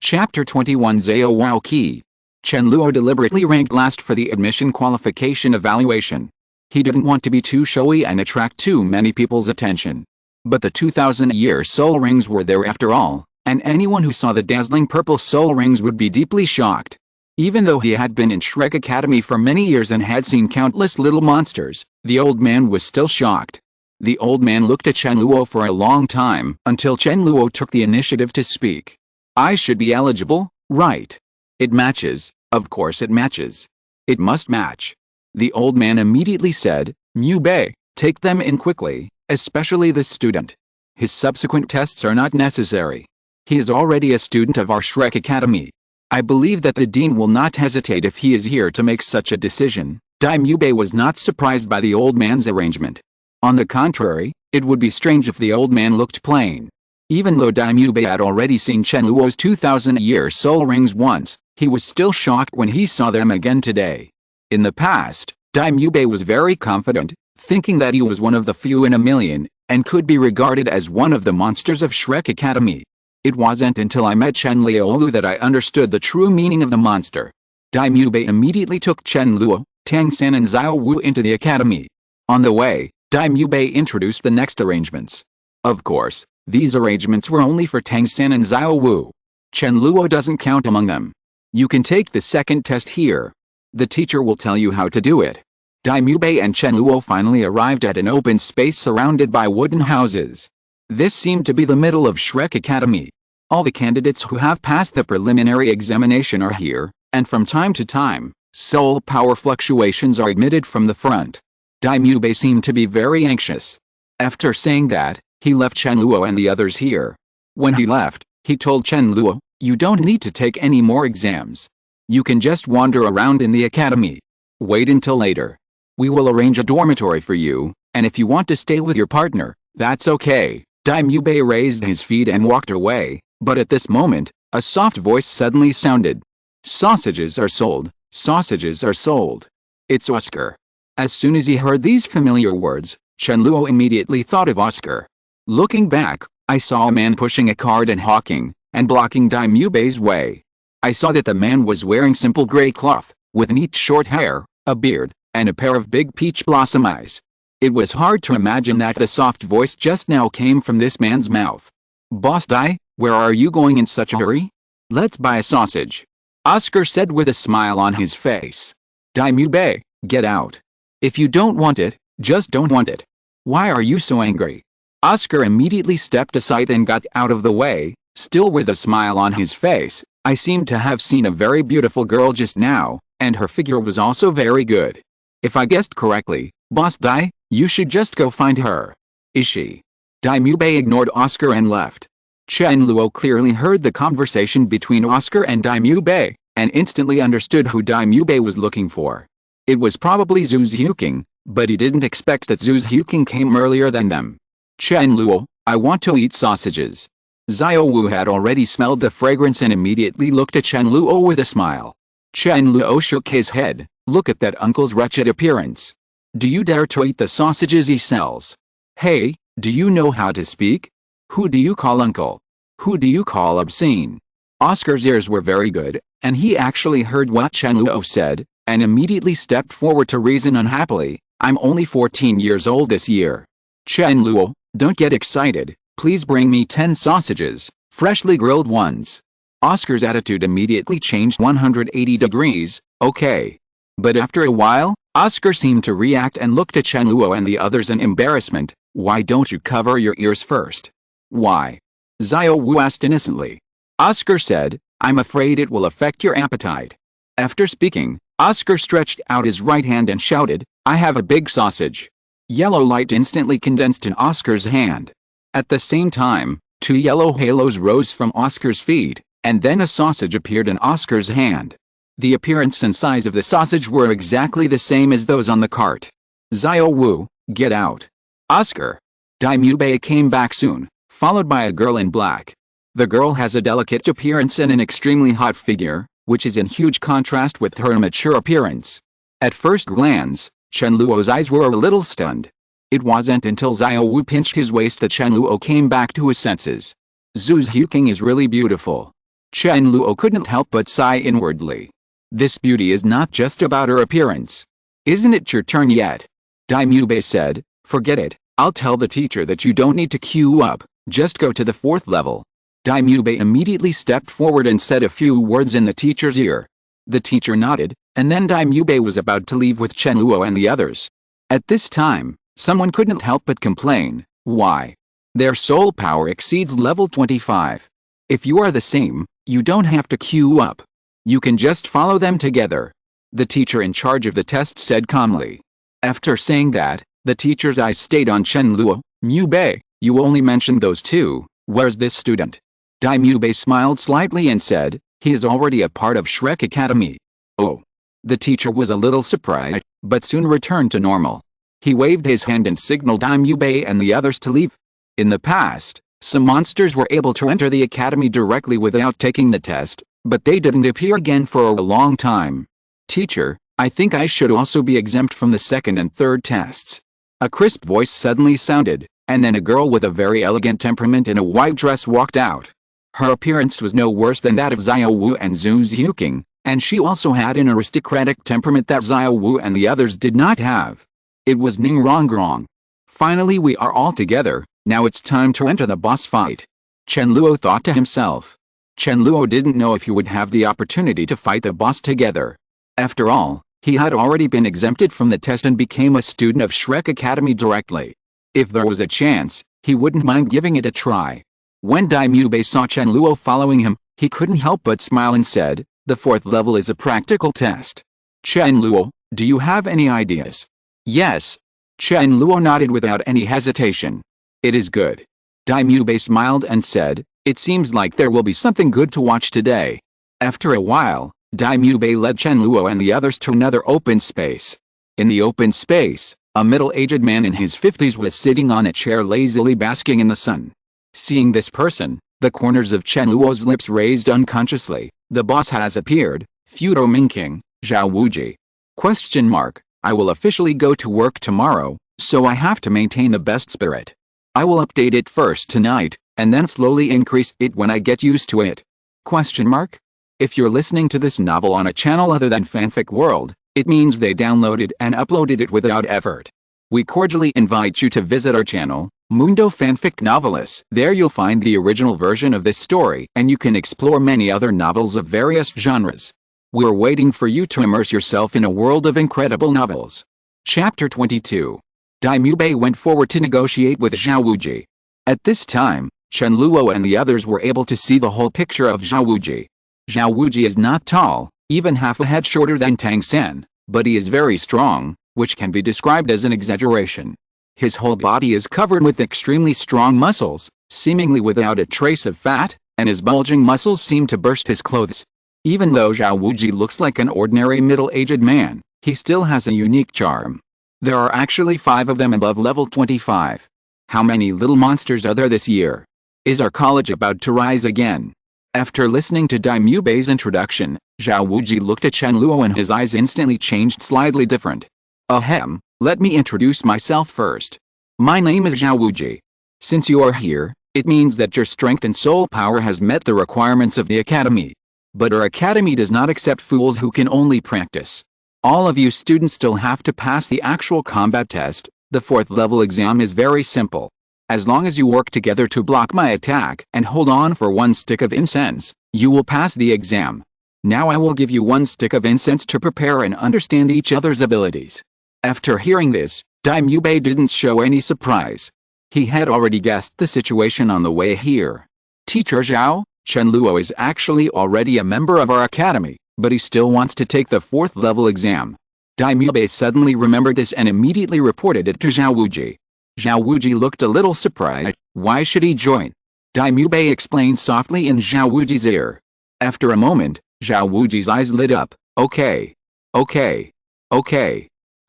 Chapter 21 Zao Wao Qi. Chen Luo deliberately ranked last for the admission qualification evaluation. He didn't want to be too showy and attract too many people's attention. But the 2,000-year soul rings were there after all, and anyone who saw the dazzling purple soul rings would be deeply shocked. Even though he had been in Shrek Academy for many years and had seen countless little monsters, the old man was still shocked. The old man looked at Chen Luo for a long time until Chen Luo took the initiative to speak. I should be eligible, right? It matches, of course it matches. It must match. The old man immediately said, Mu Bei, take them in quickly, especially this student. His subsequent tests are not necessary. He is already a student of our Shrek Academy. I believe that the dean will not hesitate if he is here to make such a decision. Dai Mu Bei was not surprised by the old man's arrangement. On the contrary, it would be strange if the old man looked plain. Even though Dai Mu Bei had already seen Chen Luo's 2,000-year soul rings once, he was still shocked when he saw them again today. In the past, Dai Mu Bei was very confident, thinking that he was one of the few in a million, and could be regarded as one of the monsters of Shrek Academy. It wasn't until I met Chen Luo that I understood the true meaning of the monster. Dai Mu Bei immediately took Chen Luo, Tang San and Xiao Wu into the academy. On the way, Dai Mu Bei introduced the next arrangements. Of course, these arrangements were only for Tang San and Xiao Wu. Chen Luo doesn't count among them. You can take the second test here. The teacher will tell you how to do it. Dai Mu Bei and Chen Luo finally arrived at an open space surrounded by wooden houses. This seemed to be the middle of Shrek Academy. All the candidates who have passed the preliminary examination are here, and from time to time, soul power fluctuations are admitted from the front. Dai Mu Bei seemed to be very anxious. After saying that, he left Chen Luo and the others here. When he left, he told Chen Luo, you don't need to take any more exams. You can just wander around in the academy. Wait until later. We will arrange a dormitory for you, and if you want to stay with your partner, that's okay. Dai Mu Bei raised his feet and walked away, but at this moment, a soft voice suddenly sounded. Sausages are sold, sausages are sold. It's Oscar. As soon as he heard these familiar words, Chen Luo immediately thought of Oscar. Looking back, I saw a man pushing a cart and hawking, and blocking Dai Mu Bei's way. I saw that the man was wearing simple gray cloth, with neat short hair, a beard, and a pair of big peach blossom eyes. It was hard to imagine that the soft voice just now came from this man's mouth. Boss Dai, where are you going in such a hurry? Let's buy a sausage. Oscar said with a smile on his face. Dai Mu Bei, get out. If you don't want it, just don't want it. Why are you so angry? Oscar immediately stepped aside and got out of the way, still with a smile on his face. I seemed to have seen a very beautiful girl just now, and her figure was also very good. If I guessed correctly, Boss Dai, you should just go find her. Is she? Dai Mu Bei ignored Oscar and left. Chen Luo clearly heard the conversation between Oscar and Dai Mu Bei, and instantly understood who Dai Mu Bei was looking for. It was probably Zhu Xiuqing, but he didn't expect that Zhu Xiuqing came earlier than them. Chen Luo, I want to eat sausages. Xiao Wu had already smelled the fragrance and immediately looked at Chen Luo with a smile. Chen Luo shook his head. Look at that uncle's wretched appearance. Do you dare to eat the sausages he sells? Hey, do you know how to speak? Who do you call uncle? Who do you call obscene? Oscar's ears were very good, and he actually heard what Chen Luo said, and immediately stepped forward to reason unhappily. I'm only 14 years old this year. Chen Luo, don't get excited, please bring me 10 sausages, freshly grilled ones. Oscar's attitude immediately changed 180 degrees, okay. But after a while, Oscar seemed to react and looked at Chen Luo and the others in embarrassment. Why don't you cover your ears first? Why? Xiao Wu asked innocently. Oscar said, I'm afraid it will affect your appetite. After speaking, Oscar stretched out his right hand and shouted, I have a big sausage. Yellow light instantly condensed in Oscar's hand. At the same time, 2 yellow halos rose from Oscar's feet, and then a sausage appeared in Oscar's hand. The appearance and size of the sausage were exactly the same as those on the cart. Xiao Wu, get out. Oscar. Dai Mu Bei came back soon, followed by a girl in black. The girl has a delicate appearance and an extremely hot figure, which is in huge contrast with her mature appearance. At first glance, Chen Luo's eyes were a little stunned. It wasn't until Xiao Wu pinched his waist that Chen Luo came back to his senses. Zhu Xiuqing is really beautiful. Chen Luo couldn't help but sigh inwardly. This beauty is not just about her appearance. Isn't it your turn yet? Daimube said, forget it, I'll tell the teacher that you don't need to queue up, just go to the 4th level. Daimube immediately stepped forward and said a few words in the teacher's ear. The teacher nodded, and then Daimube was about to leave with Chen Luo and the others. At this time, someone couldn't help but complain, why? Their soul power exceeds level 25. If you are the same, you don't have to queue up. You can just follow them together. The teacher in charge of the test said calmly. After saying that, the teacher's eyes stayed on Chen Luo. Mube, you only mentioned those two, where's this student? Daimube smiled slightly and said, he is already a part of Shrek Academy. Oh. The teacher was a little surprised, but soon returned to normal. He waved his hand and signaled Daimube and the others to leave. In the past, some monsters were able to enter the academy directly without taking the test, but they didn't appear again for a long time. Teacher, I think I should also be exempt from the 2nd and 3rd tests. A crisp voice suddenly sounded, and then a girl with a very elegant temperament in a white dress walked out. Her appearance was no worse than that of Xiao Wu and Zhu Xiuqing, and she also had an aristocratic temperament that Xiao Wu and the others did not have. It was Ning Rongrong. Finally we are all together, now it's time to enter the boss fight. Chen Luo thought to himself. Chen Luo didn't know if he would have the opportunity to fight the boss together. After all, he had already been exempted from the test and became a student of Shrek Academy directly. If there was a chance, he wouldn't mind giving it a try. When Daimube saw Chen Luo following him, he couldn't help but smile and said, the 4th level is a practical test. Chen Luo, do you have any ideas? Yes. Chen Luo nodded without any hesitation. It is good. Daimube smiled and said, it seems like there will be something good to watch today. After a while, Daimube led Chen Luo and the others to another open space. In the open space, a middle-aged man in his 50s was sitting on a chair lazily basking in the sun. Seeing this person, the corners of Chen Luo's lips raised unconsciously. The boss has appeared, Fudo Mingking, Zhao Wuji. Question mark, I will officially go to work tomorrow, so I have to maintain the best spirit. I will update it first tonight, and then slowly increase it when I get used to it. Question mark? If you're listening to this novel on a channel other than Fanfic World, it means they downloaded and uploaded it without effort. We cordially invite you to visit our channel, Mundo Fanfic Novelists. There you'll find the original version of this story and you can explore many other novels of various genres. We're waiting for you to immerse yourself in a world of incredible novels. Chapter 22. Daimube went forward to negotiate with Zhao Wuji. At this time, Chen Luo and the others were able to see the whole picture of Zhao Wuji. Zhao Wuji is not tall, even half a head shorter than Tang San, but he is very strong, which can be described as an exaggeration. His whole body is covered with extremely strong muscles, seemingly without a trace of fat, and his bulging muscles seem to burst his clothes. Even though Zhao Wuji looks like an ordinary middle-aged man, he still has a unique charm. There are actually 5 of them above level 25. How many little monsters are there this year? Is our college about to rise again? After listening to Daimube's introduction, Zhao Wuji looked at Chen Luo and his eyes instantly changed slightly different. Ahem, let me introduce myself first. My name is Zhao Wuji. Since you are here, it means that your strength and soul power has met the requirements of the academy. But our academy does not accept fools who can only practice. All of you students still have to pass the actual combat test. The 4th level exam is very simple. As long as you work together to block my attack and hold on for 1 stick of incense, you will pass the exam. Now I will give you 1 stick of incense to prepare and understand each other's abilities. After hearing this, Daimube didn't show any surprise. He had already guessed the situation on the way here. Teacher Xiao, Chen Luo is actually already a member of our academy, but he still wants to take the 4th level exam. Daimube suddenly remembered this and immediately reported it to Zhao Wuji. Zhao Wuji looked a little surprised. Why should he join? Daimube explained softly in Zhao Wuji's ear. After a moment, Zhao Wuji's eyes lit up. Okay.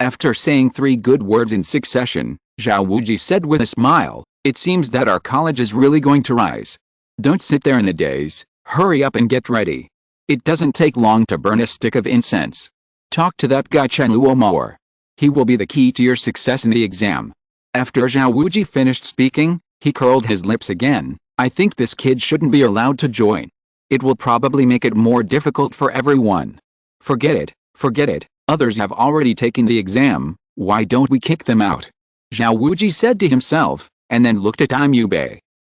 After saying 3 good words in succession, Zhao Wuji said with a smile, it seems that our college is really going to rise. Don't sit there in a daze, hurry up and get ready. It doesn't take long to burn a stick of incense. Talk to that guy Chen Luo more. He will be the key to your success in the exam. After Zhao Wuji finished speaking, he curled his lips again. I think this kid shouldn't be allowed to join. It will probably make it more difficult for everyone. Forget it, forget it, others have already taken the exam, why don't we kick them out? Xiao Wuji said to himself, and then looked at Daimyo.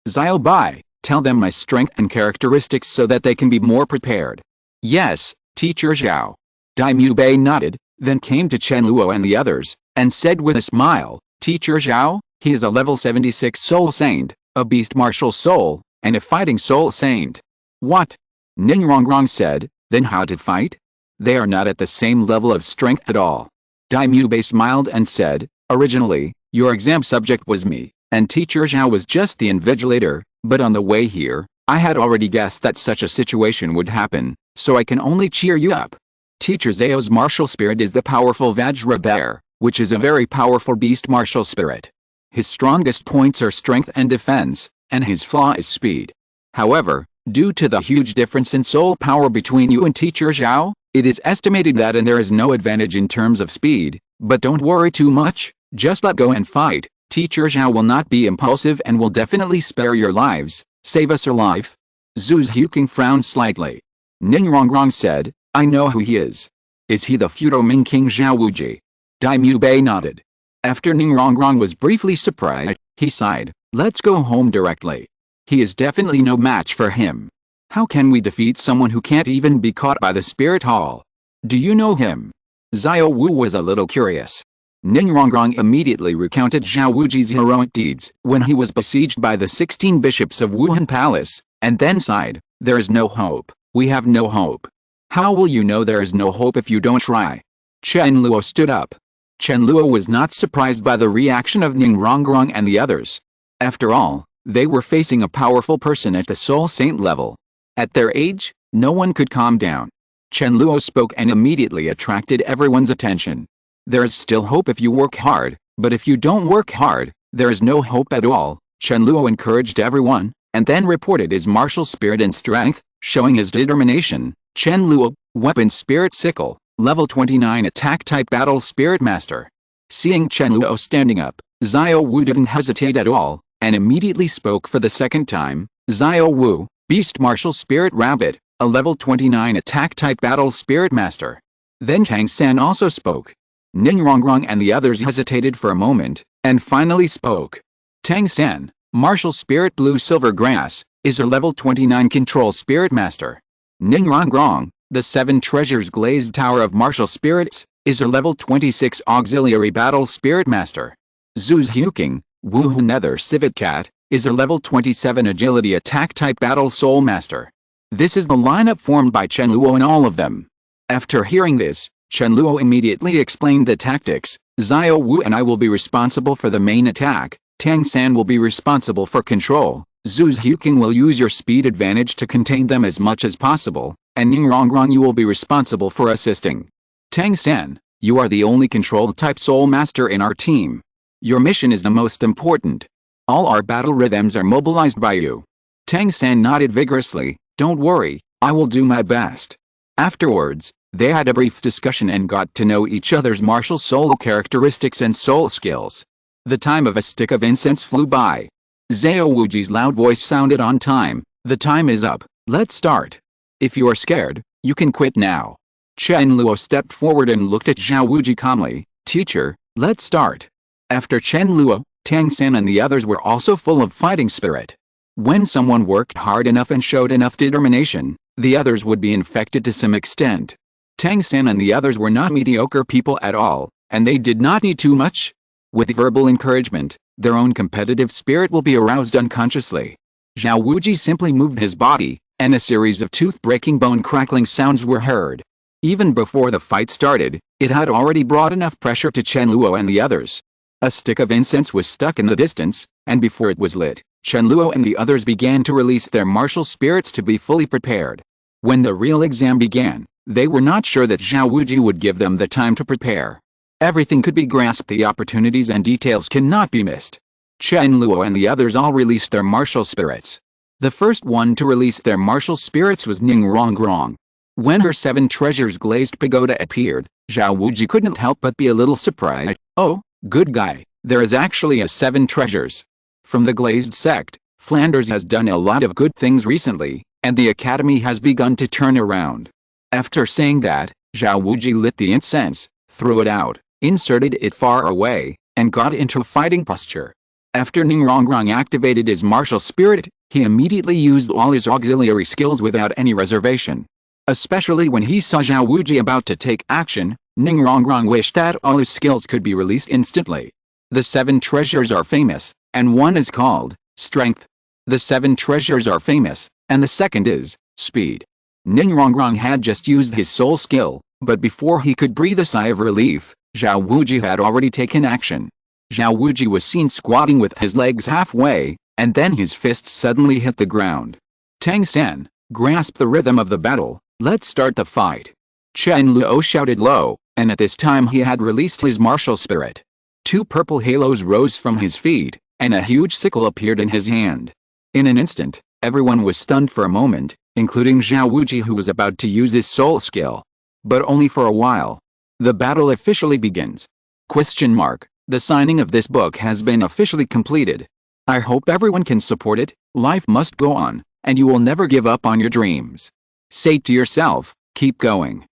Xiao Bai, tell them my strength and characteristics so that they can be more prepared. Yes, Teacher Xiao. Daimyo nodded, then came to Chen Luo and the others, and said with a smile, Teacher Xiao, he is a level 76 soul saint, a beast martial soul, and a fighting soul saint. What? Ningrongrong said, then how to fight? They are not at the same level of strength at all. Daimyo smiled and said, originally, your exam subject was me, and Teacher Xiao was just the invigilator, but on the way here, I had already guessed that such a situation would happen, so I can only cheer you up. Teacher Xiao's martial spirit is the powerful Vajra Bear, which is a very powerful beast martial spirit. His strongest points are strength and defense, and his flaw is speed. However, due to the huge difference in soul power between you and Teacher Xiao, it is estimated that there is no advantage in terms of speed, but don't worry too much, just let go and fight. Teacher Xiao will not be impulsive and will definitely spare your lives, save us your life. Zhu's Huking frowned slightly. Ningrongrong said, I know who he is. Is he the feudal Ming King Xiao Wuji? Daimyo nodded. After Ningrongrong was briefly surprised, he sighed, let's go home directly. He is definitely no match for him. How can we defeat someone who can't even be caught by the spirit hall? Do you know him? Xiao Wu was a little curious. Ningrongrong immediately recounted Xiao Wuji's heroic deeds when he was besieged by the 16 bishops of Wuhan Palace, and then sighed, there is no hope, we have no hope. How will you know there is no hope if you don't try? Chen Luo stood up. Chen Luo was not surprised by the reaction of Ningrongrong and the others. After all, they were facing a powerful person at the Soul Saint level. At their age, no one could calm down. Chen Luo spoke and immediately attracted everyone's attention. There is still hope if you work hard, but if you don't work hard, there is no hope at all. Chen Luo encouraged everyone, and then reported his martial spirit and strength, showing his determination. Chen Luo, Weapon Spirit Sickle, Level 29 Attack Type Battle Spirit Master. Seeing Chen Luo standing up, Xiao Wu didn't hesitate at all, and immediately spoke for the second time, Xiao Wu, Beast Martial Spirit Rabbit, a Level 29 Attack Type Battle Spirit Master. Then Tang San also spoke. Ningrongrong and the others hesitated for a moment, and finally spoke. Tang San, Martial Spirit Blue Silver Grass, is a Level 29 Control Spirit Master. Ningrongrong, the 7 Treasures Glazed Tower of Martial Spirits, is a Level 26 Auxiliary Battle Spirit Master. Zhu's Huking, Wuhu Nether Civet Cat, is a Level 27 Agility Attack Type Battle Soul Master. This is the lineup formed by Chen Luo and all of them. After hearing this, Chen Luo immediately explained the tactics. Xiao Wu and I will be responsible for the main attack, Tang San will be responsible for control, Zhu's Huking will use your speed advantage to contain them as much as possible, and Ningrongrong you will be responsible for assisting. Tang San, you are the only control-type soul master in our team. Your mission is the most important. All our battle rhythms are mobilized by you. Tang San nodded vigorously, don't worry, I will do my best. Afterwards, they had a brief discussion and got to know each other's martial soul characteristics and soul skills. The time of a stick of incense flew by. Xiao Wuji's loud voice sounded on time, the time is up, let's start. If you are scared, you can quit now. Chen Luo stepped forward and looked at Xiao Wuji calmly, teacher, let's start. After Chen Luo, Tang San and the others were also full of fighting spirit. When someone worked hard enough and showed enough determination, the others would be infected to some extent. Tang San and the others were not mediocre people at all, and they did not need too much. With verbal encouragement, their own competitive spirit will be aroused unconsciously. Xiao Wuji simply moved his body, and a series of tooth-breaking bone-crackling sounds were heard. Even before the fight started, it had already brought enough pressure to Chen Luo and the others. A stick of incense was stuck in the distance, and before it was lit, Chen Luo and the others began to release their martial spirits to be fully prepared. When the real exam began, they were not sure that Xiao Wuji would give them the time to prepare. Everything could be grasped, the opportunities and details cannot be missed. Chen Luo and the others all released their martial spirits. The first one to release their martial spirits was Ningrongrong. When her 7 treasures glazed pagoda appeared, Xiao Wuji couldn't help but be a little surprised. Oh, good guy, there is actually a 7 treasures. From the glazed sect, Flanders has done a lot of good things recently, and the academy has begun to turn around. After saying that, Zhao Wuji lit the incense, threw it out, inserted it far away, and got into a fighting posture. After Ningrongrong activated his martial spirit, he immediately used all his auxiliary skills without any reservation. Especially when he saw Zhao Wuji about to take action, Ningrongrong wished that all his skills could be released instantly. The 7 treasures are famous, and one is called strength. The 7 treasures are famous, and the second is speed. Ningrongrong had just used his soul skill, but before he could breathe a sigh of relief, Zhao Wuji had already taken action. Xiao Wuji was seen squatting with his legs halfway, and then his fist suddenly hit the ground. Tang San, grasp the rhythm of the battle, let's start the fight. Chen Luo shouted low, and at this time he had released his martial spirit. 2 purple halos rose from his feet, and a huge sickle appeared in his hand. In an instant, everyone was stunned for a moment, including Xiao Wuji, who was about to use his soul skill. But only for a while. The battle officially begins. ? The signing of this book has been officially completed. I hope everyone can support it. Life must go on, and you will never give up on your dreams. Say to yourself, keep going. ?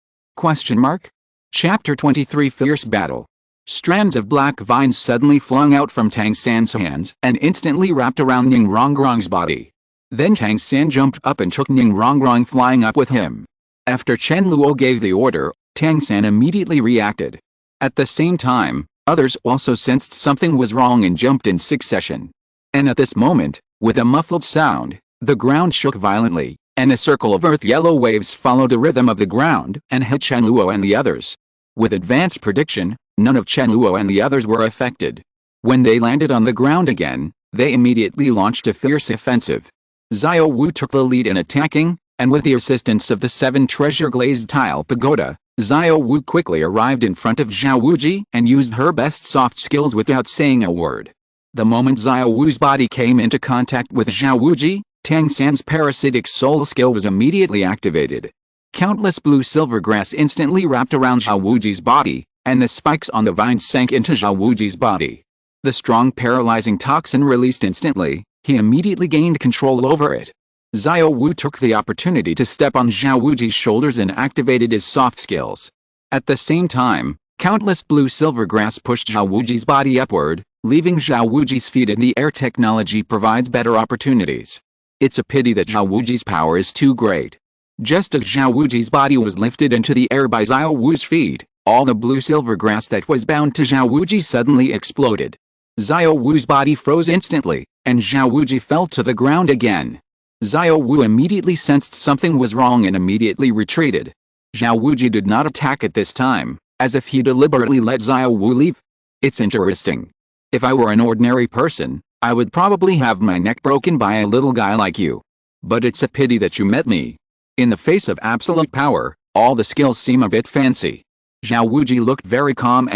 Chapter 23 Fierce Battle. Strands of black vines suddenly flung out from Tang San's hands and instantly wrapped around Ningrongrong's body. Then Tang San jumped up and took Ningrongrong flying up with him. After Chen Luo gave the order, Tang San immediately reacted. At the same time, others also sensed something was wrong and jumped in succession. And at this moment, with a muffled sound, the ground shook violently, and a circle of earth-yellow waves followed the rhythm of the ground and hit Chen Luo and the others. With advanced prediction, none of Chen Luo and the others were affected. When they landed on the ground again, they immediately launched a fierce offensive. Xiao Wu took the lead in attacking, and with the assistance of the 7 treasure-glazed tile pagoda, Xiao Wu quickly arrived in front of Zhao Wuji and used her best soft skills without saying a word. The moment Xiao Wu's body came into contact with Zhao Wuji, Tang San's parasitic soul skill was immediately activated. Countless blue-silver grass instantly wrapped around Zhao Wuji's body, and the spikes on the vines sank into Zhao Wuji's body. The strong paralyzing toxin released instantly, he immediately gained control over it. Xiao Wu took the opportunity to step on Zhao Wuji's shoulders and activated his soft skills. At the same time, countless blue-silver grass pushed Zhao Wuji's body upward, leaving Zhao Wuji's feet in the air. Technology provides better opportunities. It's a pity that Zhao Wuji's power is too great. Just as Zhao Wuji's body was lifted into the air by Xiao Wu's feet, all the blue-silver grass that was bound to Zhao Wuji suddenly exploded. Xiao Wu's body froze instantly, and Zhao Wuji fell to the ground again. Xiao Wu immediately sensed something was wrong and immediately retreated. Zhao Wuji did not attack at this time, as if he deliberately let Xiao Wu leave. It's interesting. If I were an ordinary person, I would probably have my neck broken by a little guy like you. But it's a pity that you met me. In the face of absolute power, all the skills seem a bit fancy. Zhao Wuji looked very calm,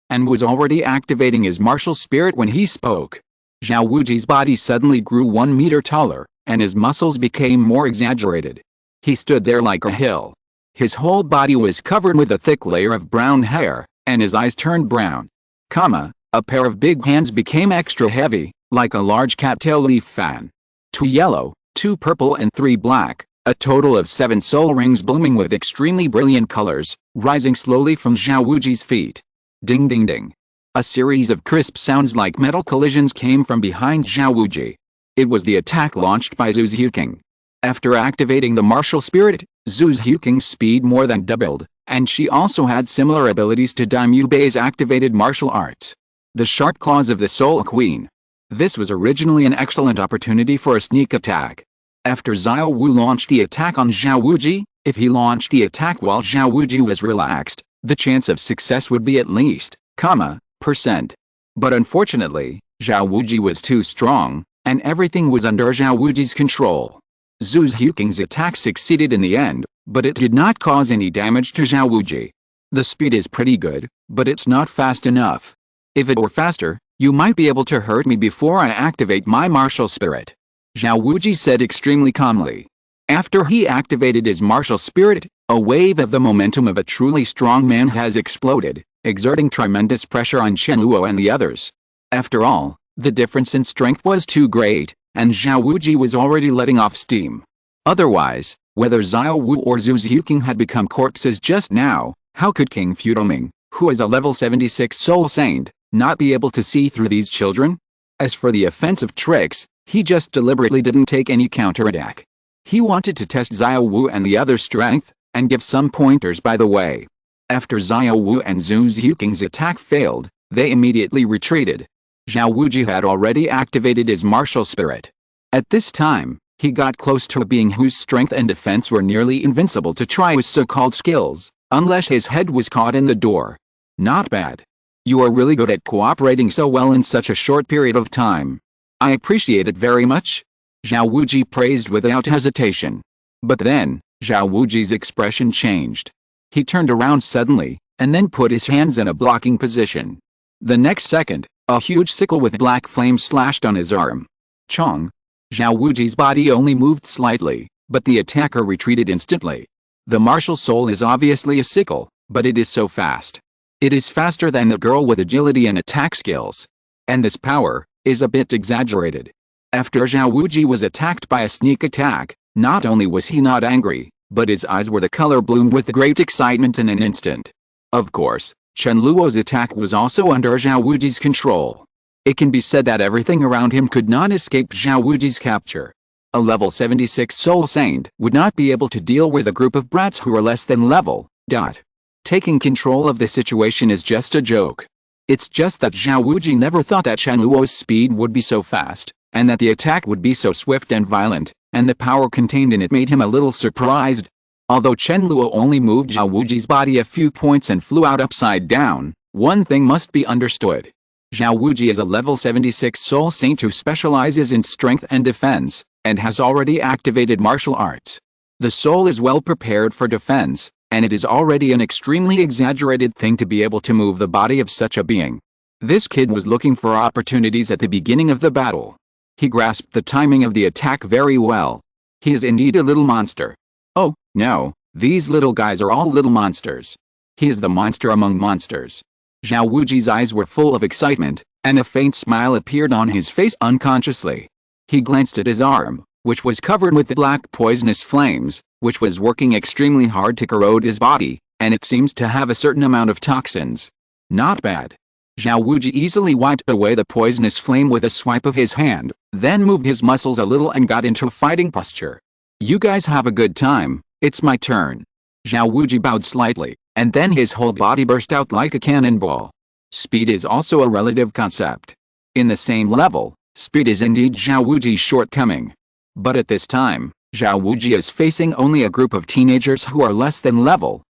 and was already activating his martial spirit when he spoke. Zhao Wuji's body suddenly grew 1 meter taller, and his muscles became more exaggerated. He stood there like a hill. His whole body was covered with a thick layer of brown hair, and his eyes turned brown. A pair of big hands became extra heavy, like a large cattail leaf fan. 2 yellow, 2 purple and 3 black, a total of 7 soul rings blooming with extremely brilliant colors, rising slowly from Zhao Wuji's feet. Ding ding ding. A series of crisp sounds like metal collisions came from behind Zhao Wuji. It was the attack launched by Zhu Xiuqing. After activating the martial spirit, Zhu Xiuqing's speed more than doubled, and she also had similar abilities to Daimyu Bei's activated martial arts. The sharp claws of the Soul Queen. This was originally an excellent opportunity for a sneak attack. After Xiao Wu launched the attack on Zhao Wuji, if he launched the attack while Zhao Wuji was relaxed, the chance of success would be at least, %. But unfortunately, Zhao Wuji was too strong, and everything was under Zhao Wuji's control. Zhu Xiuqing's attack succeeded in the end, but it did not cause any damage to Zhao Wuji. The speed is pretty good, but it's not fast enough. If it were faster, you might be able to hurt me before I activate my martial spirit. Zhao Wuji said extremely calmly. After he activated his martial spirit, a wave of the momentum of a truly strong man has exploded, exerting tremendous pressure on Chen Luo and the others. After all, the difference in strength was too great, and Zhao Wuji was already letting off steam. Otherwise, Whether Xiao Wu or Zhu Zhuking had become corpses just now, how could King Fudongming, who is a level 76 soul saint, not be able to see through these children? As for the offensive tricks, he just deliberately didn't take any counterattack. He wanted to test Xiao Wu and the other's strength, and give some pointers by the way. After Xiao Wu and Zhu Zhuking's attack failed, they immediately retreated. Zhao Wuji had already activated his martial spirit. At this time, he got close to a being whose strength and defense were nearly invincible to try his so-called skills, unless his head was caught in the door. Not bad. You are really good at cooperating so well in such a short period of time. I appreciate it very much. Zhao Wuji praised without hesitation. But then, Zhao Wuji's expression changed. He turned around suddenly, and then put his hands in a blocking position. The next second, a huge sickle with black flame slashed on his arm. Chong. Zhao Wuji's body only moved slightly, but the attacker retreated instantly. The martial soul is obviously a sickle, but it is so fast. It is faster than the girl with agility and attack skills. And this power is a bit exaggerated. After Zhao Wuji was attacked by a sneak attack, not only was he not angry, but his eyes were the color bloomed with great excitement in an instant. Of course, Chen Luo's attack was also under Zhao Wuji's control. It can be said that everything around him could not escape Zhao Wuji's capture. A level 76 soul saint would not be able to deal with a group of brats who are less than level. Taking control of the situation is just a joke. It's just that Zhao Wuji never thought that Chen Luo's speed would be so fast, and that the attack would be so swift and violent, and the power contained in it made him a little surprised. Although Chen Luo only moved Zhao Wuji's body a few points and flew out upside down, one thing must be understood. Zhao Wuji is a level 76 soul saint who specializes in strength and defense, and has already activated martial arts. The soul is well prepared for defense, and it is already an extremely exaggerated thing to be able to move the body of such a being. This kid was looking for opportunities at the beginning of the battle. He grasped the timing of the attack very well. He is indeed a little monster. Oh, no, these little guys are all little monsters. He is the monster among monsters. Zhao Wuji's eyes were full of excitement, and a faint smile appeared on his face unconsciously. He glanced at his arm, which was covered with black poisonous flames, which was working extremely hard to corrode his body, and it seems to have a certain amount of toxins. Not bad. Zhao Wuji easily wiped away the poisonous flame with a swipe of his hand, then moved his muscles a little and got into a fighting posture. You guys have a good time, it's my turn. Zhao Wuji bowed slightly, and then his whole body burst out like a cannonball. Speed is also a relative concept. In the same level, speed is indeed Zhao Wuji's shortcoming. But at this time, Zhao Wuji is facing only a group of teenagers who are less than level,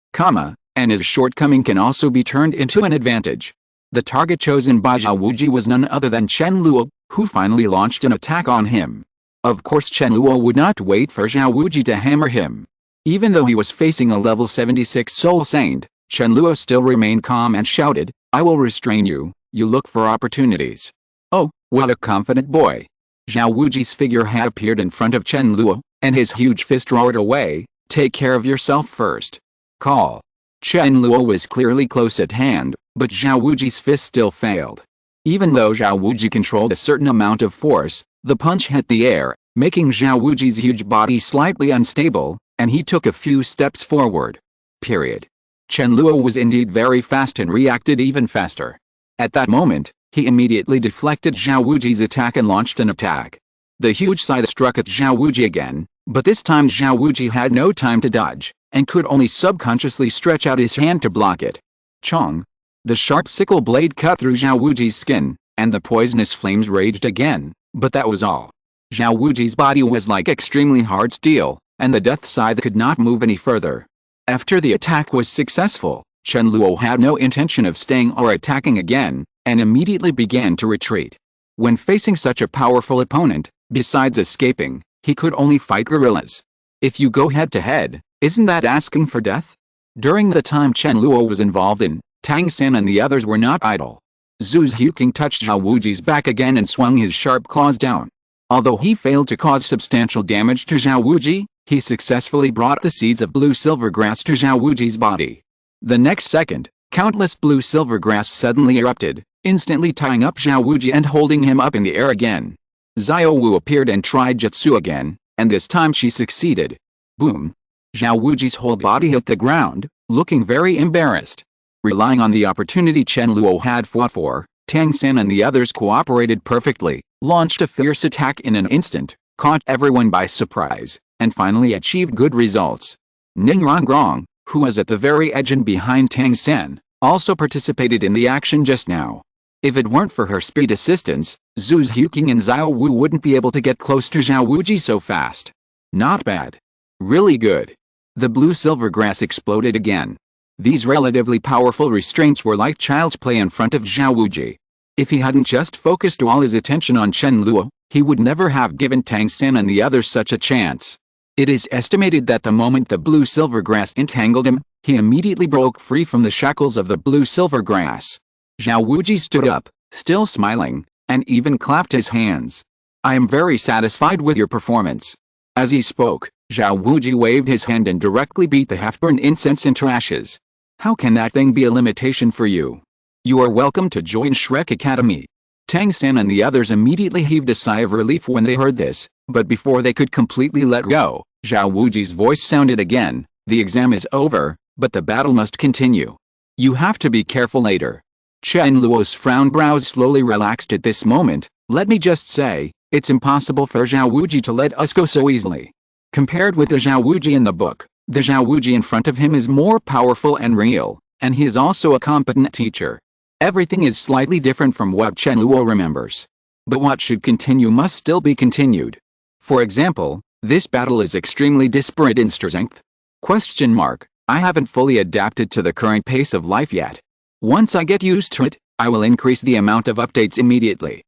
and his shortcoming can also be turned into an advantage. The target chosen by Zhao Wuji was none other than Chen Luo, who finally launched an attack on him. Of course Chen Luo would not wait for Zhao Wuji to hammer him. Even though he was facing a level 76 soul saint, Chen Luo still remained calm and shouted, "I will restrain you, you look for opportunities." Oh, what a confident boy. Zhao Wuji's figure had appeared in front of Chen Luo, and his huge fist roared away, "Take care of yourself first." Call. Chen Luo was clearly close at hand, but Zhao Wuji's fist still failed. Even though Zhao Wuji controlled a certain amount of force, the punch hit the air, making Zhao Wuji's huge body slightly unstable, and he took a few steps forward. Chen Luo was indeed very fast and reacted even faster. At that moment, he immediately deflected Zhao Wuji's attack and launched an attack. The huge scythe struck at Zhao Wuji again, but this time Zhao Wuji had no time to dodge, and could only subconsciously stretch out his hand to block it. Chong. The sharp sickle blade cut through Zhao Wuji's skin, and the poisonous flames raged again, but that was all. Zhao Wuji's body was like extremely hard steel, and the death scythe could not move any further. After the attack was successful, Chen Luo had no intention of staying or attacking again, and immediately began to retreat. When facing such a powerful opponent, besides escaping, he could only fight guerrillas. If you go head-to-head, isn't that asking for death? During the time Chen Luo was involved in, Tang and the others were not idle. Zhu Zhuking touched Zhao Wuji's back again and swung his sharp claws down. Although he failed to cause substantial damage to Zhao Wuji, he successfully brought the seeds of blue-silver grass to Zhao Wuji's body. The next second, countless blue-silver grass suddenly erupted, instantly tying up Zhao Wuji and holding him up in the air again. Xiao Wu appeared and tried jutsu again, and this time she succeeded. Boom! Xiao Wuji's whole body hit the ground, looking very embarrassed. Relying on the opportunity Chen Luo had fought for, Tang San and the others cooperated perfectly, launched a fierce attack in an instant, caught everyone by surprise, and finally achieved good results. Ning Rongrong, who was at the very edge and behind Tang San, also participated in the action just now. If it weren't for her speed assistance, Zhu Huqing and Xiao Wu wouldn't be able to get close to Xiao Wuji so fast. Not bad. Really good. The blue silver grass exploded again. These relatively powerful restraints were like child's play in front of Xiao Wuji. If he hadn't just focused all his attention on Chen Luo, he would never have given Tang San and the others such a chance. It is estimated that the moment the blue silver grass entangled him, he immediately broke free from the shackles of the blue silver grass. Xiao Wuji stood up, still smiling, and even clapped his hands. I am very satisfied with your performance. As he spoke, Xiao Wuji waved his hand and directly beat the half-burned incense into ashes. How can that thing be a limitation for you? You are welcome to join Shrek Academy. Tang San and the others immediately heaved a sigh of relief when they heard this, but before they could completely let go, Xiao Wuji's voice sounded again. The exam is over, but the battle must continue. You have to be careful later. Chen Luo's frown brows slowly relaxed at this moment. Let me just say, it's impossible for Xiao Wuji to let us go so easily. Compared with the Xiao Wuji in the book, the Xiao Wuji in front of him is more powerful and real, and he is also a competent teacher. Everything is slightly different from what Chen Luo remembers. But what should continue must still be continued. For example, this battle is extremely disparate in strength. I haven't fully adapted to the current pace of life yet. Once I get used to it, I will increase the amount of updates immediately.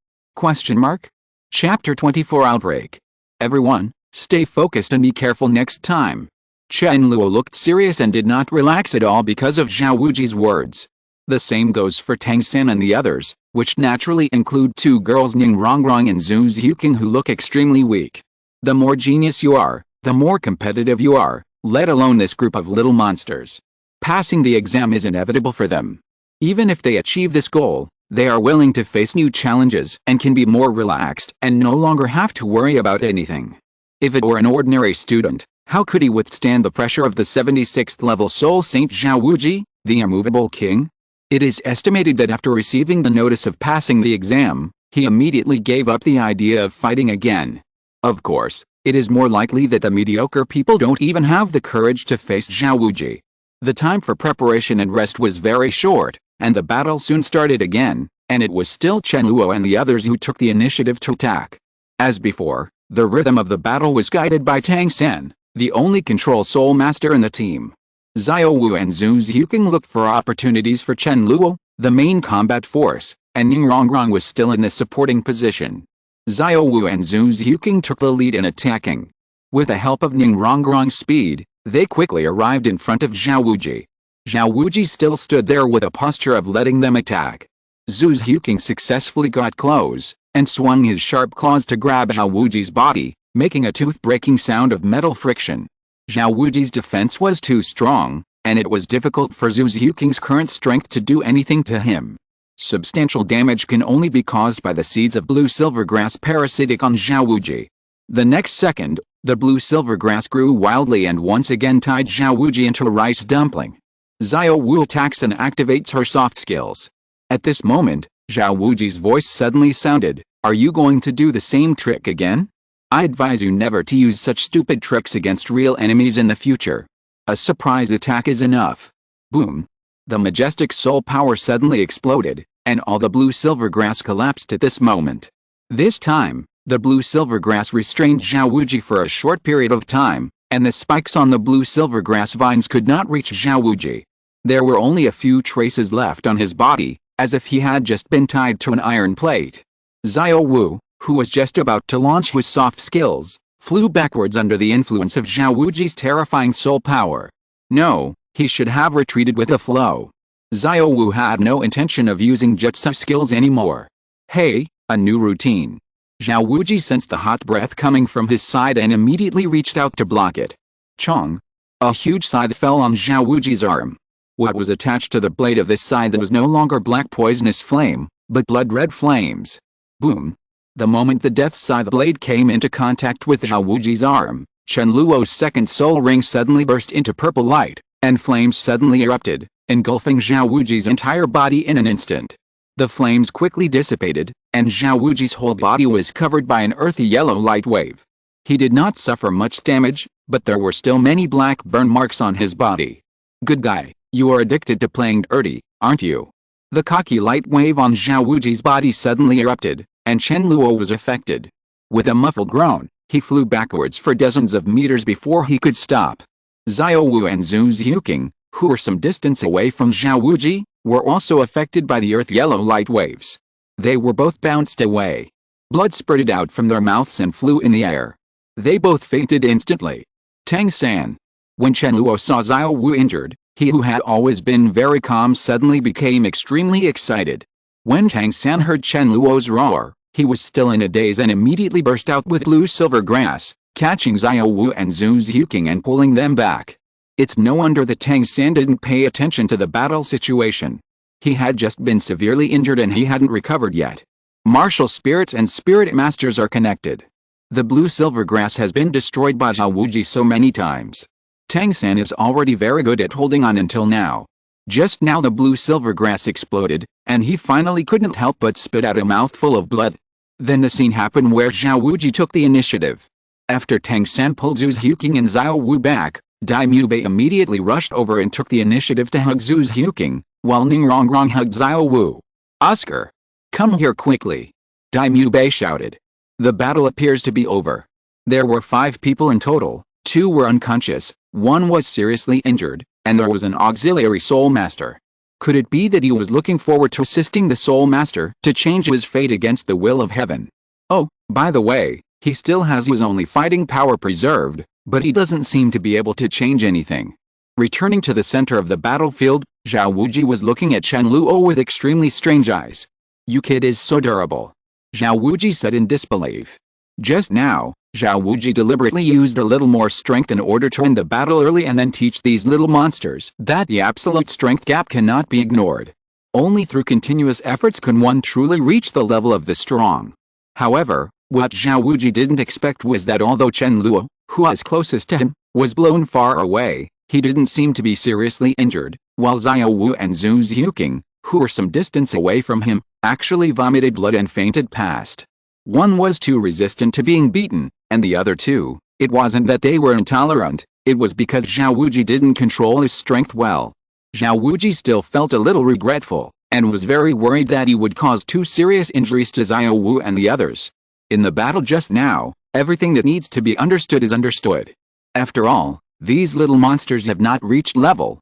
Chapter 24 Outbreak. Everyone, stay focused and be careful next time. Chen Luo looked serious and did not relax at all because of Xiao Wuji's words. The same goes for Tang San and the others, which naturally include two girls Ning Rongrong and Zhu Huqing who look extremely weak. The more genius you are, the more competitive you are, let alone this group of little monsters. Passing the exam is inevitable for them. Even if they achieve this goal, they are willing to face new challenges and can be more relaxed and no longer have to worry about anything. If it were an ordinary student, how could he withstand the pressure of the 76th level Soul Saint Xiao Wuji, the immovable king? It is estimated that after receiving the notice of passing the exam, he immediately gave up the idea of fighting again. Of course, it is more likely that the mediocre people don't even have the courage to face Xiao Wuji. The time for preparation and rest was very short, and the battle soon started again, and it was still Chen Luo and the others who took the initiative to attack. As before, the rhythm of the battle was guided by Tang San, the only control soul master in the team. Xiao Wu and Zhu Huqing looked for opportunities for Chen Luo, the main combat force, and Ning Rongrong was still in the supporting position. Xiao Wu and Zhu Huqing took the lead in attacking. With the help of Ning Rongrong's speed, they quickly arrived in front of Xiao Wuji. Xiao Wuji still stood there with a posture of letting them attack. Zhu Huqing successfully got close, and swung his sharp claws to grab Xiao Wuji's body, making a tooth-breaking sound of metal friction. Xiao Wuji's defense was too strong, and it was difficult for Zhu Huqing's current strength to do anything to him. Substantial damage can only be caused by the seeds of blue-silver grass parasitic on Xiao Wuji. The next second, the blue-silver grass grew wildly and once again tied Xiao Wuji into a rice dumpling. Xiao Wu attacks and activates her soft skills. At this moment, Xiao Wuji's voice suddenly sounded, "Are you going to do the same trick again? I advise you never to use such stupid tricks against real enemies in the future. A surprise attack is enough." Boom! The majestic soul power suddenly exploded, and all the blue-silver grass collapsed at this moment. This time, the blue-silver grass restrained Xiao Wuji for a short period of time, and the spikes on the blue-silver grass vines could not reach Xiao Wuji. There were only a few traces left on his body, as if he had just been tied to an iron plate. Xiao Wu, who was just about to launch his soft skills, flew backwards under the influence of Xiao Wuji's terrifying soul power. No, he should have retreated with a flow. Xiao Wu had no intention of using jutsu skills anymore. Hey, a new routine. Xiao Wuji sensed the hot breath coming from his side and immediately reached out to block it. Chong! A huge scythe fell on Xiao Wuji's arm. What was attached to the blade of this scythe was no longer black poisonous flame, but blood-red flames. Boom! The moment the death scythe blade came into contact with Xiao Wuji's arm, Chen Luo's second soul ring suddenly burst into purple light, and flames suddenly erupted, engulfing Xiao Wuji's entire body in an instant. The flames quickly dissipated, and Xiao Wuji's whole body was covered by an earthy yellow light wave. He did not suffer much damage, but there were still many black burn marks on his body. Good guy, you are addicted to playing dirty, aren't you? The cocky light wave on Xiao Wuji's body suddenly erupted, and Chen Luo was affected. With a muffled groan, he flew backwards for dozens of meters before he could stop. Xiao Wu and Zhu Xiuqing, who were some distance away from Xiao Wuji, were also affected by the earth-yellow light waves. They were both bounced away. Blood spurted out from their mouths and flew in the air. They both fainted instantly. Tang-san. When Chen Luo saw Xiao Wu injured, he who had always been very calm suddenly became extremely excited. When Tang-san heard Chen Luo's roar, he was still in a daze and immediately burst out with blue-silver grass, catching Xiao Wu and Zhu Xiuqing and pulling them back. It's no wonder that Tang-san didn't pay attention to the battle situation. He had just been severely injured and he hadn't recovered yet. Martial spirits and spirit masters are connected. The blue-silver grass has been destroyed by Xiao Wuji so many times. Tang-san is already very good at holding on until now. Just now the blue-silver grass exploded, and he finally couldn't help but spit out a mouthful of blood. Then the scene happened where Xiao Wuji took the initiative. After Tang-san pulled Zhu Xiuqing and Xiao Wu back, Dai Mubei immediately rushed over and took the initiative to hug Zhu Xiuqing, while Ning Rongrong hugged Xiao Wu. Oscar! Come here quickly! Dai Mubei shouted. The battle appears to be over. There were 5 people in total, 2 were unconscious, 1 was seriously injured, and there was an auxiliary soul master. Could it be that he was looking forward to assisting the soul master to change his fate against the will of heaven? Oh, by the way, he still has his only fighting power preserved, but he doesn't seem to be able to change anything. Returning to the center of the battlefield, Xiao Wuji was looking at Chen Luo with extremely strange eyes. You kid is so durable. Xiao Wuji said in disbelief. Just now, Xiao Wuji deliberately used a little more strength in order to end the battle early and then teach these little monsters that the absolute strength gap cannot be ignored. Only through continuous efforts can one truly reach the level of the strong. However, what Xiao Wuji didn't expect was that although Chen Luo, who was closest to him, was blown far away, he didn't seem to be seriously injured, while Xiao Wu and Zhu Xiuqing, who were some distance away from him, actually vomited blood and fainted past. One was too resistant to being beaten, and the other two, it wasn't that they were intolerant, it was because Xiao Wuji didn't control his strength well. Xiao Wuji still felt a little regretful, and was very worried that he would cause 2 serious injuries to Xiao Wu and the others. In the battle just now, everything that needs to be understood is understood. After all, these little monsters have not reached level,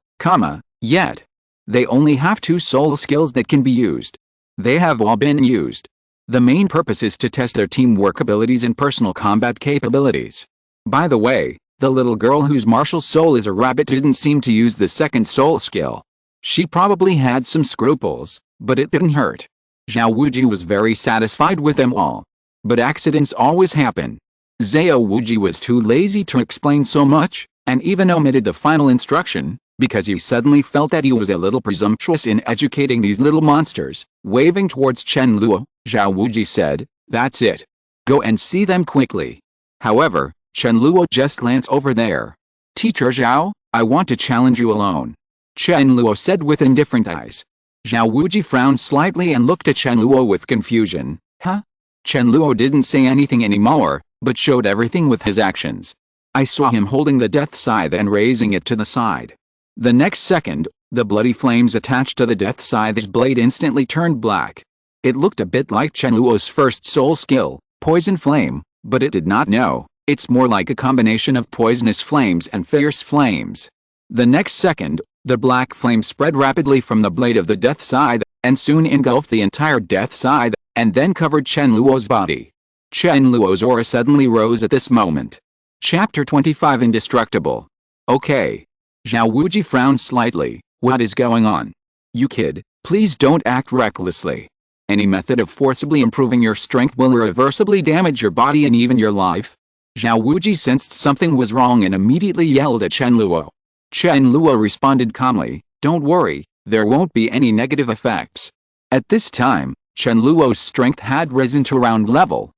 yet. They only have 2 soul skills that can be used. They have all been used. The main purpose is to test their teamwork abilities and personal combat capabilities. By the way, the little girl whose martial soul is a rabbit didn't seem to use the second soul skill. She probably had some scruples, but it didn't hurt. Xiao Wuji was very satisfied with them all. But accidents always happen. Xiao Wuji was too lazy to explain so much, and even omitted the final instruction, because he suddenly felt that he was a little presumptuous in educating these little monsters. Waving towards Chen Luo, Xiao Wuji said, "That's it. Go and see them quickly." However, Chen Luo just glanced over there. "Teacher Xiao, I want to challenge you alone," Chen Luo said with indifferent eyes. Xiao Wuji frowned slightly and looked at Chen Luo with confusion. Huh? Chen Luo didn't say anything anymore, but showed everything with his actions. I saw him holding the death scythe and raising it to the side. The next second, the bloody flames attached to the death scythe's blade instantly turned black. It looked a bit like Chen Luo's first soul skill, Poison Flame, but it did not know, it's more like a combination of poisonous flames and fierce flames. The next second, the black flame spread rapidly from the blade of the death scythe, and soon engulfed the entire death scythe, and then covered Chen Luo's body. Chen Luo's aura suddenly rose at this moment. Chapter 25 Indestructible. Okay. Xiao Wuji frowned slightly. What is going on? You kid, please don't act recklessly. Any method of forcibly improving your strength will irreversibly damage your body and even your life. Xiao Wuji sensed something was wrong and immediately yelled at Chen Luo. Chen Luo responded calmly, "Don't worry, there won't be any negative effects." At this time, Chen Luo's strength had risen to around level,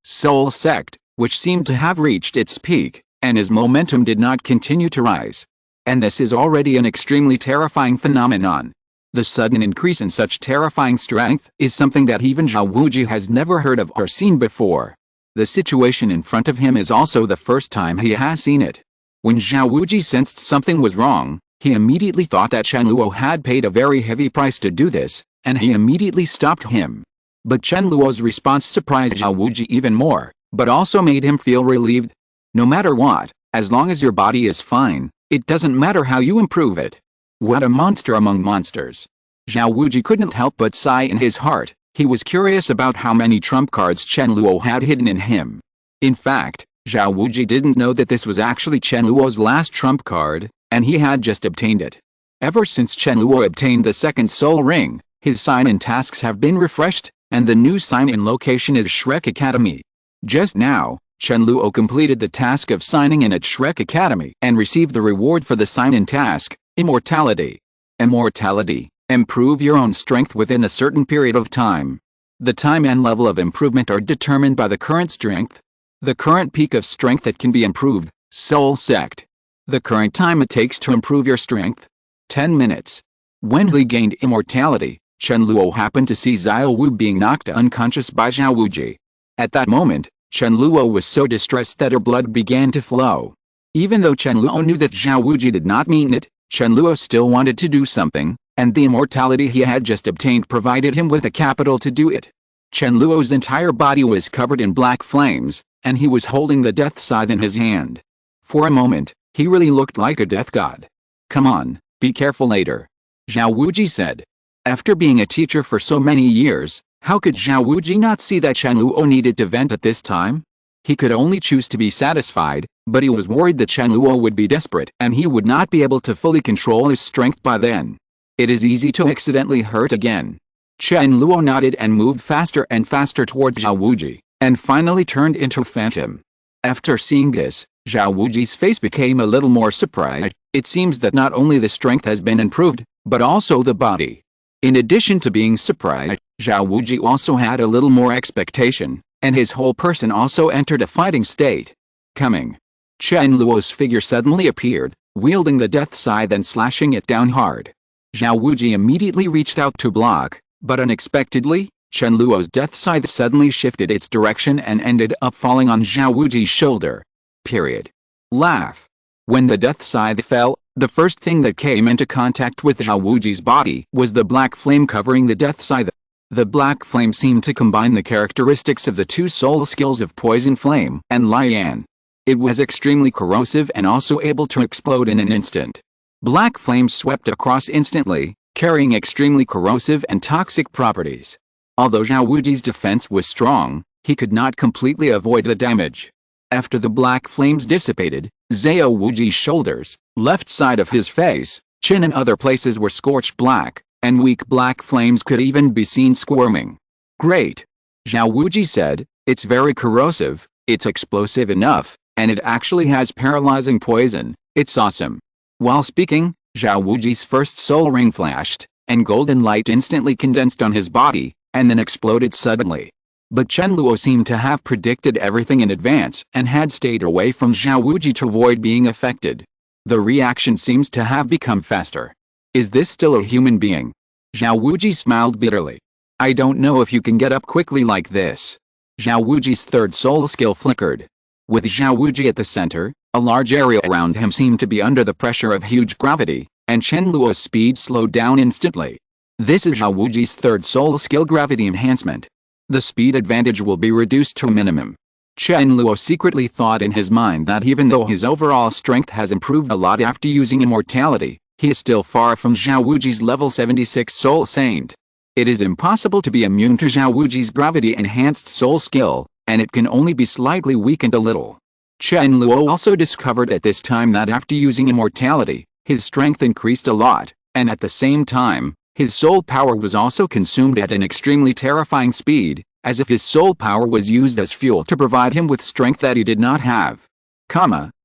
soul sect, which seemed to have reached its peak, and his momentum did not continue to rise. And this is already an extremely terrifying phenomenon. The sudden increase in such terrifying strength is something that even Xiao Wuji has never heard of or seen before. The situation in front of him is also the first time he has seen it. When Xiao Wuji sensed something was wrong, he immediately thought that Chen Luo had paid a very heavy price to do this, and he immediately stopped him. But Chen Luo's response surprised Xiao Wuji even more, but also made him feel relieved. No matter what, as long as your body is fine, it doesn't matter how you improve it. What a monster among monsters. Xiao Wuji couldn't help but sigh in his heart. He was curious about how many trump cards Chen Luo had hidden in him. In fact, Xiao Wuji didn't know that this was actually Chen Luo's last trump card, and he had just obtained it. Ever since Chen Luo obtained the second soul ring, his sign and tasks have been refreshed, and the new sign and location is Shrek Academy. Just now, Chen Luo completed the task of signing in at Shrek Academy and received the reward for the sign-in task, Immortality. Immortality. Improve your own strength within a certain period of time. The time and level of improvement are determined by the current strength. The current peak of strength that can be improved, Soul Sect. The current time it takes to improve your strength, 10 minutes. When he gained immortality, Chen Luo happened to see Xiao Wu being knocked unconscious by Xiao Wuji. At that moment, Chen Luo was so distressed that her blood began to flow. Even though Chen Luo knew that Xiao Wuji did not mean it, Chen Luo still wanted to do something, and the immortality he had just obtained provided him with a capital to do it. Chen Luo's entire body was covered in black flames, and he was holding the death scythe in his hand. For a moment, he really looked like a death god. Come on, be careful later. Xiao Wuji said. After being a teacher for so many years, how could Xiao Wuji not see that Chen Luo needed to vent at this time? He could only choose to be satisfied, but he was worried that Chen Luo would be desperate and he would not be able to fully control his strength by then. It is easy to accidentally hurt again. Chen Luo nodded and moved faster and faster towards Xiao Wuji, and finally turned into a phantom. After seeing this, Xiao Wuji's face became a little more surprised. It seems that not only the strength has been improved, but also the body. In addition to being surprised, Xiao Wuji also had a little more expectation, and his whole person also entered a fighting state. Coming. Chen Luo's figure suddenly appeared, wielding the death scythe and slashing it down hard. Xiao Wuji immediately reached out to block, but unexpectedly, Chen Luo's death scythe suddenly shifted its direction and ended up falling on Xiao Wuji's shoulder. Period. Laugh. When the death scythe fell, the first thing that came into contact with Xiao Wuji's body was the black flame covering the death scythe. The black flame seemed to combine the characteristics of the two soul skills of Poison Flame and Lian. It was extremely corrosive and also able to explode in an instant. Black flame swept across instantly, carrying extremely corrosive and toxic properties. Although Xiao Wuji's defense was strong, he could not completely avoid the damage. After the black flames dissipated, Xiao Wuji's shoulders, left side of his face, chin and other places were scorched black, and weak black flames could even be seen squirming. Great. Xiao Wuji said, it's very corrosive, it's explosive enough, and it actually has paralyzing poison, it's awesome. While speaking, Xiao Wuji's first soul ring flashed, and golden light instantly condensed on his body, and then exploded suddenly. But Chen Luo seemed to have predicted everything in advance and had stayed away from Xiao Wuji to avoid being affected. The reaction seems to have become faster. Is this still a human being? Xiao Wuji smiled bitterly. I don't know if you can get up quickly like this. Xiao Wuji's third soul skill flickered. With Xiao Wuji at the center, a large area around him seemed to be under the pressure of huge gravity, and Chen Luo's speed slowed down instantly. This is Xiao Wuji's third soul skill, gravity enhancement. The speed advantage will be reduced to a minimum. Chen Luo secretly thought in his mind that even though his overall strength has improved a lot after using immortality, he is still far from Xiao Wuji's level 76 soul saint. It is impossible to be immune to Xiao Wuji's gravity-enhanced soul skill, and it can only be slightly weakened a little. Chen Luo also discovered at this time that after using immortality, his strength increased a lot, and at the same time, his soul power was also consumed at an extremely terrifying speed, as if his soul power was used as fuel to provide him with strength that he did not have.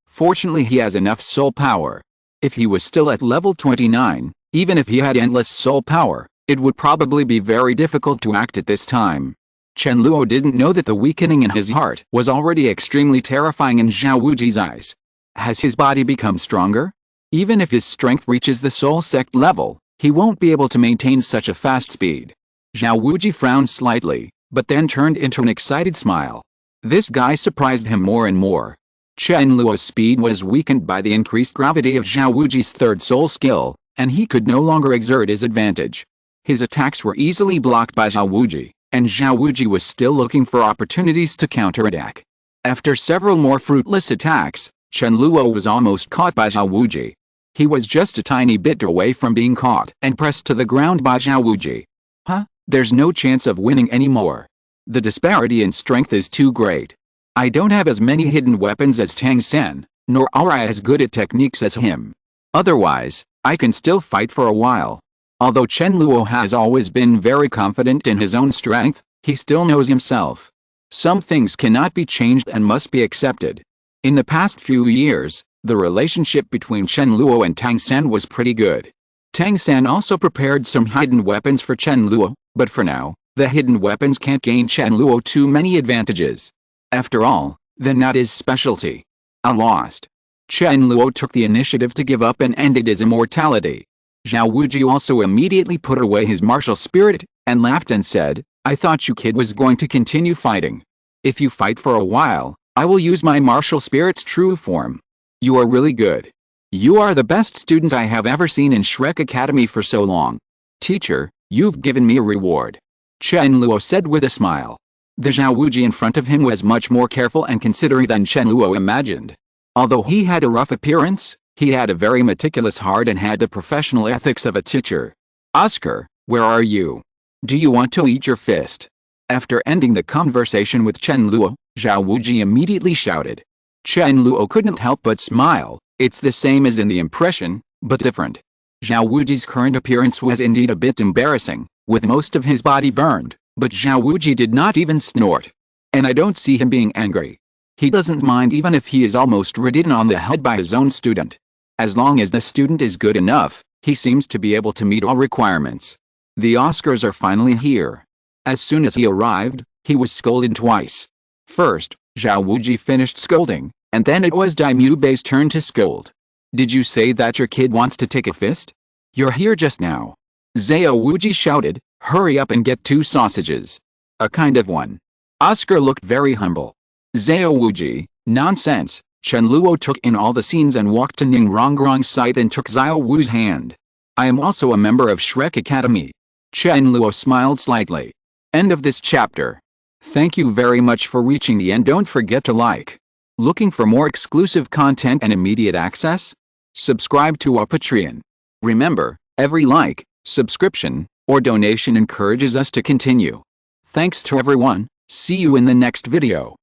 Fortunately he has enough soul power. If he was still at level 29, even if he had endless soul power, it would probably be very difficult to act at this time. Chen Luo didn't know that the weakening in his heart was already extremely terrifying in Xiao Wuji's eyes. Has his body become stronger? Even if his strength reaches the soul sect level, he won't be able to maintain such a fast speed. Xiao Wuji frowned slightly, but then turned into an excited smile. This guy surprised him more and more. Chen Luo's speed was weakened by the increased gravity of Xiao Wuji's third soul skill, and he could no longer exert his advantage. His attacks were easily blocked by Xiao Wuji, and Xiao Wuji was still looking for opportunities to counterattack. After several more fruitless attacks, Chen Luo was almost caught by Xiao Wuji. He was just a tiny bit away from being caught and pressed to the ground by Xiao Wuji. Huh? There's no chance of winning anymore. The disparity in strength is too great. I don't have as many hidden weapons as Tang Sen, nor are I as good at techniques as him. Otherwise, I can still fight for a while. Although Chen Luo has always been very confident in his own strength, he still knows himself. Some things cannot be changed and must be accepted. In the past few years, the relationship between Chen Luo and Tang Sen was pretty good. Tang Sen also prepared some hidden weapons for Chen Luo, but for now, the hidden weapons can't gain Chen Luo too many advantages. After all, then not his specialty. I lost. Chen Luo took the initiative to give up and ended his immortality. Xiao Wuji also immediately put away his martial spirit, and laughed and said, I thought you kid was going to continue fighting. If you fight for a while, I will use my martial spirit's true form. You are really good. You are the best student I have ever seen in Shrek Academy for so long. Teacher, you've given me a reward. Chen Luo said with a smile. The Xiao Wuji in front of him was much more careful and considerate than Chen Luo imagined. Although he had a rough appearance, he had a very meticulous heart and had the professional ethics of a teacher. Oscar, where are you? Do you want to eat your fist? After ending the conversation with Chen Luo, Xiao Wuji immediately shouted. Chen Luo couldn't help but smile. It's the same as in the impression, but different. Xiao Wuji's current appearance was indeed a bit embarrassing, with most of his body burned, but Xiao Wuji did not even snort. And I don't see him being angry. He doesn't mind even if he is almost ridden on the head by his own student. As long as the student is good enough, he seems to be able to meet all requirements. The Oscars are finally here. As soon as he arrived, he was scolded twice. First, Xiao Wuji finished scolding, and then it was Daimyo Bei's turn to scold. Did you say that your kid wants to take a fist? You're here just now. Xiao Wuji shouted, hurry up and get 2 sausages. A kind of one. Oscar looked very humble. Xiao Wuji, nonsense. Chen Luo took in all the scenes and walked to Ning Rongrong's side and took Xiao Wu's hand. I am also a member of Shrek Academy. Chen Luo smiled slightly. End of this chapter. Thank you very much for reaching the end. Don't forget to like. Looking for more exclusive content and immediate access? Subscribe to our Patreon. Remember, every like, subscription, or donation encourages us to continue. Thanks to everyone. See you in the next video.